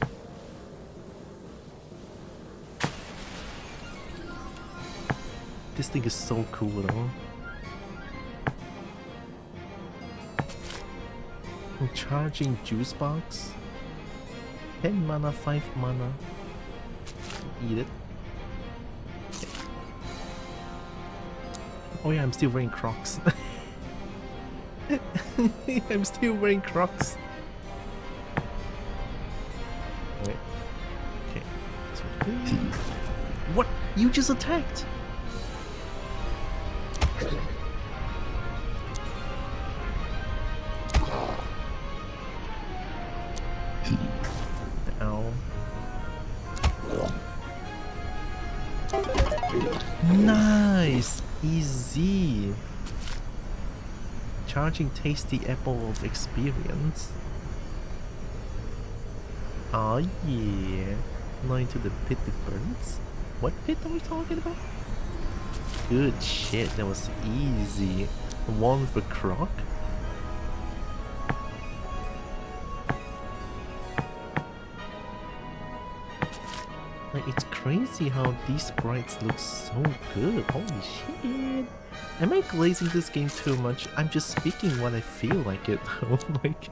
This thing is so cool though. Charging juice box. 10 mana, 5 mana. Eat it. Okay. Oh yeah, I'm still wearing Crocs. I'm still wearing Crocs. Wait. Okay. What? You just attacked? Ow. Nice! Easy! Charging tasty apple of experience. Oh yeah. Now into the pit that burns. What pit are we talking about? Good shit, that was easy. One for Croc. Like, it's crazy how these sprites look so good. Holy shit. Am I glazing this game too much? I'm just speaking what I feel like it though. Like,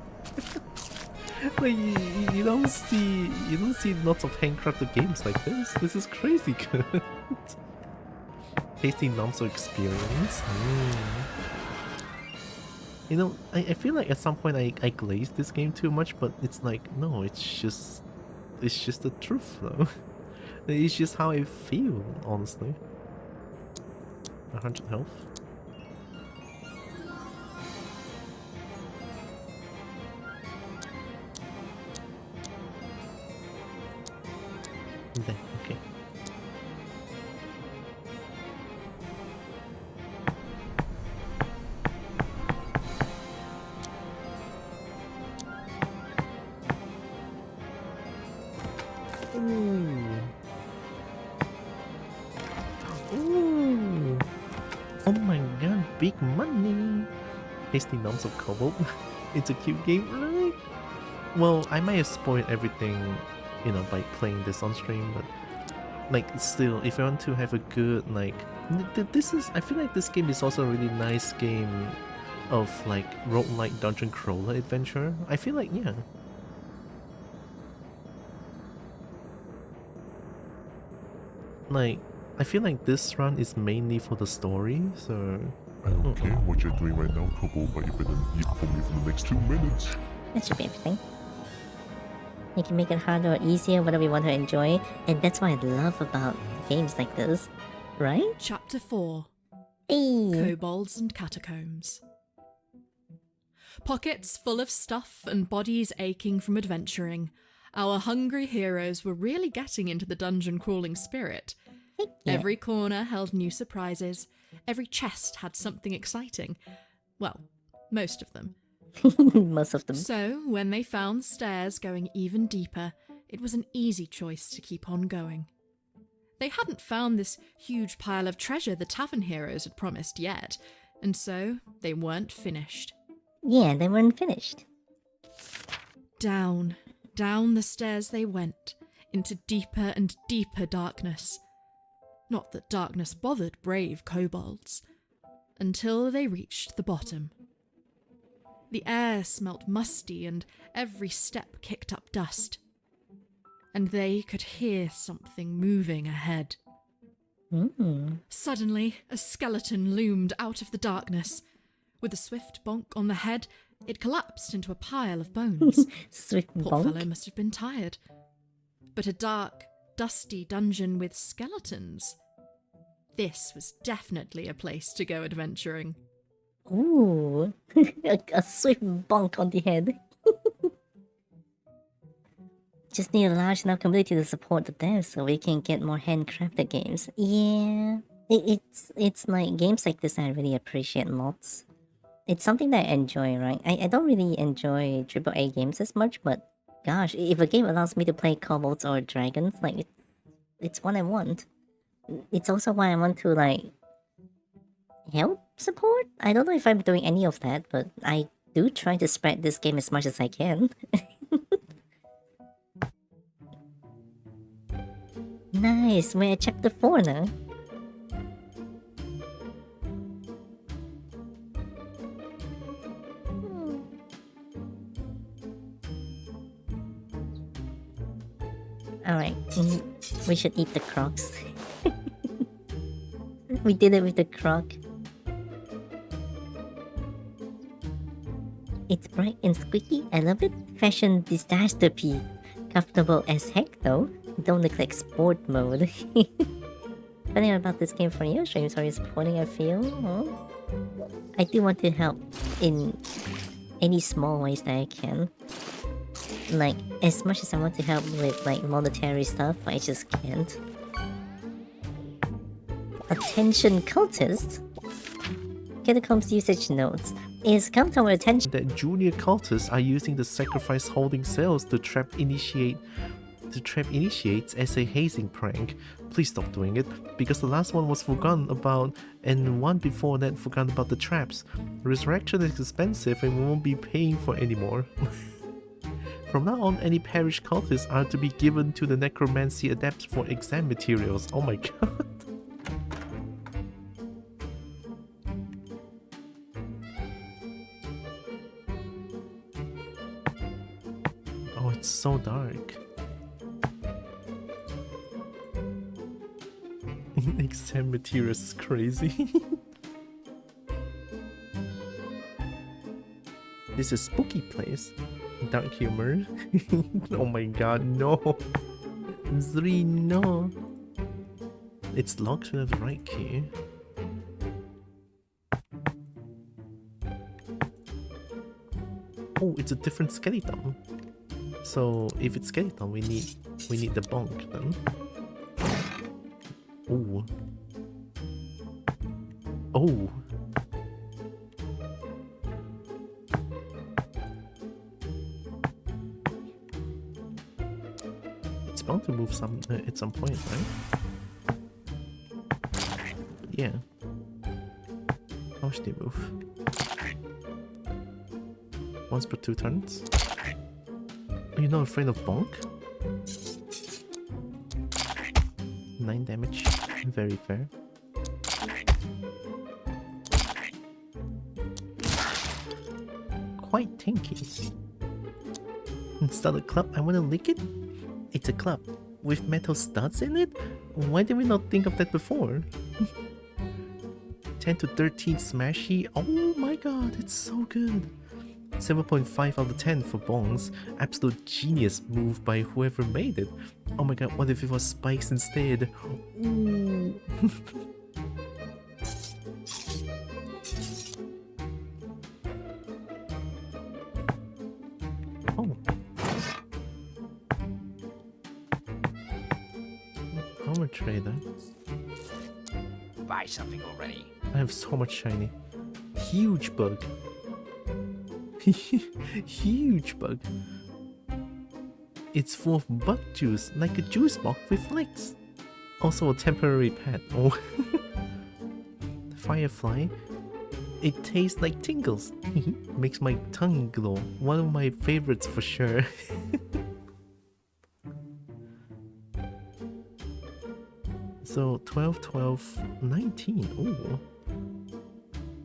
like you don't see lots of handcrafted games like this. This is crazy good. Tasty Nomso experience. You know, I feel like at some point I glazed this game too much, but it's like, no, it's just the truth though. It's just how I feel, honestly. 100 health. There, okay. Ooh. Ooh. Oh my god, big money! Tasty Noms of Cobalt. It's a cute game, right? Well, I might have spoiled everything, you know, by playing this on stream, but like still, if you want to have a good like, I feel like this game is also a really nice game of like roguelike dungeon crawler adventure. I feel like, yeah. Like, I feel like this run is mainly for the story, so... I don't care what you're doing right now, Kobo, but you better eat for me for the next 2 minutes. That should be everything. You can make it harder or easier, whatever you want to enjoy, and that's what I love about games like this, right? Chapter 4. Hey. Kobolds and Catacombs. Pockets full of stuff and bodies aching from adventuring, our hungry heroes were really getting into the dungeon crawling spirit. Yeah. Every corner held new surprises, every chest had something exciting. Well, most of them. Most of them. So, when they found stairs going even deeper, it was an easy choice to keep on going. They hadn't found this huge pile of treasure the tavern heroes had promised yet, and so they weren't finished. Yeah, they weren't finished. Down the stairs they went, into deeper and deeper darkness. Not that darkness bothered brave kobolds, until they reached the bottom. The air smelt musty and every step kicked up dust. And they could hear something moving ahead. Suddenly, a skeleton loomed out of the darkness. With a swift bonk on the head, it collapsed into a pile of bones. Swift Poor fellow bonk. must have been tired. But a dark, dusty dungeon with skeletons. This was definitely a place to go adventuring. Ooh, a swift bonk on the head. Just need a large enough community to support the devs so we can get more handcrafted games. Yeah, it's like games like this I really appreciate lots. It's something that I enjoy, right? I don't really enjoy AAA games as much, but gosh, if a game allows me to play kobolds or dragons, like it's what I want. It's also why I want to like help support. I don't know if I'm doing any of that, but I do try to spread this game as much as I can. Nice, we're at chapter 4 now. Alright, we should eat the crocs. We did it with the croc. It's bright and squeaky, I love it. Fashion disaster piece. Comfortable as heck though. Don't look like sport mode. Funny about this game for you, streams are supporting, I feel. I do want to help in any small ways that I can. Like, as much as I want to help with like monetary stuff, I just can't. Attention cultist? Catacombs usage notes. It's come to our attention that junior cultists are using the sacrifice holding cells to trap initiates as a hazing prank. Please stop doing it, because the last one was forgotten about, and one before that forgot about the traps. Resurrection is expensive and we won't be paying for anymore. From now on, any parish cultists are to be given to the necromancy adepts for exam materials. Oh my god. Oh, it's so dark. Exam materials is crazy. This is a spooky place. Dark humor. Oh my god, no. 3, no. It's locked with the right key. Oh, it's a different skeleton. So if it's skeleton, we need the bunk then. Oh. Oh. It's bound to move some at some point, right? Yeah. How should they move? Once per 2 turns? Are you not afraid of bonk? 9 damage. Very fair. Quite tanky. Start a club, I wanna lick it? It's a club with metal studs in it? Why did we not think of that before? 10 to 13 smashy. Oh my god, it's so good. 7.5 out of 10 for bongs. Absolute genius move by whoever made it. Oh my god, what if it was spikes instead? Ooh. Oh. Armor trader. Buy something already. I have so much shiny. Huge bug. Huge bug. It's full of bug juice, like a juice box with legs. Also a temporary pet. Oh. Firefly. It tastes like tingles. Makes my tongue glow. One of my favorites for sure. So 12, 12, 19. Ooh.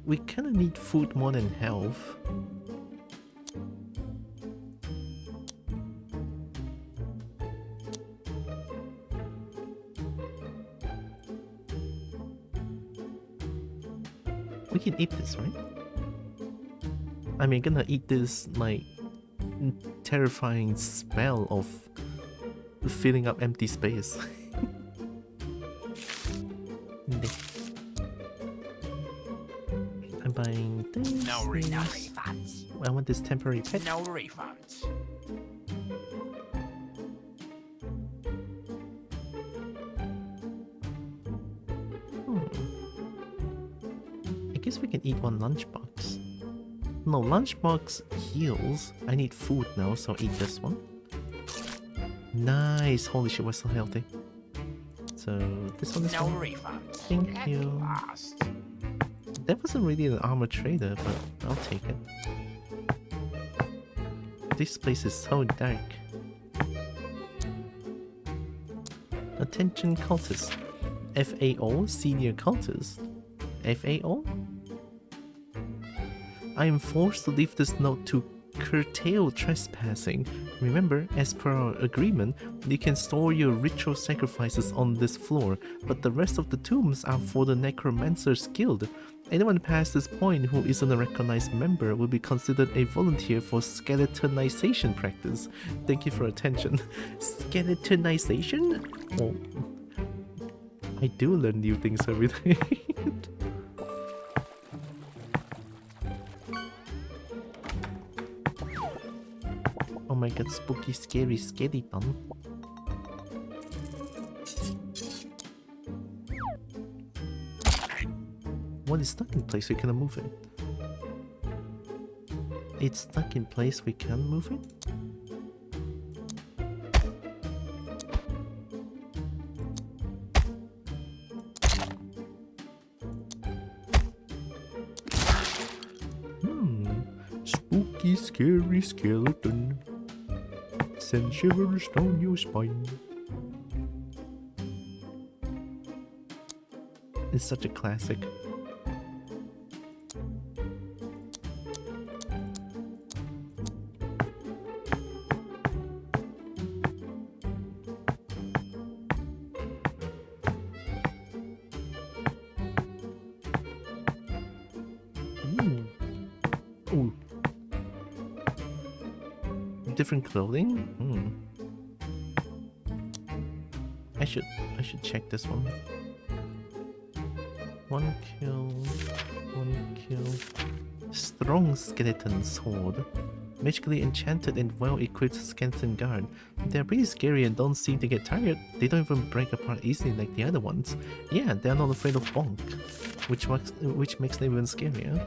We kinda need food more than health. We can eat this, right? I mean, gonna eat this like terrifying smell of filling up empty space. I'm buying this. No refunds. I want this temporary pet. No refunds. I guess we can eat one lunchbox. No, lunchbox heals. I need food now, so eat this one. Nice! Holy shit, we're so healthy. So, this one is No one. refunds. Thank At you. last. That wasn't really an armor trader, but I'll take it. This place is so dark. Attention cultist. FAO senior cultist. FAO? I am forced to leave this note to curtail trespassing. Remember, as per our agreement, you can store your ritual sacrifices on this floor, but the rest of the tombs are for the Necromancer's Guild. Anyone past this point who isn't a recognized member will be considered a volunteer for skeletonization practice. Thank you for attention. Skeletonization? Oh, I do learn new things every day. Oh my god, spooky, scary skeleton. What is stuck in place? We cannot move it. It's stuck in place, we can't move it? Spooky, scary skeleton. Send shivers down your spine. It's such a classic. Ooh. Different clothing? I should check this one. One kill. Strong skeleton sword. Magically enchanted and well-equipped skeleton guard. They're pretty scary and don't seem to get tired. They don't even break apart easily like the other ones. Yeah, they're not afraid of bonk, which makes them even scarier.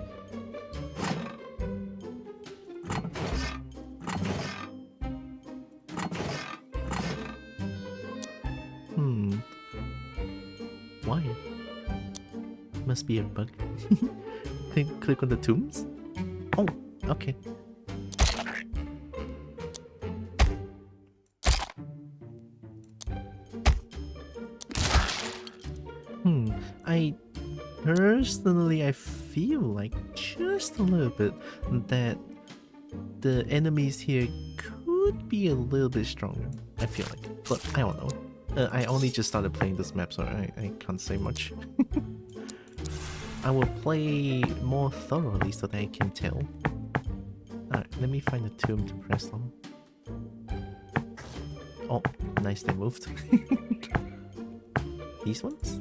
Why? Must be a bug. Click on the tombs? Oh, okay. I personally feel like just a little bit that the enemies here could be a little bit stronger. I feel like, but I don't know. I only just started playing this map, so I can't say much. I will play more thoroughly so that I can tell. Alright, let me find a tomb to press on. Oh, nice, they moved. These ones?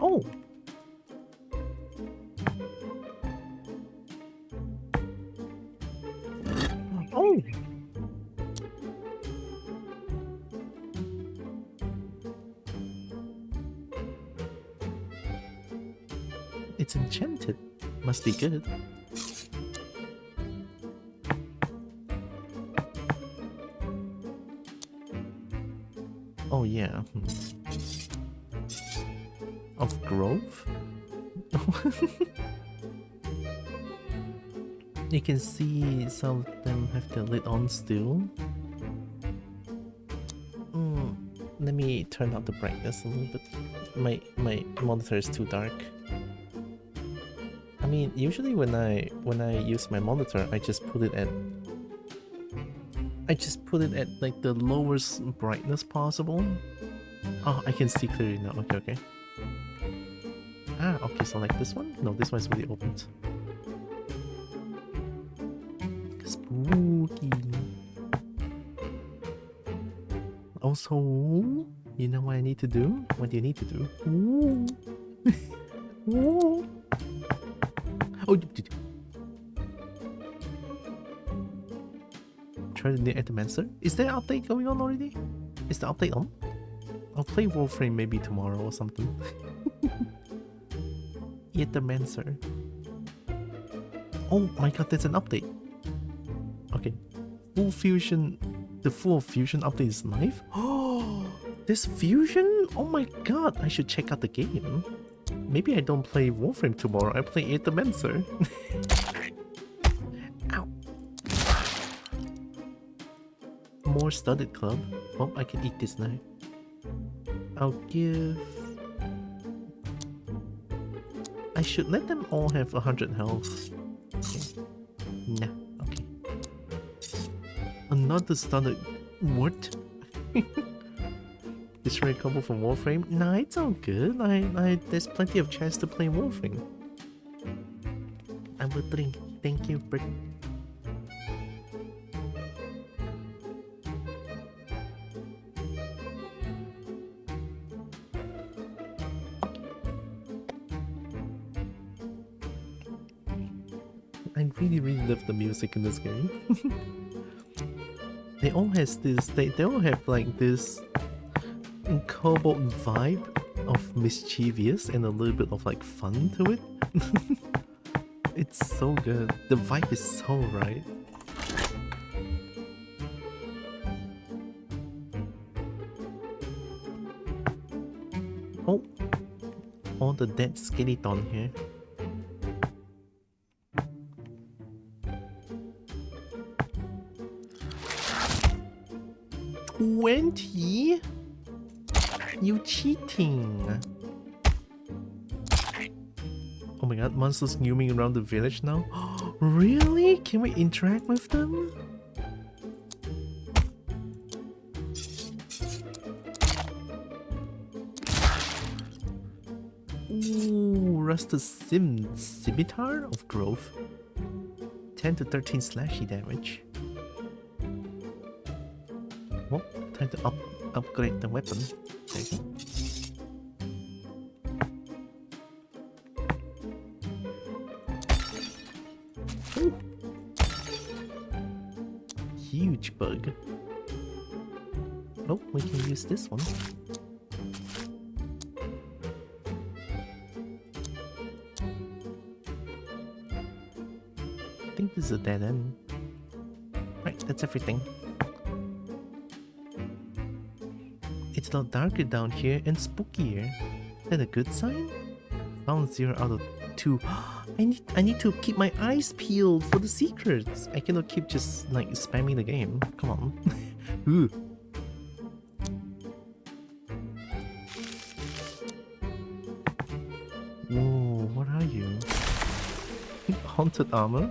Oh! Oh! It's enchanted. Must be good. Oh yeah. Of Grove? You can see some of them have the lid on still. Let me turn up the brightness a little bit. My monitor is too dark. I mean, usually when I use my monitor, I just put it at like the lowest brightness possible. Oh, I can see clearly now. Okay. Ah, okay, so like this one? No, this one is really opened. Spooky. Also, you know what I need to do? What do you need to do? Ooh. Ooh. Oh, try the new Atomancer. Is there an update going on already? Is the update on? I'll play Warframe maybe tomorrow or something. Atomancer. Oh my god, there's an update. Okay. Full Fusion. The full Fusion update is live? Oh, this Fusion? Oh my god, I should check out the game. Maybe I don't play Warframe tomorrow, I play Atomancer. Ow. More Studded Club. Oh, I can eat this now. I'll give... I should let them all have 100 health. Okay. Nah, okay. Another Studded... What? Destroy a couple from Warframe? Nah, it's all good. There's plenty of chance to play Warframe. I will drink. Thank you, Britt. I really love the music in this game. They all has this. They all have like this cobalt vibe of mischievous and a little bit of like fun to it. It's so good. The vibe is so right. Oh, all the dead skeleton here. 20? You cheating! Oh my god, monsters zooming around the village now? Really? Can we interact with them? Ooh, Rusted Scimitar of Growth. 10 to 13 slashy damage. Oh, time to upgrade the weapon. There you go. Ooh. Huge bug. Oh, we can use this one. I think this is a dead end. Right, that's everything. It's a lot darker down here and spookier. Is that a good sign? Found 0 out of 2. I need to keep my eyes peeled for the secrets. I cannot keep just like spamming the game. Come on. Ooh. Whoa, what are you? Haunted armor?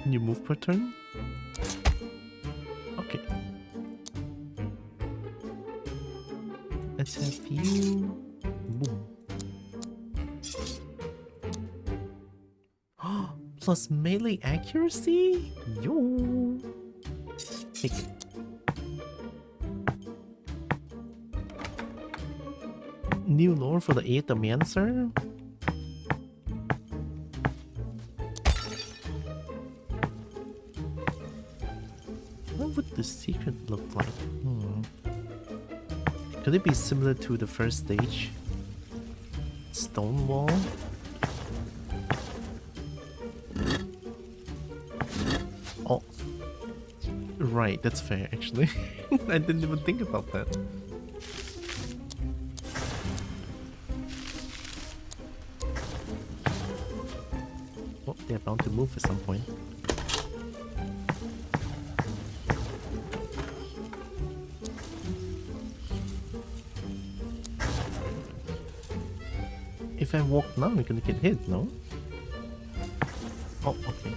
New move per turn? Okay. Let's have you... Boom. Plus melee accuracy? Yo! Take it. New lore for the Atomancer? What would the secret look like? Could it be similar to the first stage? Stone wall? Oh. Right, that's fair actually. I didn't even think about that. Oh, they're bound to move at some point. If I walk now, I'm gonna get hit, no? Oh, okay.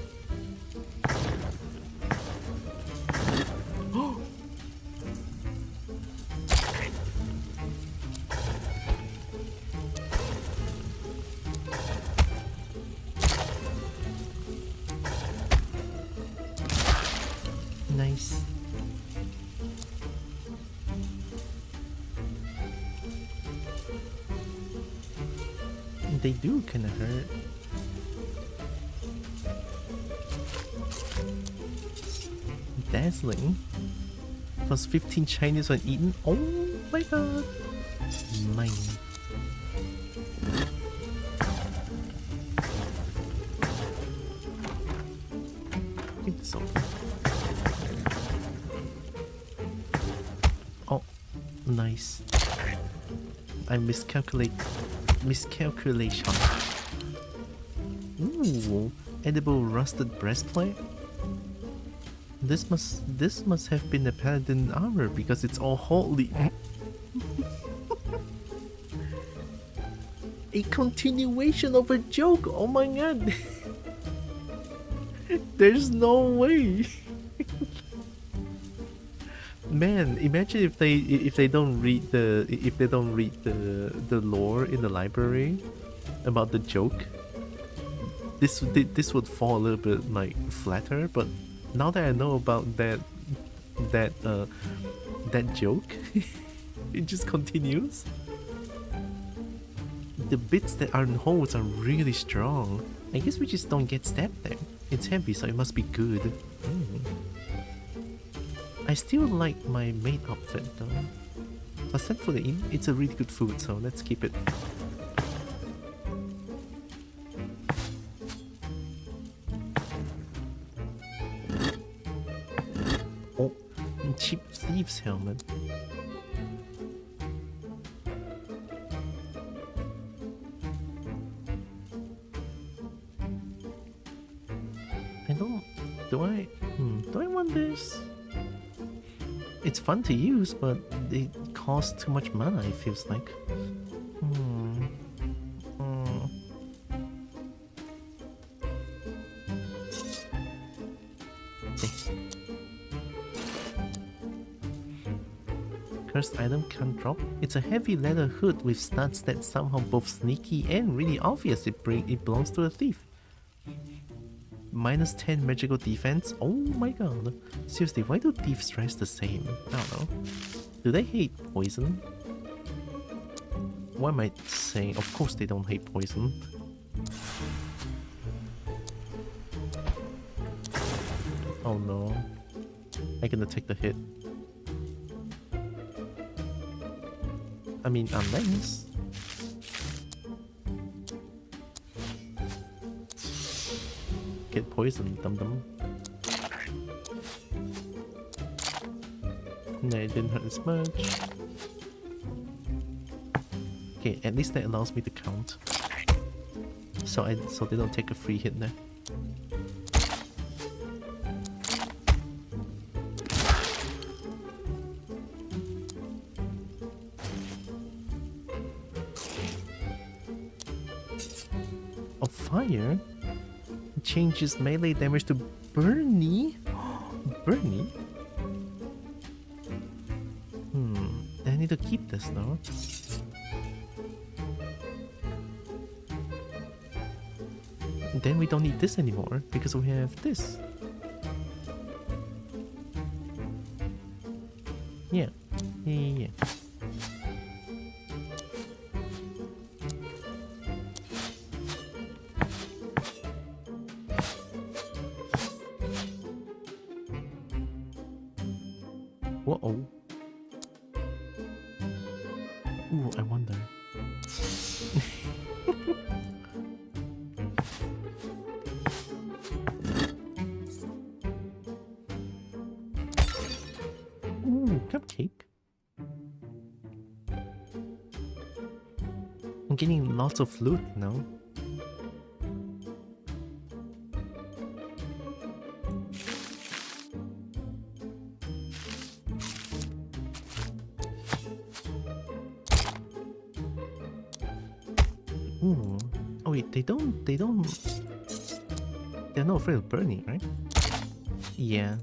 They do kinda hurt. Dazzling. Plus 15 Chinese when eaten. Oh my god. Mine. Keep this open. Oh, nice. I miscalculation. Ooh, edible rusted breastplate. This must have been a paladin armor because it's all holy. A continuation of a joke. Oh my god. There's no way. Man, imagine if they don't read the lore in the library about the joke. This would fall a little bit like flatter, but now that I know about that joke, it just continues. The bits that are in holes are really strong. I guess we just don't get stabbed there. It's heavy, so it must be good. I still like my main outfit though. Except for the inn, it's a really good food, so let's keep it. Oh, cheap thieves helmet. Do I want this? It's fun to use, but it costs too much mana, it feels like. Cursed item can't drop. It's a heavy leather hood with studs that's somehow both sneaky and really obvious it belongs to a thief. Minus 10 magical defense. Oh my god. Seriously, why do thieves dress the same? I don't know. Do they hate poison? What am I saying? Of course they don't hate poison. Oh no. I'm gonna take the hit. I mean, unless... Get poisoned, dum-dum. No, it didn't hurt as much. Okay, at least that allows me to count. So they don't take a free hit there. Of fire? Changes melee damage to Bernie? Bernie? I need to keep this though. Then we don't need this anymore because we have this. Yeah. Yeah. Whoa. Ooh, I wonder. Ooh, cupcake. I'm getting lots of loot now. Ooh. Oh wait, they're not afraid of burning, right? Yeah.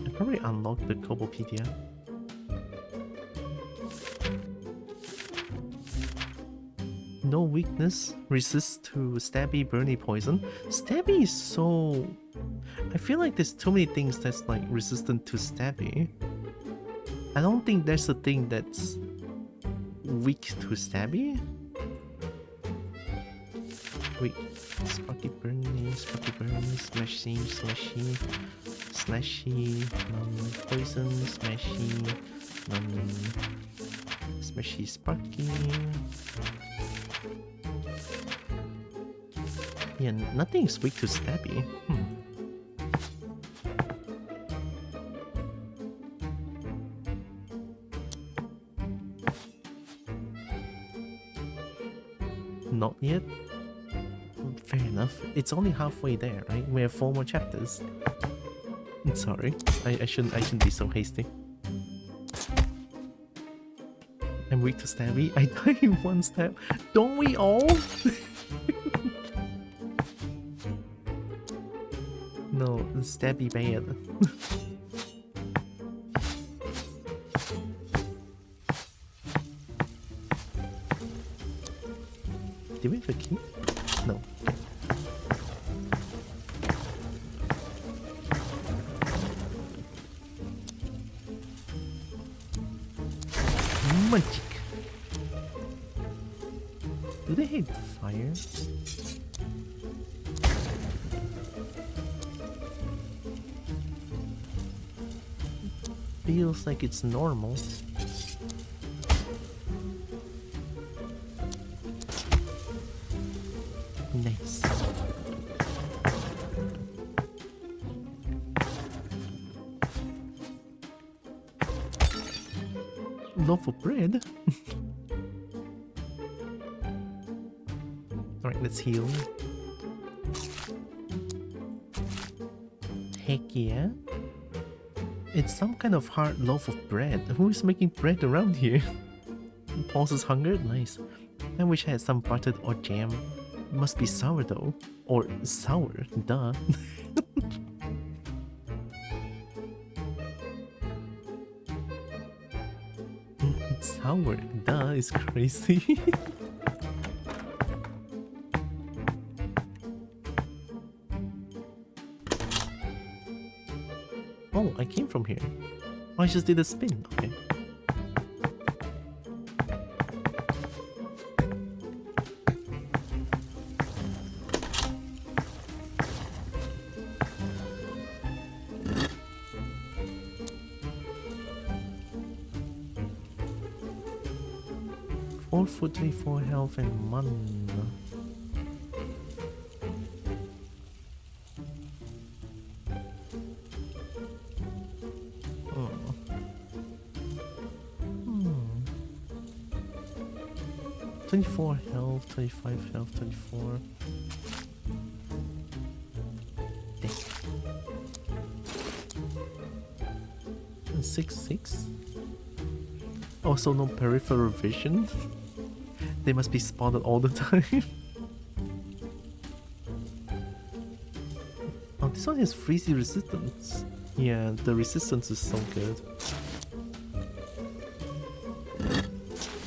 I probably unlocked the Kobopedia. No weakness, resists to stabby, burny poison. Stabby is so... I feel like there's too many things that's like resistant to stabby. I don't think there's a thing that's weak to stabby. Wait, sparky burn, smashy, slashy, poison, smashy, smashy, sparky. Yeah, nothing is weak to stabby. Not yet. Fair enough. It's only halfway there, right? We have 4 more chapters. Sorry, I shouldn't be so hasty. I'm weak to stabby. I die in 1 stab. Don't we all? No, stabby bad. Did we have a key? No. Magic. Do they hate fire? Feels like it's normal. Nice. Loaf of bread? Alright, let's heal. Heck yeah. It's some kind of hard loaf of bread. Who is making bread around here? Pauses hunger? Nice. I wish I had some buttered or jam. Must be sourdough. Or sour, duh. Sour, duh, is crazy. Oh, I came from here. Oh, I just did a spin, okay. Food, 24 health, and mana. Oh. 24 health, 25 health, 24. Dang. 6. Oh, so no peripheral vision? They must be spotted all the time. Oh, this one has freezy resistance. Yeah, the resistance is so good.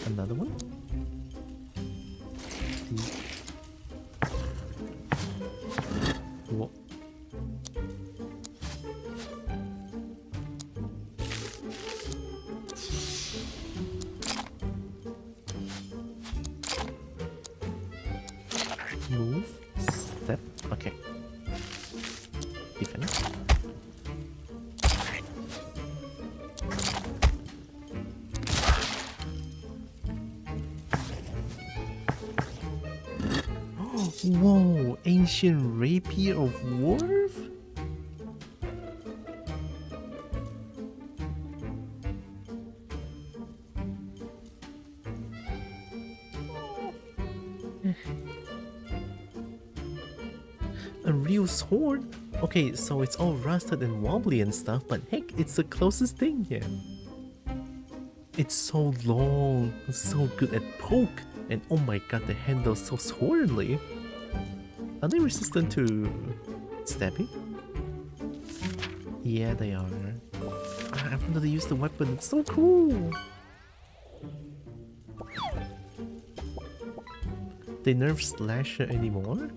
Another one? What? Move, step, okay. Defend. Whoa, ancient rapier of Worf? A real sword? Okay, so it's all rusted and wobbly and stuff, but heck, it's the closest thing here. It's so long, so good at poke, and oh my god, the handle's so swirly. Are they resistant to stabbing? Yeah, they are. I wanted to use the weapon, it's so cool! They nerf Slasher anymore?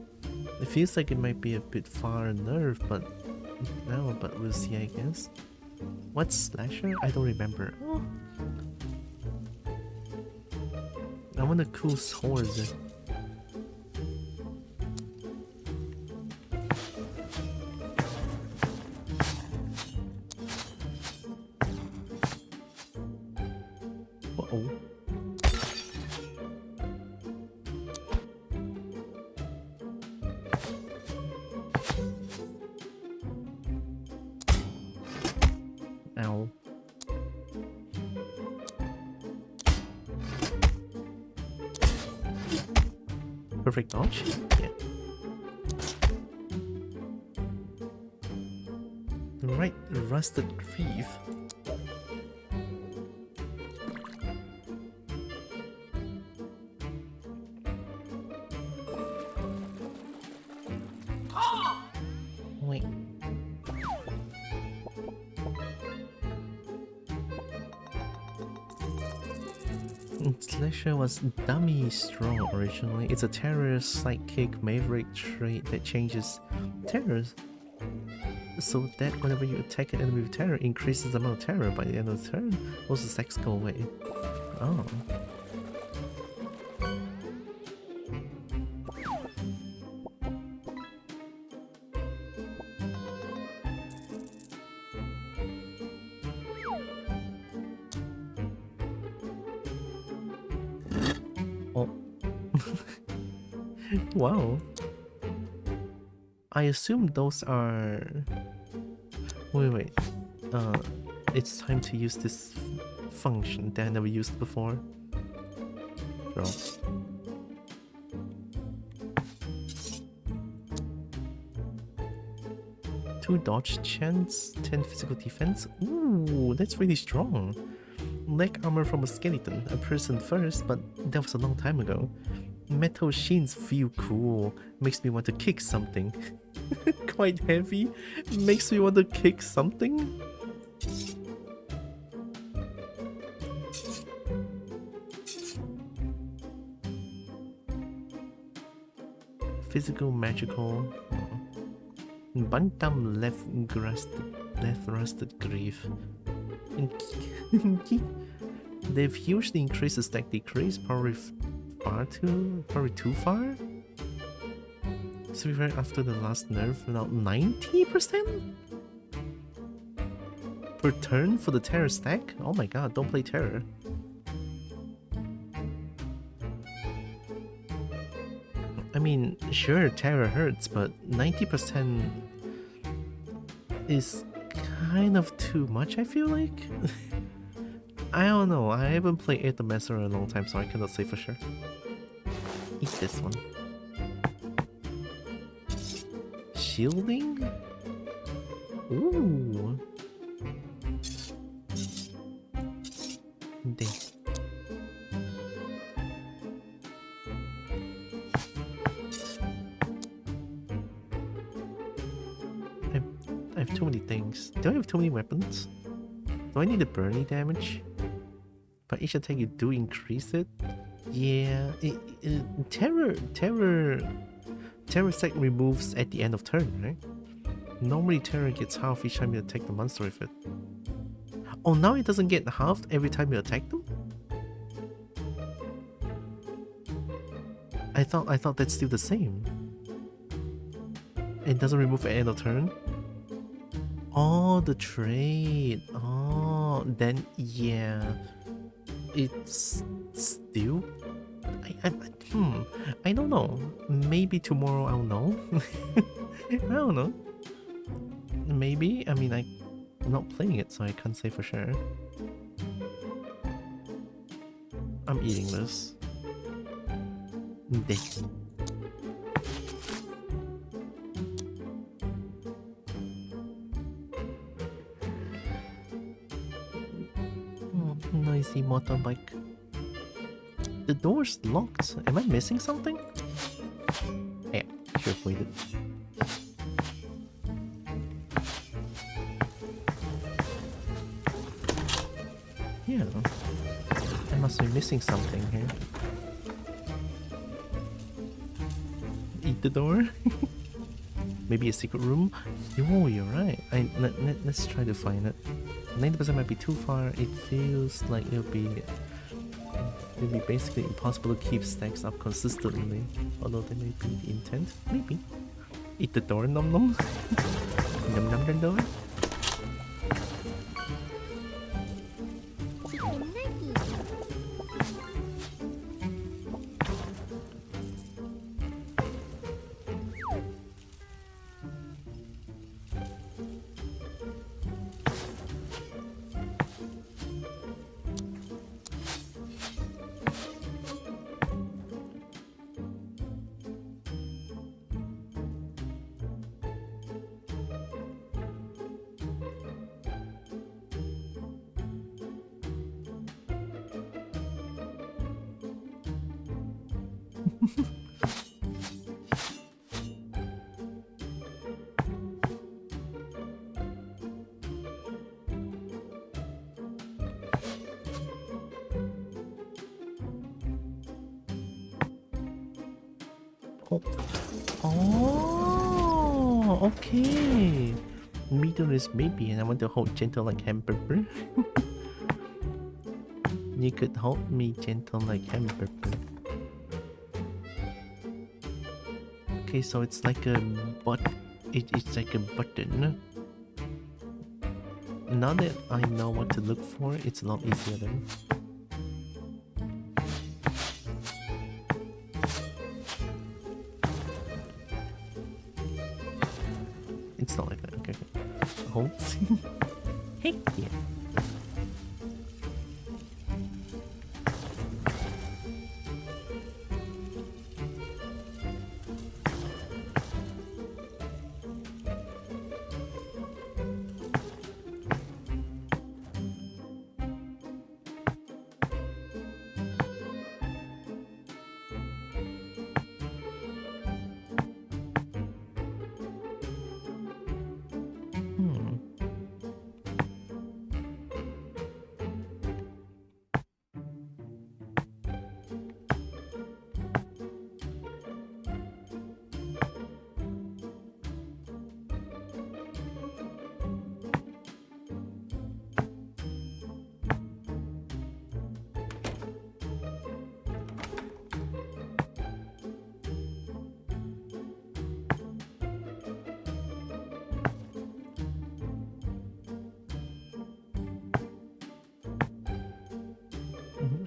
It feels like it might be a bit far nerfed, but no, but we'll see, I guess. What's slasher? I don't remember. Oh. I want a cool sword. Uh-oh. Ow. Perfect dodge? Yeah. Right, rusted greave. Wait. Slasher was dummy strong originally. It's a terror sidekick maverick trait that changes terrors so that whenever you attack an enemy with terror, increases the amount of terror by the end of the turn. Also, sex go away. Oh. Oh. Wow. I assume those are... Wait. It's time to use this function that I never used before. Draw. Two dodge chance, 10 physical defense. Ooh, that's really strong. Leg armor from a skeleton, a person first, but that was a long time ago. Metal sheens feel cool, makes me want to kick something. Quite heavy, makes me want to kick something. Physical, magical. Bantam left rusted greave. They've hugely increased the stack decrease, probably too far? So we were after the last nerf without 90%? Per turn for the terror stack? Oh my god, don't play terror. I mean, sure, terror hurts, but 90% is kind of too much, I feel like. I don't know, I haven't played Aether Master in a long time, so I cannot say for sure. Eat this one. Shielding? Ooh. Dang. I have too many things. Do I have too many weapons? Do I need the burning damage? But each attack you do increase it? Yeah. Terror stack removes at the end of turn, right? Normally terror gets half each time you attack the monster with it. Oh, now it doesn't get halved every time you attack them? I thought that's still the same. It doesn't remove at the end of turn? Oh, the trade. Oh, then yeah. It's still... I don't know. Maybe tomorrow I'll know. I don't know. Maybe. I mean, I'm not playing it, so I can't say for sure. I'm eating this. Noisy motorbike. The door's locked. Am I missing something? Yeah, should have waited. Yeah. I must be missing something here. Eat the door? Maybe a secret room? Oh, you're right. Let's try to find it. 90% might be too far. It feels like it'll be basically impossible to keep stacks up consistently. Although there may be the intent. Maybe. Eat the door, nom nom. Nom nom the door. Oh, okay. Middle is maybe, and I want to hold gentle like hamburger. You could hold me gentle like hamburger. Okay, so it's like a it's like a button. Now that I know what to look for, it's a lot easier then. It's not like that. Okay. Hold. Heck yeah.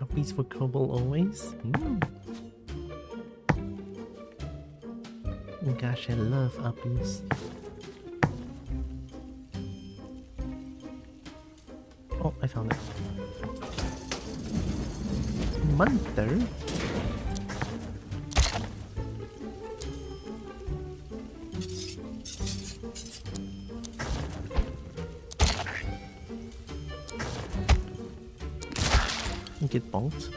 A piece for Kobold always. Gosh, I love uppies. Oh, I found it. Munter? Get bonked.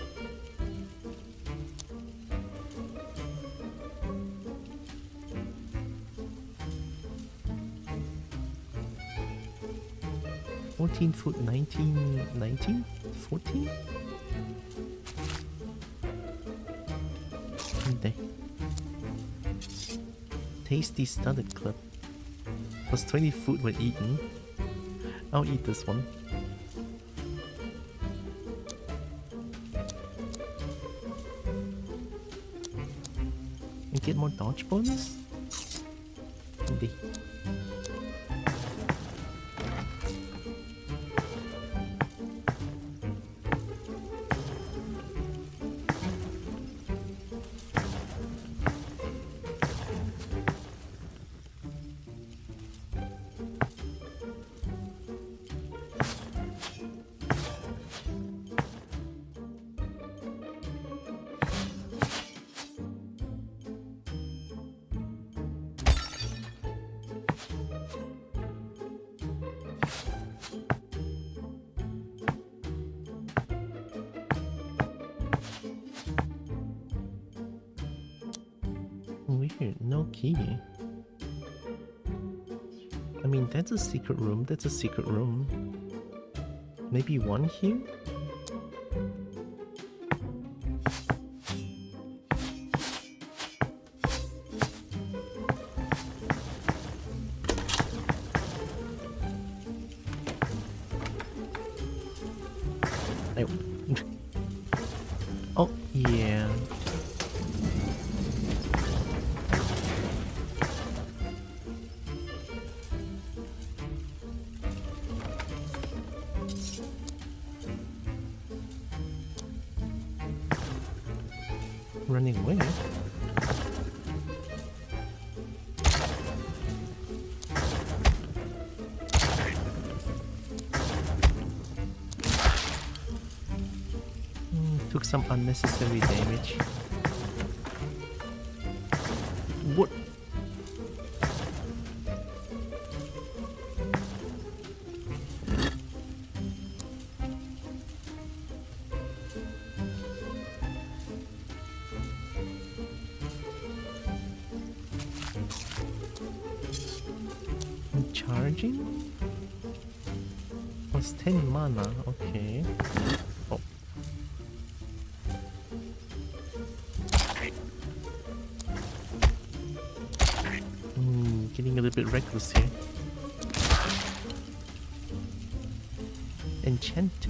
$14 19 14. Okay. Tasty studded clip. Plus 20 food when eaten. I'll eat this one. Get more dodge bonus? Maybe. Weird, no key. I mean, that's a secret room. That's a secret room. Maybe one here? I... Oh, yeah. Running away. Took some unnecessary damage. What? Charging? Plus 10 mana, okay. Oh. Getting a little bit reckless here. Enchant.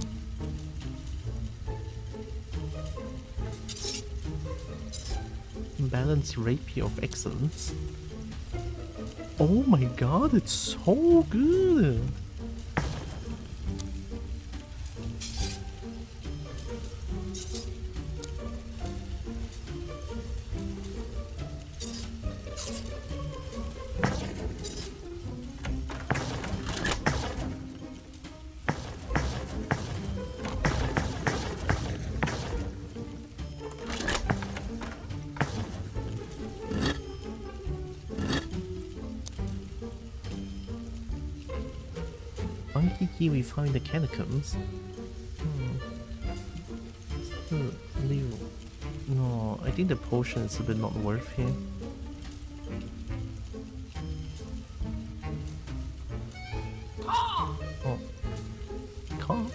Balanced Rapier of Excellence. Oh my god, it's so good! Funky key we found in the catacombs. No, I think the potion is a bit not worth here. Oh. Car?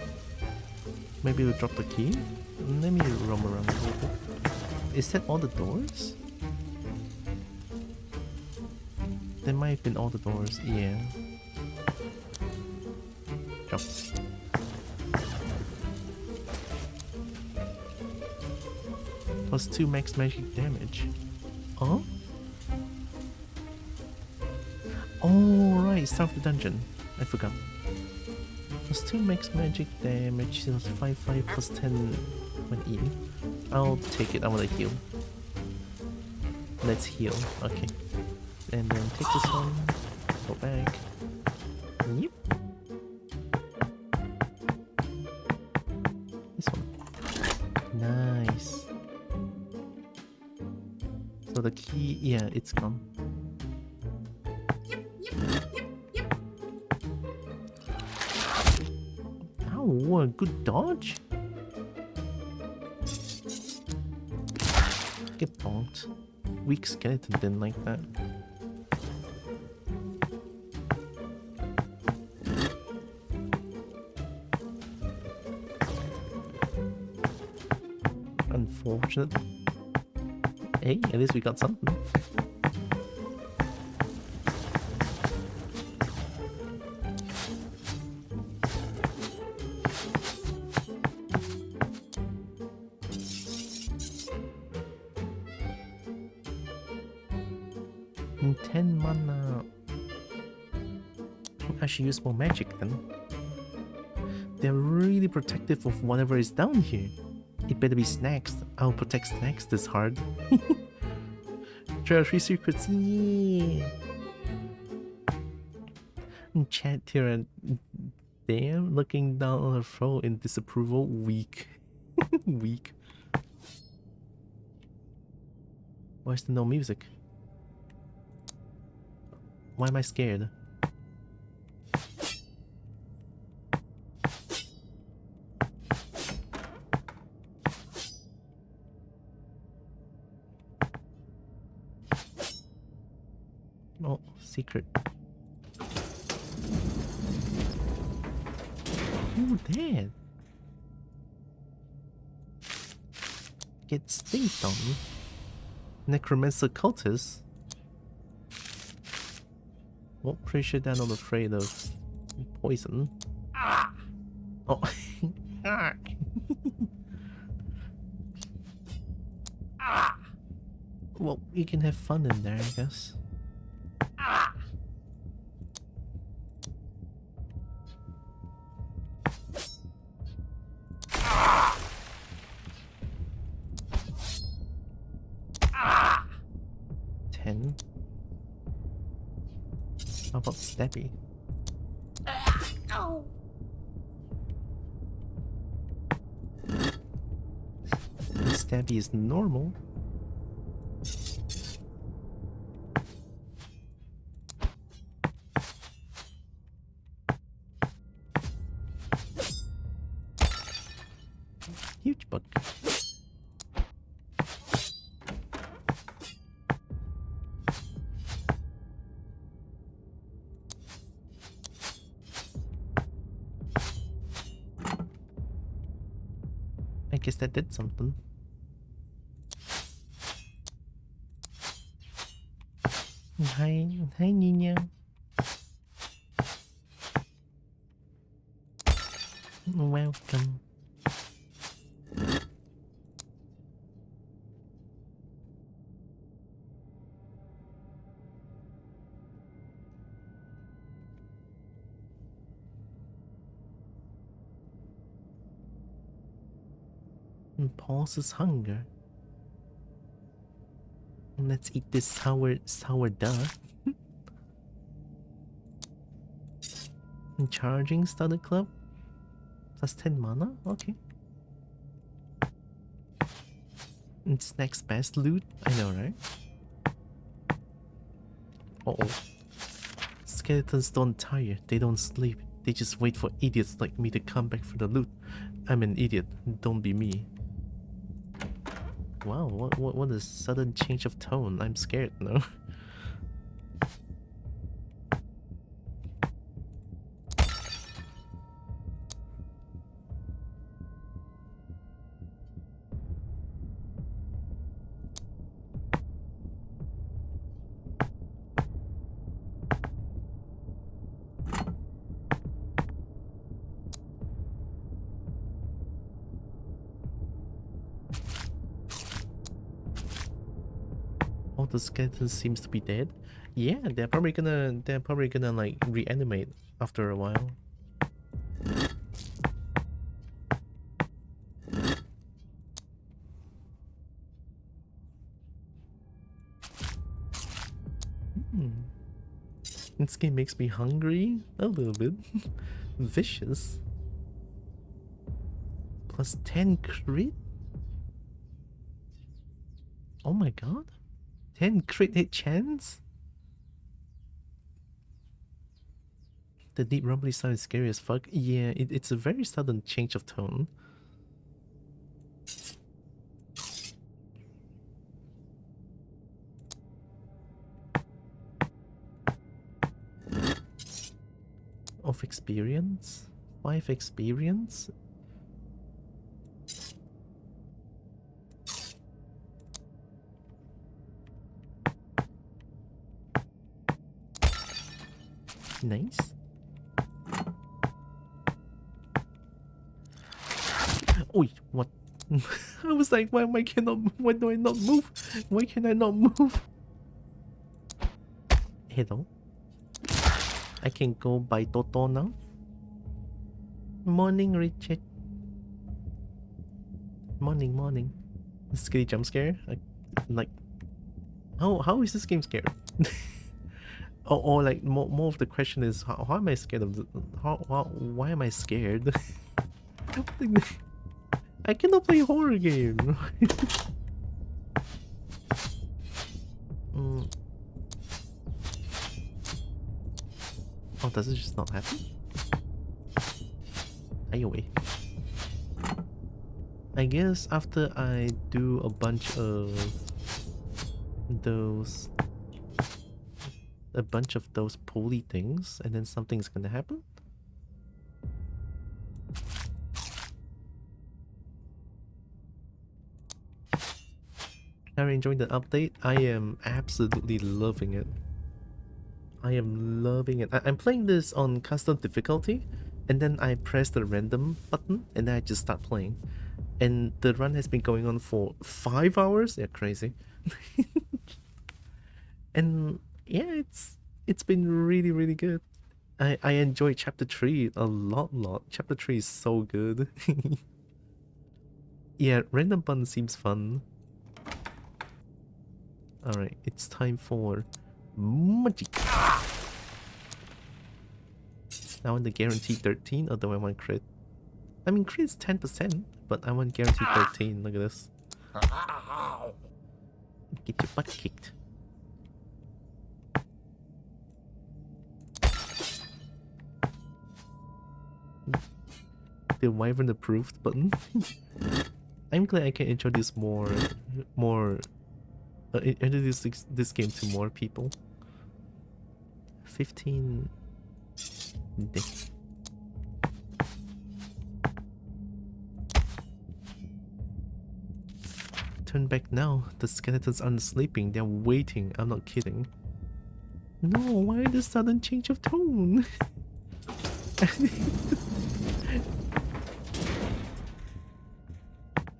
Maybe we'll drop the key? Let me roam around a little bit. Is that all the doors? There might have been all the doors, yeah. Jump. Plus 2 max magic damage. Oh? Oh right, it's time for the dungeon. I forgot. Plus 2 max magic damage since 5/5 plus 10 went in. I'll take it, I wanna heal. Let's heal, okay. And then take this one, go back. Yep. This one. Nice. So the key, yeah, it's gone. Oh, good dodge. Get bonked. Weak skeleton didn't like that. Unfortunate. Hey, at least we got something. In 10 mana. I should use more magic then. They're really protective of whatever is down here. It better be snacks. I'll protect snacks this hard. Treasure secrets, yeah. Chat here and damn, looking down on her throat in disapproval. Weak. Weak. Why is there no music? Why am I scared? Oh, secret. Who that? Get stinked on. Necromancer cultist? Well, pretty sure they're not afraid of poison. Oh. Well, you can have fun in there, I guess. 10. How about Stabby? Stabby is normal. Huge bug. I guess that did something. Hi Nina. Welcome. And pauses hunger. Let's eat this sourdough. And charging starter club. Plus 10 mana? Okay. It's next best loot. I know, right? Uh-oh. Skeletons don't tire. They don't sleep. They just wait for idiots like me to come back for the loot. I'm an idiot. Don't be me. Wow, what a sudden change of tone. I'm scared now. All the skeletons seems to be dead. Yeah, they're probably gonna like reanimate after a while. This game makes me hungry a little bit. Vicious. Plus 10 crit? Oh my god. 10 crit hit chance? The deep rumbly sound is scary as fuck. Yeah, it's a very sudden change of tone. Of experience? 5 experience? Nice. Oi, what? I was like, why do I not move? Why can I not move? Hello? I can go by Toto now? Morning, Richard. Morning. Scary jump scare? Like, how is this game scary? Or like more of the question is how am I scared of why am I scared? I cannot play horror game. Oh, does it just not happen? Die away. I guess after I do a bunch of those pulley things and then something's gonna happen. Are you enjoying the update? I am absolutely loving it. I am loving it. I'm playing this on custom difficulty, and then I press the random button, and then I just start playing. And the run has been going on for 5 hours. Yeah, crazy. And yeah, it's been really good. I enjoy chapter 3 a lot. Chapter 3 is so good. Yeah, random button seems fun. Alright, it's time for magic. I want the guarantee 13, or do I want crit? I mean, crit is 10%, but I want guarantee 13. Look at this. Get your butt kicked. The Wyvern approved button. I'm glad I can introduce introduce this game to more people. 15. Turn back now. The skeletons aren't sleeping. They're waiting. I'm not kidding. No, why the sudden change of tone?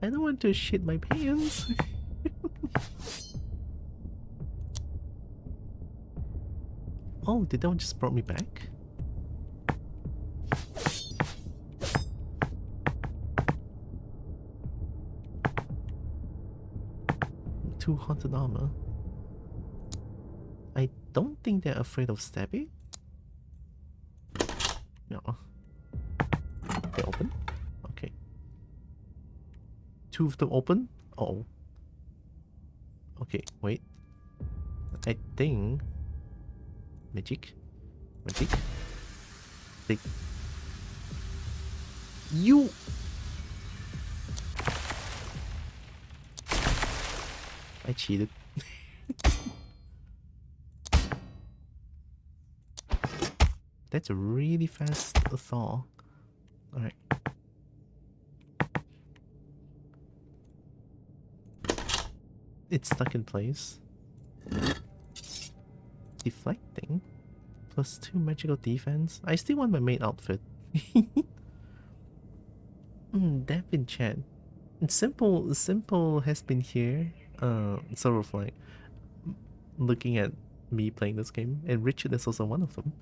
I don't want to shit my pants. Oh, did that one just brought me back? Two haunted armor. I don't think they're afraid of Stabby. No. They're open? Okay. Two of them open? Oh. Okay, wait. I think... Magic? They... You... I cheated. That's a really fast thaw. Alright. It's stuck in place. Deflecting. +2 magical defense. I still want my main outfit. Dev in chat. Simple has been here. Sort of like looking at me playing this game, and Richard is also one of them.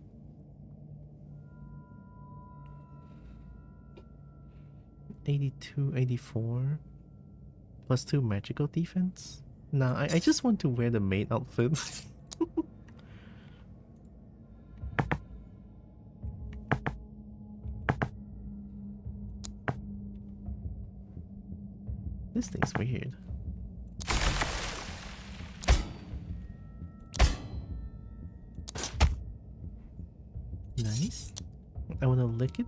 +82, 84. +2 magical defense. Nah, I just want to wear the main outfit. This thing's weird. Nice. I wanna lick it.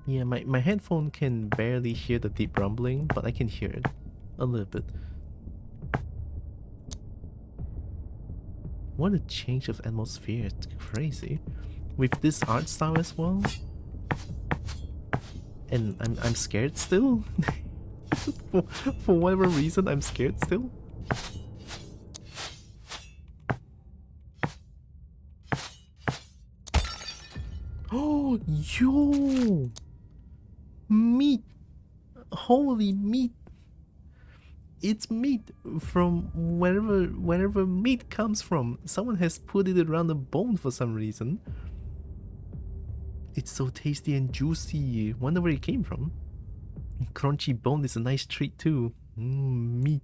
Yeah, my headphone can barely hear the deep rumbling, but I can hear it a little bit. What a change of atmosphere. It's crazy. With this art style as well. And I'm scared still. for whatever reason, I'm scared still. Oh, yo! Meat! Holy meat! It's meat from wherever meat comes from. Someone has put it around the bone for some reason. It's so tasty and juicy. Wonder where it came from. Crunchy bone is a nice treat too. Meat.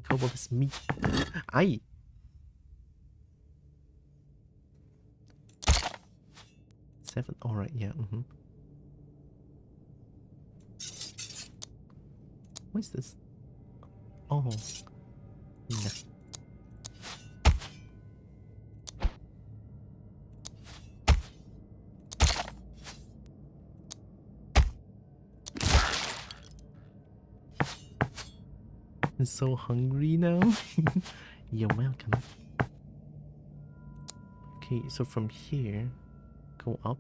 How about this meat? Aye. Seven. All right. Yeah. What's this? Oh. Nah. I'm so hungry now. You're welcome. Okay, so from here, go up.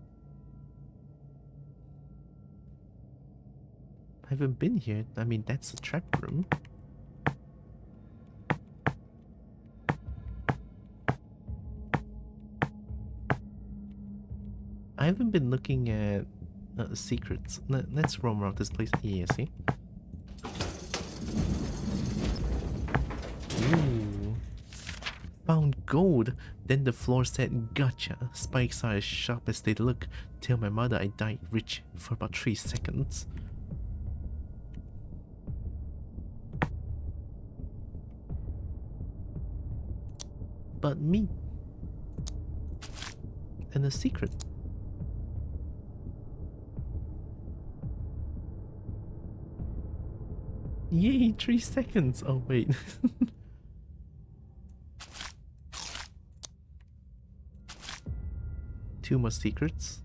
I haven't been here. I mean, that's a trap room. I haven't been looking at secrets. Let's roam around this place. Yeah, see? Ooh. Found gold. Then the floor said, gotcha. Spikes are as sharp as they look. Tell my mother I died rich for about 3 seconds. But me. And a secret. Yay, 3 seconds. Oh, wait. Two more secrets.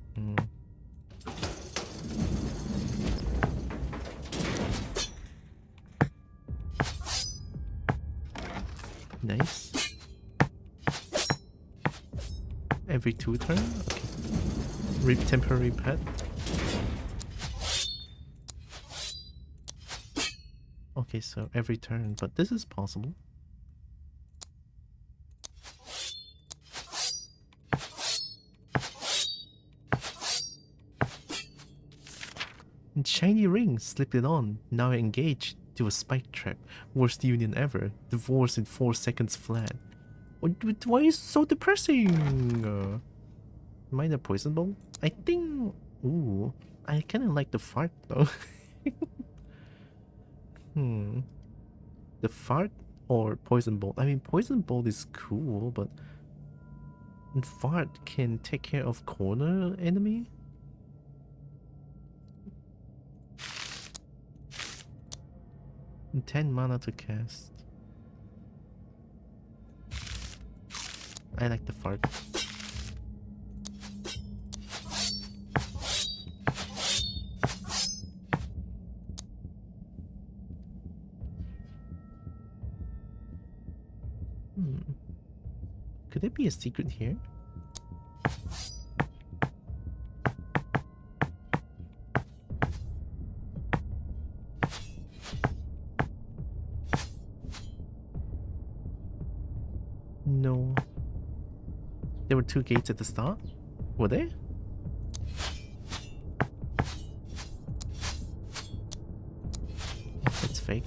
Nice. Every 2 turn? Okay. Temporary pet. Okay, so every turn, but this is possible. Shiny ring, slipped it on. Now engaged to a spike trap. Worst union ever. Divorce in 4 seconds flat. Why is it so depressing? Minor poison ball? I think... Ooh, I kinda like the fart though. The fart or poison bolt? I mean, poison bolt is cool, but fart can take care of corner enemy. 10 mana to cast. I like the fart. Could there be a secret here? No. There were 2 gates at the start? Were there? That's fake.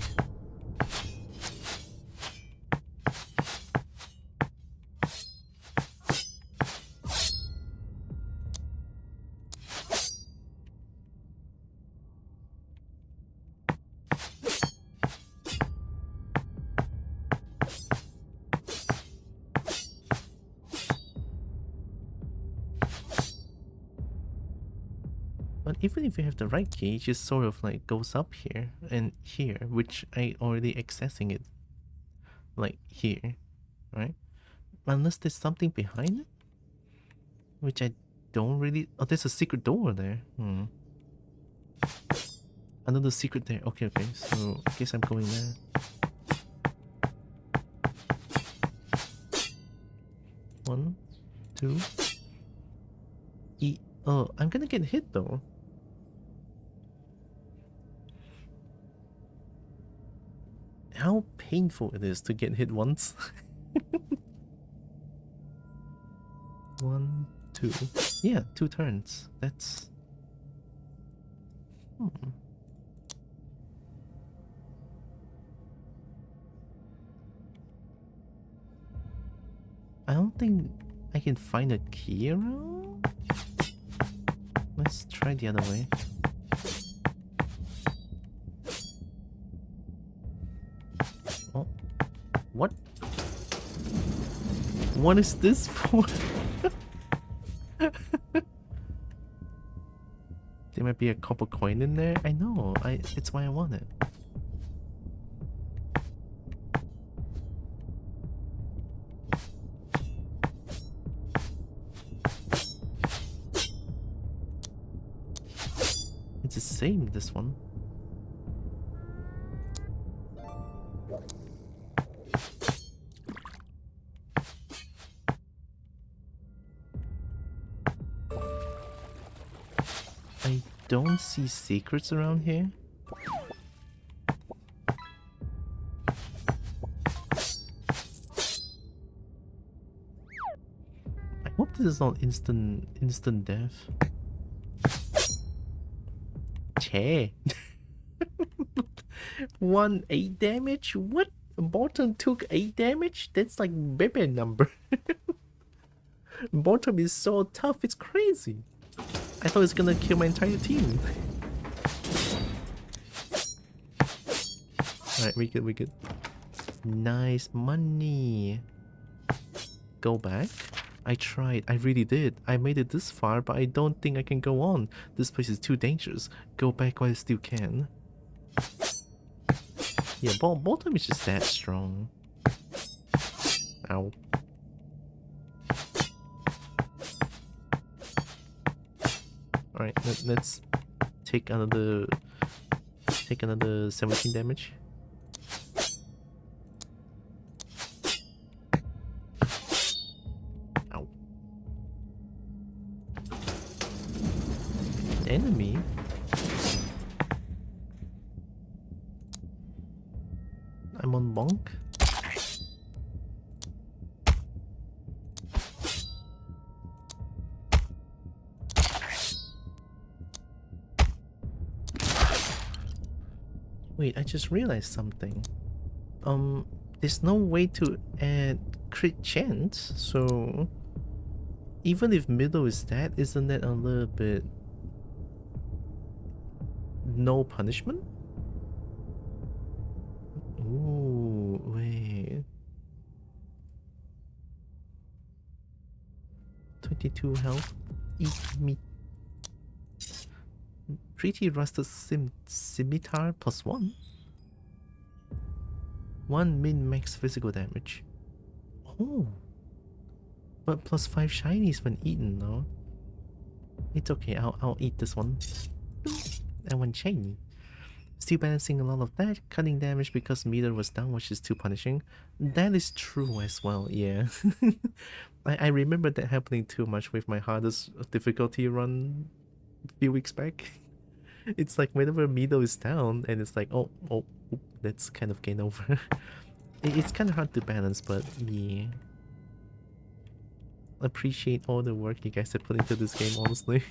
Even if you have the right key, it just sort of like goes up here and here, which I already accessing it. Like here, right? Unless there's something behind it, which I don't really... Oh, there's a secret door there. Another secret there. Okay, so I guess I'm going there. One, two. Oh, I'm gonna get hit though. How painful it is to get hit once. 1, 2. Yeah, 2 turns. That's... I don't think I can find a key around. Let's try the other way. Oh, what? What is this for? There might be a copper coin in there. I know. It's why I want it. It's the same, this one. I don't see secrets around here. I hope is not instant death. Che. 8 damage? What? Bottom took 8 damage? That's like baby number. Bottom is so tough, it's crazy. I thought it's gonna kill my entire team. Alright, we good. Nice money. Go back. I tried, I really did. I made it this far, but I don't think I can go on. This place is too dangerous. Go back while I still can. Yeah, bottom is just that strong. Ow. Alright, let's take another 17 damage. Ow. Enemy? I'm on bonk. Wait, I just realized something. There's no way to add crit chance, so even if middle is that, isn't that a little bit no punishment? Ooh, wait. 22 health. Eat meat. Pretty rusted scimitar +1. 1 min max physical damage. Oh, but +5 shinies when eaten, no? It's okay, I'll eat this one. And 1 shiny. Still balancing a lot of that, cutting damage because meter was down, which is too punishing. That is true as well, yeah. I remember that happening too much with my hardest difficulty run a few weeks back. It's like whenever meter is down and it's like, oh, that's kind of game over. It's kind of hard to balance, but yeah. Appreciate all the work you guys have put into this game, honestly.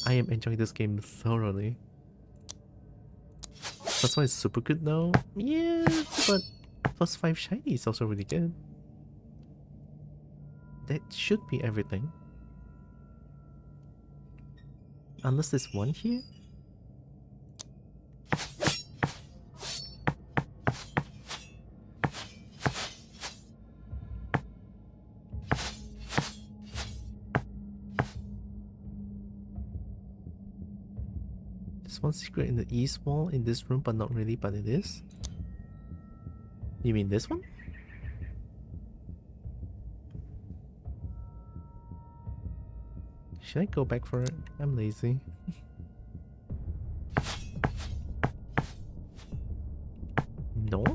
I am enjoying this game thoroughly. That's why it's super good though. Yeah, but +5 shiny is also really good. That should be everything. Unless there's one here? There's one secret in the east wall in this room, but not really, but it is. You mean this one? Should I go back for it? I'm lazy. No?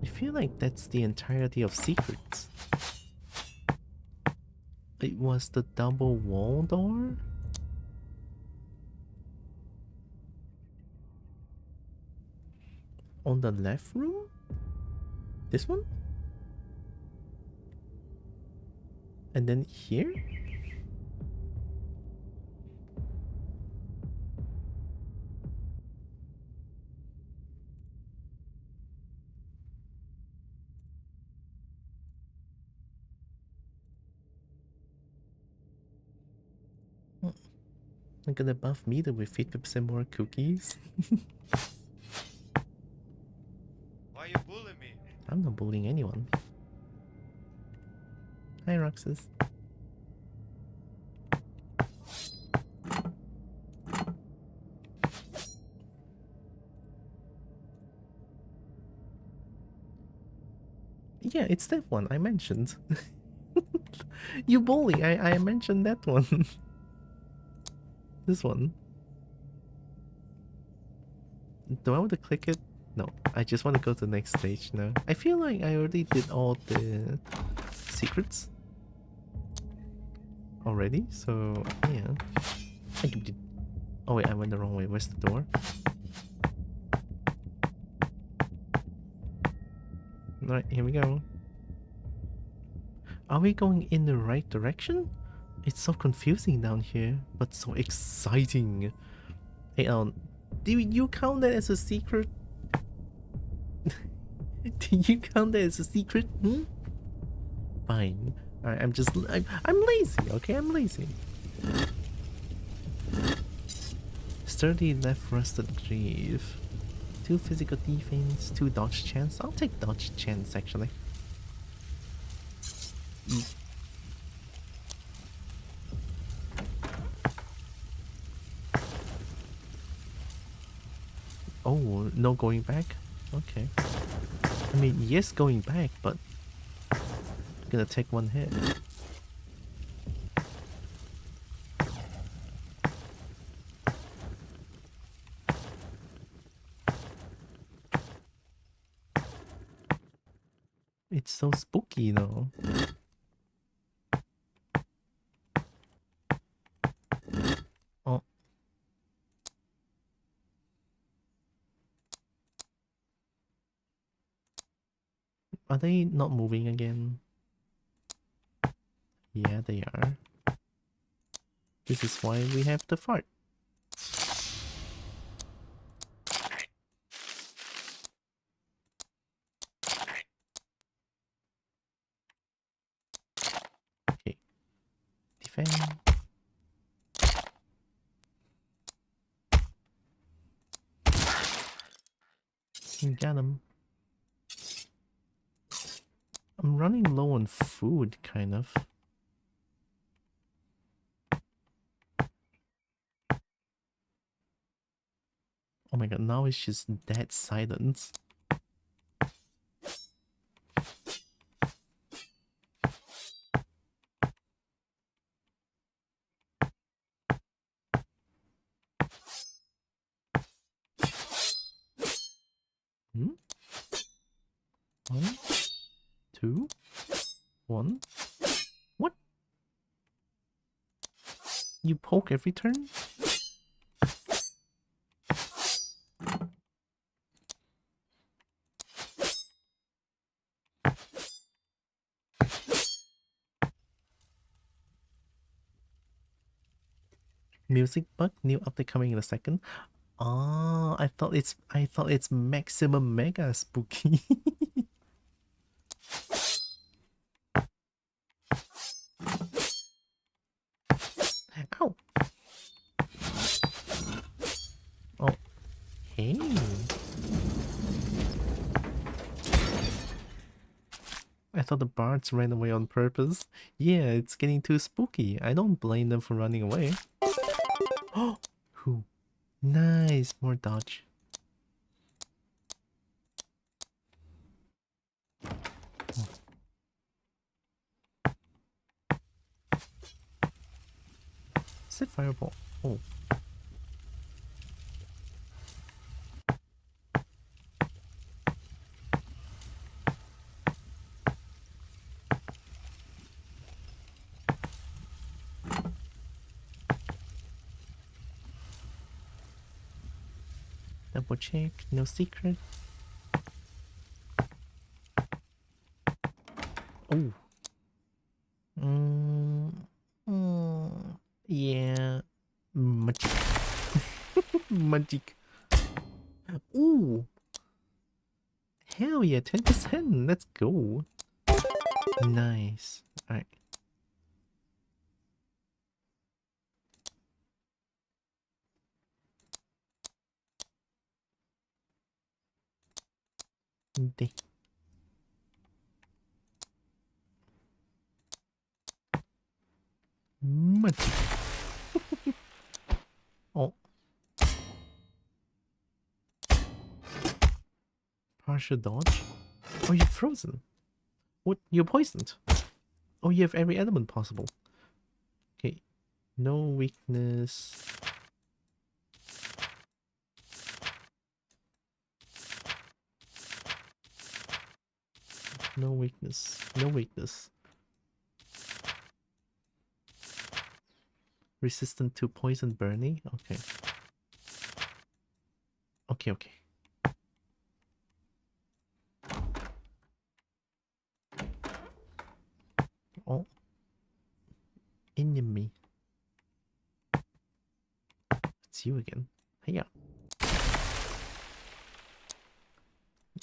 I feel like that's the entirety of secrets. It was the double wall door? On the left room? This one? And then here? I'm gonna buff meter with 50% more cookies. Why you bullying me? I'm not bullying anyone. Hi, Roxas. Yeah, it's that one I mentioned. You bully, I mentioned that one. This one. Do I want to click it? No, I just want to go to the next stage now. I feel like I already did all the secrets. already, so yeah. Oh wait, I went the wrong way. Where's the door? Alright, here we go. Are we going in the right direction? It's so confusing down here, but so exciting. Hey, do you count that as a secret? Do you count that as a secret? Hmm? Fine. Alright, I'm lazy, okay? I'm lazy. Sturdy left rusted greave. 2 physical defense, 2 dodge chance. I'll take dodge chance actually. Oh, no going back? Okay. I mean, yes, going back, but I'm gonna take 1 hit. It's so spooky, though. Oh. Are they not moving again? Yeah, they are. This is why we have the fart. Okay. Defend. Got him. I'm running low on food, kind of. Oh my god, now it's just dead silence. Hmm? 1, 2, 1. What? You poke every turn? Music bug, new update coming in a second. Ah, I thought it's maximum mega spooky. Ow. Oh. Hey. I thought the bards ran away on purpose. Yeah, it's getting too spooky. I don't blame them for running away. Oh, who? Nice, more dodge. Oh. Set fireball. Oh. Double check, no secret. Oh. Yeah. Magic. Magic. Ooh. Hell yeah, 10%. Let's go. Nice. Alright. Magic. Oh. Partial dodge? Oh, you're frozen. What? You're poisoned. Oh, you have every element possible. Okay. No weakness. No weakness. No weakness. Resistant to poison burning? Okay. Okay. Oh. Enemy. It's you again. Hiya.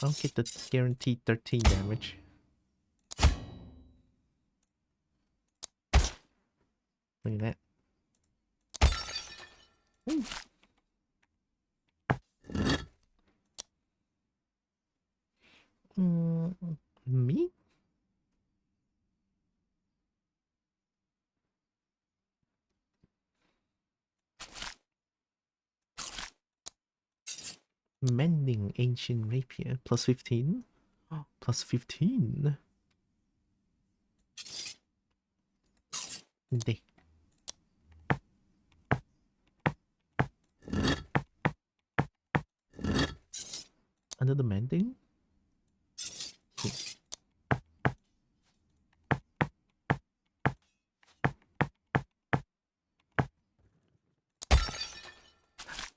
I'll get the guaranteed 13 damage. Look at that. Ooh. Me? Mending ancient rapier. Plus 15? Oh, plus 15. Day. Another mending? Here.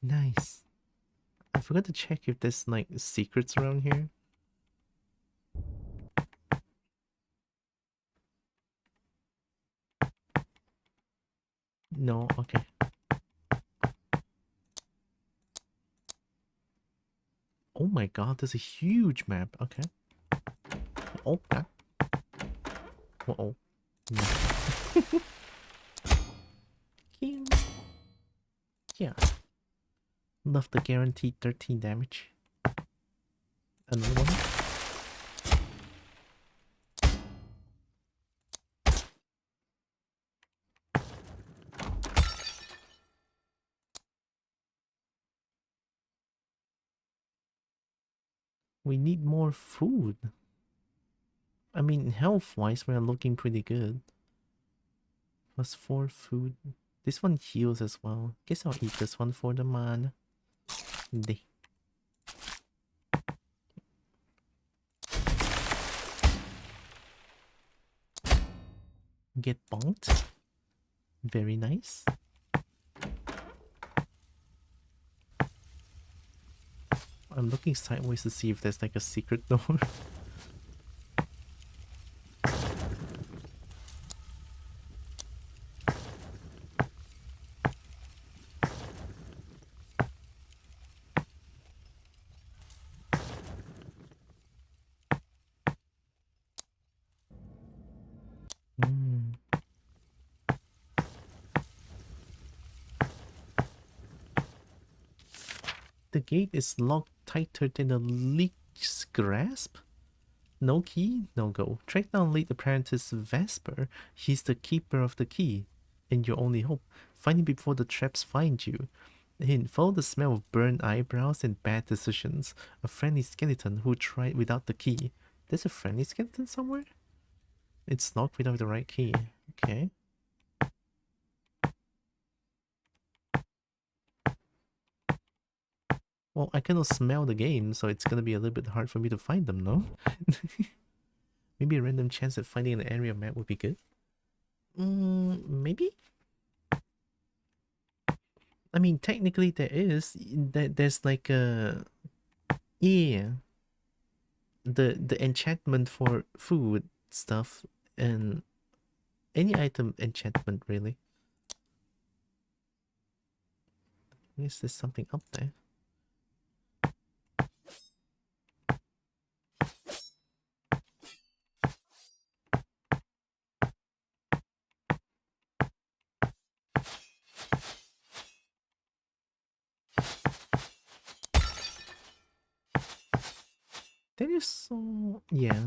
Nice. I forgot to check if there's like secrets around here. No, okay. Oh my god, there's a huge map. Okay. Oh god. Uh-oh. No. Yeah. Love the guaranteed 13 damage. Another one. We need more food. I mean, health-wise, we're looking pretty good. Plus 4 food. This one heals as well. Guess I'll eat this one for the man. Get bonked. Very nice. I'm looking sideways to see if there's like a secret door. The gate is locked tighter than a leech's grasp? No key, no go. Track down late apprentice Vesper. He's the keeper of the key. And your only hope. Find him before the traps find you. Hint, follow the smell of burned eyebrows and bad decisions. A friendly skeleton who tried without the key. There's a friendly skeleton somewhere? It's locked without the right key. Okay. Well, I cannot smell the game, so it's gonna be a little bit hard for me to find them, no? Maybe a random chance at finding an area map would be good. Maybe? I mean, technically there is. There's like a... Yeah. The enchantment for food stuff and any item enchantment, really. I guess there's something up there. That is so... yeah.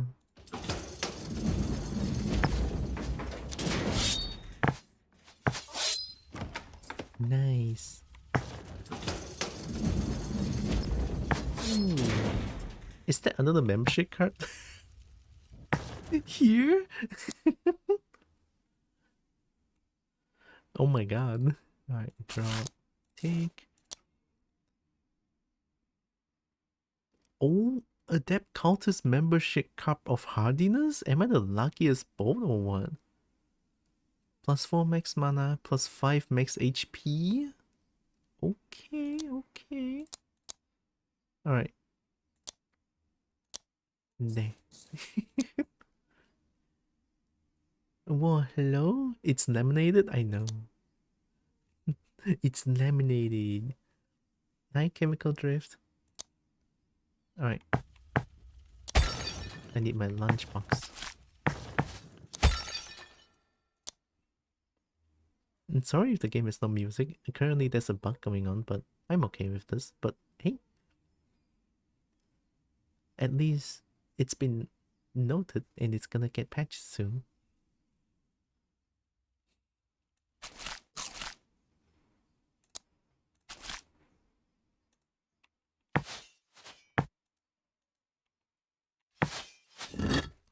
Nice. Ooh. Is that another membership card? Here? Oh my god. Alright, drop. Take. Oh, Adept Cultist Membership Cup of Hardiness? Am I the luckiest boat or what? +4 max mana, +5 max HP. Okay, okay. Alright. There. Whoa, hello? It's laminated? I know. It's laminated. Night chemical drift. Alright. I need my lunchbox. I'm sorry if the game is no music. Currently there's a bug going on, but I'm okay with this. But hey, at least it's been noted and it's gonna get patched soon.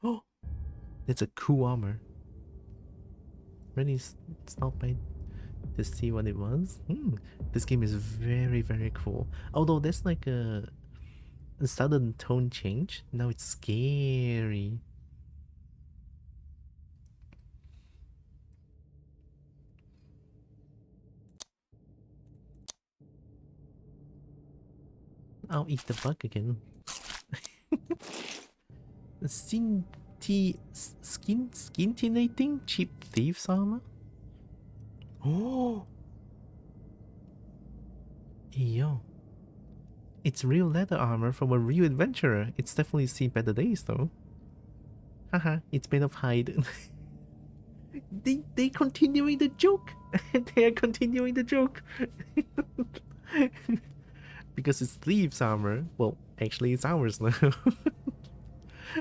Oh, it's a cool armor. Really stop by to see what it was. This game is very, very cool. Although there's like a sudden tone change. Now it's scary. I'll eat the bug again. Skintinating cheap thieves armor? Oh! Hey, yo. It's real leather armor from a real adventurer. It's definitely seen better days though. Haha, it's made of hide. they continuing the joke. They are continuing the joke. Because it's thieves armor. Well, actually it's ours now.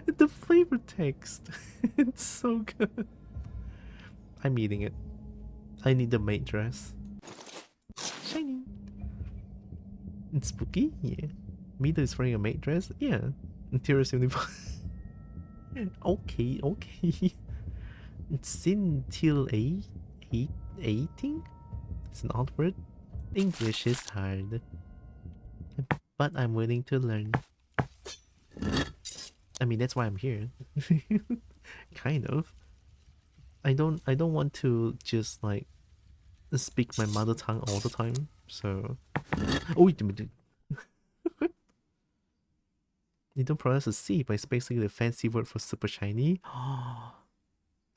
The flavor text. It's so good. I'm eating it. I need the maid dress. Shiny. It's spooky? Yeah. Mida is wearing a maid dress? Yeah. Interior uniform. Okay, okay. Scintillating? It's an odd word. English is hard. But I'm willing to learn. I mean, that's why I'm here. Kind of. I don't want to just like speak my mother tongue all the time. So, oh, wait a minute. You don't pronounce a C, but it's basically the fancy word for super shiny. Oh,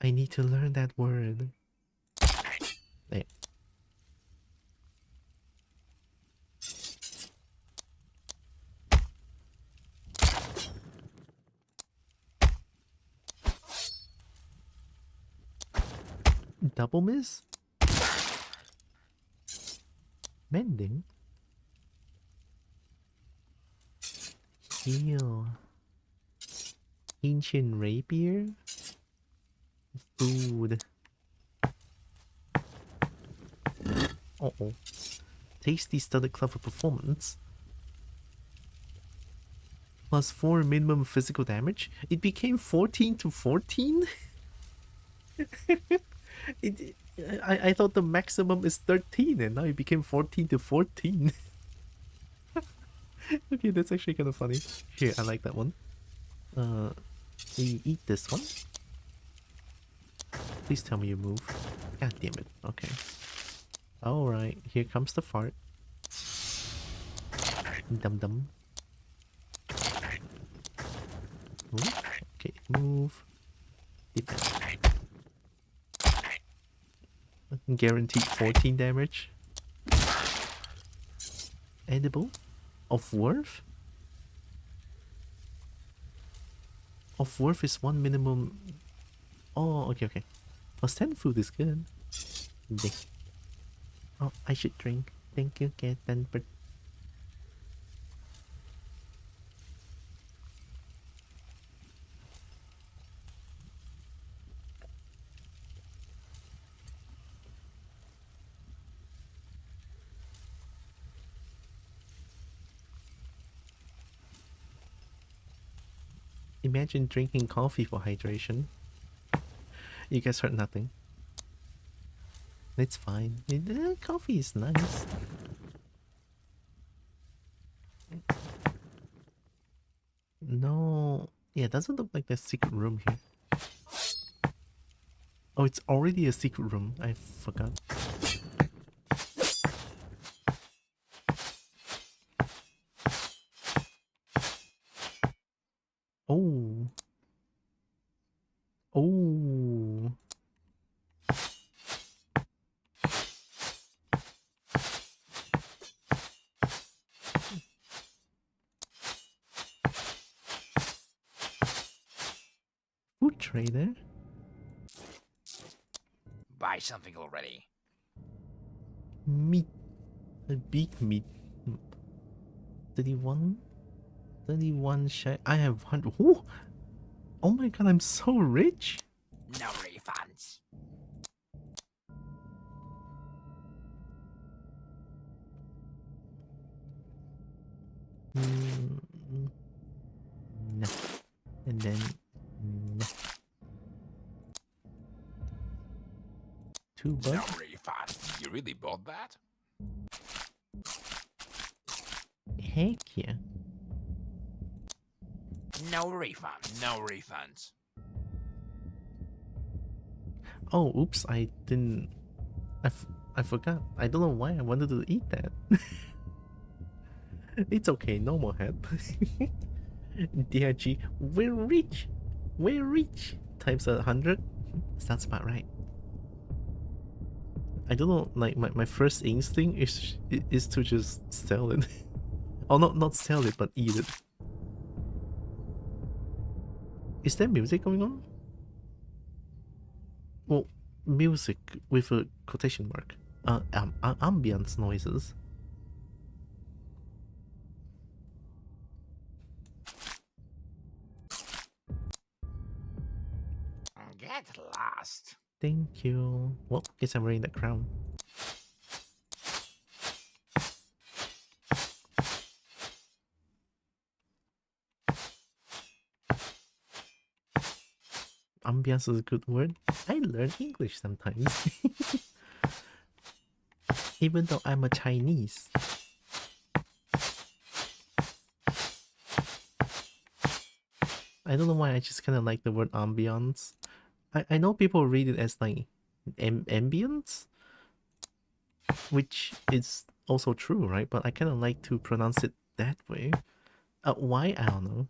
I need to learn that word. There. Double miss? Mending? Heal. Ancient rapier? Food. Uh-oh. Tasty studded clever performance. +4 minimum physical damage. It became 14 to 14? I thought the maximum is 13 and now it became 14 to 14. Okay, that's actually kind of funny. Here, I like that one. We eat this one. Please tell me you move. God damn it. Okay. Alright, here comes the fart. Dum dum. Move. Okay, move. Defense. Guaranteed 14 damage. Edible? Of worth? Of worth is 1 minimum. Oh, okay, okay. Well, stand food is good. Yeah. Oh, I should drink. Thank you, Captain. But imagine drinking coffee for hydration. You guys heard nothing. It's fine. Coffee is nice. No. Yeah, it doesn't look like there's a secret room here. Oh, it's already a secret room. I forgot. Oh. Oh. Food trader? Buy something already. Meat. A big meat. 31? 31 shy. I have 100. Oh! Oh my god, I'm so rich! No refunds. No. And then no. $2. No refunds. You really bought that? Heck yeah. No refund. No refunds. Oh, oops, I didn't. I forgot. I don't know why I wanted to eat that. It's okay, no more help. DRG, we're rich! We're rich! Times 100? Sounds about right. I don't know, like my first instinct is to just sell it. Or not sell it, but eat it. Is there music going on? Well, music with a quotation mark. Ambience noises. Get lost. Thank you. Well, guess I'm wearing the crown. Ambiance is a good word. I learn English sometimes. Even though I'm a Chinese. I don't know why I just kind of like the word ambience. I know people read it as like ambience, which is also true, right? But I kind of like to pronounce it that way. Why? I don't know.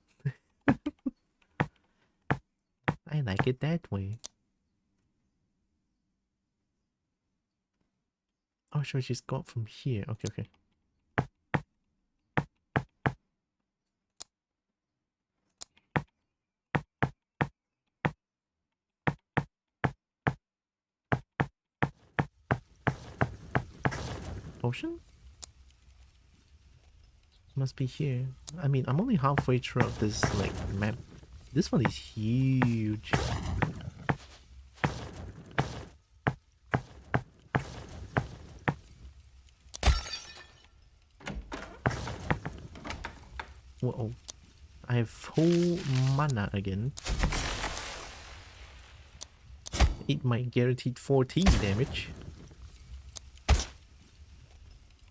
I like it that way. Oh, sure, she's got from here. Okay, okay. Potion? Must be here. I mean, I'm only halfway through this, like, map. This one is huge. Whoa. I have full mana again. It might guaranteed 14 damage.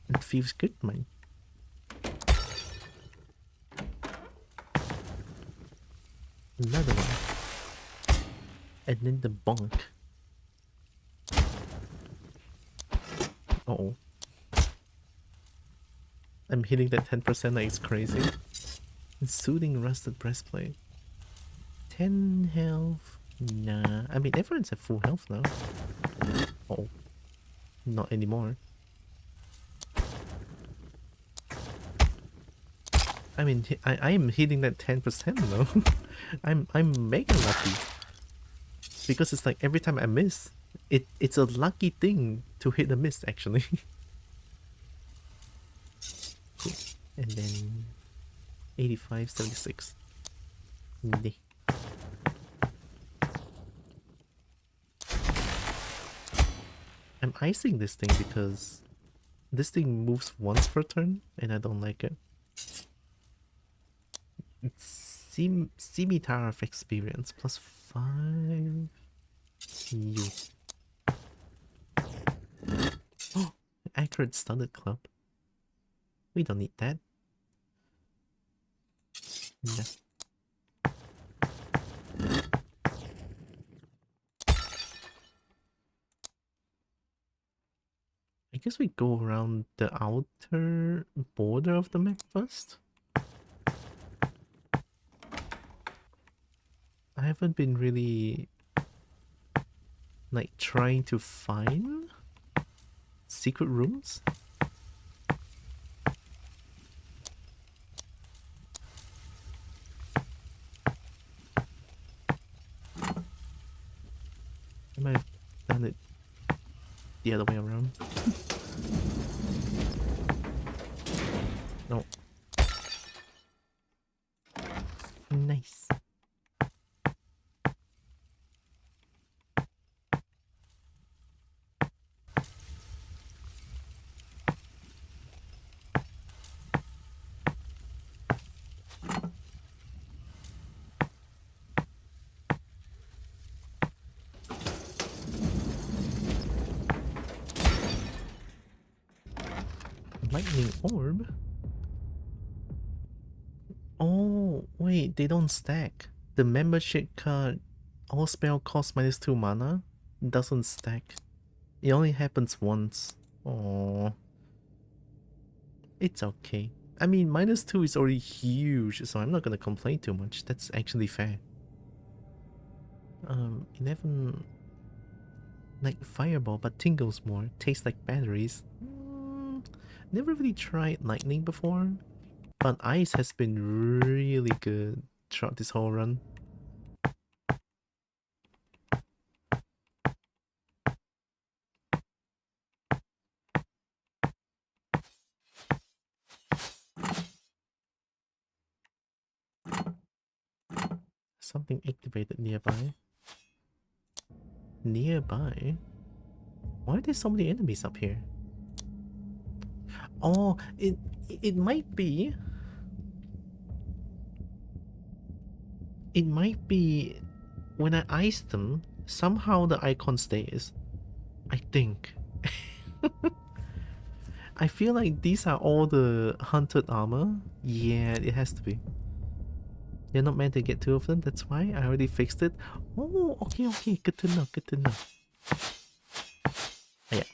It feels good, man. Another one. And then the bonk. Uh-oh. I'm hitting that 10% like it's crazy. Soothing rusted breastplate. 10 health. Nah. I mean, everyone's at full health now. Oh. Not anymore. I mean, I am hitting that 10% though. I'm mega lucky. Because it's like every time I miss, it's a lucky thing to hit a miss actually. Cool. And then 85, 76. Nah. I'm icing this thing because this thing moves once per turn and I don't like it. Scimitar of experience plus 5. You. Oh, accurate studded club. We don't need that. No. guess we go around the outer border of the map first. I haven't been really like trying to find secret rooms. I might have done it the other way around. No. Nice. Lightning orb? Oh, wait, they don't stack. The membership card, all spell cost -2 mana, doesn't stack. It only happens once. Oh, it's okay. I mean, -2 is already huge, so I'm not gonna complain too much. That's actually fair. 11... Like fireball, but tingles more. Tastes like batteries. Never really tried lightning before, but ice has been really good throughout this whole run. Something activated nearby. Nearby? Why are there so many enemies up here? Oh, it might be. It might be when I ice them, somehow the icon stays. I think. I feel like these are all the hunted armor. Yeah, it has to be. You're not meant to get 2 of them, that's why I already fixed it. Oh, okay, okay, good to know, good to know. Oh, yeah.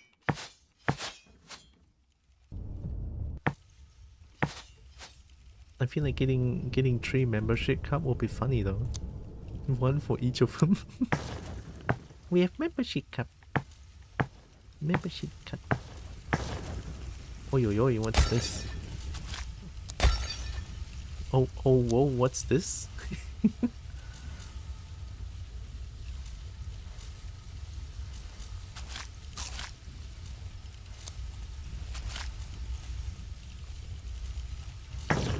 I feel like getting 3 membership cup will be funny though. 1 for each of them. We have membership cup. Membership cup. Oi oi oi, what's this? Oh whoa, what's this?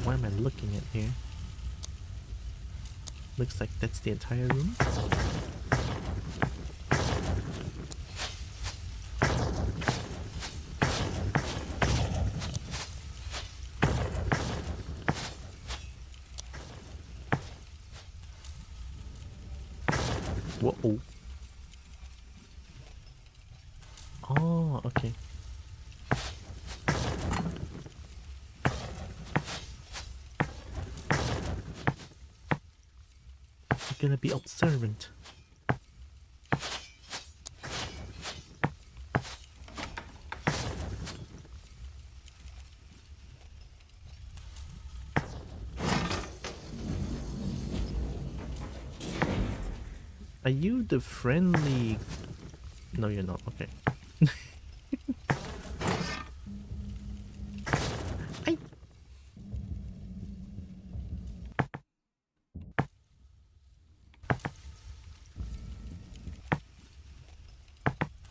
What am I looking at here? Looks like that's the entire room. Whoa. Oh, okay. You're gonna be observant. Are you the friendly... No, you're not. Okay.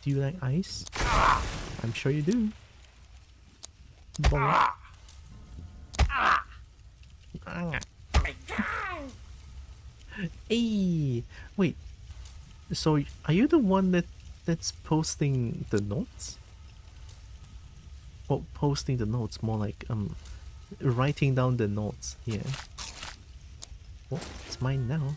Do you like ice? I'm sure you do. Bonk. Hey, wait. So are you the one that's posting the notes? Well, posting the notes, more like writing down the notes. Yeah. Well, it's mine now.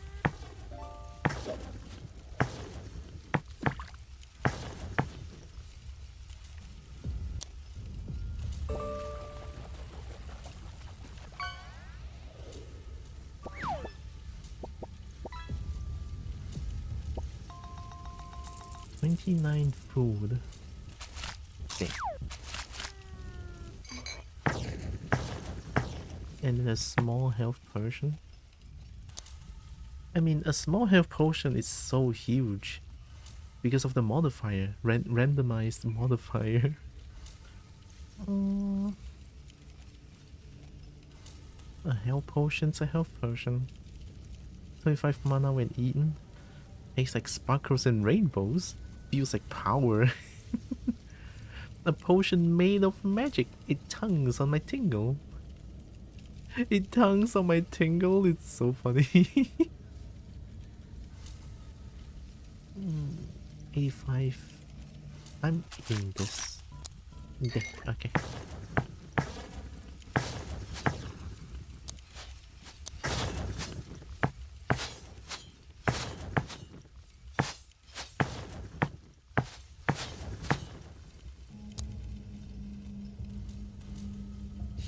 $29 food. Okay. And then a small health potion. I mean, a small health potion is so huge because of the modifier, randomized modifier. A health potion's a health potion. 25 mana when eaten. Tastes like sparkles and rainbows. Feels like power. A potion made of magic. It tongues on my tingle. It tongues on my tingle. It's so funny. 85. I'm eating this. There, okay.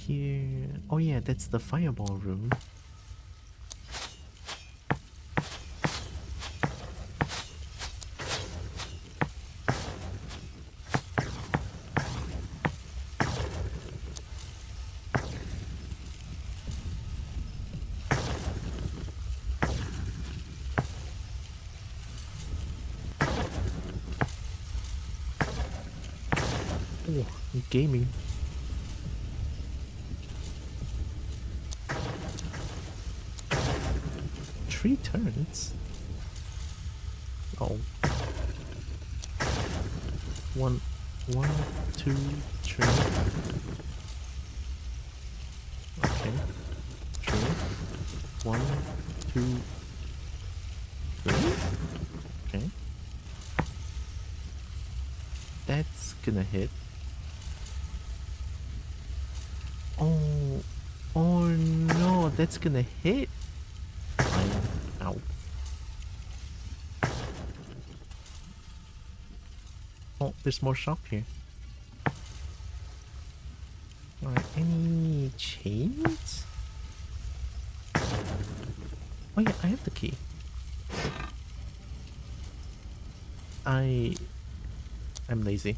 Here. Oh yeah, that's the fireball room. Oh, gaming. Three turns? Oh. 1, 2, 3. Okay. 3. 1, 2, 3. Okay. That's gonna hit. Oh. Oh no, that's gonna hit. Ow. Oh, there's more shop here. Alright, any chains? Oh yeah, I have the key. I'm lazy.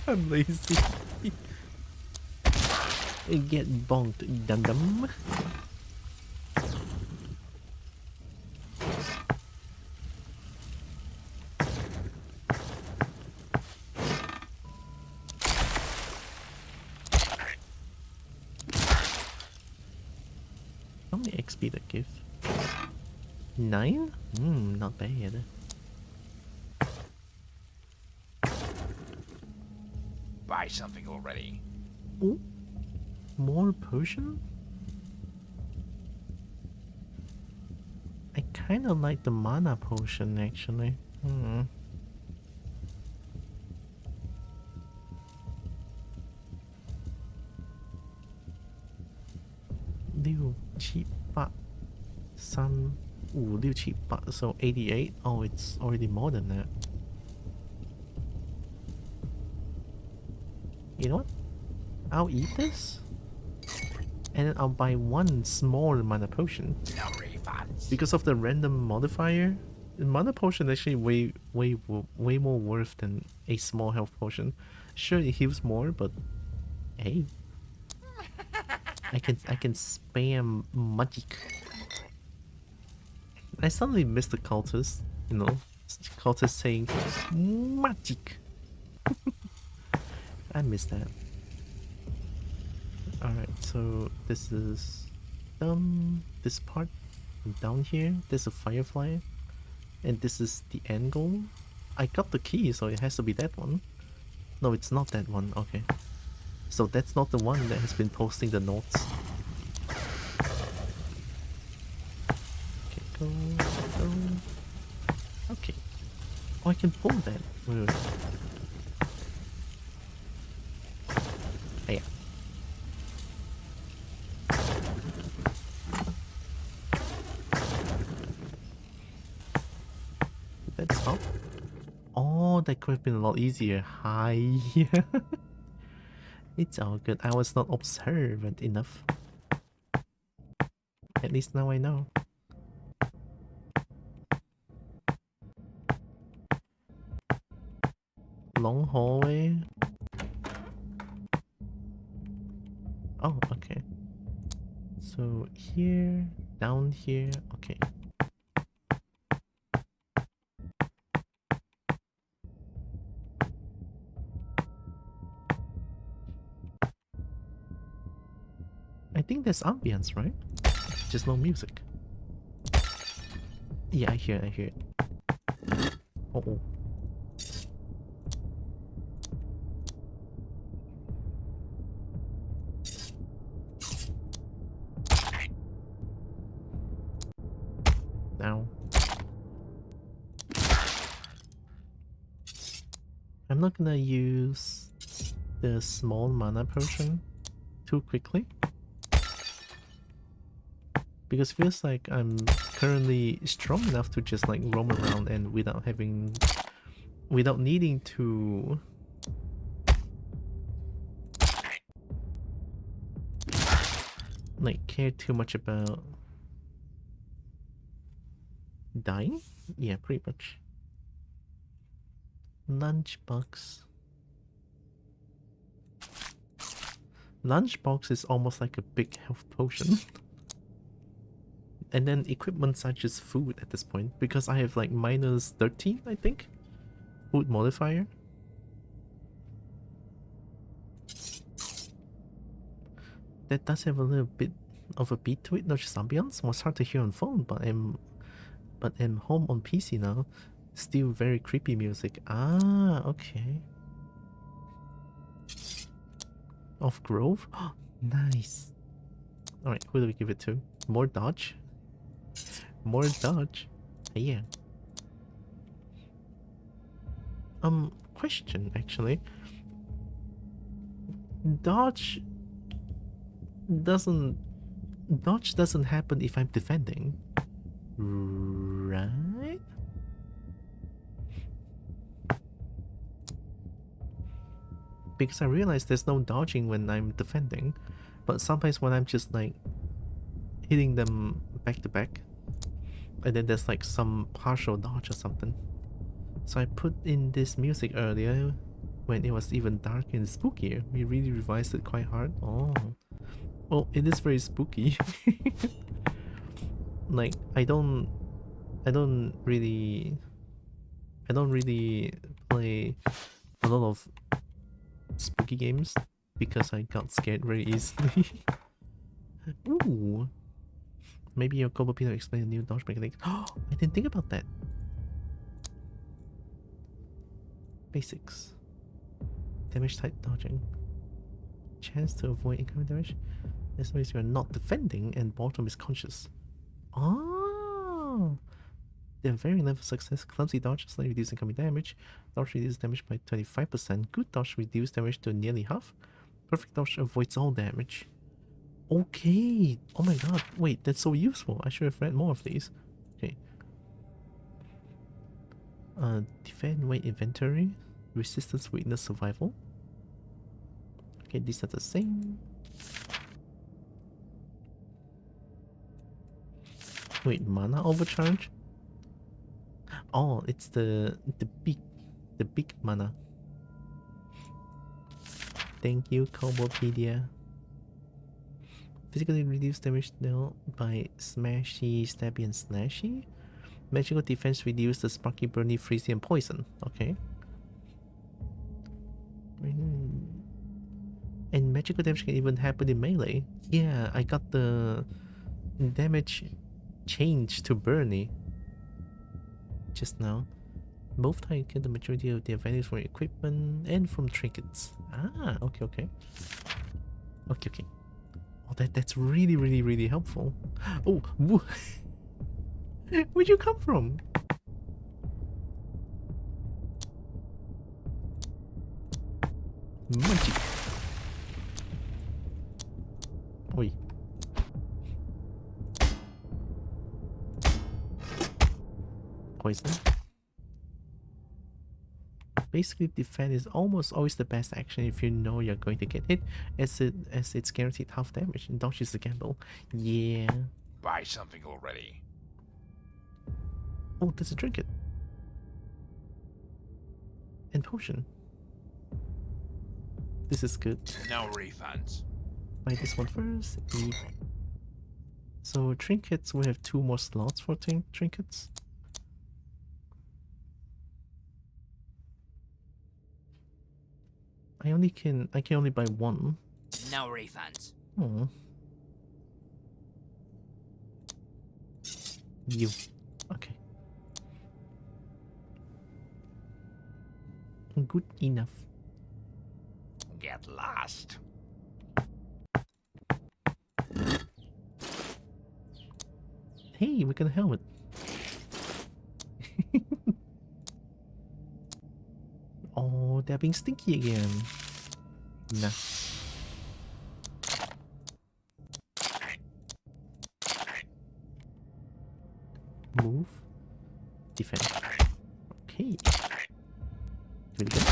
I'm lazy. Get bonked, dum-dum. How many XP that give? 9? Not bad. Buy something already. Ooh. More potion? I kinda like the mana potion actually. 6、7、8、3、5、6、7、8. So 88? Oh, it's already more than that. You know what? I'll eat this. And then I'll buy one small mana potion. No refunds. Because of the random modifier, the mana potion actually way more worth than a small health potion. Sure, it heals more, but hey, I can spam magic. I suddenly missed the cultist, you know, cultist saying magic. I missed that. Alright, so this is done. This part down here, there's a firefly. And this is the end goal. I got the key, so it has to be that one. No, it's not that one. Okay. So that's not the one that has been posting the notes. Okay, go. Okay. Oh, I can pull that. Wait. Oh, yeah. Did that stop? Oh, that could have been a lot easier. Hi. It's all good. I was not observant enough. At least now I know. Long hallway. Oh, okay. So here, down here, okay. I think there's ambience, right? Just no music. Yeah, I hear it. Uh-oh. Now. I'm not gonna use the small mana potion too quickly, because it feels like I'm currently strong enough to just like roam around and without needing to like care too much about dying. Yeah, pretty much. Lunchbox. Lunchbox is almost like a big health potion. And then equipments are just food at this point, because I have like minus 13, I think, food modifier. That does have a little bit of a beat to it, not just ambience. Was hard to hear on phone, but I'm home on PC now. Still very creepy music. Ah, okay. Off Grove? Nice. Alright, who do we give it to? More dodge? More dodge? Yeah. Question actually. Dodge doesn't happen if I'm defending, right? Because I realize there's no dodging when I'm defending, but sometimes when I'm just like hitting them back to back, and then there's like some partial dodge or something. So I put in this music earlier when it was even dark and spookier. We really revised it quite hard. Oh, it is very spooky. Like I don't really play a lot of spooky games because I got scared very easily. Ooh. Maybe your Kobo Peter explain the new dodge mechanic. Oh, I didn't think about that. Basics. Damage type dodging. Chance to avoid incoming damage. As long as you are not defending and bottom is conscious. Oh! The varying level of success. Clumsy dodge slightly reduce incoming damage. Dodge reduces damage by 25%. Good dodge reduces damage to nearly half. Perfect dodge avoids all damage. Okay. Oh my god. Wait, that's so useful. I should have read more of these. Okay. Defend, weight, inventory. Resistance, weakness, survival. Okay, these are the same. Wait, mana overcharge? Oh, it's the big mana. Thank you, Kobopedia. Physically reduce damage dealt by smashy, stabby, and slashy. Magical defense reduce the sparky, burny, freezy, and poison. Okay. And magical damage can even happen in melee. Yeah, I got the damage change to burny just now. Both types get the majority of their values from equipment and from trinkets. Ah, okay. Okay. Oh, that's really helpful. Oh, where'd you come from? Munchie. Oi. Poison. Basically, defend is almost always the best action if you know you're going to get hit, as it's guaranteed half damage, and dodge is a gamble. Yeah. Buy something already. Oh, there's a trinket. And potion. This is good. No refunds. Buy this one first. Eat. So trinkets, we have 2 more slots for trinkets. I can only buy 1. No refunds. Oh. You. Okay. Good enough. Get lost. Hey, we got a helmet. Oh, they're being stinky again. Nah. Move. Defend. Okay. Really good.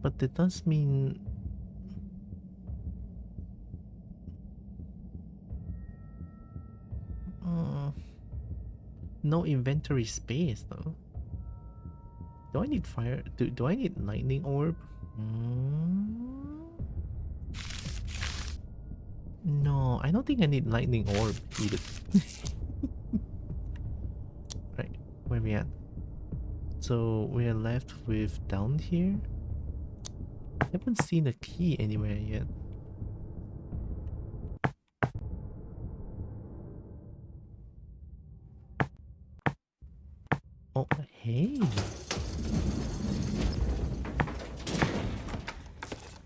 But that does mean... no inventory space though. Do I need fire? Do I need lightning orb? No, I don't think I need lightning orb either. Right, where we at? So we are left with down here. Haven't seen a key anywhere yet. Oh, hey.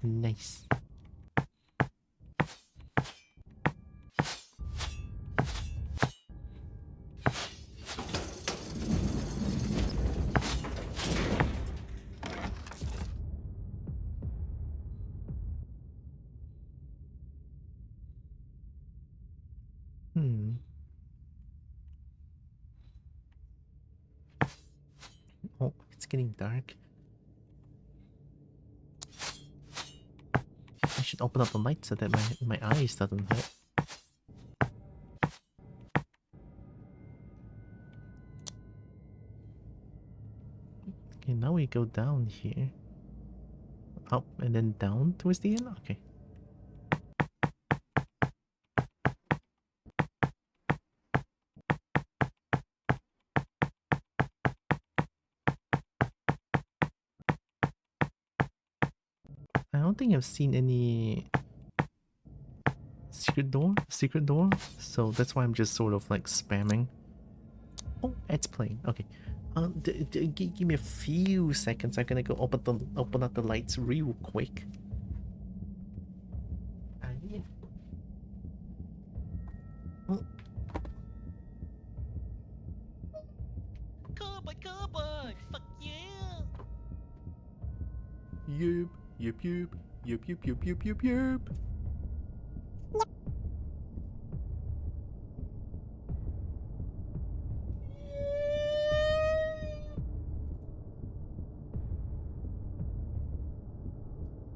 Nice. Oh, it's getting dark. I should open up the light so that my eyes doesn't hurt. Okay, now we go down here. Up and then down towards the end? Okay. I don't think I've seen any secret door, so that's why I'm just sort of like spamming. Oh, it's playing. Okay. Give me a few seconds. I'm gonna go open up the lights real quick. Cowboy, fuck yeah! Yup, yup, yup, yup, yup, yup, yup, yup, yup.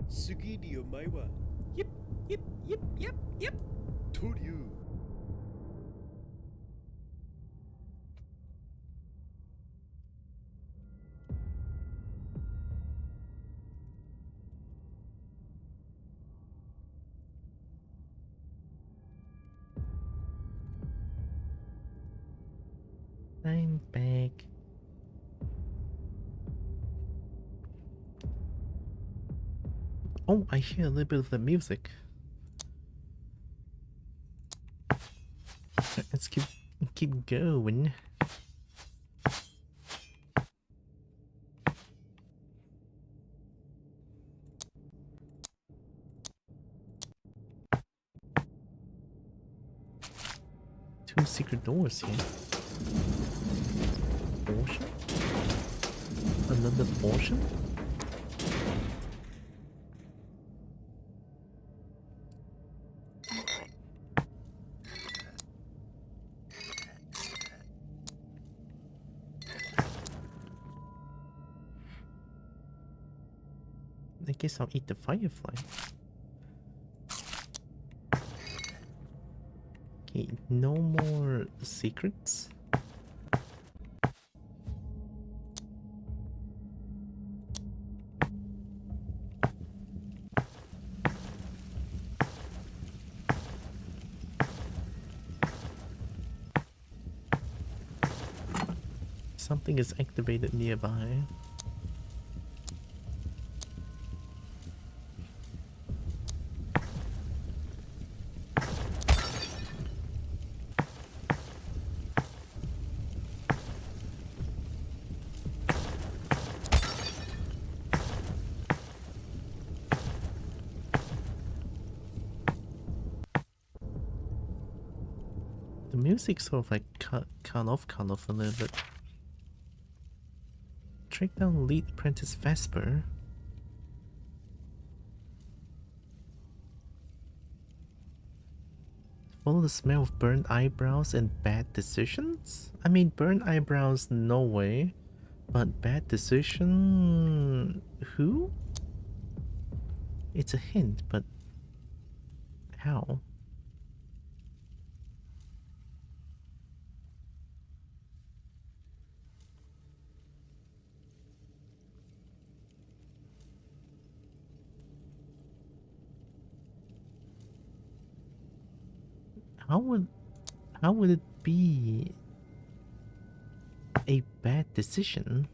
Sugidi Omaiwa. Yep, yep, yep, yep, yep. Told you. I'm back. Oh, I hear a little bit of the music. Let's keep going. Two secret doors here. Portion? Another portion? I guess I'll eat the firefly. Okay, no more secrets. Something is activated nearby. The music sort of like cut off a little bit. Track down lead apprentice Vesper. Follow the smell of burnt eyebrows and bad decisions? I mean, burnt eyebrows, no way. But bad decision... Who? It's a hint, but... How? How would it be a bad decision?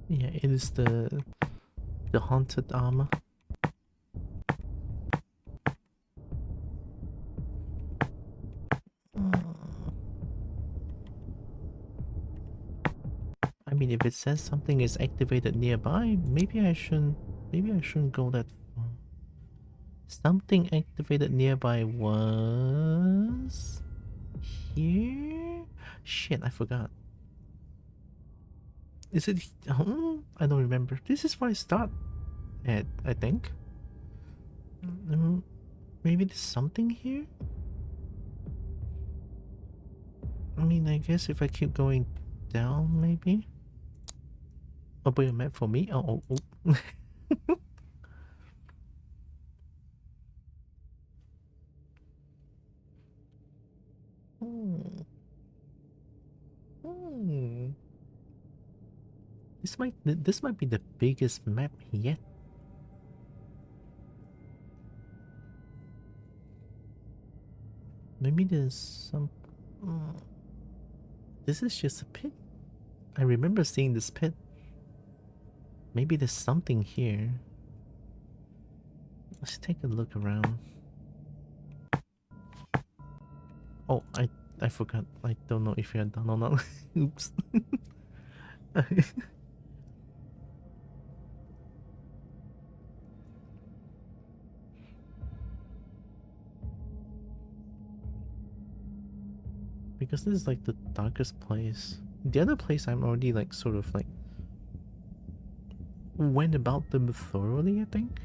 Yeah, it is the haunted armor. I mean, if it says something is activated nearby, maybe I shouldn't go that far. Something activated nearby was here? Shit, I forgot. Is it? I don't remember. This is where I start at, I think. Maybe there's something here? I mean, I guess if I keep going down, maybe? Open a map for me? Oh. This might be the biggest map yet. Maybe there's some... This is just a pit. I remember seeing this pit. Maybe there's something here. Let's take a look around. Oh, I forgot. I don't know if you're done or not. Oops. Because this is like the darkest place. The other place I'm already like sort of like went about them thoroughly, I think.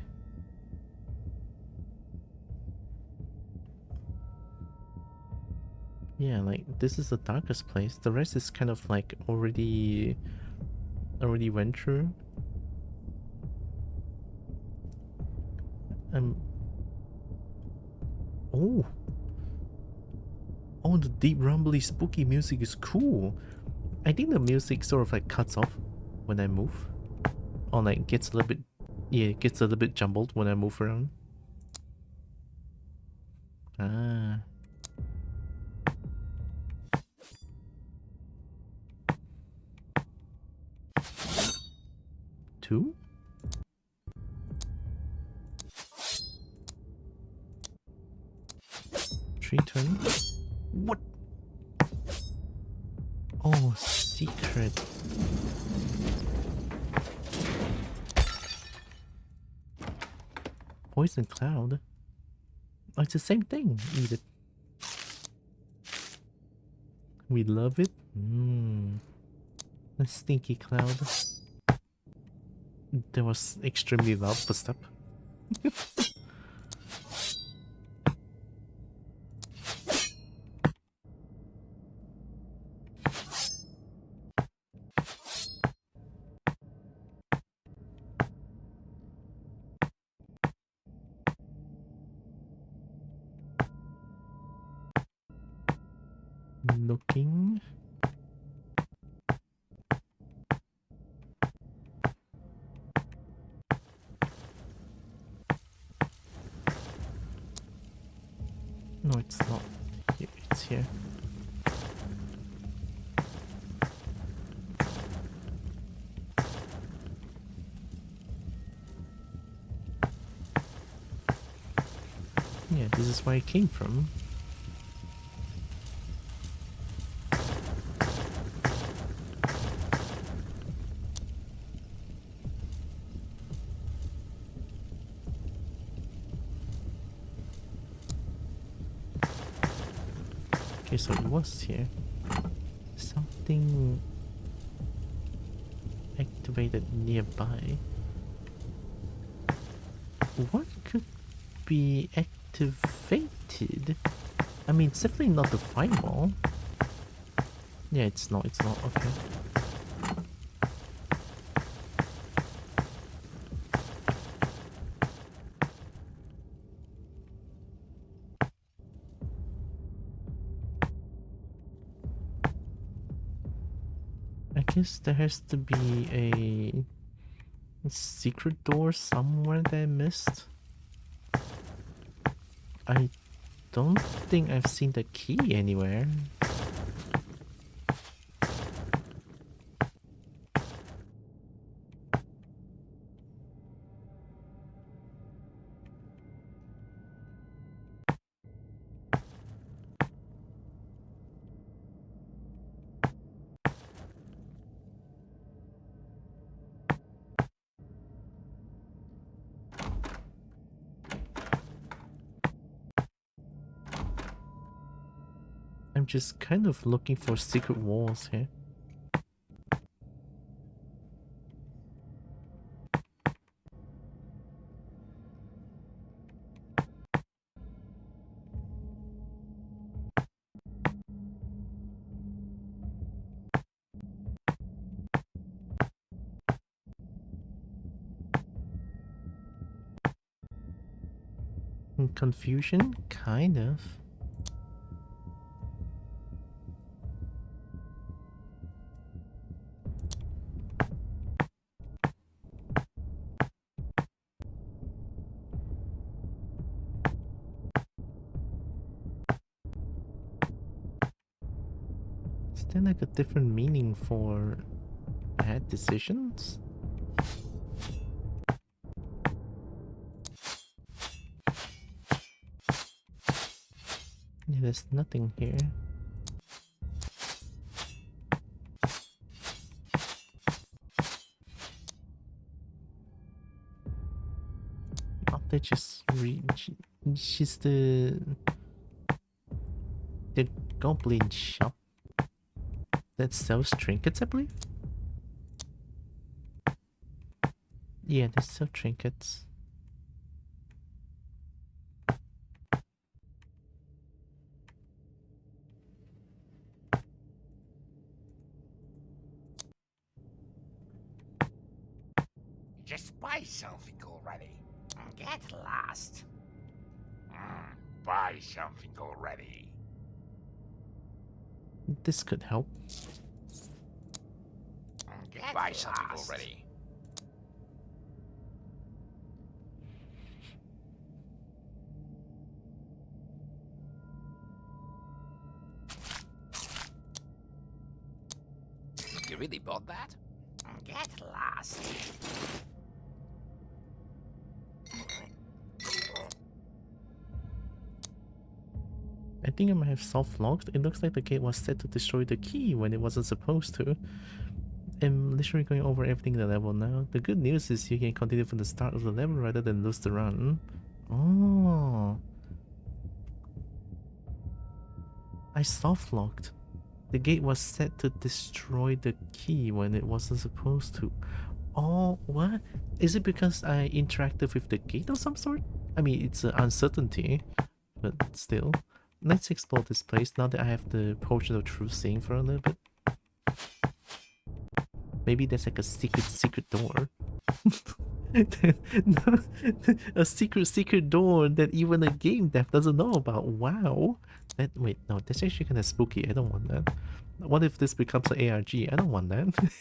Yeah, like this is the darkest place. The rest is kind of like already went through. Oh, the deep rumbly spooky music is cool. I think the music sort of like cuts off when I move. Or like gets a little bit, yeah, it gets a little bit jumbled when I move around. Ah. Two? $320? What? Oh, secret. Poison cloud? Oh, it's the same thing. Eat it. We love it. A stinky cloud. That was extremely loud footstep. Looking. No, it's not. Here, it's here. Yeah, this is where I came from. Okay, so it was here. Something activated nearby. What could be activated? I mean, it's definitely not the fireball. Yeah, it's not, okay. I guess there has to be a secret door somewhere that I missed. I don't think I've seen the key anywhere. I'm just kind of looking for secret walls here. Confusion? Kind of. Is there like a different meaning for bad decisions? Yeah, there's nothing here. Oh, they just she's the goblin shop that sells trinkets, I believe. Yeah, they sell trinkets. Just buy something already. Get lost. Buy something already. This could help. Buy something already. You really bought that? Get lost. I think I might have soft-locked. It looks like the gate was set to destroy the key when it wasn't supposed to. I'm literally going over everything in the level now. The good news is you can continue from the start of the level rather than lose the run. Oh. I soft locked. The gate was set to destroy the key when it wasn't supposed to. Oh, what? Is it because I interacted with the gate of some sort? I mean, it's an uncertainty, but still. Let's explore this place now that I have the potion of truth seeing for a little bit. Maybe there's like a secret door. A secret door that even a game dev doesn't know about. Wow. Wait, no, that's actually kind of spooky. I don't want that. What if this becomes an ARG? I don't want that.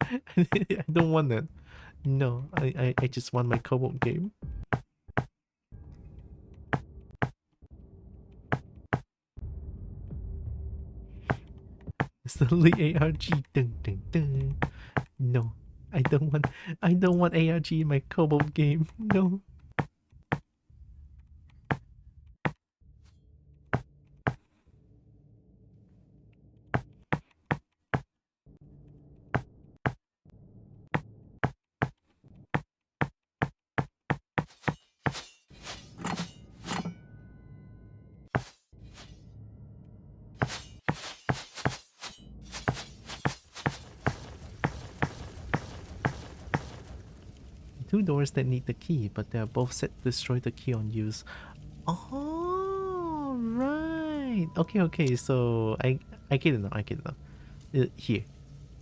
I don't want that. No, I just want my co-op game. Suddenly ARG. Dun, dun, dun. No, I don't want ARG in my co-op game. No. Two doors that need the key, but they are both set to destroy the key on use. Oh, right. Okay, so I get it now, here.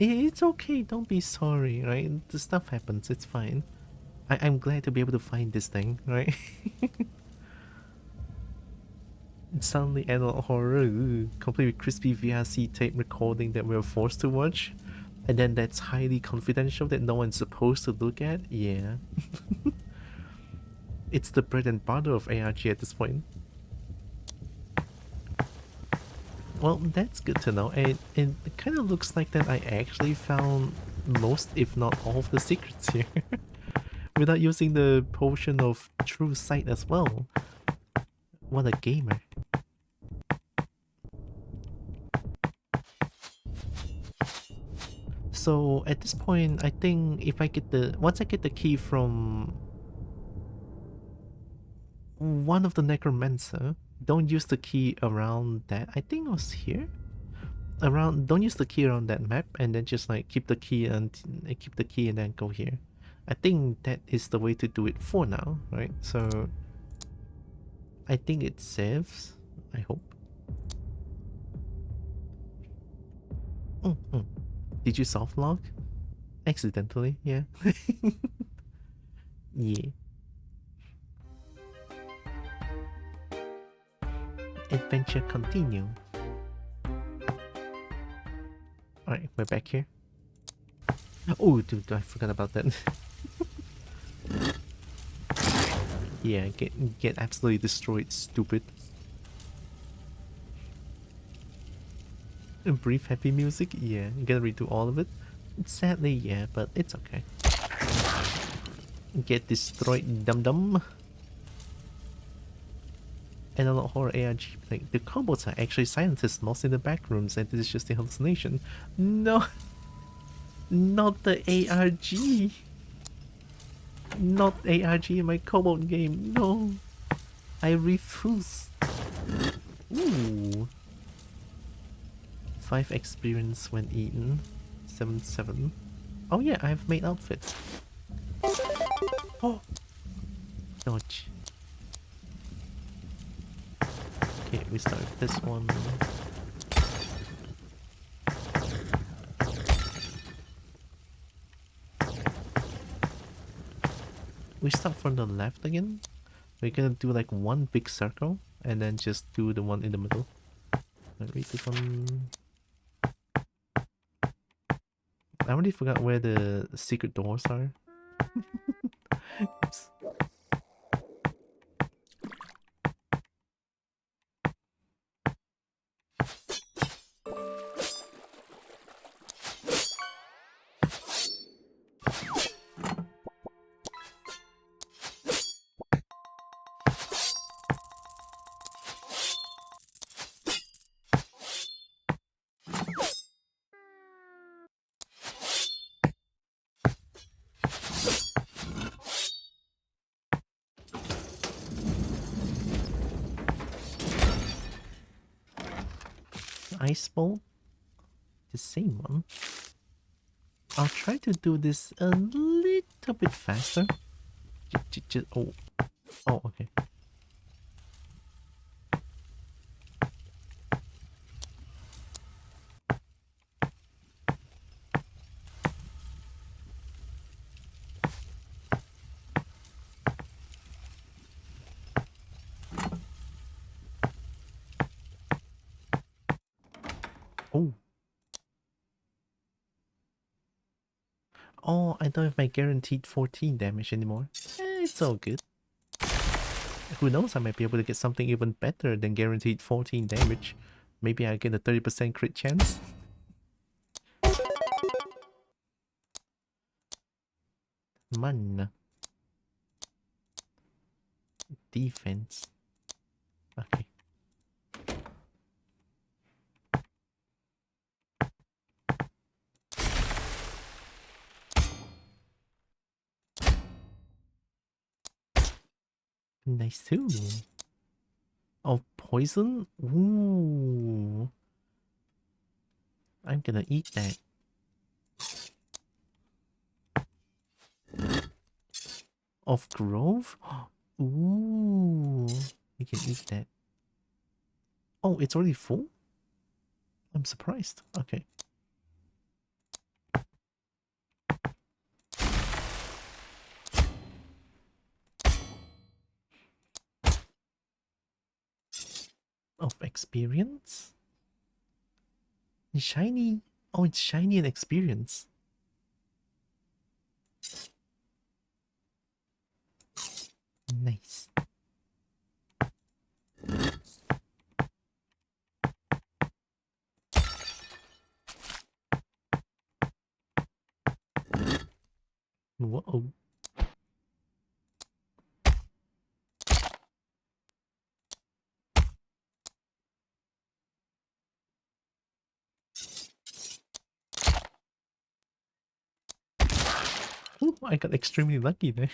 It's okay, don't be sorry, right? The stuff happens, it's fine. I'm glad to be able to find this thing, right? Suddenly adult horror, complete with crispy VRC tape recording that we were forced to watch. And then that's highly confidential that no one's supposed to look at? Yeah. It's the bread and butter of ARG at this point. Well, that's good to know. And it kind of looks like that I actually found most, if not all, of the secrets here. Without using the potion of true sight as well. What a gamer. So at this point, I think if I get once I get the key from one of the necromancer, don't use the key around that. I think it was here. Don't use the key around that map, and then just like keep the key and then go here. I think that is the way to do it for now, right? So I think it saves. I hope. Did you soft lock? Accidentally, yeah. Yeah. Adventure continue. Alright, we're back here. Oh, dude, I forgot about that. Yeah, get absolutely destroyed, stupid. Brief happy music? Yeah, you gotta redo all of it. Sadly, yeah, but it's okay. Get destroyed, dum-dum. Analog horror ARG. Like, the cobots are actually scientists lost in the back rooms, and this is just a hallucination. No! Not the ARG! Not ARG in my cobalt game, no! I refuse! Ooh! 5 experience when eaten. 7. Oh yeah, I have made outfit. Oh! Dodge. Okay, we start with this one. We start from the left again. We're gonna do like one big circle and then just do the one in the middle. Read this one. I already forgot where the secret doors are. Oops. Ice Bolt. The same one. I'll try to do this a little bit faster. Oh. Oh, okay. Oh. Oh, I don't have my guaranteed 14 damage anymore. It's all good. Who knows, I might be able to get something even better than guaranteed 14 damage. Maybe I get a 30% crit chance. Man. Defense. Okay. Nice too. Oh, poison? Ooh. I'm gonna eat that. Of Grove? Ooh. You can eat that. Oh, it's already full? I'm surprised. Okay. Of experience? Shiny. Oh, it's shiny and experience. Nice. Whoa. Ooh, I got extremely lucky there.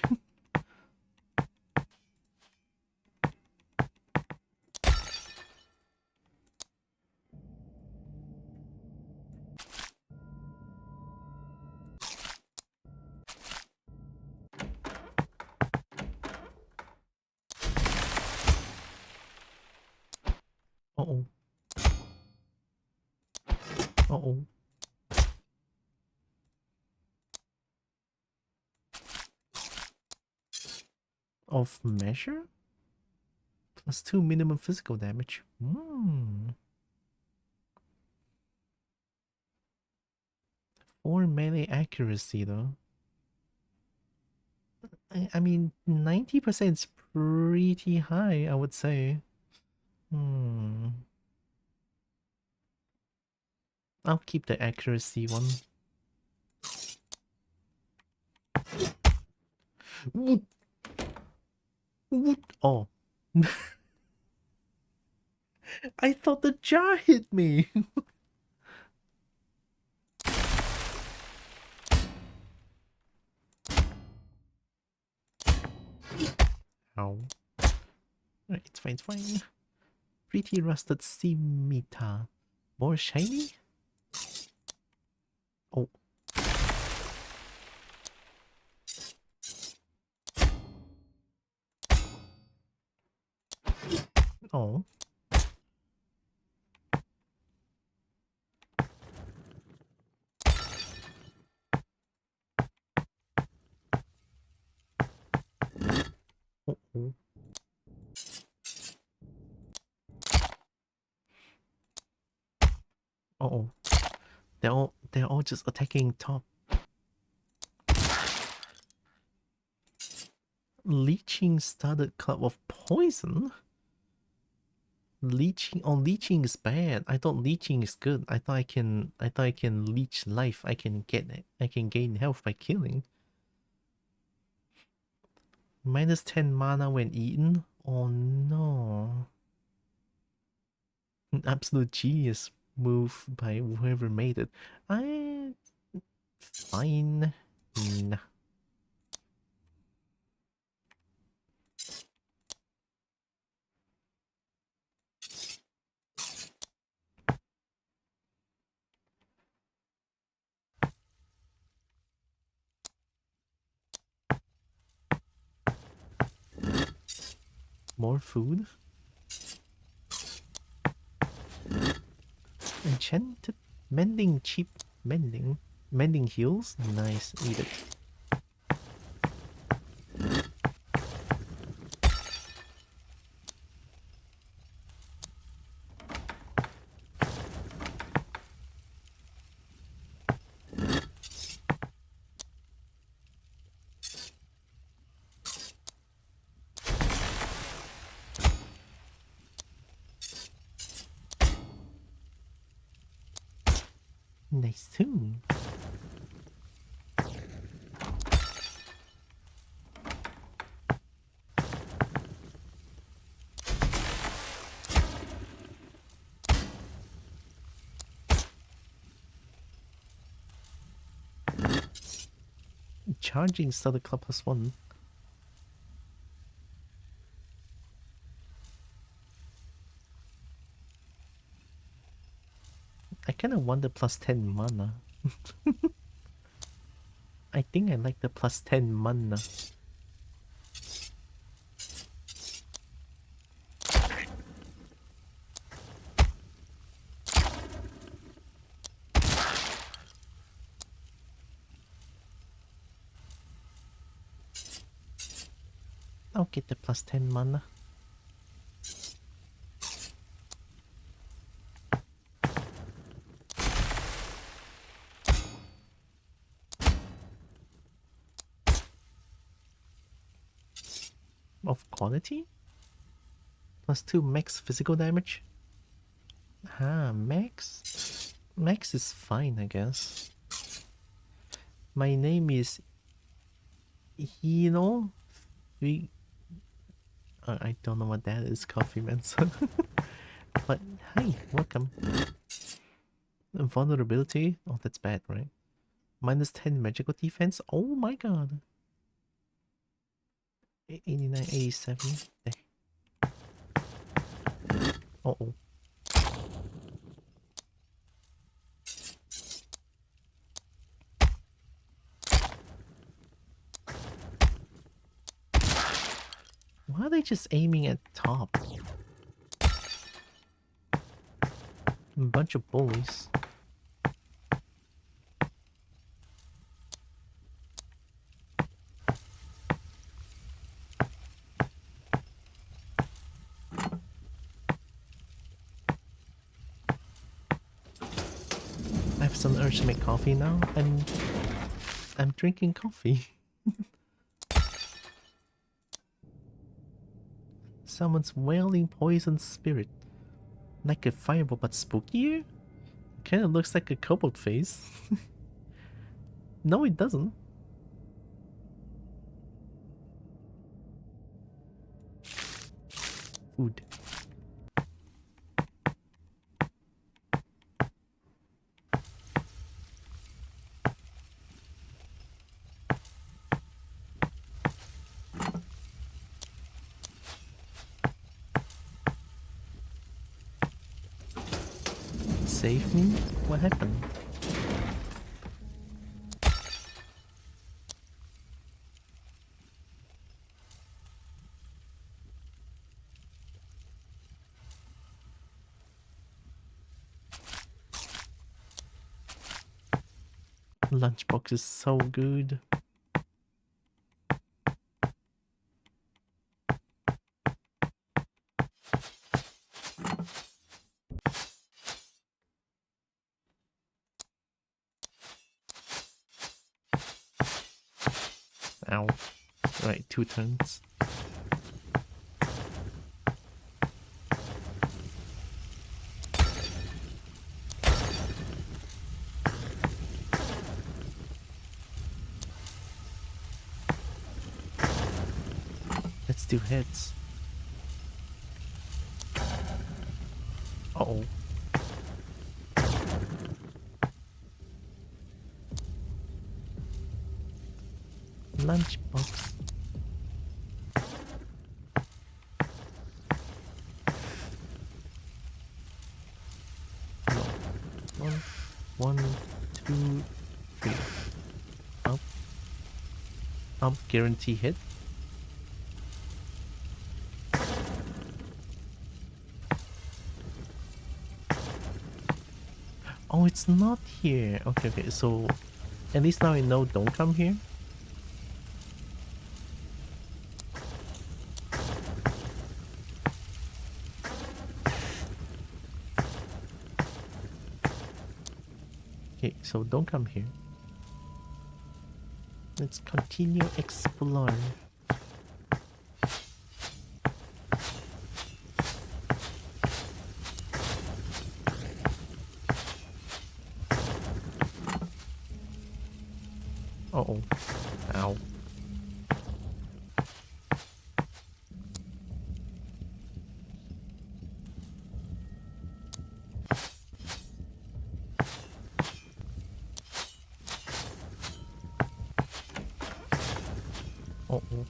Uh-oh. Uh-oh. Of measure? +2 minimum physical damage. 4 melee accuracy though. I mean, 90% is pretty high, I would say. I'll keep the accuracy one. What? Oh. I thought the jar hit me. Ow. Alright, it's fine, it's fine. Pretty rusted scimitar. More shiny? Oh. Oh. Uh-oh. Uh-oh. They're all just attacking top. Leeching started club of poison? Leeching is bad. I thought leeching is good. I thought I can leech life. I can gain health by killing. -10 mana when eaten? Oh no. An absolute genius move by whoever made it. Fine. Nah. More food. Enchanted mending, cheap mending. Mending heals? Nice, eat it. Nice tune. Charging starter club +1. I kinda want the +10 mana. I think I like the +10 mana. I'll get the +10 mana. Of quality? +2 max physical damage? Ah, max? Max is fine, I guess. My name is Hino. I don't know what that is, Coffee Man. But hi, welcome. Vulnerability? Oh, that's bad, right? -10 magical defense? Oh my god. 89, 87. Uh-oh. Why are they just aiming at top? A bunch of bullies. I have some urge to make coffee now. I'm drinking coffee. Someone's wailing poison spirit. Like a fireball but spookier? Kinda looks like a kobold face. No, it doesn't. Food. Save me? What happened? Lunchbox is so good. Ow. Right, 2 turns. Let's do hits. Uh-oh. Lunchbox. One, 2, 3. Up. Guarantee hit. Oh, it's not here. Okay, okay. So at least now I know don't come here. Okay, so don't come here. Let's continue exploring. Uh-oh. Ow. Uh-oh.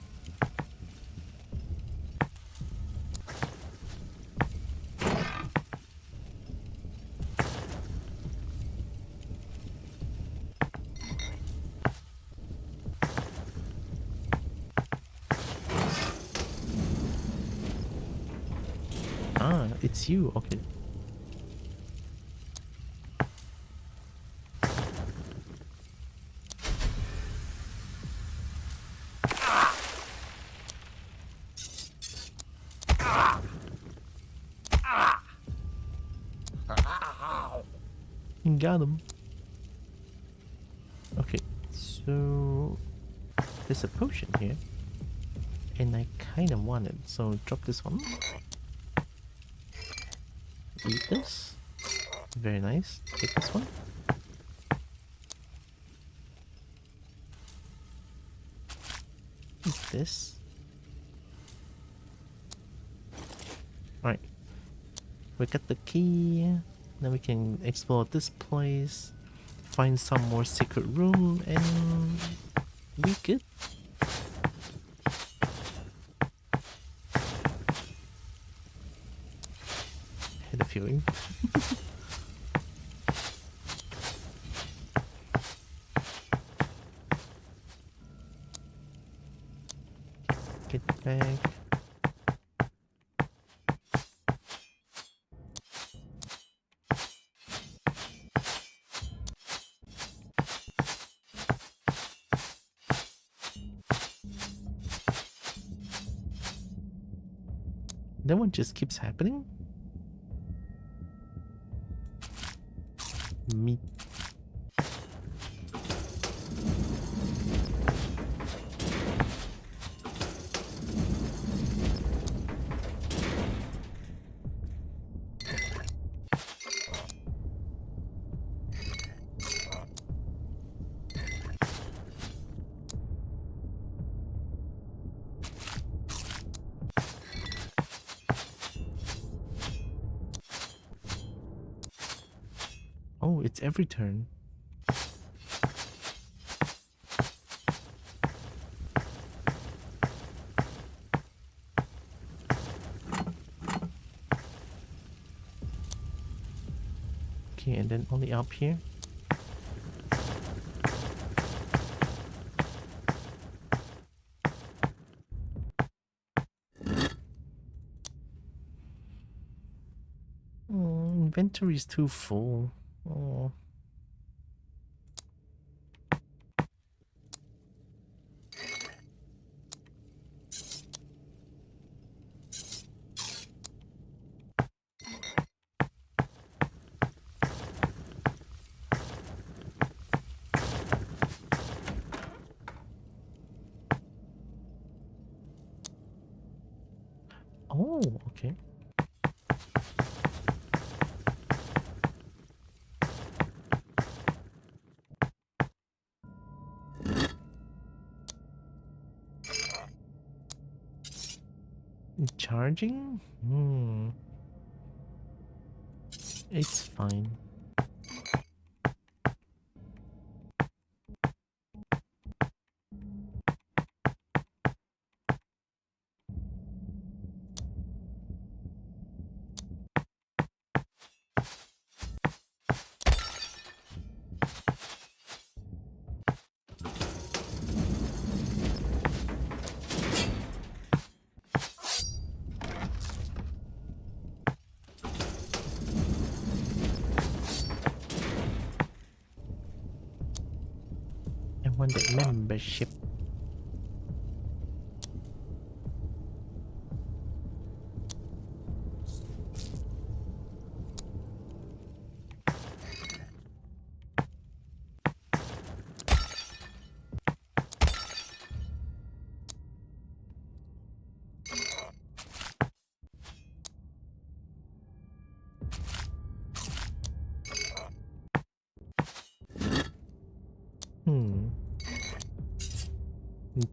Ah, it's you. Okay. Got him. Okay, so there's a potion here, and I kind of want it. So drop this one. Eat this. Very nice. Take this one. Eat this. Alright. We got the key. Now we can explore this place. Find some more secret room and we good. Had a feeling. Get back. That one just keeps happening? Meat. Oh, it's every turn. Okay, and then only up here. Inventory is too full. Oh. Oh, okay. Charging? It's fine. want the membership.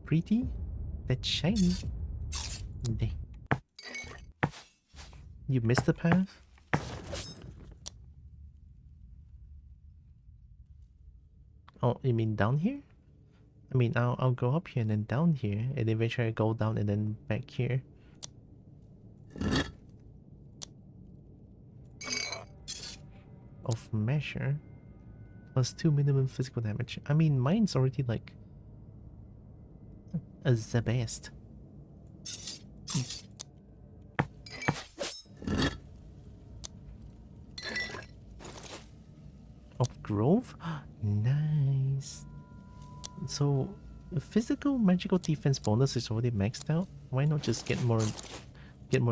Pretty? That's shiny. Dang. You missed the path? Oh, you mean down here? I mean, I'll go up here and then down here, and eventually go down and then back here. Of measure. +2 minimum physical damage. I mean, mine's already like the best. Of Grove? Nice. So, physical magical defense bonus is already maxed out. Why not just get more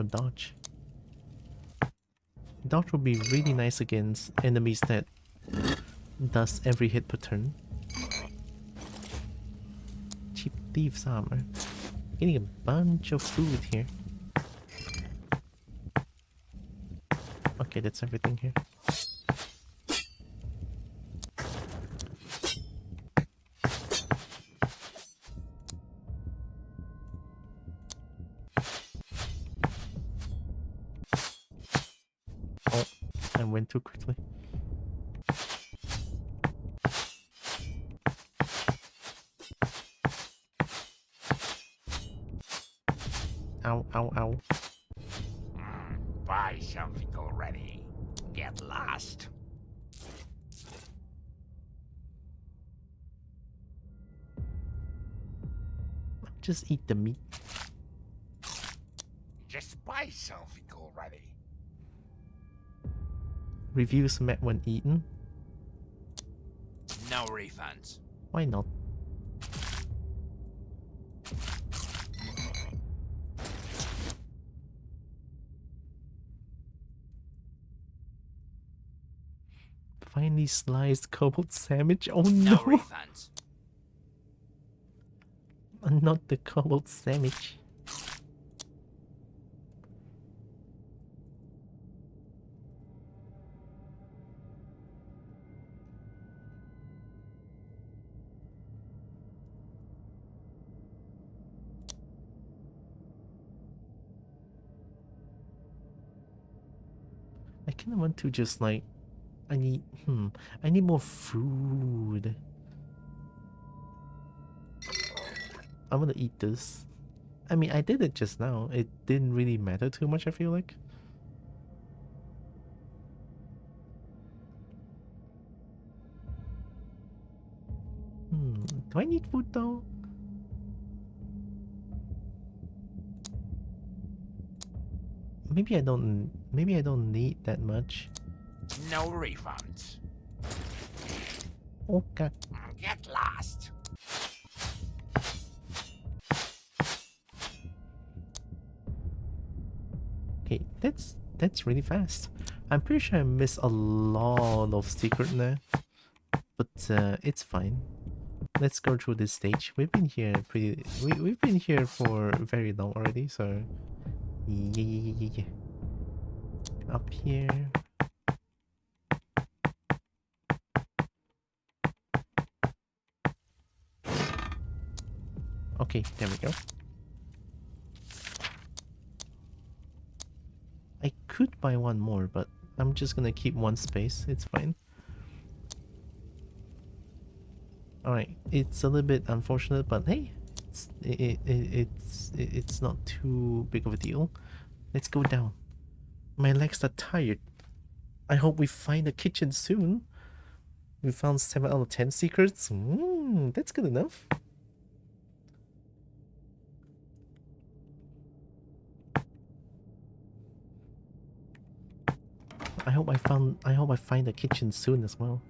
dodge? Dodge would be really nice against enemies that does every hit per turn. Cheap thieves armor. Getting a bunch of food here. Okay, that's everything here. Oh, I went too quickly. Ow, ow, ow. Buy something already. Get lost. Just eat the meat. Just buy something already. Reviews met when eaten. No refunds. Why not? Finely sliced cobalt sandwich. Oh no! No refunds. Not the cobalt sandwich. I kind of want to just like, I need more food. I'm gonna eat this. I mean, I did it just now. It didn't really matter too much, I feel like. Do I need food though? Maybe I don't need that much. No refunds. Oh god. Get lost. Okay, that's really fast. I'm pretty sure I missed a lot of secret there, but it's fine. Let's go through this stage. We've been here we've been here for very long already, so yeah. Up here. Okay, there we go. I could buy one more, but I'm just gonna keep one space. It's fine. Alright, it's a little bit unfortunate, but hey, it's not too big of a deal. Let's go down. My legs are tired. I hope we find a kitchen soon. We found 7 out of 10 secrets. That's good enough. I hope I find a kitchen soon as well.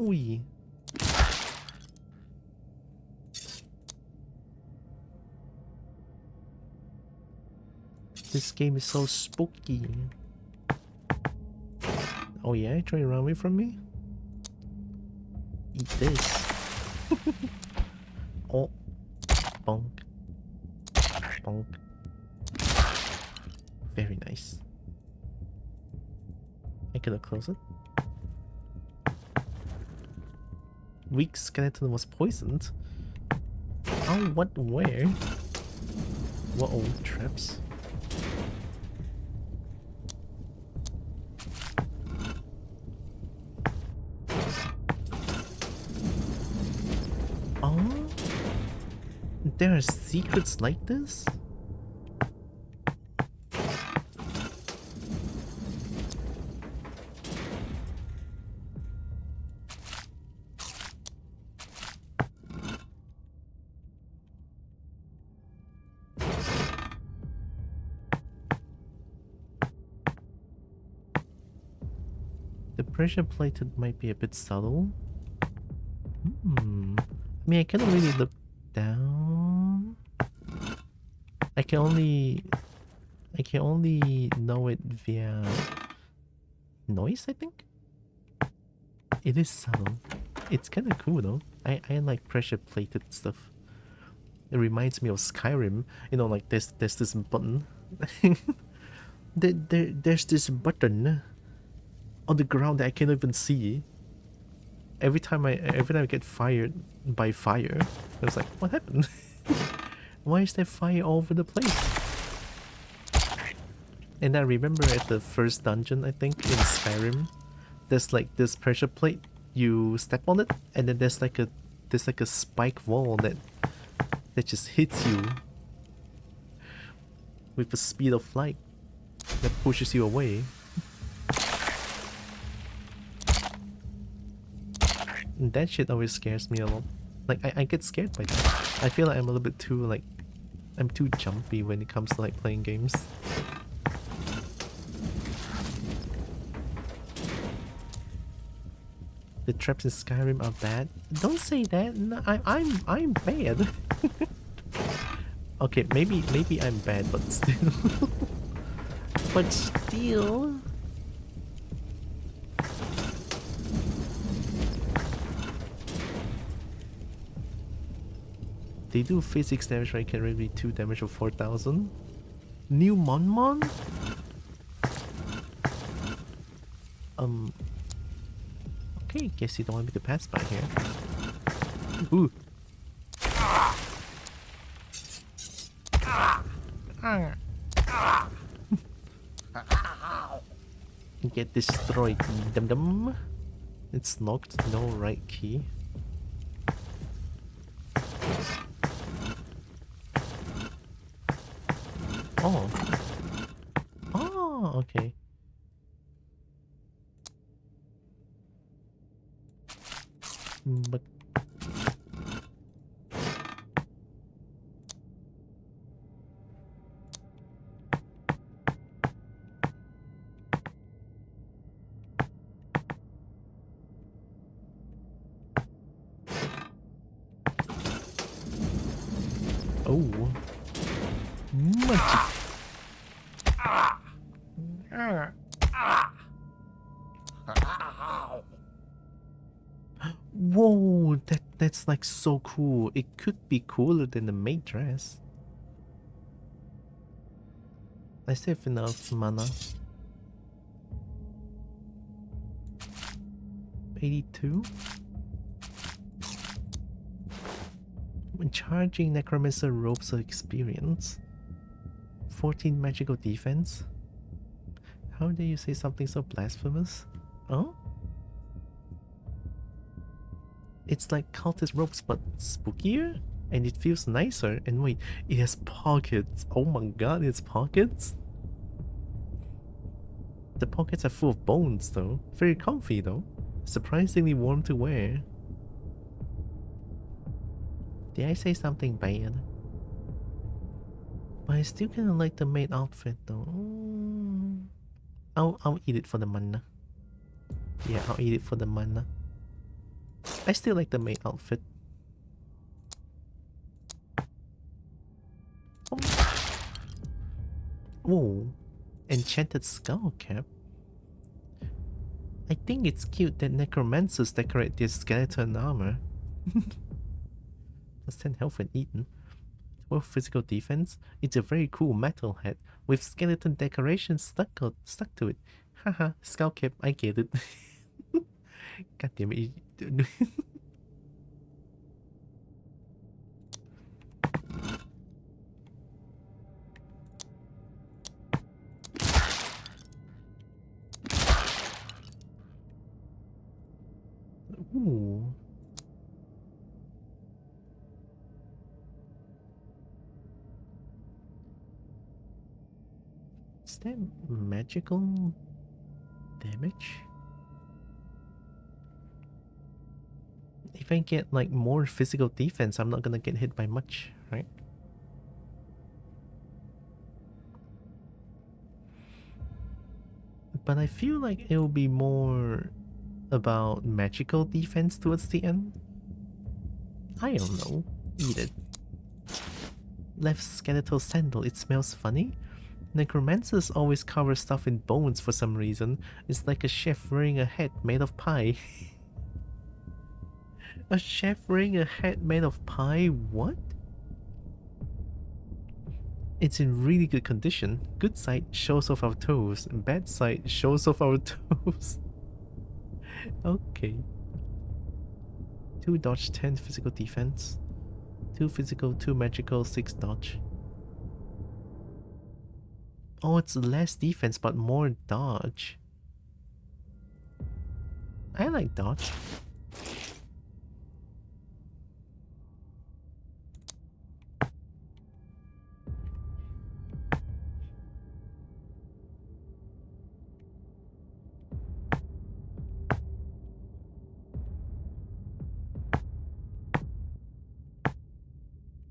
Oi. This game is so spooky. Oh yeah, trying to run away from me? Eat this. Oh. Bonk. Bonk. Very nice. I could have closed it. Weak skeleton was poisoned. Oh, what? Where? Whoa, traps. Oh, there are secrets like this? The pressure plated might be a bit subtle. I mean, I can't really look down. I can only know it via noise, I think. It is subtle. It's kind of cool though. I like pressure plated stuff. It reminds me of Skyrim. You know, like there's this button. There's this button on the ground that I can't even see. Every time I get fired by fire, I was like, what happened? Why is there fire all over the place? And I remember at the first dungeon, I think, in Skyrim, there's like this pressure plate. You step on it, and then there's like a spike wall that just hits you with the speed of light that pushes you away. And that shit always scares me a lot. Like I get scared by that. I feel like I'm a little bit too I'm too jumpy when it comes to like playing games. The traps in Skyrim are bad. Don't say that. No, I'm bad. Okay, maybe I'm bad, but still. But still. They do physics damage, right? Can really 2 damage of 4,000. New Mon? Okay, guess you don't want me to pass by here. Ooh. Get destroyed, dum-dum. It's locked, no right key. Oh. Oh, okay. But oh. Magic. Whoa, that's like so cool. It could be cooler than the maid dress. I still have enough mana. 82. When charging Necromancer robes of experience. 14 magical defense. How dare you say something so blasphemous? Oh? It's like cultist robes but spookier? And it feels nicer. And wait, it has pockets. Oh my god, it's pockets? The pockets are full of bones though. Very comfy though. Surprisingly warm to wear. Did I say something bad? But I still kinda like the maid outfit though. I'll eat it for the mana. Yeah, I'll eat it for the mana. I still like the main outfit. Oh, enchanted skull cap. I think it's cute that necromancers decorate their skeleton armor. Plus 10 health when eaten. 12 physical defense. It's a very cool metal head with skeleton decorations stuck to it. Haha, skull cap, I get it. God damn it. Ooh. Is that magical damage? If I get like more physical defense, I'm not gonna get hit by much, right? But I feel like it'll be more about magical defense towards the end. I don't know. Eat it. Left skeletal sandal, it smells funny. Necromancers always cover stuff in bones for some reason. It's like a chef wearing a hat made of pie. A chef wearing a hat made of pie? What? It's in really good condition. Good side shows off our toes. Bad side shows off our toes. Okay. 2 dodge, 10 physical defense. 2 physical, 2 magical, 6 dodge. Oh, it's less defense but more dodge. I like dodge.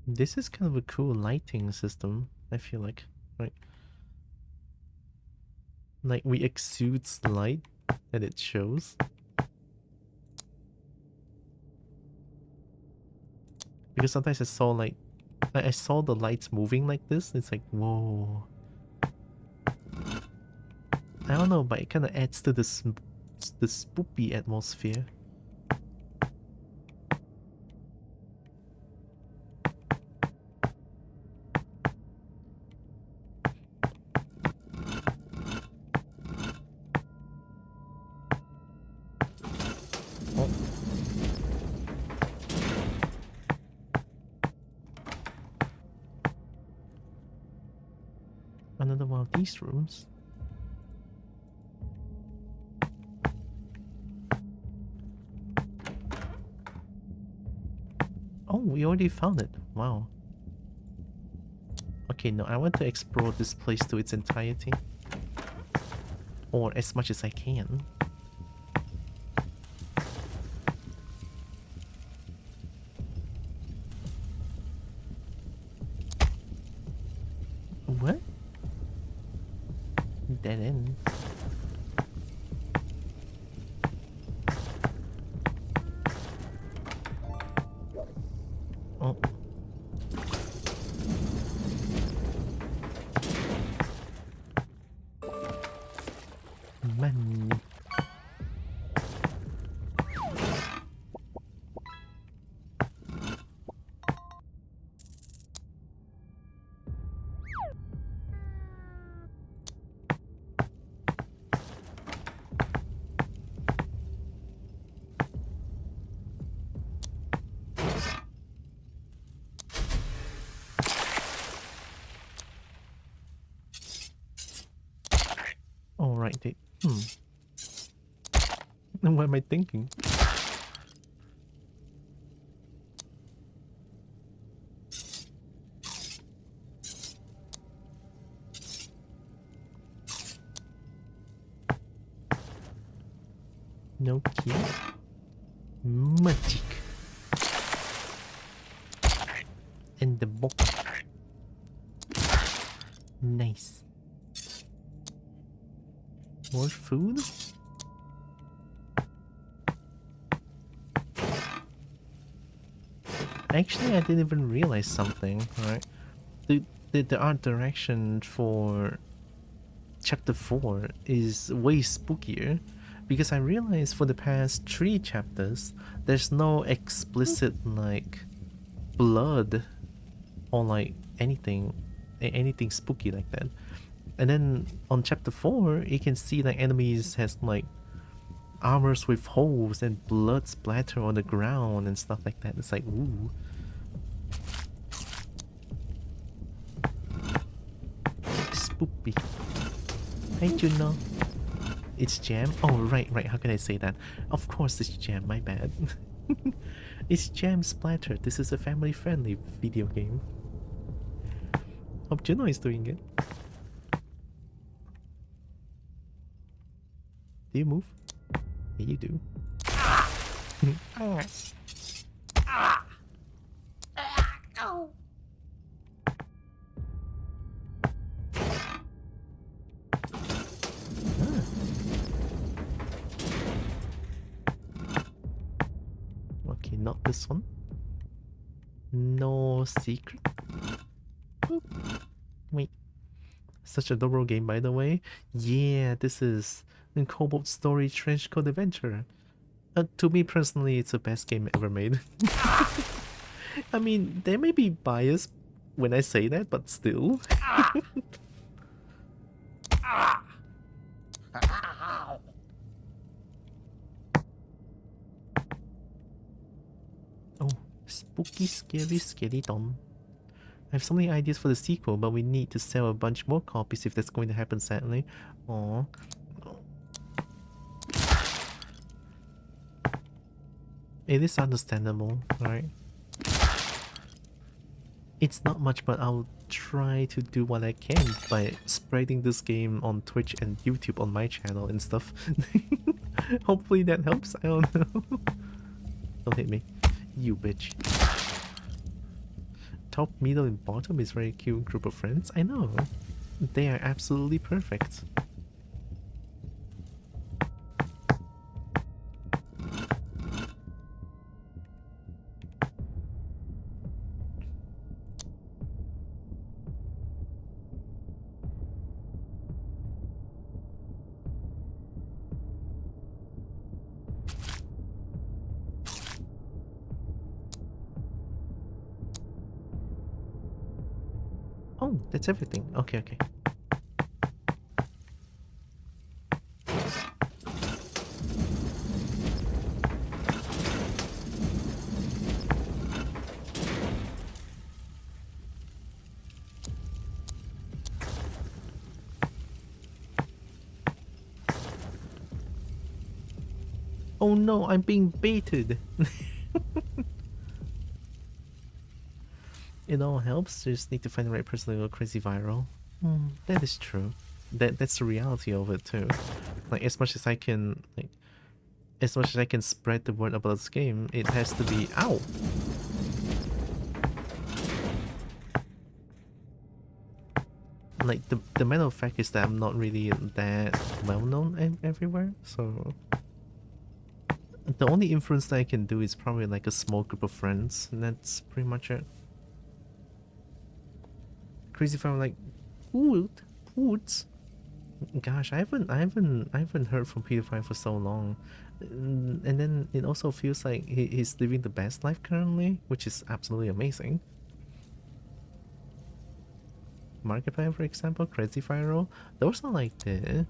This is kind of a cool lighting system, I feel like, right? Like we exudes light and it shows. Because sometimes I saw like I saw the lights moving like this, it's like whoa. I don't know, but it kind of adds to the spoopy atmosphere. Another one of these rooms. Oh, we already found it. Wow. Okay, no, I want to explore this place to its entirety. Or as much as I can. What? Dead end. Oh. Man. Alright, what am I thinking? No key. Magic. And the book. Nice. More food? Actually, I didn't even realize something, right? The art direction for chapter 4 is way spookier, because I realized for the past 3 chapters, there's no explicit like blood or like anything spooky like that. And then on chapter 4, you can see like enemies has like armors with holes and blood splatter on the ground and stuff like that. It's like, ooh. Spoopy. Hey Juno. It's Jam? Oh, right. How can I say that? Of course it's Jam, my bad. It's Jam Splatter. This is a family-friendly video game. Hope Juno is doing it. Do you move? Yeah, you do. Okay, not this one. No secret. Boop. Wait. Such a adorable game, by the way. Yeah, this is Cobalt Story Trenchcoat Adventure. To me personally, it's the best game ever made. I mean, there may be bias when I say that, but still. Oh, spooky, scary skeleton. I have so many ideas for the sequel, but we need to sell a bunch more copies if that's going to happen, sadly. Aww. It is understandable, right? It's not much, but I'll try to do what I can by spreading this game on Twitch and YouTube on my channel and stuff. Hopefully that helps, I don't know. Don't hit me, you bitch. Top, middle, and bottom is very cute group of friends. I know. They are absolutely perfect. Oh, that's everything. Okay. Oh no, I'm being baited. It all helps, just need to find the right person to go crazy viral. That is true. That's the reality of it too. Like as much as I can spread the word about this game, it has to be ow. Like the matter of fact is that I'm not really that well known everywhere, so the only influence that I can do is probably like a small group of friends, and that's pretty much it. Crazy Fire, like, Poots. Gosh, I haven't heard from PewDiePie for so long, and then it also feels like he's living the best life currently, which is absolutely amazing. Markiplier, for example, Crazy Fire, those are like the,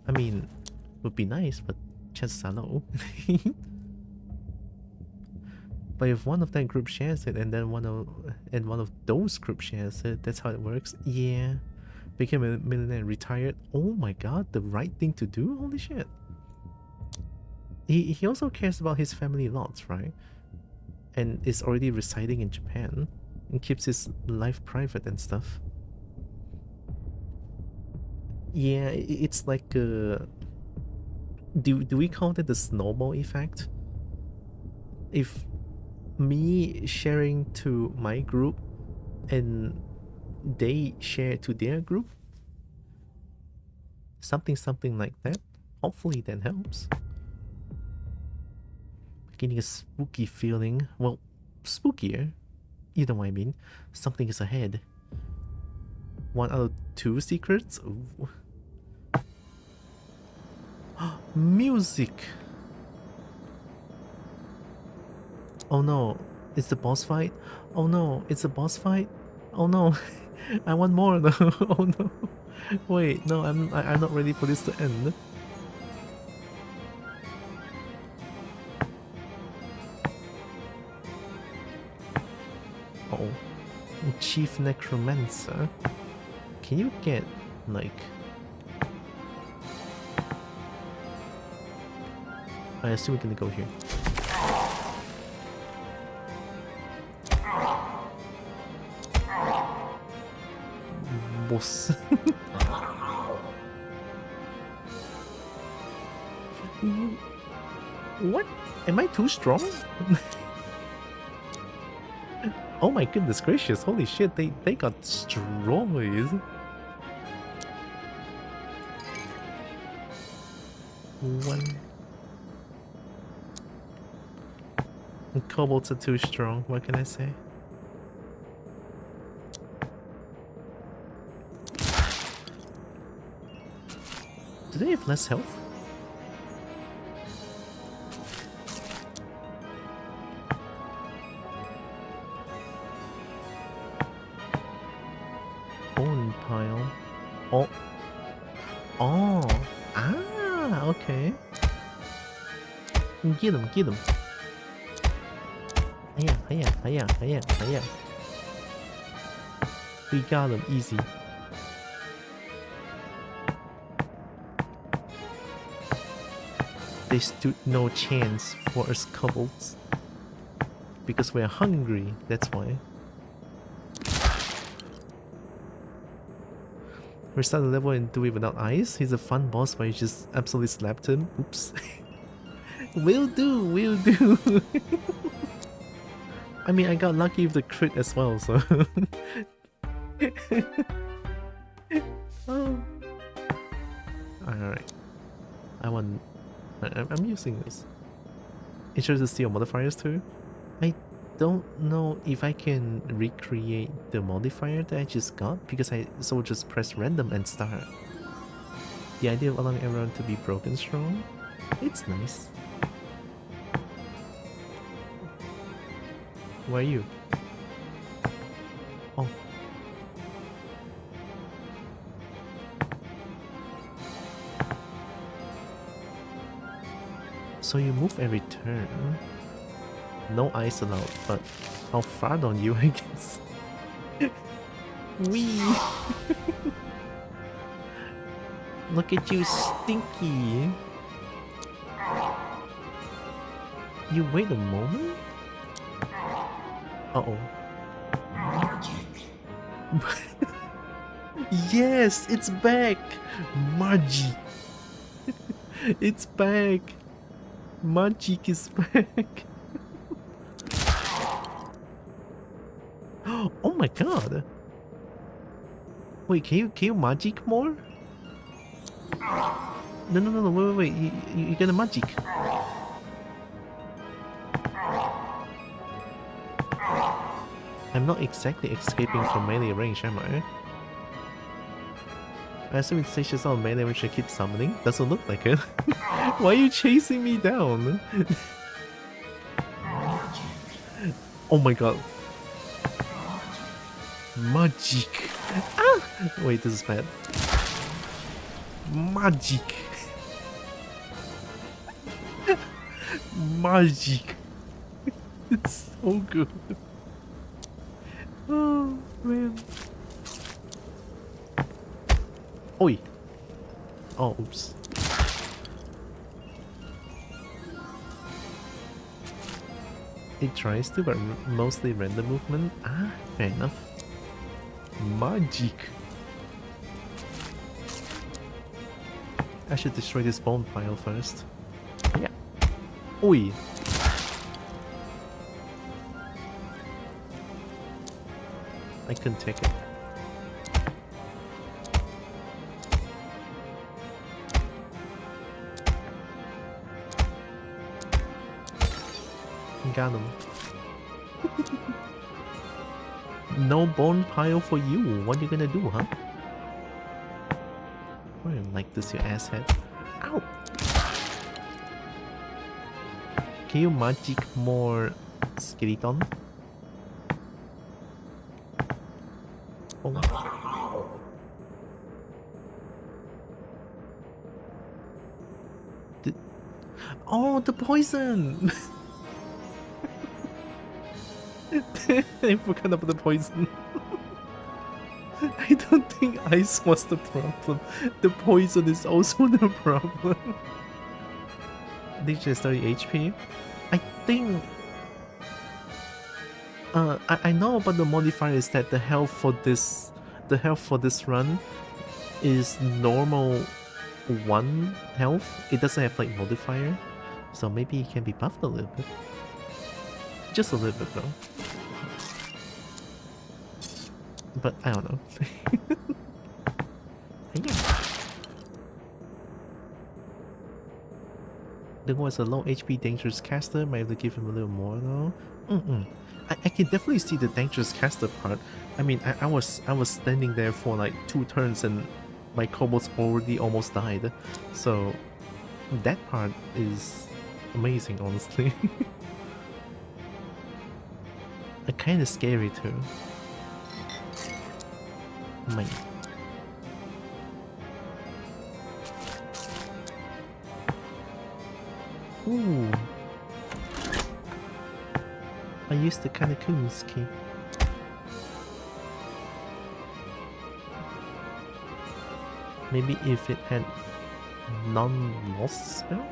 I mean, would be nice, but chances are low. But if one of that group shares it, and then one of those group shares it, that's how it works. Yeah, became a millionaire, retired. Oh my god, the right thing to do. Holy shit. He also cares about his family lots, right? And is already residing in Japan, and keeps his life private and stuff. Yeah, it's like do we call that the snowball effect? If me sharing to my group and they share to their group, something like that, hopefully that helps. Getting a spooky feeling. Well, spookier. You know what I mean? Something is ahead. 1 out of 2 secrets? Ooh. Music! Oh no, it's the boss fight? Oh no, it's a boss fight? Oh no, I want more though. Oh no. Wait, no, I'm not ready for this to end. Uh oh. Chief Necromancer. Can you get, like... I assume we're gonna go here. Boss. What? Am I too strong? Oh my goodness gracious, holy shit, they got destroyed. One. Kobolds are too strong, what can I say? Do they have less health? Bone pile. Oh. Oh. Ah, okay. Get him, get him. Hiya, hiya, hiya, hiya, hiya. We got him, easy. They stood no chance for us kobolds. Because we're hungry, that's why. Restart the level and do it without eyes. He's a fun boss, but you just absolutely slapped him. Oops. Will do, will do. I mean, I got lucky with the crit as well, so... Oh. Alright. I'm using this. Interested to see your modifiers too? I don't know if I can recreate the modifier that I just got because I just press random and start. The idea of allowing everyone to be broken strong? It's nice. Where are you? Oh. So you move every turn. No ice allowed, but how far don't you, I guess? Wee! Look at you, Stinky! You wait a moment? Uh-oh. Yes, it's back! Magic! It's back! Magic is back! Oh my god! Wait, can you magic more? No, wait, you get a magic. I'm not exactly escaping from melee range, am I? I assume it stations out melee range and keep summoning? Doesn't look like it. Why are you chasing me down? Oh my god. Magic! Ah! Wait, this is bad. Magic! Magic! It's so good. Oh man. Oi! Oh, oops. It tries to, but mostly random movement. Ah, fair enough. Magic! I should destroy this bone pile first. Yeah. Oi! I couldn't take it. Got him. No bone pile for you. What you gonna do, huh? Why you like this, you asshead? Ow! Can you magic more skeleton? Oh. Oh, the poison! I forgot about the poison. I don't think ice was the problem. The poison is also the problem. Nature is 30 HP. I think... I know about the modifier is that the health for this run is normal 1 health. It doesn't have like modifier. So maybe it can be buffed a little bit. Just a little bit though. But I don't know. There was a low HP dangerous caster, might have to give him a little more though. I can definitely see the dangerous caster part. I mean, I was standing there for like 2 turns and my kobolds already almost died. So that part is amazing, honestly. Kind of scary too. Mine. Ooh. I used the Kanaku's key. Maybe if it had non-loss spell?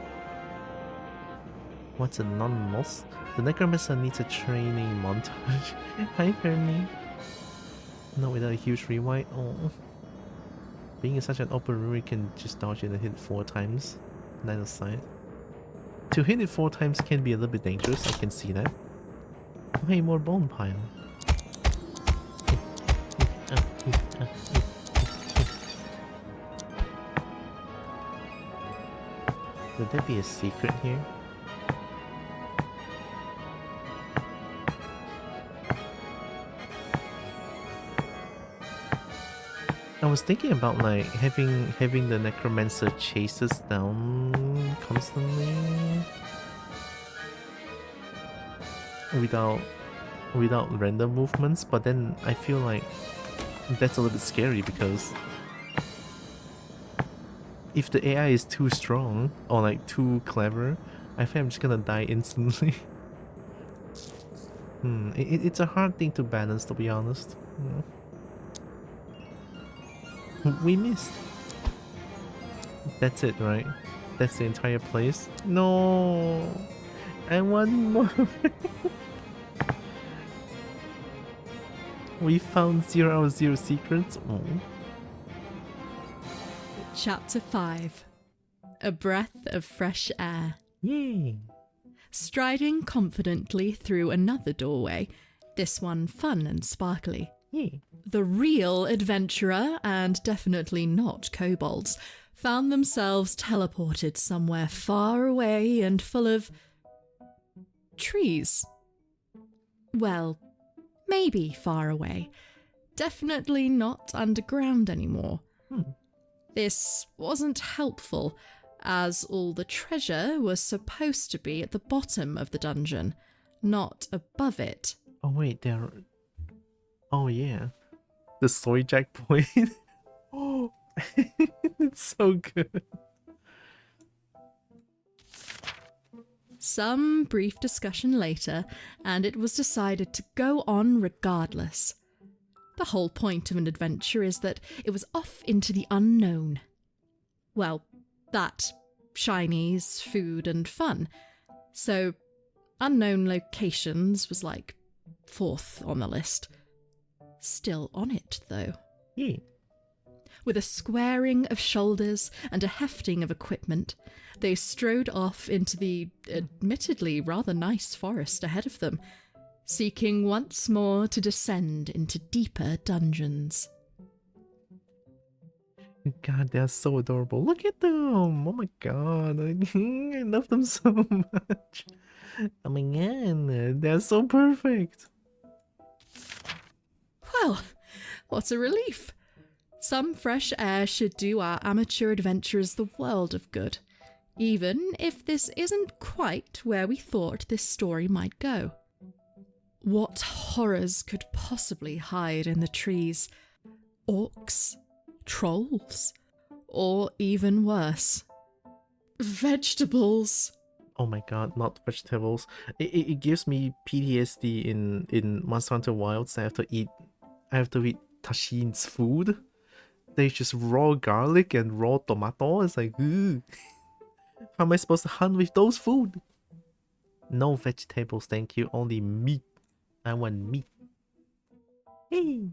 What's a non-loss? The Necromancer needs a training montage. Hi, Fermi. No, without a huge rewind. Oh. Being in such an open room, you can just dodge it and hit 4 times. Neither side. To hit it 4 times can be a little bit dangerous, I can see that. Hey, more bone pile. Would there be a secret here? I was thinking about like having the Necromancer chase us down constantly without random movements, but then I feel like that's a little bit scary because if the AI is too strong or like too clever, I think I'm just gonna die instantly. It's a hard thing to balance, to be honest. We missed. That's it, right? That's the entire place? No! I want more! We found 0 out of 0 secrets? Oh. Chapter 5. A breath of fresh air. Yay! Striding confidently through another doorway, this one fun and sparkly. Yay! The real adventurer, and definitely not kobolds, found themselves teleported somewhere far away and full of trees. Well, maybe far away. Definitely not underground anymore. This wasn't helpful, as all the treasure was supposed to be at the bottom of the dungeon, not above it. Oh wait, there... Oh yeah. The soy jack point. Oh, it's so good. Some brief discussion later, and it was decided to go on regardless. The whole point of an adventure is that it was off into the unknown. Well, that, shinies, food and fun. So, unknown locations was like 4th on the list. Still on it, though. Yeah. With a squaring of shoulders and a hefting of equipment, they strode off into the admittedly rather nice forest ahead of them, seeking once more to descend into deeper dungeons. God, they're so adorable. Look at them. Oh my god. I love them so much. Oh my god, they're so perfect. Well, what a relief. Some fresh air should do our amateur adventurers the world of good, even if this isn't quite where we thought this story might go. What horrors could possibly hide in the trees? Orcs? Trolls? Or even worse, vegetables? Oh my god, not vegetables. It gives me PTSD in Monster Hunter Wilds. I have to eat Tashin's food. There's just raw garlic and raw tomato. It's like, ugh. How am I supposed to hunt with those food? No vegetables, thank you. Only meat. I want meat. Hey.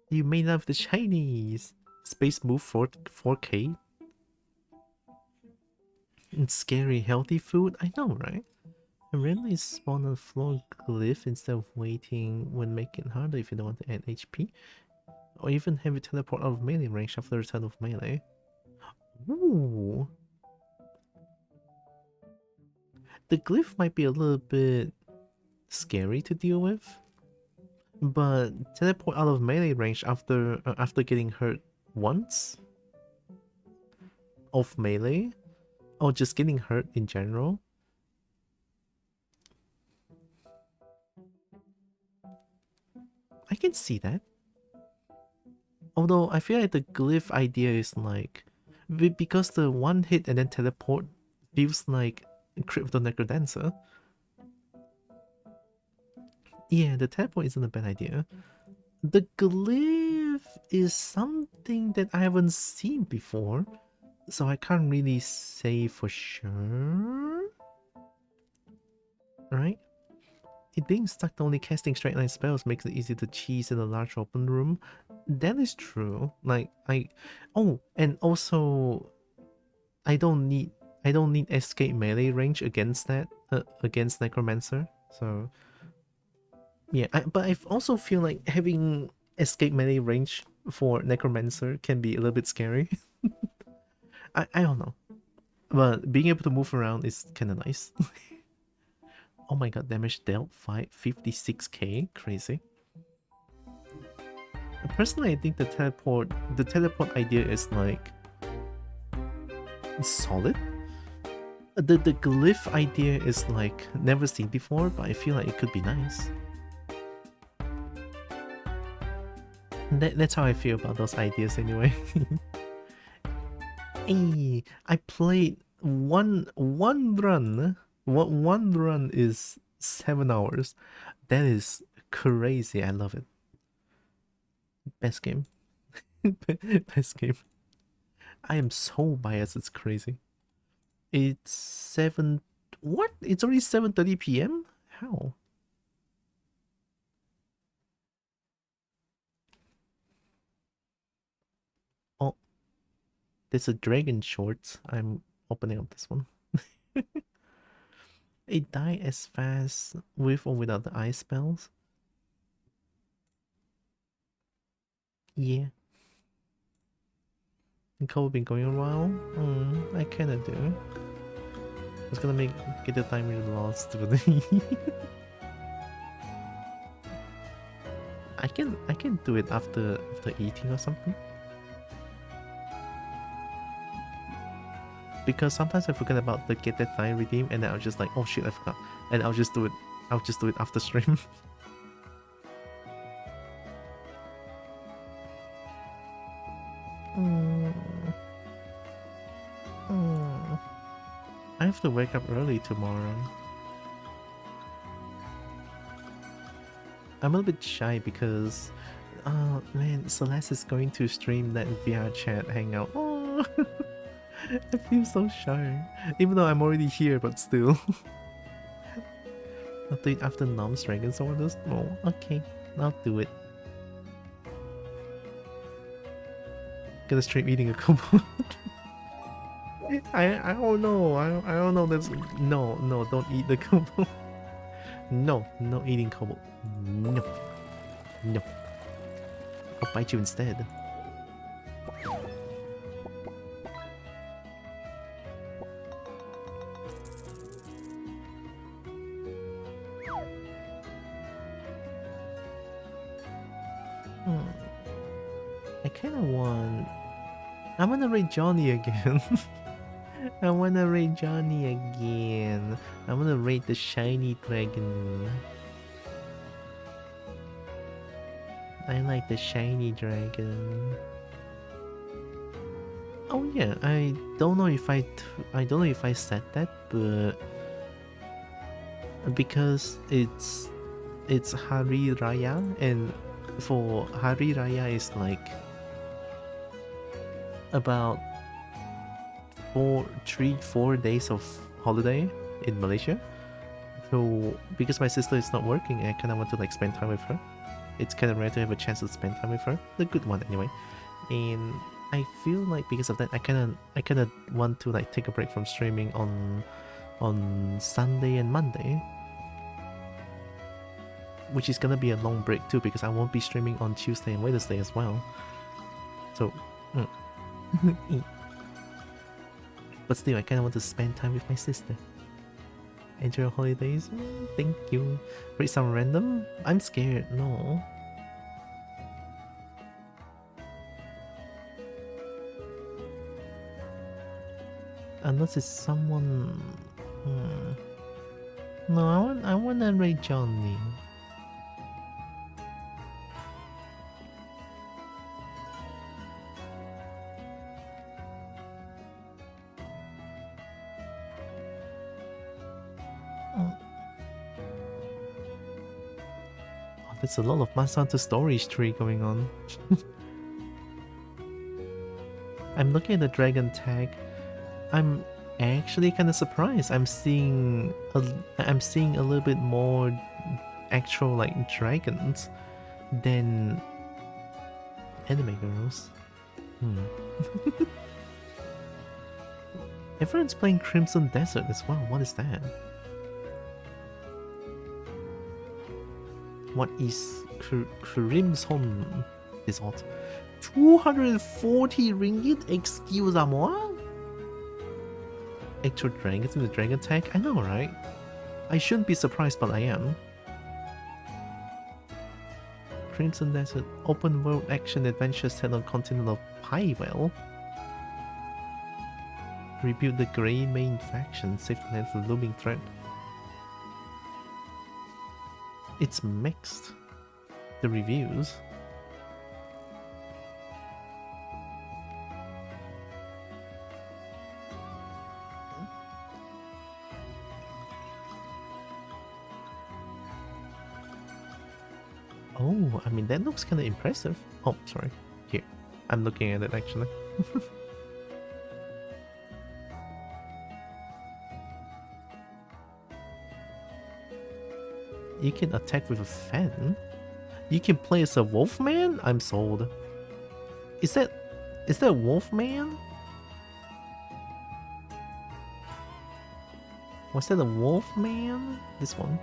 You may love the Chinese. Space move 4K. And scary healthy food. I know, right? I randomly spawn a floor glyph instead of waiting when making it harder if you don't want to add HP. Or even have it teleport out of melee range after the return of melee. Ooh. The glyph might be a little bit scary to deal with, but teleport out of melee range after getting hurt once off melee, or just getting hurt in general. I can see that. Although I feel like the glyph idea is like, because the one hit and then teleport feels like Crypt of the Necrodancer. Yeah, the teleport isn't a bad idea. The glyph is something that I haven't seen before, so I can't really say for sure. Right? It being stuck to only casting straight line spells makes it easy to cheese in a large open room. That is true. Like and also I don't need escape melee range against that against Necromancer. So yeah, but I also feel like having escape melee range for Necromancer can be a little bit scary. I don't know, but being able to move around is kind of nice. Oh my god, damage dealt 56k, crazy. Personally, I think the teleport idea is like solid. The glyph idea is like never seen before, but I feel like it could be nice. That's how I feel about those ideas anyway. Hey, I played one run. One run is 7 hours. That is crazy. I love it. Best game. Best game. I am so biased, it's crazy. It's what? It's already 7:30 p.m? How? Oh. There's a dragon short. I'm opening up this one. It die as fast with or without the ice spells? Yeah. Nicole been going a while? I kinda do. I was gonna get the time really lost, but I can do it after eating or something. Because sometimes I forget about the get that thigh redeem, and then I'll just like, oh shit, I forgot, and I'll just do it after stream. I have to wake up early tomorrow. I'm a little bit shy because, oh man, Celeste is going to stream that VR chat hangout. Oh. I feel so shy, even though I'm already here, but still. I'll do it after Nom's Dragon Sword. Oh, okay, I'll do it. Gonna stream eating a kobold. I don't know. I don't know. That's no. Don't eat the kobold. No eating kobold. No. I'll bite you instead. I kind of want... I want to raid Johnny again. I want to raid Johnny again. I want to raid the shiny dragon. I like the shiny dragon. Oh yeah, I don't know if I said that, but because it's Hari Raya, and for Hari Raya is like about 4 days of holiday in Malaysia. So because my sister is not working, I kind of want to like spend time with her. It's kind of rare to have a chance to spend time with her, the good one anyway. And I feel like because of that, I kind of want to like take a break from streaming on Sunday and Monday, which is gonna be a long break too, because I won't be streaming on Tuesday and Wednesday as well. So, but still, I kind of want to spend time with my sister. Enjoy your holidays. Thank you. Read some random? I'm scared. No. Unless it's someone... No, I wanna raid Johnny. There's a lot of Monster Hunter storage tree going on. I'm looking at the dragon tag. I'm actually kind of surprised. I'm seeing a little bit more actual like dragons than anime girls. Everyone's playing Crimson Desert as well. What is that? What is Crimson Desert? 240 ringgit? Excuse-moi? Actual dragons in the dragon tag? I know, right? I shouldn't be surprised, but I am. Crimson Desert, open world action adventure set on continent of Pywell. Rebuild the Grey main faction, save the land from looming threat. It's mixed. The reviews. Oh, I mean, that looks kind of impressive. Oh, sorry. Here. I'm looking at it actually. You can attack with a fan? You can play as a Wolfman? I'm sold. Is that Wolfman? Was that a Wolfman? This one.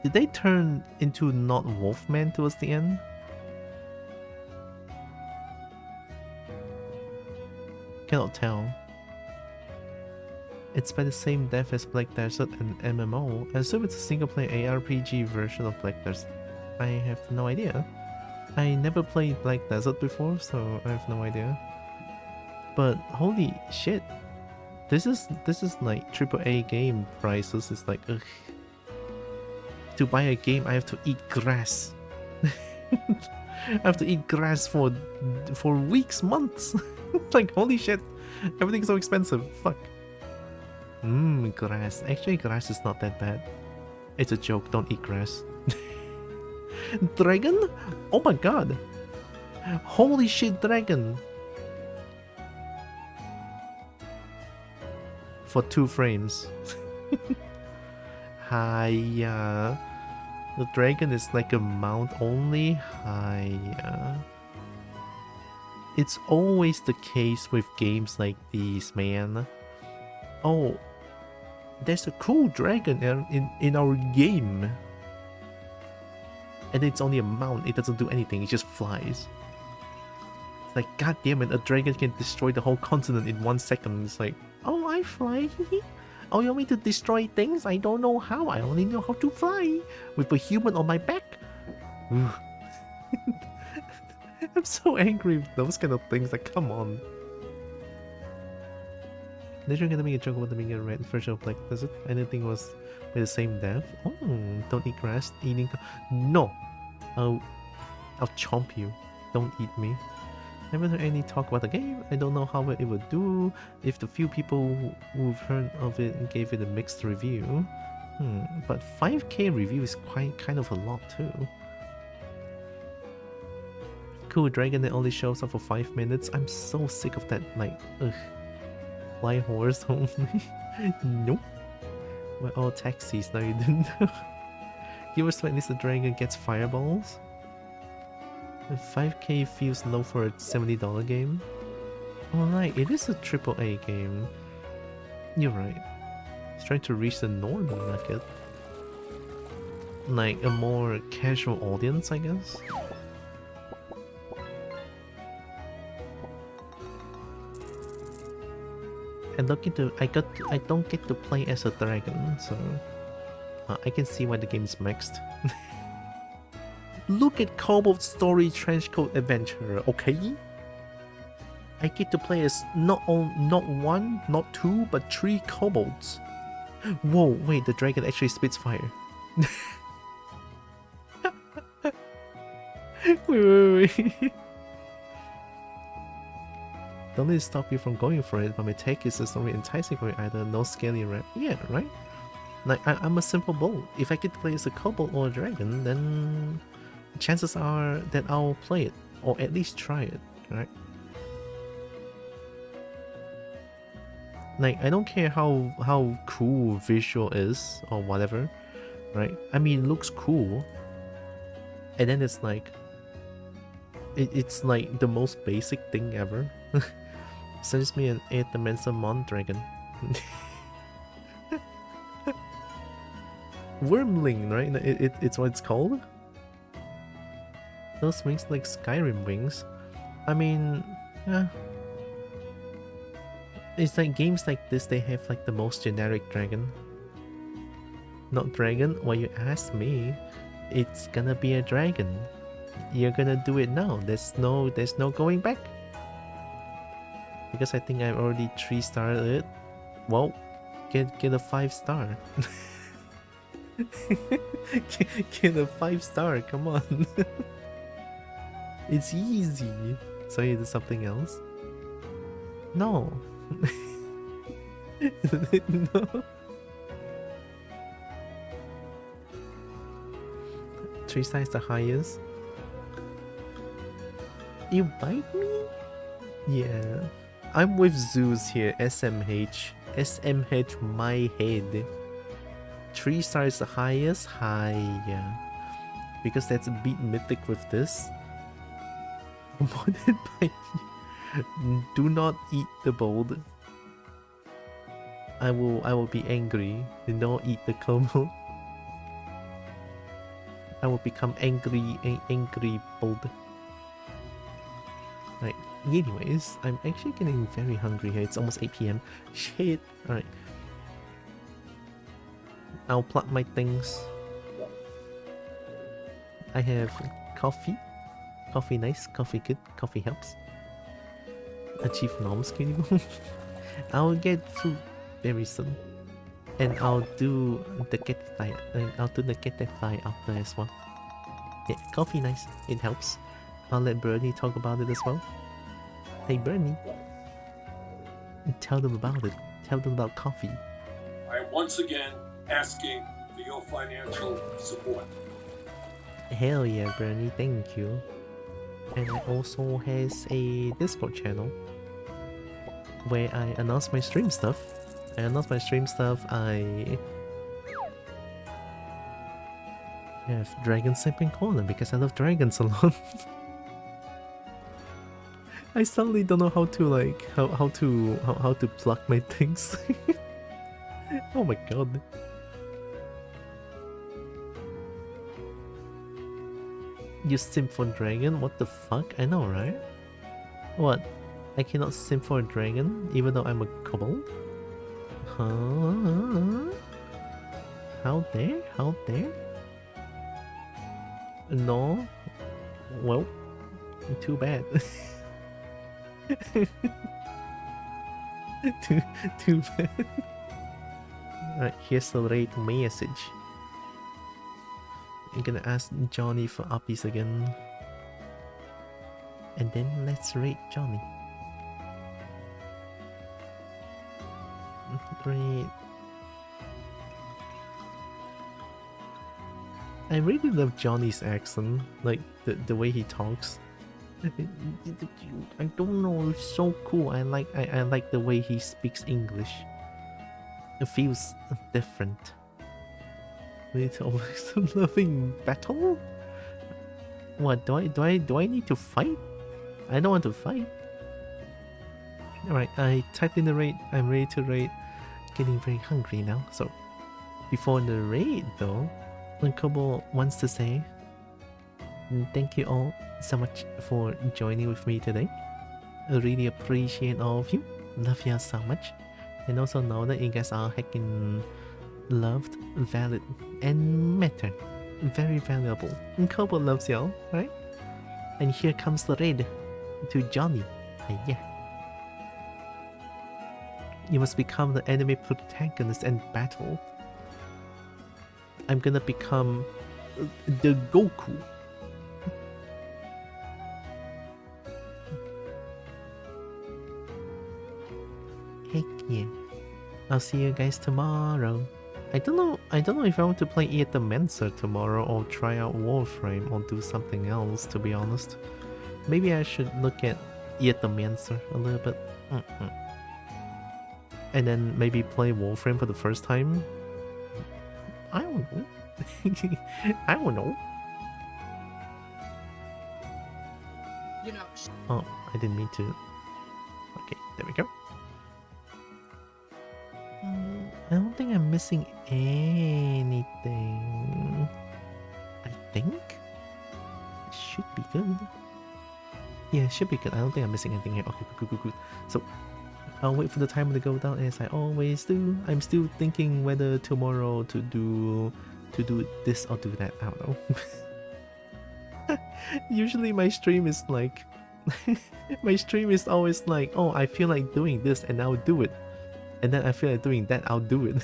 Did they turn into not Wolfman towards the end? Cannot tell. It's by the same dev as Black Desert and MMO. I assume it's a single-player ARPG version of Black Desert. I have no idea. I never played Black Desert before, so I have no idea. But holy shit, this is like AAA game prices. It's like, ugh. To buy a game, I have to eat grass. I have to eat grass for weeks, months. Like holy shit, everything's so expensive. Fuck. Grass. Actually, grass is not that bad. It's a joke. Don't eat grass. Dragon? Oh my god. Holy shit, dragon. For 2 frames. Hiya. The dragon is like a mount only. Hiya. It's always the case with games like these, man. Oh, there's a cool dragon in our game. And it's only a mount, it doesn't do anything, it just flies. It's like, god damn it, a dragon can destroy the whole continent in 1 second. It's like, oh, I fly. Oh, you want me to destroy things? I don't know how, I only know how to fly. With a human on my back. I'm so angry with those kind of things. Like, come on. They're gonna make a joke about the being a red version of Black Desert. Anything was with the same death. Oh, don't eat grass. Eating. No, I'll chomp you. Don't eat me. Never heard any talk about the game. I don't know how it would do. If the few people who've heard of it gave it a mixed review. But 5k review is kind of a lot too. Cool dragon that only shows up for 5 minutes. I'm so sick of that. Like, ugh. Fly horse only. Nope. We're all taxis now. You didn't know. You ever sweat the dragon gets fireballs? 5k feels low for a $70 game. Alright, it is a AAA game. You're right. It's trying to reach the normal market. Like a more casual audience, I guess. And looking to, I don't get to play as a dragon, so I can see why the game is mixed. Look at Cobalt Story Trenchcoat Adventure, okay? I get to play as not one, not two, but 3 kobolds. Whoa, wait, the dragon actually spits fire. wait. Don't let it stop you from going for it, but my take is just only enticing for either no scaly rat. Yeah, right? Like, I'm a simple bull. If I get to play as a kobold or a dragon, then chances are that I'll play it, or at least try it, right? Like, I don't care how cool visual is, or whatever, right? I mean, it looks cool, and then it's like, it's like the most basic thing ever. Sends me an 8-dimensional Mon Dragon. Wormling, right? It's what it's called? Those wings like Skyrim wings. I mean, yeah. It's like games like this, they have like the most generic dragon. Not dragon? Well, you asked me. It's gonna be a dragon. You're gonna do it now. There's no going back. Because I think I've already 3-starred it. Well, get a 5-star. get a 5-star, come on. It's easy. So you do something else? No. No. 3-star is the highest. You bite me? Yeah. I'm with Zeus here, SMH. SMH my head. 3 stars the highest? Higher. Because that's a beat mythic with this. Modded by you. Do not eat the bold. I will be angry. Do not eat the combo. I will become angry bold. Right. Anyways, I'm actually getting very hungry here. It's almost 8 PM. Shit. Alright. I'll plug my things. I have coffee. Coffee nice, coffee good, coffee helps. Achieve norms, can you? I'll get food very soon. And I'll do the get fly. I'll do the get fly after as well. Yeah, coffee nice. It helps. I'll let Bernie talk about it as well. Hey Bernie, tell them about it. Tell them about coffee. I am once again asking for your financial support. Hell yeah, Bernie, thank you. And I also has a Discord channel where I announce my stream stuff. I have Dragon Sipping Corner because I love dragons a lot. I suddenly don't know how to like how to plug my things. Oh my god. You simp for dragon? What the fuck? I know, right? What? I cannot simp for a dragon even though I'm a kobold? Huh? How dare? How dare? No. Well, Too bad. too bad. Alright, here's the raid message. I'm gonna ask Johnny for uppies again. And then let's raid Johnny. Raid. I really love Johnny's accent, like the way he talks. I don't know, it's so cool. I like the way he speaks English. It feels different. It's always loving battle. What do I need to fight? I don't want to fight. Alright, I typed in the raid. I'm ready to raid. Getting very hungry now. So before the raid though, Unkobo wants to say thank you all so much for joining with me today. I really appreciate all of you. Love you so much. And also know that you guys are heckin' loved, valid, and matter. Very valuable. Unkobo loves y'all, right? And here comes the raid to Johnny. Yeah. You must become the enemy protagonist and battle. I'm gonna become the Goku. Heck yeah. I'll see you guys tomorrow. I don't know if I want to play Eat the Mensa tomorrow or try out Warframe or do something else, to be honest. Maybe I should look at Eat the Mensa a little bit. And then maybe play Warframe for the first time. I don't know. I don't know. You know. Oh, I didn't mean to. Okay, there we go. I don't think I'm missing anything. I think it should be good. Yeah, it should be good. I don't think I'm missing anything here. Okay, good. So I'll wait for the timer to go down as I always do. I'm still thinking whether tomorrow to do this or do that. I don't know. Usually my stream is like my stream is always like, oh, I feel like doing this and I'll do it. And then I feel like doing that, I'll do it.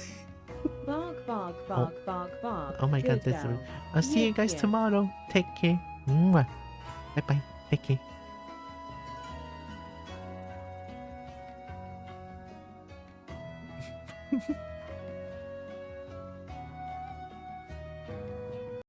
Bark, bark, bark, bark, bark. Oh my god, that's right. I'll see you guys tomorrow. Take care. Mwah. Bye bye. Take care.